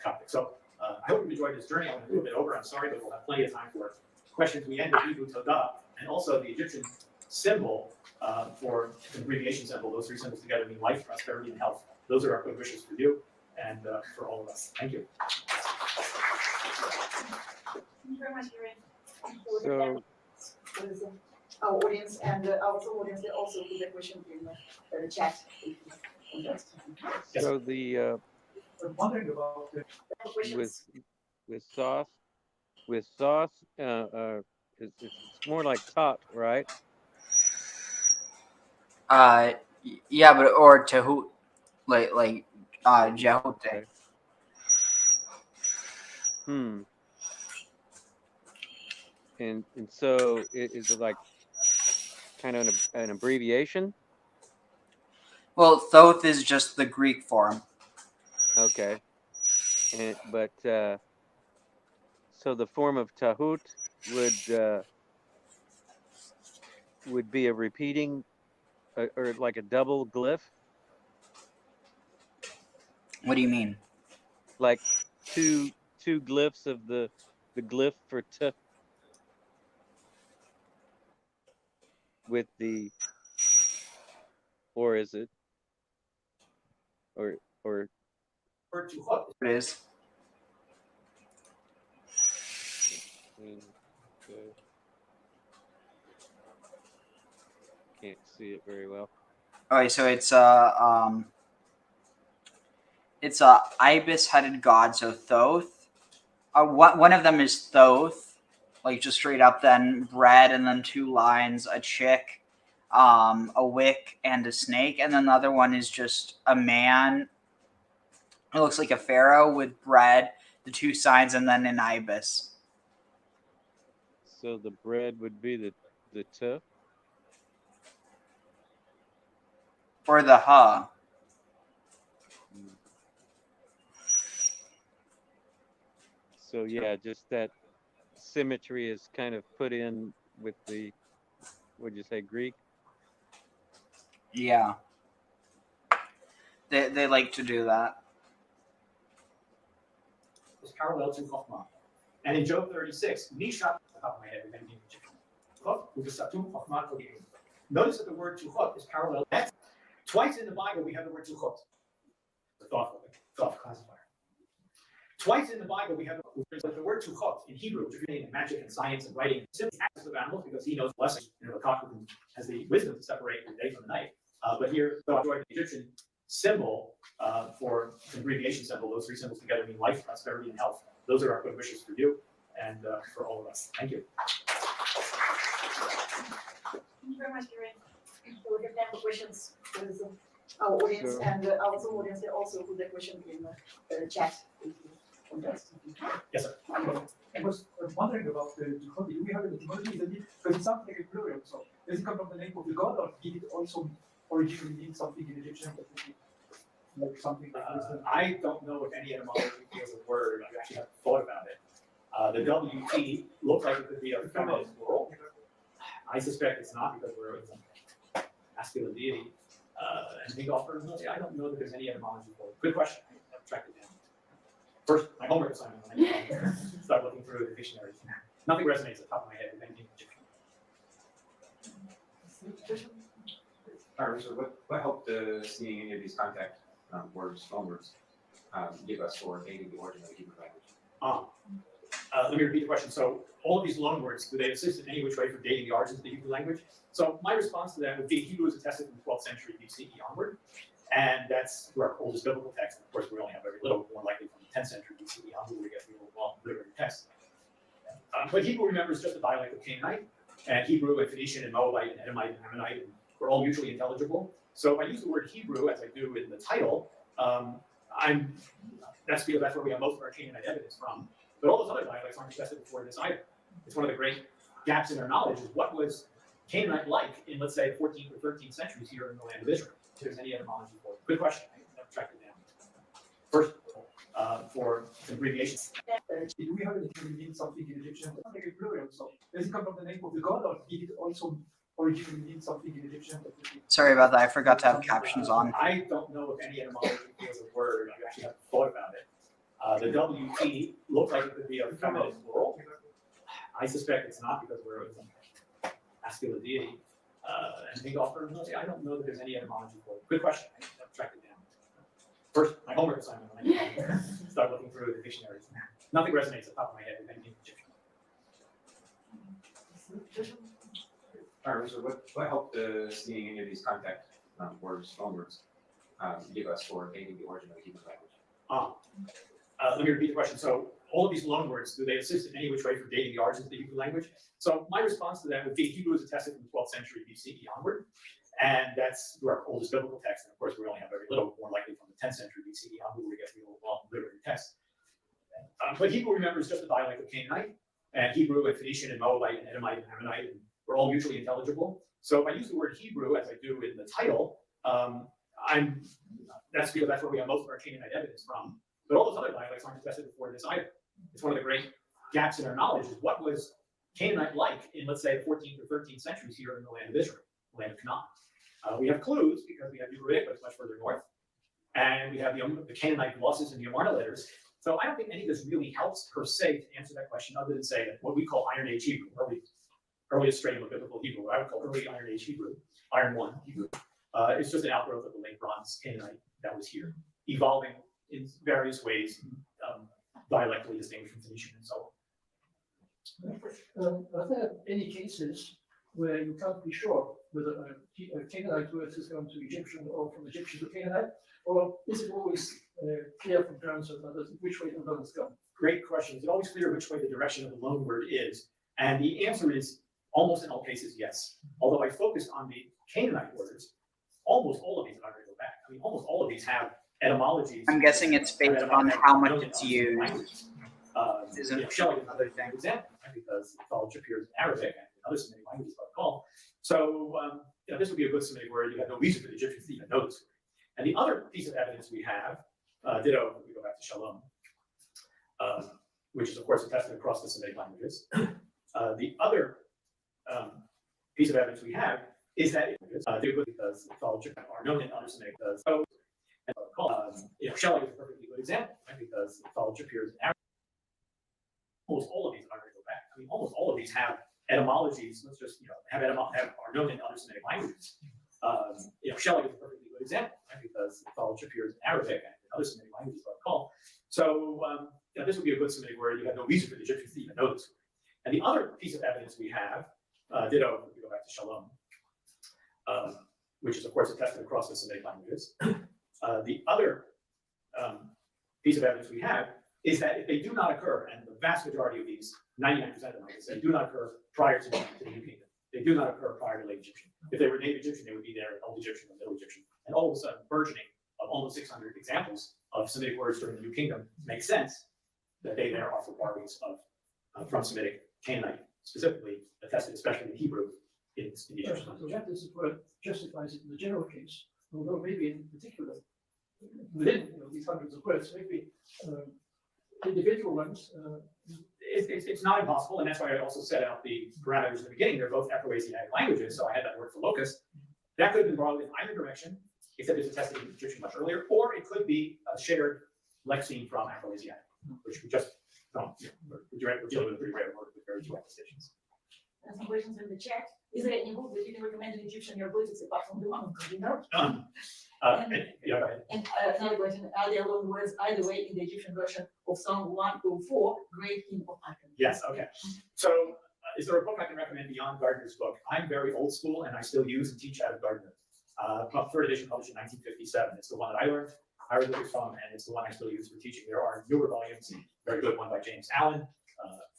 Coptic. So I hope you've enjoyed this journey. I went a little bit over. I'm sorry, but we'll have plenty of time for questions. We end with Hebrew Todah, and also the Egyptian symbol for an abbreviation symbol. Those three symbols together mean life, prosperity, and health. Those are our good wishes for you and for all of us. Thank you. Thank you very much, So, our audience and our audience, they also put their question in the chat. so the Wondering about the with sauce, it's more like tot, right? Yeah, but or Tehut, like Jehote. Okay. And so is it like kind of an abbreviation? Well, Thoth is just the Greek form. Okay. But so the form of Tahut would be a repeating or like a double glyph. What do you mean? Like two glyphs of the glyph for T with the, or is it? Or it is. Can't see it very well. Okay, so it's ibis-headed god, so Thoth. One of them is Thoth, like just straight up, then bread, and then two lines, a chick, a wick, and a snake, and then the other one is just a man It looks like a pharaoh with bread, the two signs, and then an ibis. So the bread would be the t. Or the ha. So yeah, just that symmetry is kind of put in with the, what'd you say, Greek? Yeah. They like to do that. Is parallel to Chokhmah. And in Job 36, Nisha, off the top of my head, notice that the word tuchot is parallel. Twice in the Bible we have the word tuchot. The thoughtful classifier. Twice in the Bible we have the word tuchot in Hebrew, which is in magic and science and writing. Simply acts of animals because he knows lessons. You know, the cock has the wisdom to separate the day from the night. But here, the Egyptian symbol for an abbreviation symbol, those three symbols together mean life, prosperity, and health. Those are our good wishes for you and for all of us. Thank you. Thank you very much, Gary. So we have time for questions with our audience Sure. and our Zoom audience. They also put their question in the chat. Yes, sir. I was wondering about the Dukhoti. Do we have any etymology? Because it sounds like a plural. So does it come from the name of the god, or did it also originally mean something in Egyptian? Like something like I don't know if any etymology is a word. I actually haven't thought about it. The WT looks like it could be a feminine plural. I suspect it's not because we're a masculine deity. And big offer, I don't know that there's any etymology for it. Good question. I've tracked it down. First, my homework assignment, I start looking through the dictionary. Nothing resonates at the top of my head with anything Egyptian. All right, so what helped seeing any of these contact words, phone words, give us for dating the origin of the Hebrew language? Let me repeat the question. So all of these loan words, do they assist in any which way for dating the origins of the Hebrew language? So my response to that would be Hebrew is attested from the 12th century BCE onward. And that's our oldest biblical text. And of course, we only have very little, more likely from the 10th century BCE onward, we get the old literary text. But Hebrew, remember, is just a dialect of Canaanite. And Hebrew and Phoenician and Moabite and Edomite and Ammonite were all mutually intelligible. So if I use the word Hebrew, as I do in the title, that's because that's where we have most of our Canaanite evidence from. But all those other dialects aren't attested before this either. It's one of the great gaps in our knowledge is what was Canaanite like in, let's say, 14th or 13th centuries here in the land of Israel. If there's any etymology for it. Good question. I've tracked it down. First, for abbreviations. Do we have any mean something in Egyptian? It sounds like a plural. So does it come from the name of the god, or did it also originally mean something in Egyptian? Sorry about that. I forgot to have captions on. I don't know if any etymology is a word. I actually haven't thought about it. The WT looks like it could be a feminine plural. I suspect it's not because we're a masculine deity. And big offer, I don't know that there's any etymology for it. Good question. I've tracked it down. First, my homework assignment, I start looking through the dictionaries. Nothing resonates at the top of my head with anything Egyptian. All right, so what helped seeing any of these contact words, phone words, give us for dating the origin of the Hebrew language? Let me repeat the question. So all of these loan words, do they assist in any which way for dating the origins of the Hebrew language? So my response to that would be Hebrew is attested from the 12th century BCE onward. And that's our oldest biblical text. And of course, we only have very little, more likely from the 10th century BCE onward, we get the old literary text. But Hebrew, remember, is just a dialect of Canaanite. And Hebrew and Phoenician and Moabite and Edomite and Ammonite were all mutually intelligible. So if I use the word Hebrew, as I do in the title, that's because that's where we have most of our Canaanite evidence from. But all those other dialects aren't attested before this either. It's one of the great gaps in our knowledge is what was Canaanite like in, let's say, 14th or 13th centuries here in the land of Israel, the land of Canaan. We have clues because we have Ugaritic, but it's much further north. And we have the Canaanite glosses and the Amarna letters. So I don't think any of this really helps per se to answer that question other than say that what we call Iron Age Hebrew, earliest strain of biblical Hebrew, what I would call early Iron Age Hebrew, Iron 1 Hebrew, it's just an outgrowth of the late Bronze Canaanite that was here, evolving in various ways, dialectally distinguished from Phoenician and so on. Are there any cases where you can't be sure whether a Canaanite word has gone to Egyptian or from Egyptian to Canaanite, or is it always clear from terms of which way the word has gone? Great question. Is it always clear which way the direction of the loan word is? And the answer is almost in all cases, yes. Although I focused on the Canaanite words, almost all of these, if I were to go back, almost all of these have etymologies. I'm guessing it's based on how much it's used. Isn't another thing example, right? Because knowledge appears in Arabic and in other Semitic languages like call. So this would be a good Semitic word. You have no reason for the Egyptians to even know this. And the other piece of evidence we have, ditto, we go back to Shalom, which is of course attested across the Semitic languages. The other piece of evidence we have is that because knowledge are known in other Semitic so Shelling is a perfectly good example, right? Because knowledge appears in Arabic. Almost all of these, I'm going to go back. I mean, almost all of these have etymologies. Let's just are known in other Semitic languages. Shelling is a perfectly good example, right? Because knowledge appears in Arabic and in other Semitic languages like call. So this would be a good Semitic word. You have no reason for the Egyptians to even know this. And the other piece of evidence we have, ditto, we go back to Shalom, which is of course attested across the Semitic languages. The other piece of evidence we have is that if they do not occur, and the vast majority of these, 99% of them, like I said, do not occur prior to the New Kingdom. They do not occur prior to late Egyptian. If they were native Egyptian, they would be there in Old Egyptian or Middle Egyptian. And all of a sudden, burgeoning of almost 600 examples of Semitic words during the New Kingdom makes sense that they there are for borrowings of from Semitic Canaanite, specifically attested, especially in Hebrew, in the Egyptian language. So that is what justifies it in the general case, although maybe in particular, within these hundreds of words, maybe individual ones. It's not impossible, and that's why I also set out the parameters in the beginning. They're both Afro-Asiatic languages, so I had that word for locust. That could have been borrowed in either direction, except it's attested in Egyptian much earlier, or it could be a shared lexeme from Afro-Asiatic, which we just don't. We're dealing with a pretty rare word with very few attestations. Some questions in the chat. Is there any book that you can recommend in Egyptian hieroglyphics apart from the one on Go ahead. And another question, are there loan words either way in the Egyptian version of Psalm 104, Great King of Icon? Yes, okay. So is there a book I can recommend beyond Gardner's book? I'm very old school and I still use and teach out of Gardner. Third edition published in 1957. It's the one that I learned hieroglyphics from, and it's the one I still use for teaching. There are newer volumes, very good one by James Allen,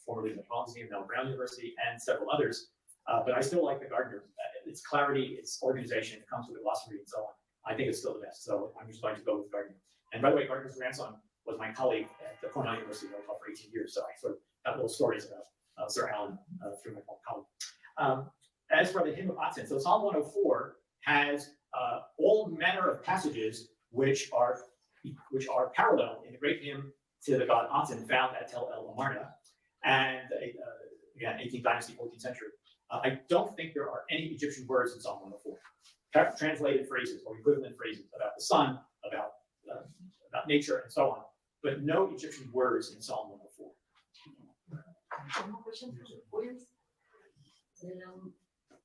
formerly of the Museum, now Brown University, and several others. But I still like the Gardner. Its clarity, its organization, it comes with a glossary and so on. I think it's still the best. So I'm just going to go with Gardner. And by the way, Gardner's grandson was my colleague at the Cornell University where I taught for 18 years. So I sort of got little stories about Sir Allen through my colleague. As for the hymn of Aten, so Psalm 104 has all manner of passages which are parallel in the great hymn to the god Aten found at Tel El Amarna, and again, 18th dynasty, 14th century. I don't think there are any Egyptian words in Psalm 104. Translated phrases or equivalent phrases about the sun, about nature, and so on, but no Egyptian words in Psalm 104. No question from the audience?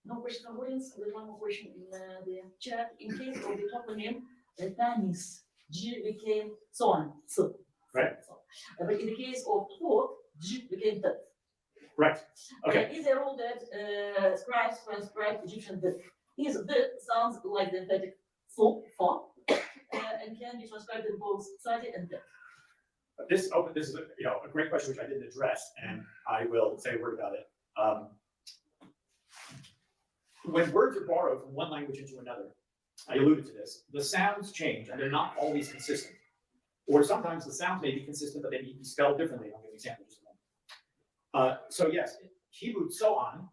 No question from the audience. There's one more question in the chat. In case of the toponym, Tanis, G became so on. So. Right. But in the case of Thor, G became Tet. Right. Okay. Is there all that scribes transcribe Egyptian that? Is the sounds like the emphatic so form and can be transcribed in both sati and tet. This is a great question which I didn't address, and I will say a word about it. When words are borrowed from one language into another, I alluded to this, the sounds change and they're not always consistent. Or sometimes the sounds may be consistent, but they may be spelled differently. I'll give an example in just a moment. So yes, Hebrew so on,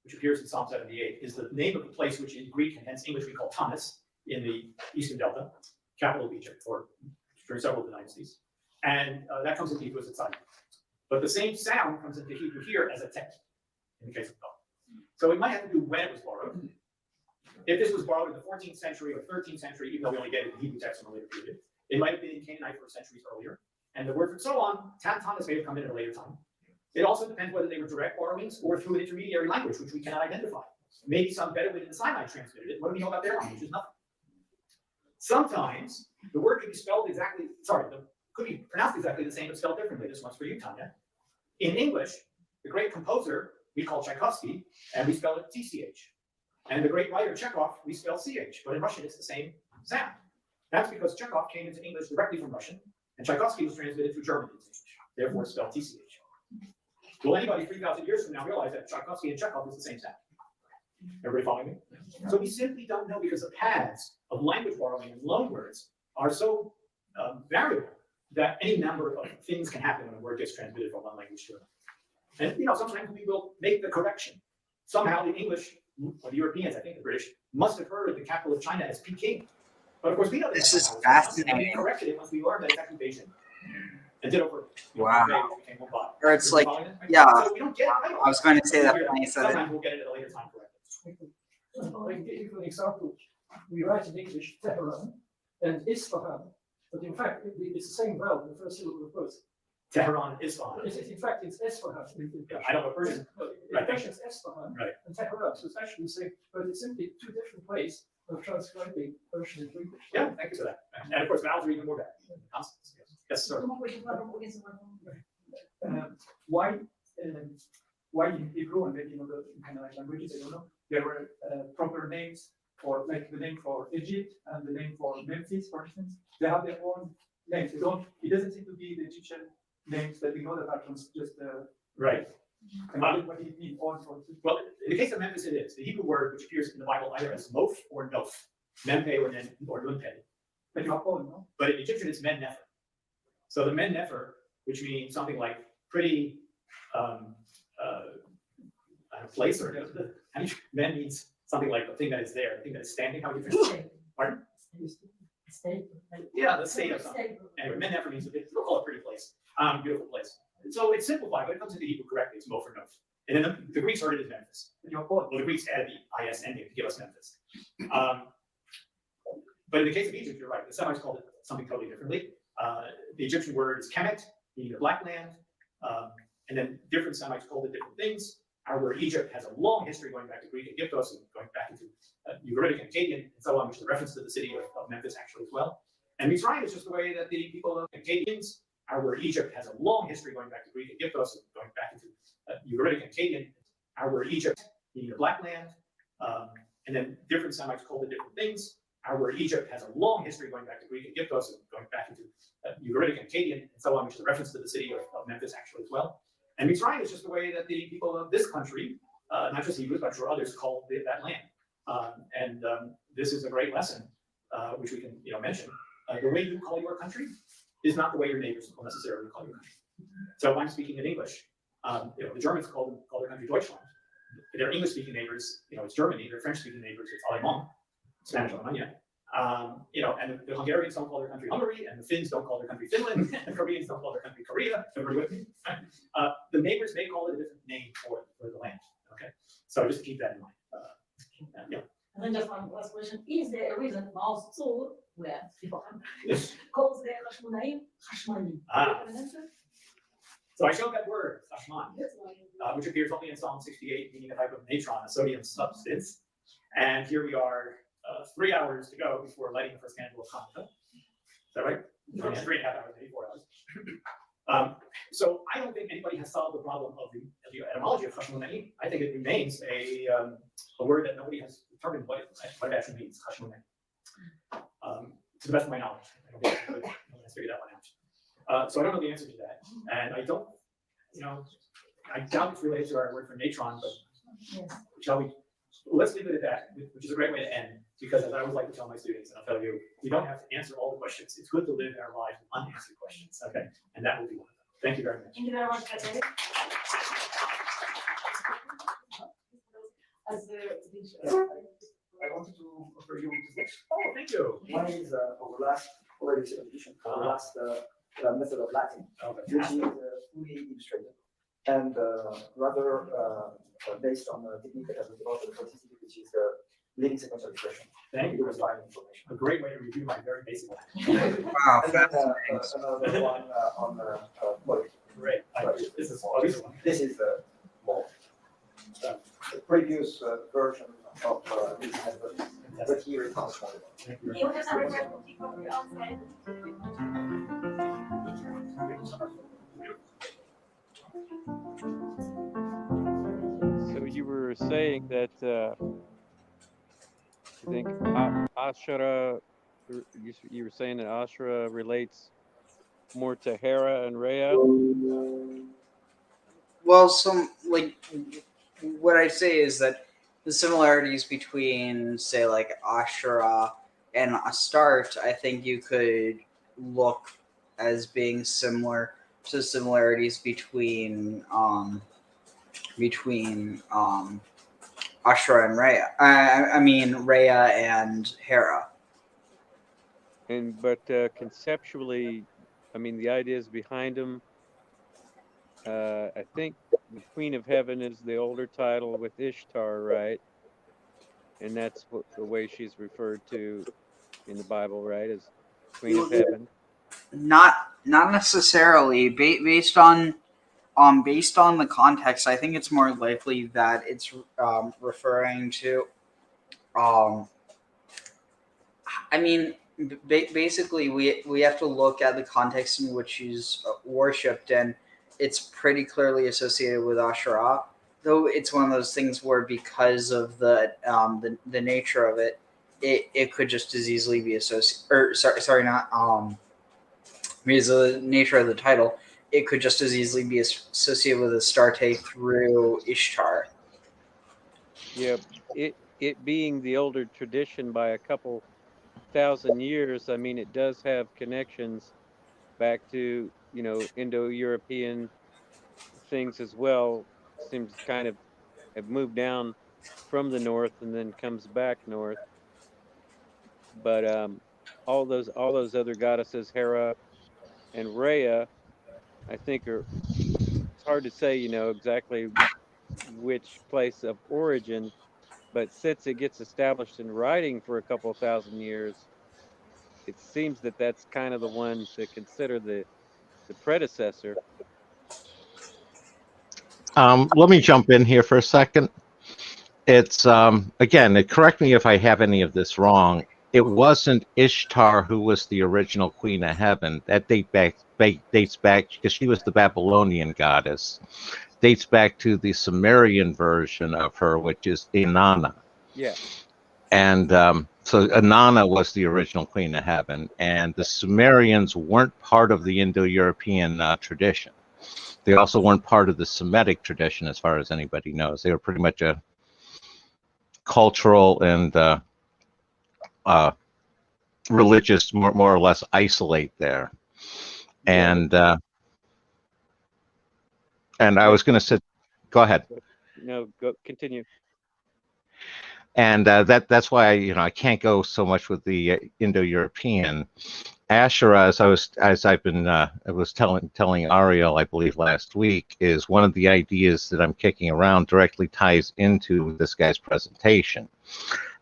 which appears in Psalm 78, is the name of the place which in Greek and hence English we call Tanis in the Eastern Delta, capital of Egypt, or during several of the dynasties. And that comes into Hebrew as a tzad. But the same sound comes into Hebrew here as a tet, in the case of God. So we might have to do when it was borrowed. If this was borrowed in the 14th century or 13th century, even though we only get it in Hebrew text from a later period, it might have been in Canaanite for centuries earlier. And the word for so on, Tanis may have come in at a later time. It also depends whether they were direct borrowings or through an intermediary language, which we cannot identify. Maybe some Bedouin in the Sinai transmitted it. What do we know about their language? Is nothing. Sometimes the word could be spelled could be pronounced exactly the same, but spelled differently. This one's for you, Tanya. In English, the great composer we call Tchaikovsky, and we spell it TCH. And the great writer Chekhov, we spell CH, but in Russian it's the same sound. That's because Chekhov came into English directly from Russian, and Tchaikovsky was transmitted through German into English, therefore spelled TCH. Will anybody 3,000 years from now realize that Tchaikovsky and Chekhov is the same sound? Everybody following me? So we simply don't know because the paths of language borrowing and loanwords are so variable that any number of things can happen when a word gets transmitted from one language to another. And sometimes we will make the correction. Somehow the English, or the Europeans, I think the British, must have heard the capital of China as Peking. But of course, we know this is fascinating. We corrected it once we learned that it's actually Beijing. And did over. Wow. Became one body. Or it's like, yeah. So we don't get it right. I was going to say that when you said it. Sometimes we'll get it at a later time corrected. I can give you an example. We write in English Tehran and Isfahan, but in fact it's the same vowel in the first syllable of both. Tehran, Isfahan. In fact, it's Esfahan. I don't know Persian. In Persian, it's Esfahan right. and Tehran. So it's actually the same, but it's simply two different ways of transcribing Persian into English. Yeah, thank you for that. And of course, vowels are even more bad. Consonants. Yes, sir. Why in Hebrew and maybe in other Canaanite languages, I don't know, there were proper names for, like the name for Egypt and the name for Memphis, for instance. They have their own names. They don't. It doesn't seem to be the Egyptian names that we know that are just right. And what do you mean on for? Well, in the case of Memphis, it is the Hebrew word which appears in the Bible either as loaf or nof, mempe or nunpe. But you have all, no? But in Egyptian, it's men nefer. So the men nefer, which means something like pretty place, or men means something like the thing that is there, the thing that is standing. How do you translate? Pardon? Yeah, the state of something. Anyway, men nefer means we'll call it pretty place, beautiful place. So it's simplified. When it comes to the Hebrew correctly, it's mof or nof. And then the Greeks heard it as Memphis. Well, the Greeks added the is ending to give us Memphis. But in the case of Egypt, you're right. The Semites called it something totally differently. The Egyptian word is Kemet, meaning the black land. And then different Semites called it different things. Our word Egypt has a long history going back to Greek Egyptos and going back into Ugaritic and Akkadian and so on, which is a reference to the city of Memphis actually as well. And Mizraim is just the way that the people of Akkadians, our word Egypt has a long history going back to Greek Egyptos and going back into Ugaritic and Akkadian. Our word Egypt, meaning the black land. And then different Semites called it different things. Our word Egypt has a long history going back to Greek Egyptos and going back into Ugaritic and Akkadian and so on, which is a reference to the city of Memphis actually as well. And Mizraim is just the way that the people of this country, not just Hebrews, but for others, called that land. And this is a great lesson, which we can mention. The way you call your country is not the way your neighbors will necessarily call your country. So if I'm speaking in English, the Germans call their country Deutschland. Their English-speaking neighbors, it's Germany. Their French-speaking neighbors, it's Allemand, Spanish Alemania. And the Hungarians don't call their country Hungary, and the Finns don't call their country Finland, and the Koreans don't call their country Korea. Everybody with me? The neighbors may call it a different name for the land. Okay, so just keep that in mind. Yeah. And then just one last question: is there a reason Mao Zedong, where people calls the Hashmonaim Hashmonaim? So I showed that word Hashman, which appears only in Psalm 68, meaning a type of natron, a sodium substance. And here we are. 3 hours to go before lighting the first candle of Hanukkah. Is that right? Yeah. 3.5 hours, maybe 4 hours. So I don't think anybody has solved the problem of the etymology of Hashmonaim. I think it remains a word that nobody has determined what it actually means, Hashmonaim. To the best of my knowledge. I don't think anybody has figured that one out. So I don't know the answer to that. And I don't, I doubt it's related to our word for natron, but shall we? Let's leave it at that, which is a great way to end, because as I always like to tell my students, and I'll tell you, we don't have to answer all the questions. It's good to live our lives with unanswered questions, okay? And that will be one of them. Thank you very much. Thank you very much, Patrick. I wanted to offer you two books. Oh, thank you. One is our last edition, our last method of Latin, which is fully illustrated and rather based on the technique that has been developed for the statistic, which is the living sequential expression. Thank you for finding information. A great way to review my very basic one. Wow, and then another one on poetry. Great. This is the more the previous version of this method, but here it comes from. You have some refreshment from your outside. So you were saying that I think Ashera, you were saying that Ashera relates more to Hera and Rhea? Well, what I say is that the similarities between, say, like Ashera and Astarte, I think you could look as being similar to similarities between Ashura and Rhea. I mean Rhea and Hera. But conceptually, I mean, the ideas behind them. I think the Queen of Heaven is the older title with Ishtar, right? And that's the way she's referred to in the Bible, right? As Queen of Heaven. Not necessarily based on the context. I think it's more likely that it's referring to. I mean, basically, we have to look at the context in which she's worshipped, and it's pretty clearly associated with Asherah. Though it's one of those things where, because of the nature of it, it could just as easily be associated. Or sorry, not because of the nature of the title, it could just as easily be associated with Astarte through Ishtar. Yeah, it being the older tradition by a couple thousand years, I mean, it does have connections back to, Indo-European things as well. Seems kind of have moved down from the north and then comes back north. But all those other goddesses, Hera and Rhea, I think it's hard to say, exactly which place of origin, but since it gets established in writing for a couple of thousand years, it seems that that's kind of the one to consider the predecessor. Let me jump in here for a second. It's again, correct me if I have any of this wrong. It wasn't Ishtar who was the original Queen of Heaven. That dates back because she was the Babylonian goddess. Dates back to the Sumerian version of her, which is Inanna. Yeah. And so Inanna was the original Queen of Heaven, and the Sumerians weren't part of the Indo-European tradition. They also weren't part of the Semitic tradition, as far as anybody knows. They were pretty much a cultural and religious, more or less, isolate there. And I was going to say, go ahead. No, continue. And that's why I can't go so much with the Indo-European. Asherah, as I was telling Ariel, I believe last week, is one of the ideas that I'm kicking around directly ties into this guy's presentation.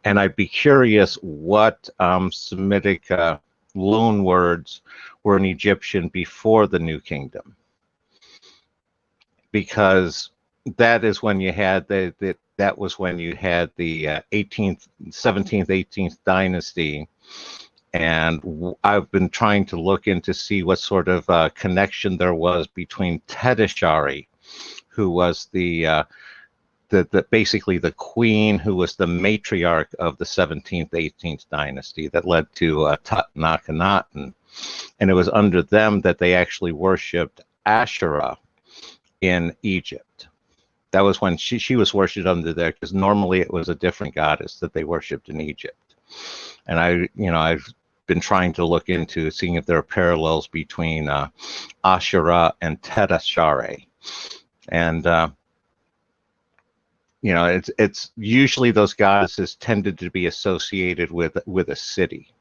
And I'd be curious what Semitic loan words were in Egyptian before the New Kingdom, because that is when you had that was when you had the 18th, 17th, 18th dynasty. And I've been trying to look into see what sort of connection there was between Tedashari, who was the basically the queen who was the matriarch of the 17th, 18th dynasty that led to Tut and Akhenaten. And it was under them that they actually worshipped Asherah in Egypt. That was when she was worshipped under there, because normally it was a different goddess that they worshipped in Egypt. And I've been trying to look into seeing if there are parallels between Asherah and Tedashari. And it's usually those goddesses tended to be associated with a city,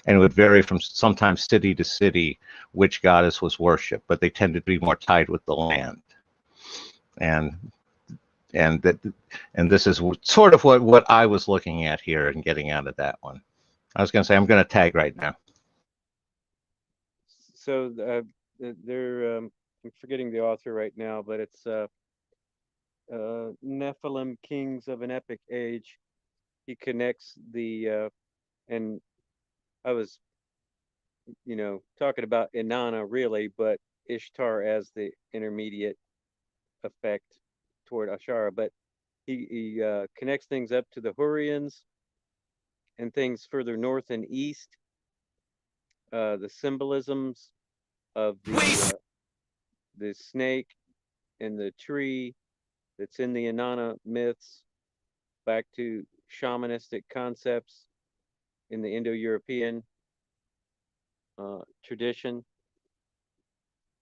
and it would vary from sometimes city to city which goddess was worshipped, but they tended to be more tied with the land. And this is sort of what I was looking at here and getting out of that one. I was going to say I'm going to tag right now. So I'm forgetting the author right now, but it's Nephilim, Kings of an Epic Age. He connects and I was, talking about Inanna really, but Ishtar as the intermediate effect toward Ashara. But he connects things up to the Hurrians and things further north and east. The symbolisms of the snake and the tree that's in the Inanna myths, back to shamanistic concepts, in the Indo-European tradition,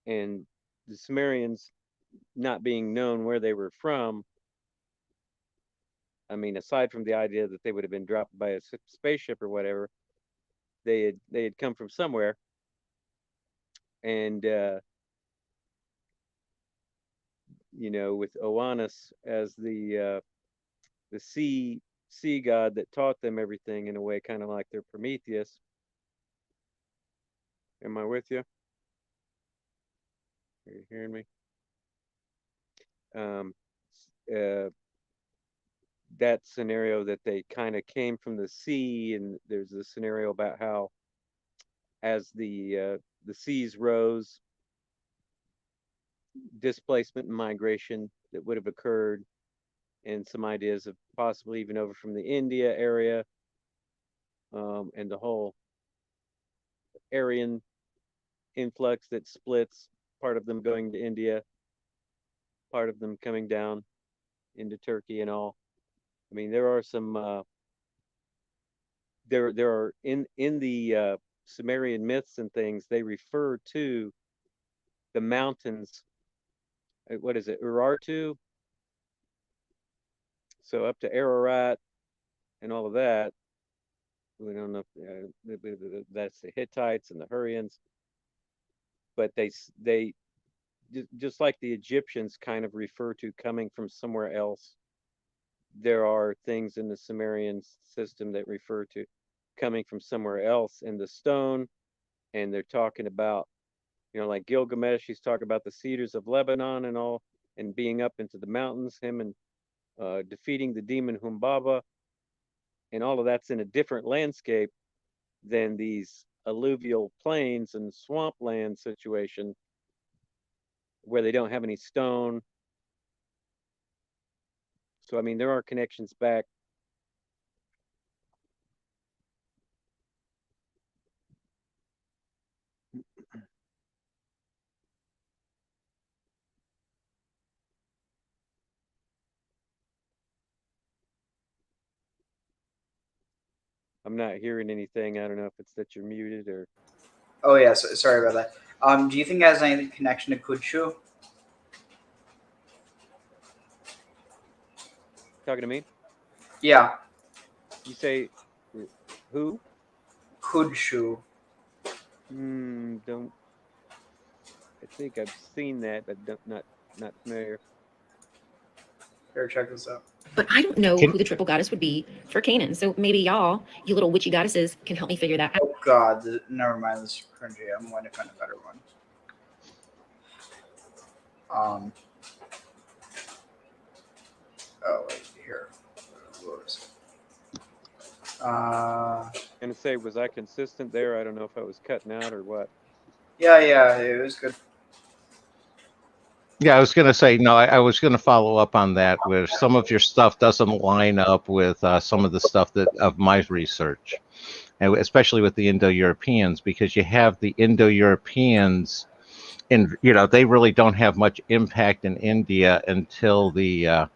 and the Sumerians not being known where they were from. I mean, aside from the idea that they would have been dropped by a spaceship or whatever, they had come from somewhere, and you know, with Oannes as the sea god that taught them everything in a way, kind of like their Prometheus. Am I with you? Are you hearing me? That scenario that they kind of came from the sea, and there's a scenario about how as the seas rose, displacement and migration that would have occurred, and some ideas of possibly even over from the India area, and the whole Aryan influx that splits, part of them going to India, part of them coming down into Turkey and all. I mean, there are some there are in the Sumerian myths and things, they refer to the mountains. What is it, Urartu? So up to Ararat and all of that. We don't know if that's the Hittites and the Hurrians, but they just like the Egyptians kind of refer to coming from somewhere else. There are things in the Sumerian system that refer to coming from somewhere else in the stone, and they're talking about, you know, like Gilgamesh, he's talking about the cedars of Lebanon and all, and being up into the mountains, him and defeating the demon Humbaba, and all of that's in a different landscape than these alluvial plains and swampland situation where they don't have any stone. So, I mean, there are connections back. I'm not hearing anything. I don't know if it's that you're muted or. Oh yeah, sorry about that. Do you think it has any connection to Kudshu? Talking to me? Yeah. You say who? Kudshu. Don't. I think I've seen that, but not familiar. Here, check this out. But I don't know who the triple goddess would be for Canaan. So maybe y'all, you little witchy goddesses, can help me figure that out. Oh God, never mind. This is cringy. I'm going to find a better one. Oh wait, here. And to say, was I consistent there? I don't know if I was cutting out or what. Yeah, it was good. Yeah, I was going to say, no, I was going to follow up on that, where some of your stuff doesn't line up with some of the stuff that of my research, and especially with the Indo-Europeans, because you have the Indo-Europeans, and they really don't have much impact in India until the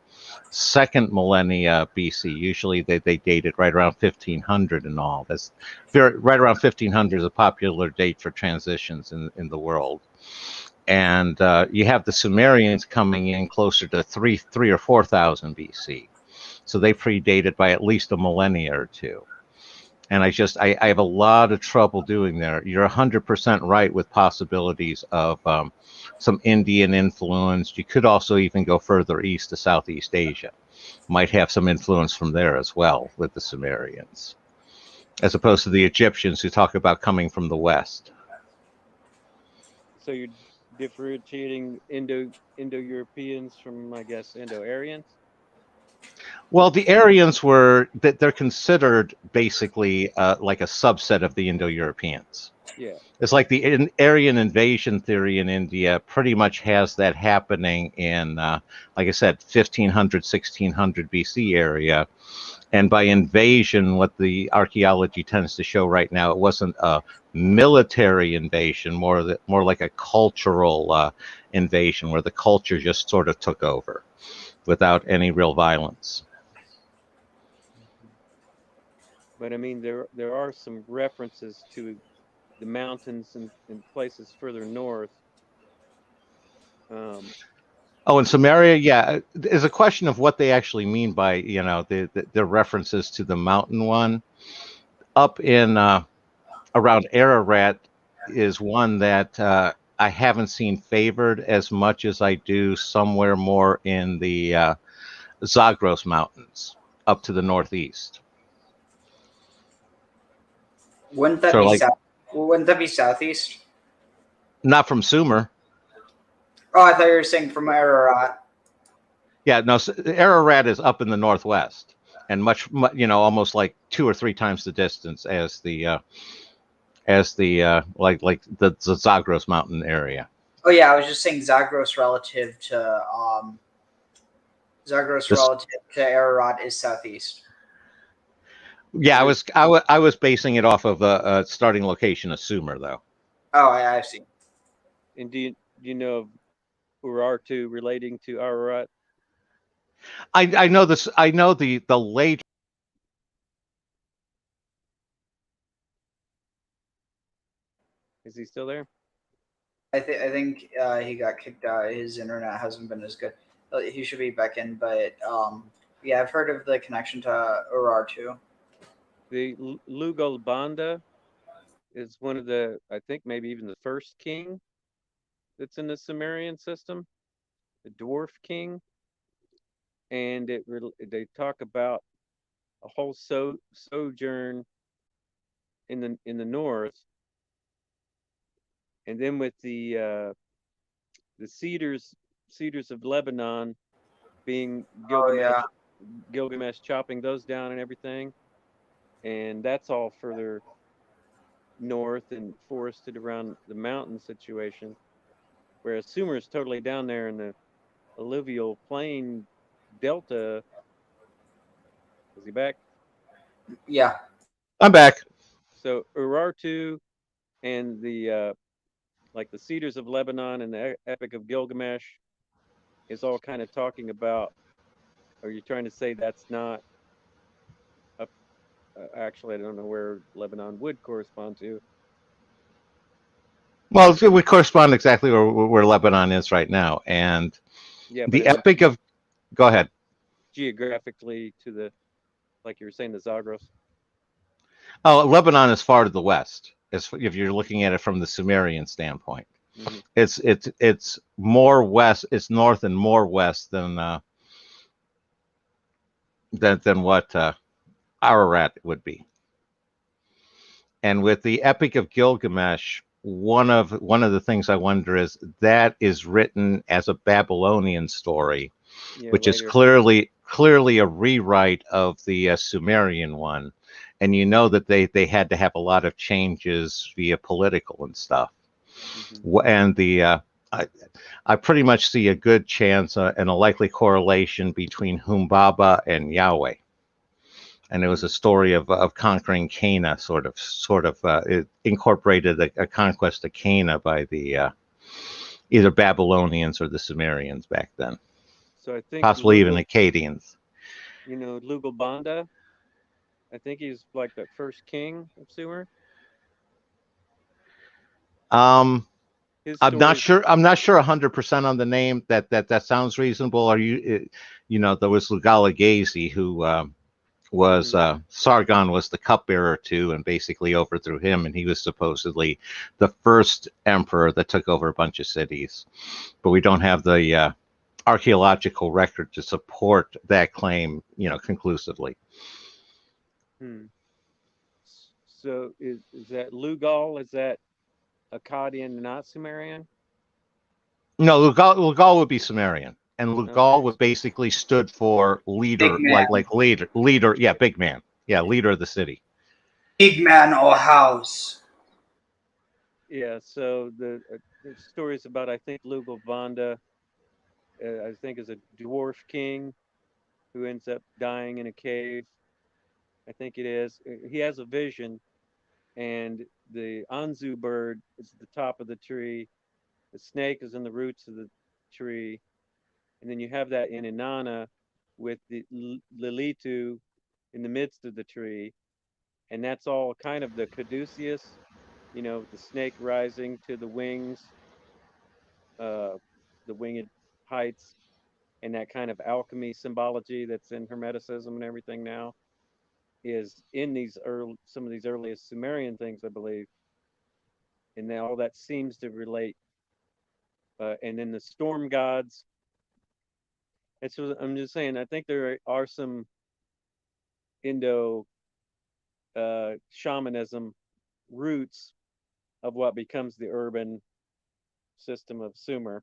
second millennia BC. Usually they date it right around 1500 and all. That's right around 1500 is a popular date for transitions in the world. And you have the Sumerians coming in closer to 3,000 or 4,000 BC. So they predated by at least a millennia or two. And I have a lot of trouble doing there. You're 100% right with possibilities of some Indian influence. You could also even go further east to Southeast Asia. Might have some influence from there as well with the Sumerians, as opposed to the Egyptians who talk about coming from the west. So you're differentiating Indo-Europeans from, I guess, Indo-Aryans? Well, the Aryans they're considered basically like a subset of the Indo-Europeans. Yeah. It's like the Aryan invasion theory in India pretty much has that happening in, like I said, 1500, 1600 BC area. And by invasion, what the archaeology tends to show right now, it wasn't a military invasion, more like a cultural invasion where the culture just sort of took over without any real violence. But I mean, there are some references to the mountains and places further north. Oh, in Samaria, yeah, there's a question of what they actually mean by, you know, the references to the mountain one. Up in around Ararat is one that I haven't seen favored as much as I do somewhere more in the Zagros Mountains up to the northeast. Wouldn't that So be like, Wouldn't that be southeast? not from Sumer. Oh, I thought you were saying from Ararat. Yeah, no, Ararat is up in the northwest and you know, almost like 2 or 3 times the distance as the like the Zagros mountain area. Oh yeah, I was just saying Zagros relative to Ararat is southeast. Yeah, I was basing it off of a starting location of Sumer though. Oh, I see. And do you know of Urartu relating to Ararat? I know this. I know the late. Is he still there? I think he got kicked out. His internet hasn't been as good. He should be back in, but yeah, I've heard of the connection to Urartu. The Lugal Banda is one of the, I think maybe even the first king that's in the Sumerian system, the dwarf king, and they talk about a whole sojourn in the north, and then with the cedars of Lebanon being Gilgamesh chopping those down and everything, and that's all further north and forested around the mountain situation, whereas Sumer is totally down there in the alluvial plain delta. Is he back? Yeah, I'm back. So Urartu and the like the Cedars of Lebanon and the Epic of Gilgamesh is all kind of talking about. Are you trying to say that's not actually, I don't know where Lebanon would correspond to. Well, it would correspond exactly where Lebanon is right now, and yeah, the Epic of. Go ahead. Geographically to the, like you were saying, the Zagros. Oh, Lebanon is far to the west. If you're looking at it from the Sumerian standpoint, it's more west. It's north and more west than what Ararat would be. And with the Epic of Gilgamesh, one of the things I wonder is that is written as a Babylonian story, which is clearly a rewrite of the Sumerian one, and you know that they had to have a lot of changes via political and stuff. And the I pretty much see a good chance and a likely correlation between Humbaba and Yahweh. And it was a story of conquering Cana, sort of. It incorporated a conquest of Cana by the either Babylonians or the Sumerians back then. So I think possibly even Akkadians. You know, Lugal Banda. I think he's like the first king of Sumer. I'm not sure 100% on the name. That sounds reasonable. Are you? You know, there was Lugalagazi who was Sargon was the cupbearer to, and basically overthrew him, and he was supposedly the first emperor that took over a bunch of cities, but we don't have the archaeological record to support that claim, you know, conclusively. So is that Lugal? Is that Akkadian, not Sumerian? No, Lugal would be Sumerian. And Lugal would basically stood for leader, like leader, yeah, big man, yeah, leader of the city. Big man or house. Yeah. So the stories about, I think, Lugal Banda, I think, is a dwarf king who ends up dying in a cave. I think it is. He has a vision, and the Anzu bird is at the top of the tree. The snake is in the roots of the tree. And then you have that in Inanna with the Lilitu in the midst of the tree. and that's all kind of the caduceus, the snake rising to the wings, uh, the winged heights, and that kind of alchemy symbology that's in Hermeticism and everything now is in some of these earliest Sumerian things, I believe, and then all that seems to relate. And then the storm gods. And so I'm just saying, I think there are some Indo shamanism roots of what becomes the urban system of Sumer.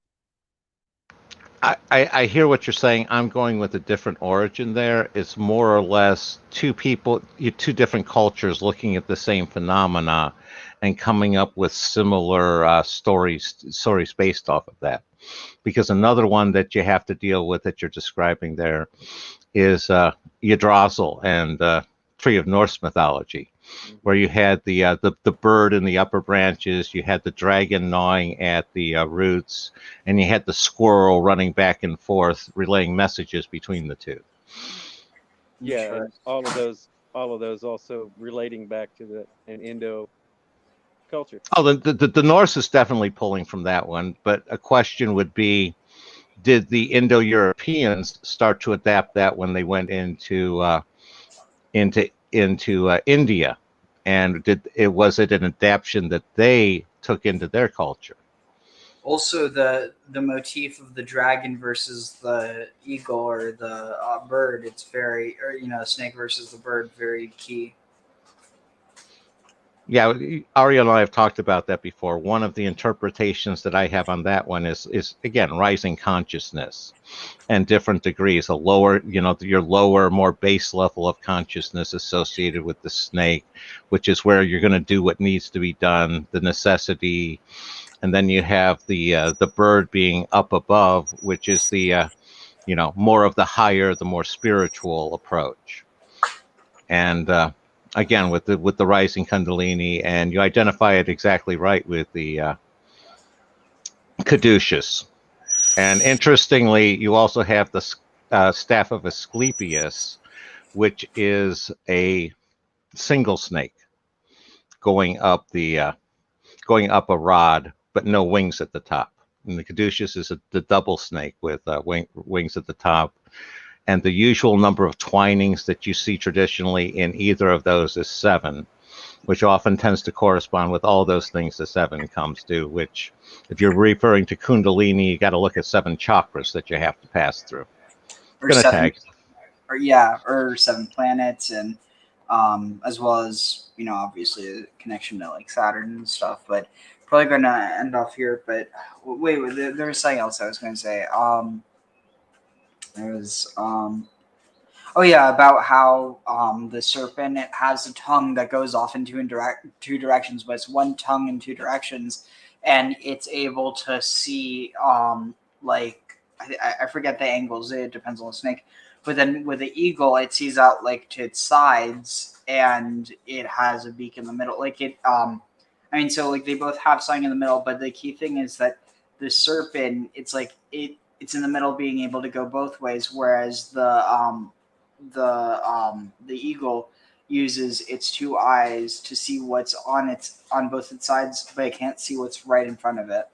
I hear what you're saying. I'm going with a different origin there. It's more or less two different cultures looking at the same phenomena and coming up with similar stories based off of that. Because another one that you have to deal with that you're describing there is Yggdrasil and Tree of Norse mythology, where you had the bird in the upper branches, you had the dragon gnawing at the roots, and you had the squirrel running back and forth, relaying messages between the two. Yeah, and all of those also relating back to an Indo culture. Oh, the Norse is definitely pulling from that one, but a question would be, did the Indo-Europeans start to adapt that when they went into India, and was it an adaptation that they took into their culture? Also, the motif of the dragon versus the eagle or the bird, it's very, snake versus the bird, very key. Yeah, Ari and I have talked about that before. One of the interpretations that I have on that one is again, rising consciousness and different degrees. A lower, your lower, more base level of consciousness associated with the snake, which is where you're going to do what needs to be done, the necessity. And then you have the bird being up above, which is the, more of the higher, the more spiritual approach. And again, with the rising Kundalini, and you identify it exactly right with the caduceus. And interestingly, you also have the staff of Asclepius, which is a single snake going up a rod, but no wings at the top. And the caduceus is the double snake with wings at the top. And the usual number of twinings that you see traditionally in either of those is 7, which often tends to correspond with all those things the 7 comes to, which, if you're referring to Kundalini, you got to look at 7 chakras that you have to pass through. Or 7, or 7 planets, and as well as, obviously a connection to like Saturn and stuff, but probably going to end off here. But wait, there was something else I was going to say. There was about how the serpent, it has a tongue that goes off in two directions, but it's one tongue in 2 directions, and it's able to see like I forget the angles, it depends on the snake, but then with the eagle it sees out like to its sides, and it has a beak in the middle, like it so like they both have something in the middle, but the key thing is that the serpent, it's like it's in the middle, being able to go both ways, whereas the eagle uses its 2 eyes to see what's on both its sides, but it can't see what's right in front of it.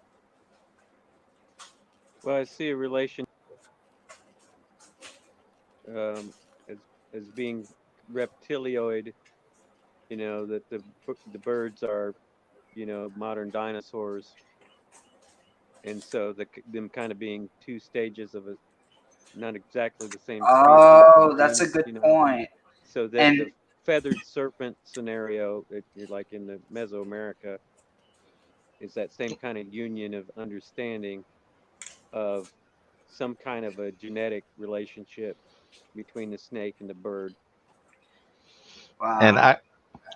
Well, I see a relation as being reptilioid, that the birds are, modern dinosaurs. And so them kind of being 2 stages of not exactly the same species. Oh, that's a good point. So then the feathered serpent scenario that you're like in the Mesoamerica is that same kind of union of understanding of some kind of a genetic relationship between the snake and the bird. Wow. And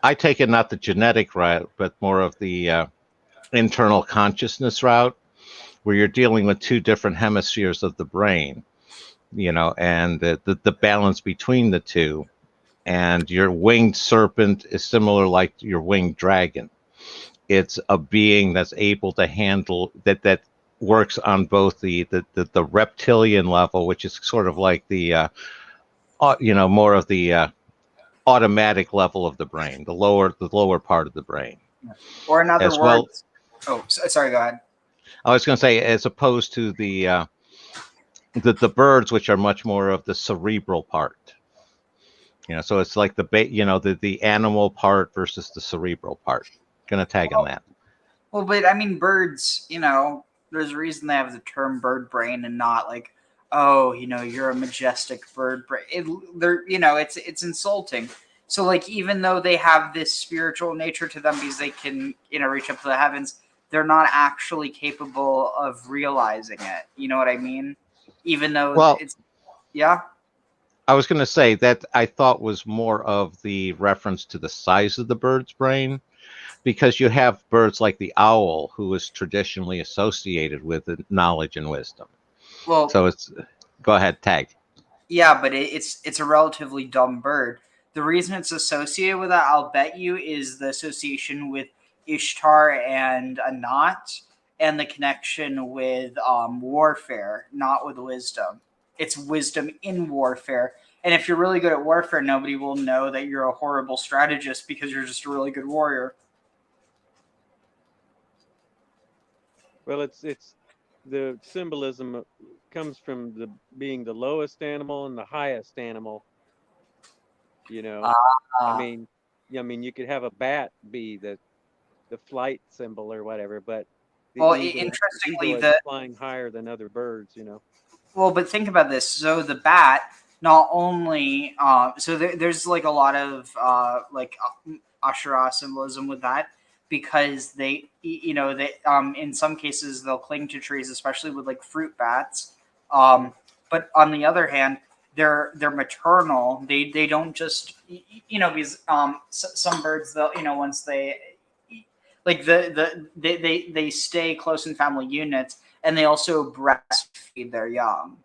I take it not the genetic route, but more of the internal consciousness route, where you're dealing with 2 different hemispheres of the brain, and the balance between the 2. And your winged serpent is similar like your winged dragon. It's a being that's able to handle that works on both the reptilian level, which is sort of like the more of the automatic level of the brain, the lower part of the brain. Or in other As well- words, sorry, go ahead. I was going to say, as opposed to the birds, which are much more of the cerebral part. So it's like the animal part versus the cerebral part. Going to tag on that. Well, but I mean, birds, there's a reason they have the term bird brain and not like, oh, you're a majestic bird brain. It's insulting. So like, even though they have this spiritual nature to them because they can, reach up to the heavens, they're not actually capable of realizing it. You know what I mean? Even though yeah. I was going to say that I thought was more of the reference to the size of the bird's brain, because you have birds like the owl, who is traditionally associated with knowledge and wisdom. Well, so go ahead, tag. Yeah, but it's a relatively dumb bird. The reason it's associated with that, I'll bet you, is the association with Ishtar and Anat, and the connection with warfare, not with wisdom. It's wisdom in warfare. And if you're really good at warfare, nobody will know that you're a horrible strategist because you're just a really good warrior. Well, it's the symbolism comes from being the lowest animal and the highest animal. I mean, you could have a bat be the flight symbol or whatever, but interestingly, eagle is flying higher than other birds. Well, but think about this. So the bat, not only there's like a lot of Asherah symbolism with that, because they in some cases they'll cling to trees, especially with like fruit bats. But on the other hand, they're maternal. They don't just because some birds, they'll once they like they stay close in family units, and they also breastfeed their young.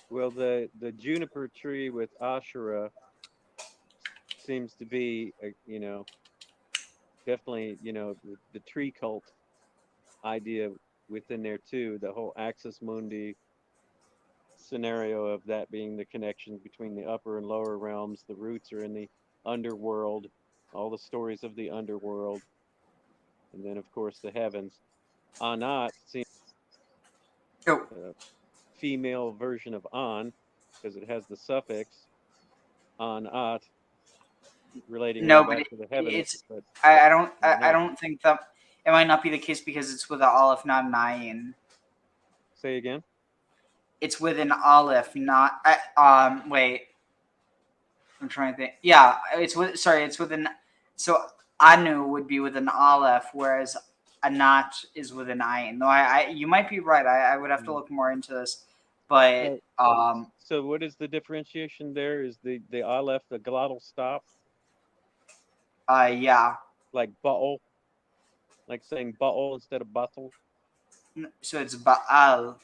Well, the juniper tree with Asherah seems to be definitely the tree cult idea within there too. The whole Axis Mundi scenario of that being the connection between the upper and lower realms. The roots are in the underworld, all the stories of the underworld, and then of course the heavens. Anat seems a female version of An, because it has the suffix Anat, relating back to the heavens. But I don't think that it might not be the case because it's with an aleph, not an ayin. Say again. It's with an aleph, not wait. I'm trying to think. Yeah, it's with an. So Anu would be with an aleph, whereas Anat is with an ayin. No, you might be right. I would have to look more into this, but So what is the differentiation there? Is the aleph the glottal stop? Yeah. Like ba'al, like saying ba'al instead of batal. So it's Baal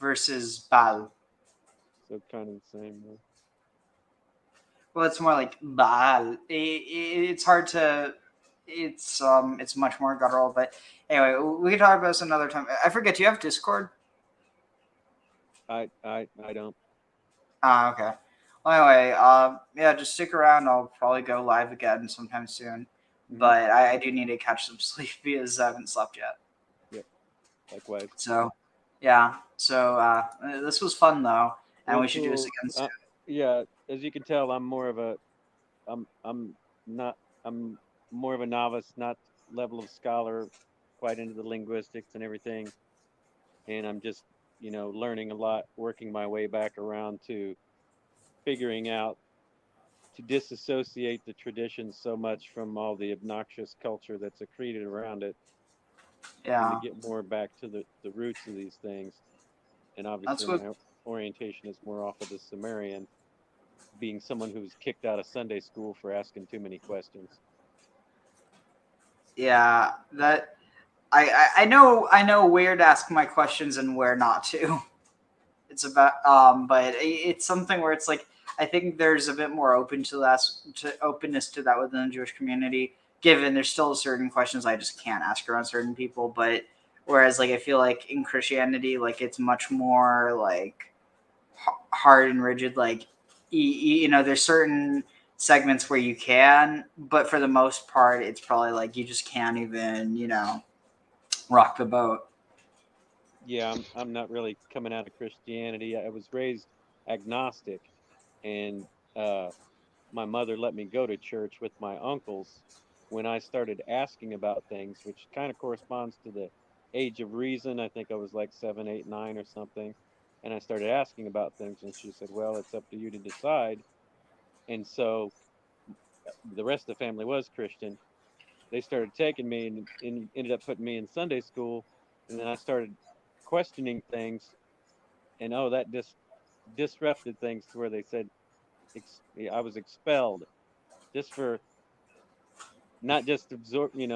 versus Baal. So kind of the same. Well, it's more like Baal. It's hard to. It's much more guttural. But anyway, we can talk about this another time. I forget. Do you have Discord? I don't. Okay. Well, anyway, yeah, just stick around. I'll probably go live again sometime soon. But I do need to catch some sleep because I haven't slept yet. Yep. Likewise. So, yeah. So this was fun though, and Well, we should do this again soon. Yeah, as you can tell, I'm more of a novice, not level of scholar, quite into the linguistics and everything. And I'm just, learning a lot, working my way back around to figuring out to disassociate the tradition so much from all the obnoxious culture that's accreted around it. Yeah. And to get more back to the roots of these things. And obviously my orientation is more off of the Sumerian, being someone who was kicked out of Sunday school for asking too many questions. Yeah, that I know where to ask my questions and where not to. It's about but it's something where it's like I think there's a bit more openness to that within the Jewish community. Given there's still certain questions I just can't ask around certain people, but whereas like I feel like in Christianity, like it's much more like hard and rigid. Like you know, there's certain segments where you can, but for the most part, it's probably like you just can't even, you know, rock the boat. Yeah, I'm not really coming out of Christianity. I was raised agnostic, and my mother let me go to church with my uncles when I started asking about things, which kind of corresponds to the age of reason. I think I was like 7, 8, 9 or something. And I started asking about things, and she said, "Well, it's up to you to decide." And so the rest of the family was Christian. They started taking me and ended up putting me in Sunday school. And then I started questioning things, and oh, that just disrupted things to where they said I was expelled just for not just absorbing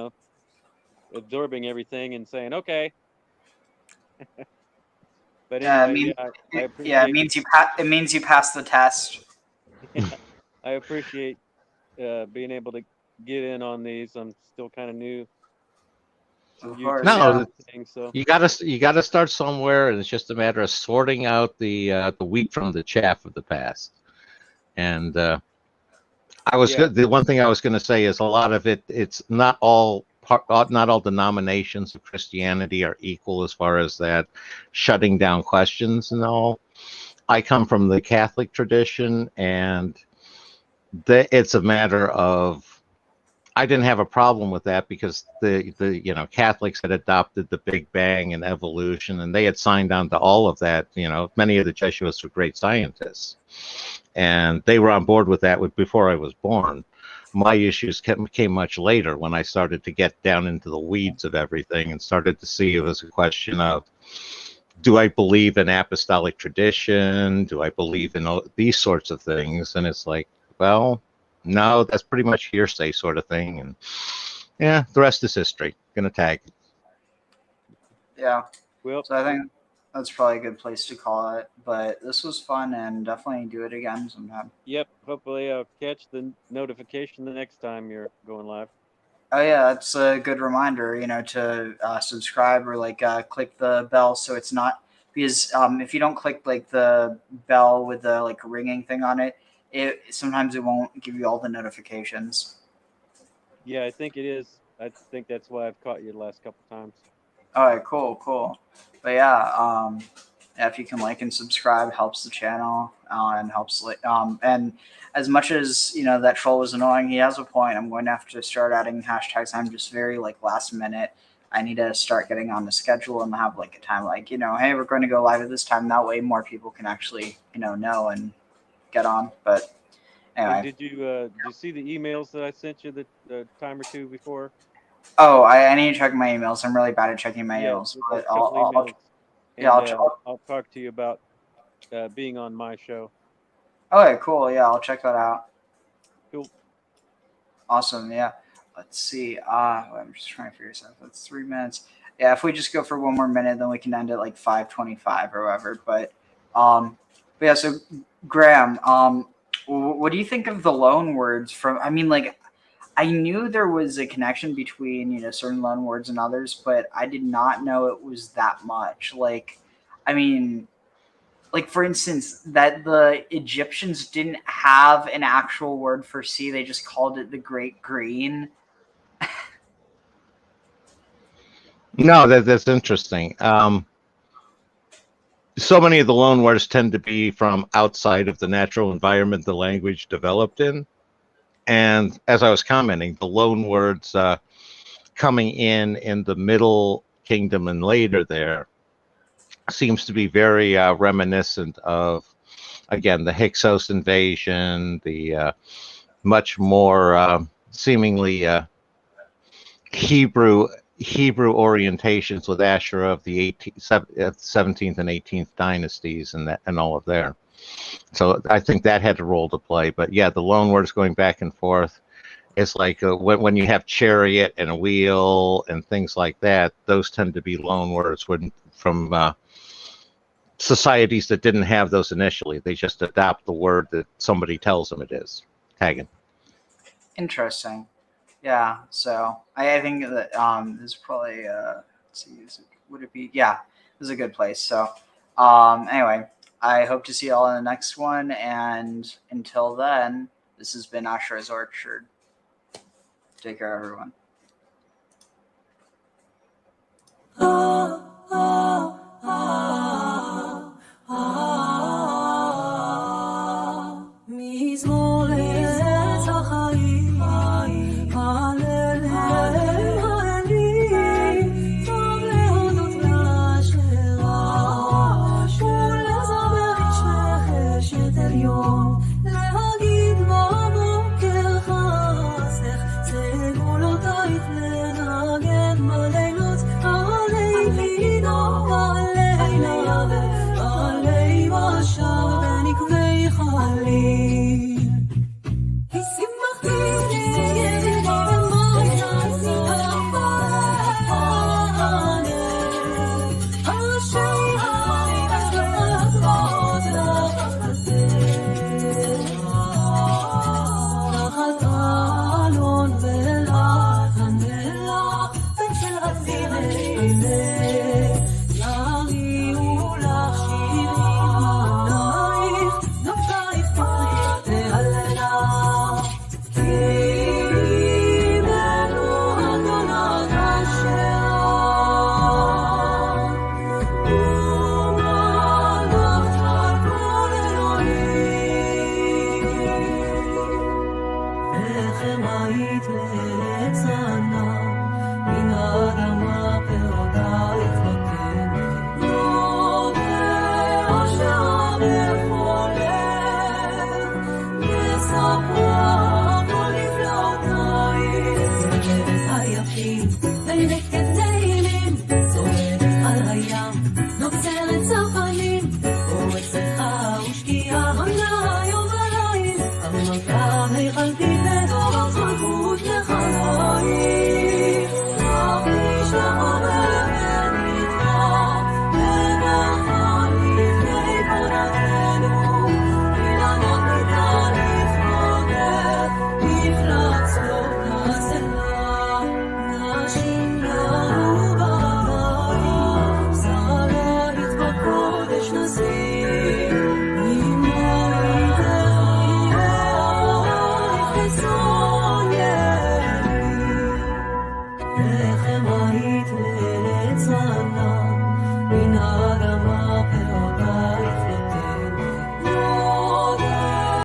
everything and saying okay. But Yeah, I anyway, mean, yeah, I yeah, it appreciate means it means you passed the test. yeah, I appreciate being able to get in on these. I'm still kind of new to Of YouTube course, and yeah. No, everything, so you gotta start somewhere, and it's just a matter of sorting out the wheat from the chaff of the past. And yeah, the one thing I was going to say is a lot of it. It's not not all denominations of Christianity are equal as far as that shutting down questions and all. I come from the Catholic tradition, and it's a matter of I didn't have a problem with that because the Catholics had adopted the Big Bang and evolution, and they had signed on to all of that. Many of the Jesuits were great scientists, and they were on board with that before I was born. My issues came much later when I started to get down into the weeds of everything and started to see it was a question of, do I believe in apostolic tradition? Do I believe in all these sorts of things? And it's like, well, no, that's pretty much hearsay sort of thing. And yeah, the rest is history. Gonna tag. Yeah. well, So I think that's probably a good place to call it. But this was fun, and definitely do it again sometime. yep. Hopefully, I'll catch the notification the next time you're going live. Oh yeah, that's a good reminder. You know, to subscribe or like click the bell so it's not because if you don't click like the bell with the like ringing thing on it, it sometimes it won't give you all the notifications. Yeah, I think it is. I think that's why I've caught you the last couple times. All right, cool. But yeah, yeah, if you can like and subscribe, helps the channel and helps like and as much as you know that troll was annoying, he has a point. I'm going to have to start adding hashtags. I'm just very like last minute. I need to start getting on the schedule and have like a time like hey, we're going to go live at this time. That way, more people can actually know and get on. But And anyway. did you see the emails that I sent you the time or two before? Oh, I need to check my emails. I'm really bad at checking my Yeah, emails, there's but a couple emails, yeah, and I'll check. I'll talk to you about being on my show. Okay, cool. Yeah, I'll check that out. Cool. Awesome. Yeah. Let's see. I'm just trying to figure this out. That's 3 minutes. Yeah, if we just go for one more minute, then we can end at like 5:25 or whatever. But yeah. So Graham, what do you think of the loan words from? I mean, like, I knew there was a connection between certain loan words and others, but I did not know it was that much. Like, I mean. Like, for instance, that the Egyptians didn't have an actual word for sea. They just called it the Great Green. No, that's interesting. So many of the loan words tend to be from outside of the natural environment the language developed in. And as I was commenting, the loan words coming in the Middle Kingdom and later there seems to be very reminiscent of, again, the Hyksos invasion, the much more seemingly Hebrew orientations with Asherah of the 17th and 18th dynasties and all of there. So I think that had a role to play. But yeah, the loan words going back and forth. It's like when you have chariot and a wheel and things like that, those tend to be loan words from societies that didn't have those initially. They just adopt the word that somebody tells them it is. Tagging. Interesting. Yeah. So I think that this is probably let's see, would it be? Yeah, this is a good place. So anyway, I hope to see you all in the next one. And until then, this has been Asher's Orchard. Take care, everyone. מזמור לעץ החיים, הלל האלים, טוב להודות לאשר, ולזמר איש וחשת עליון, להגיד בבוקר חסך, סגולותייך לנגן בלילות, עלי לידו, עלי לעבר, עלי משל ונקבי חליל. היפים,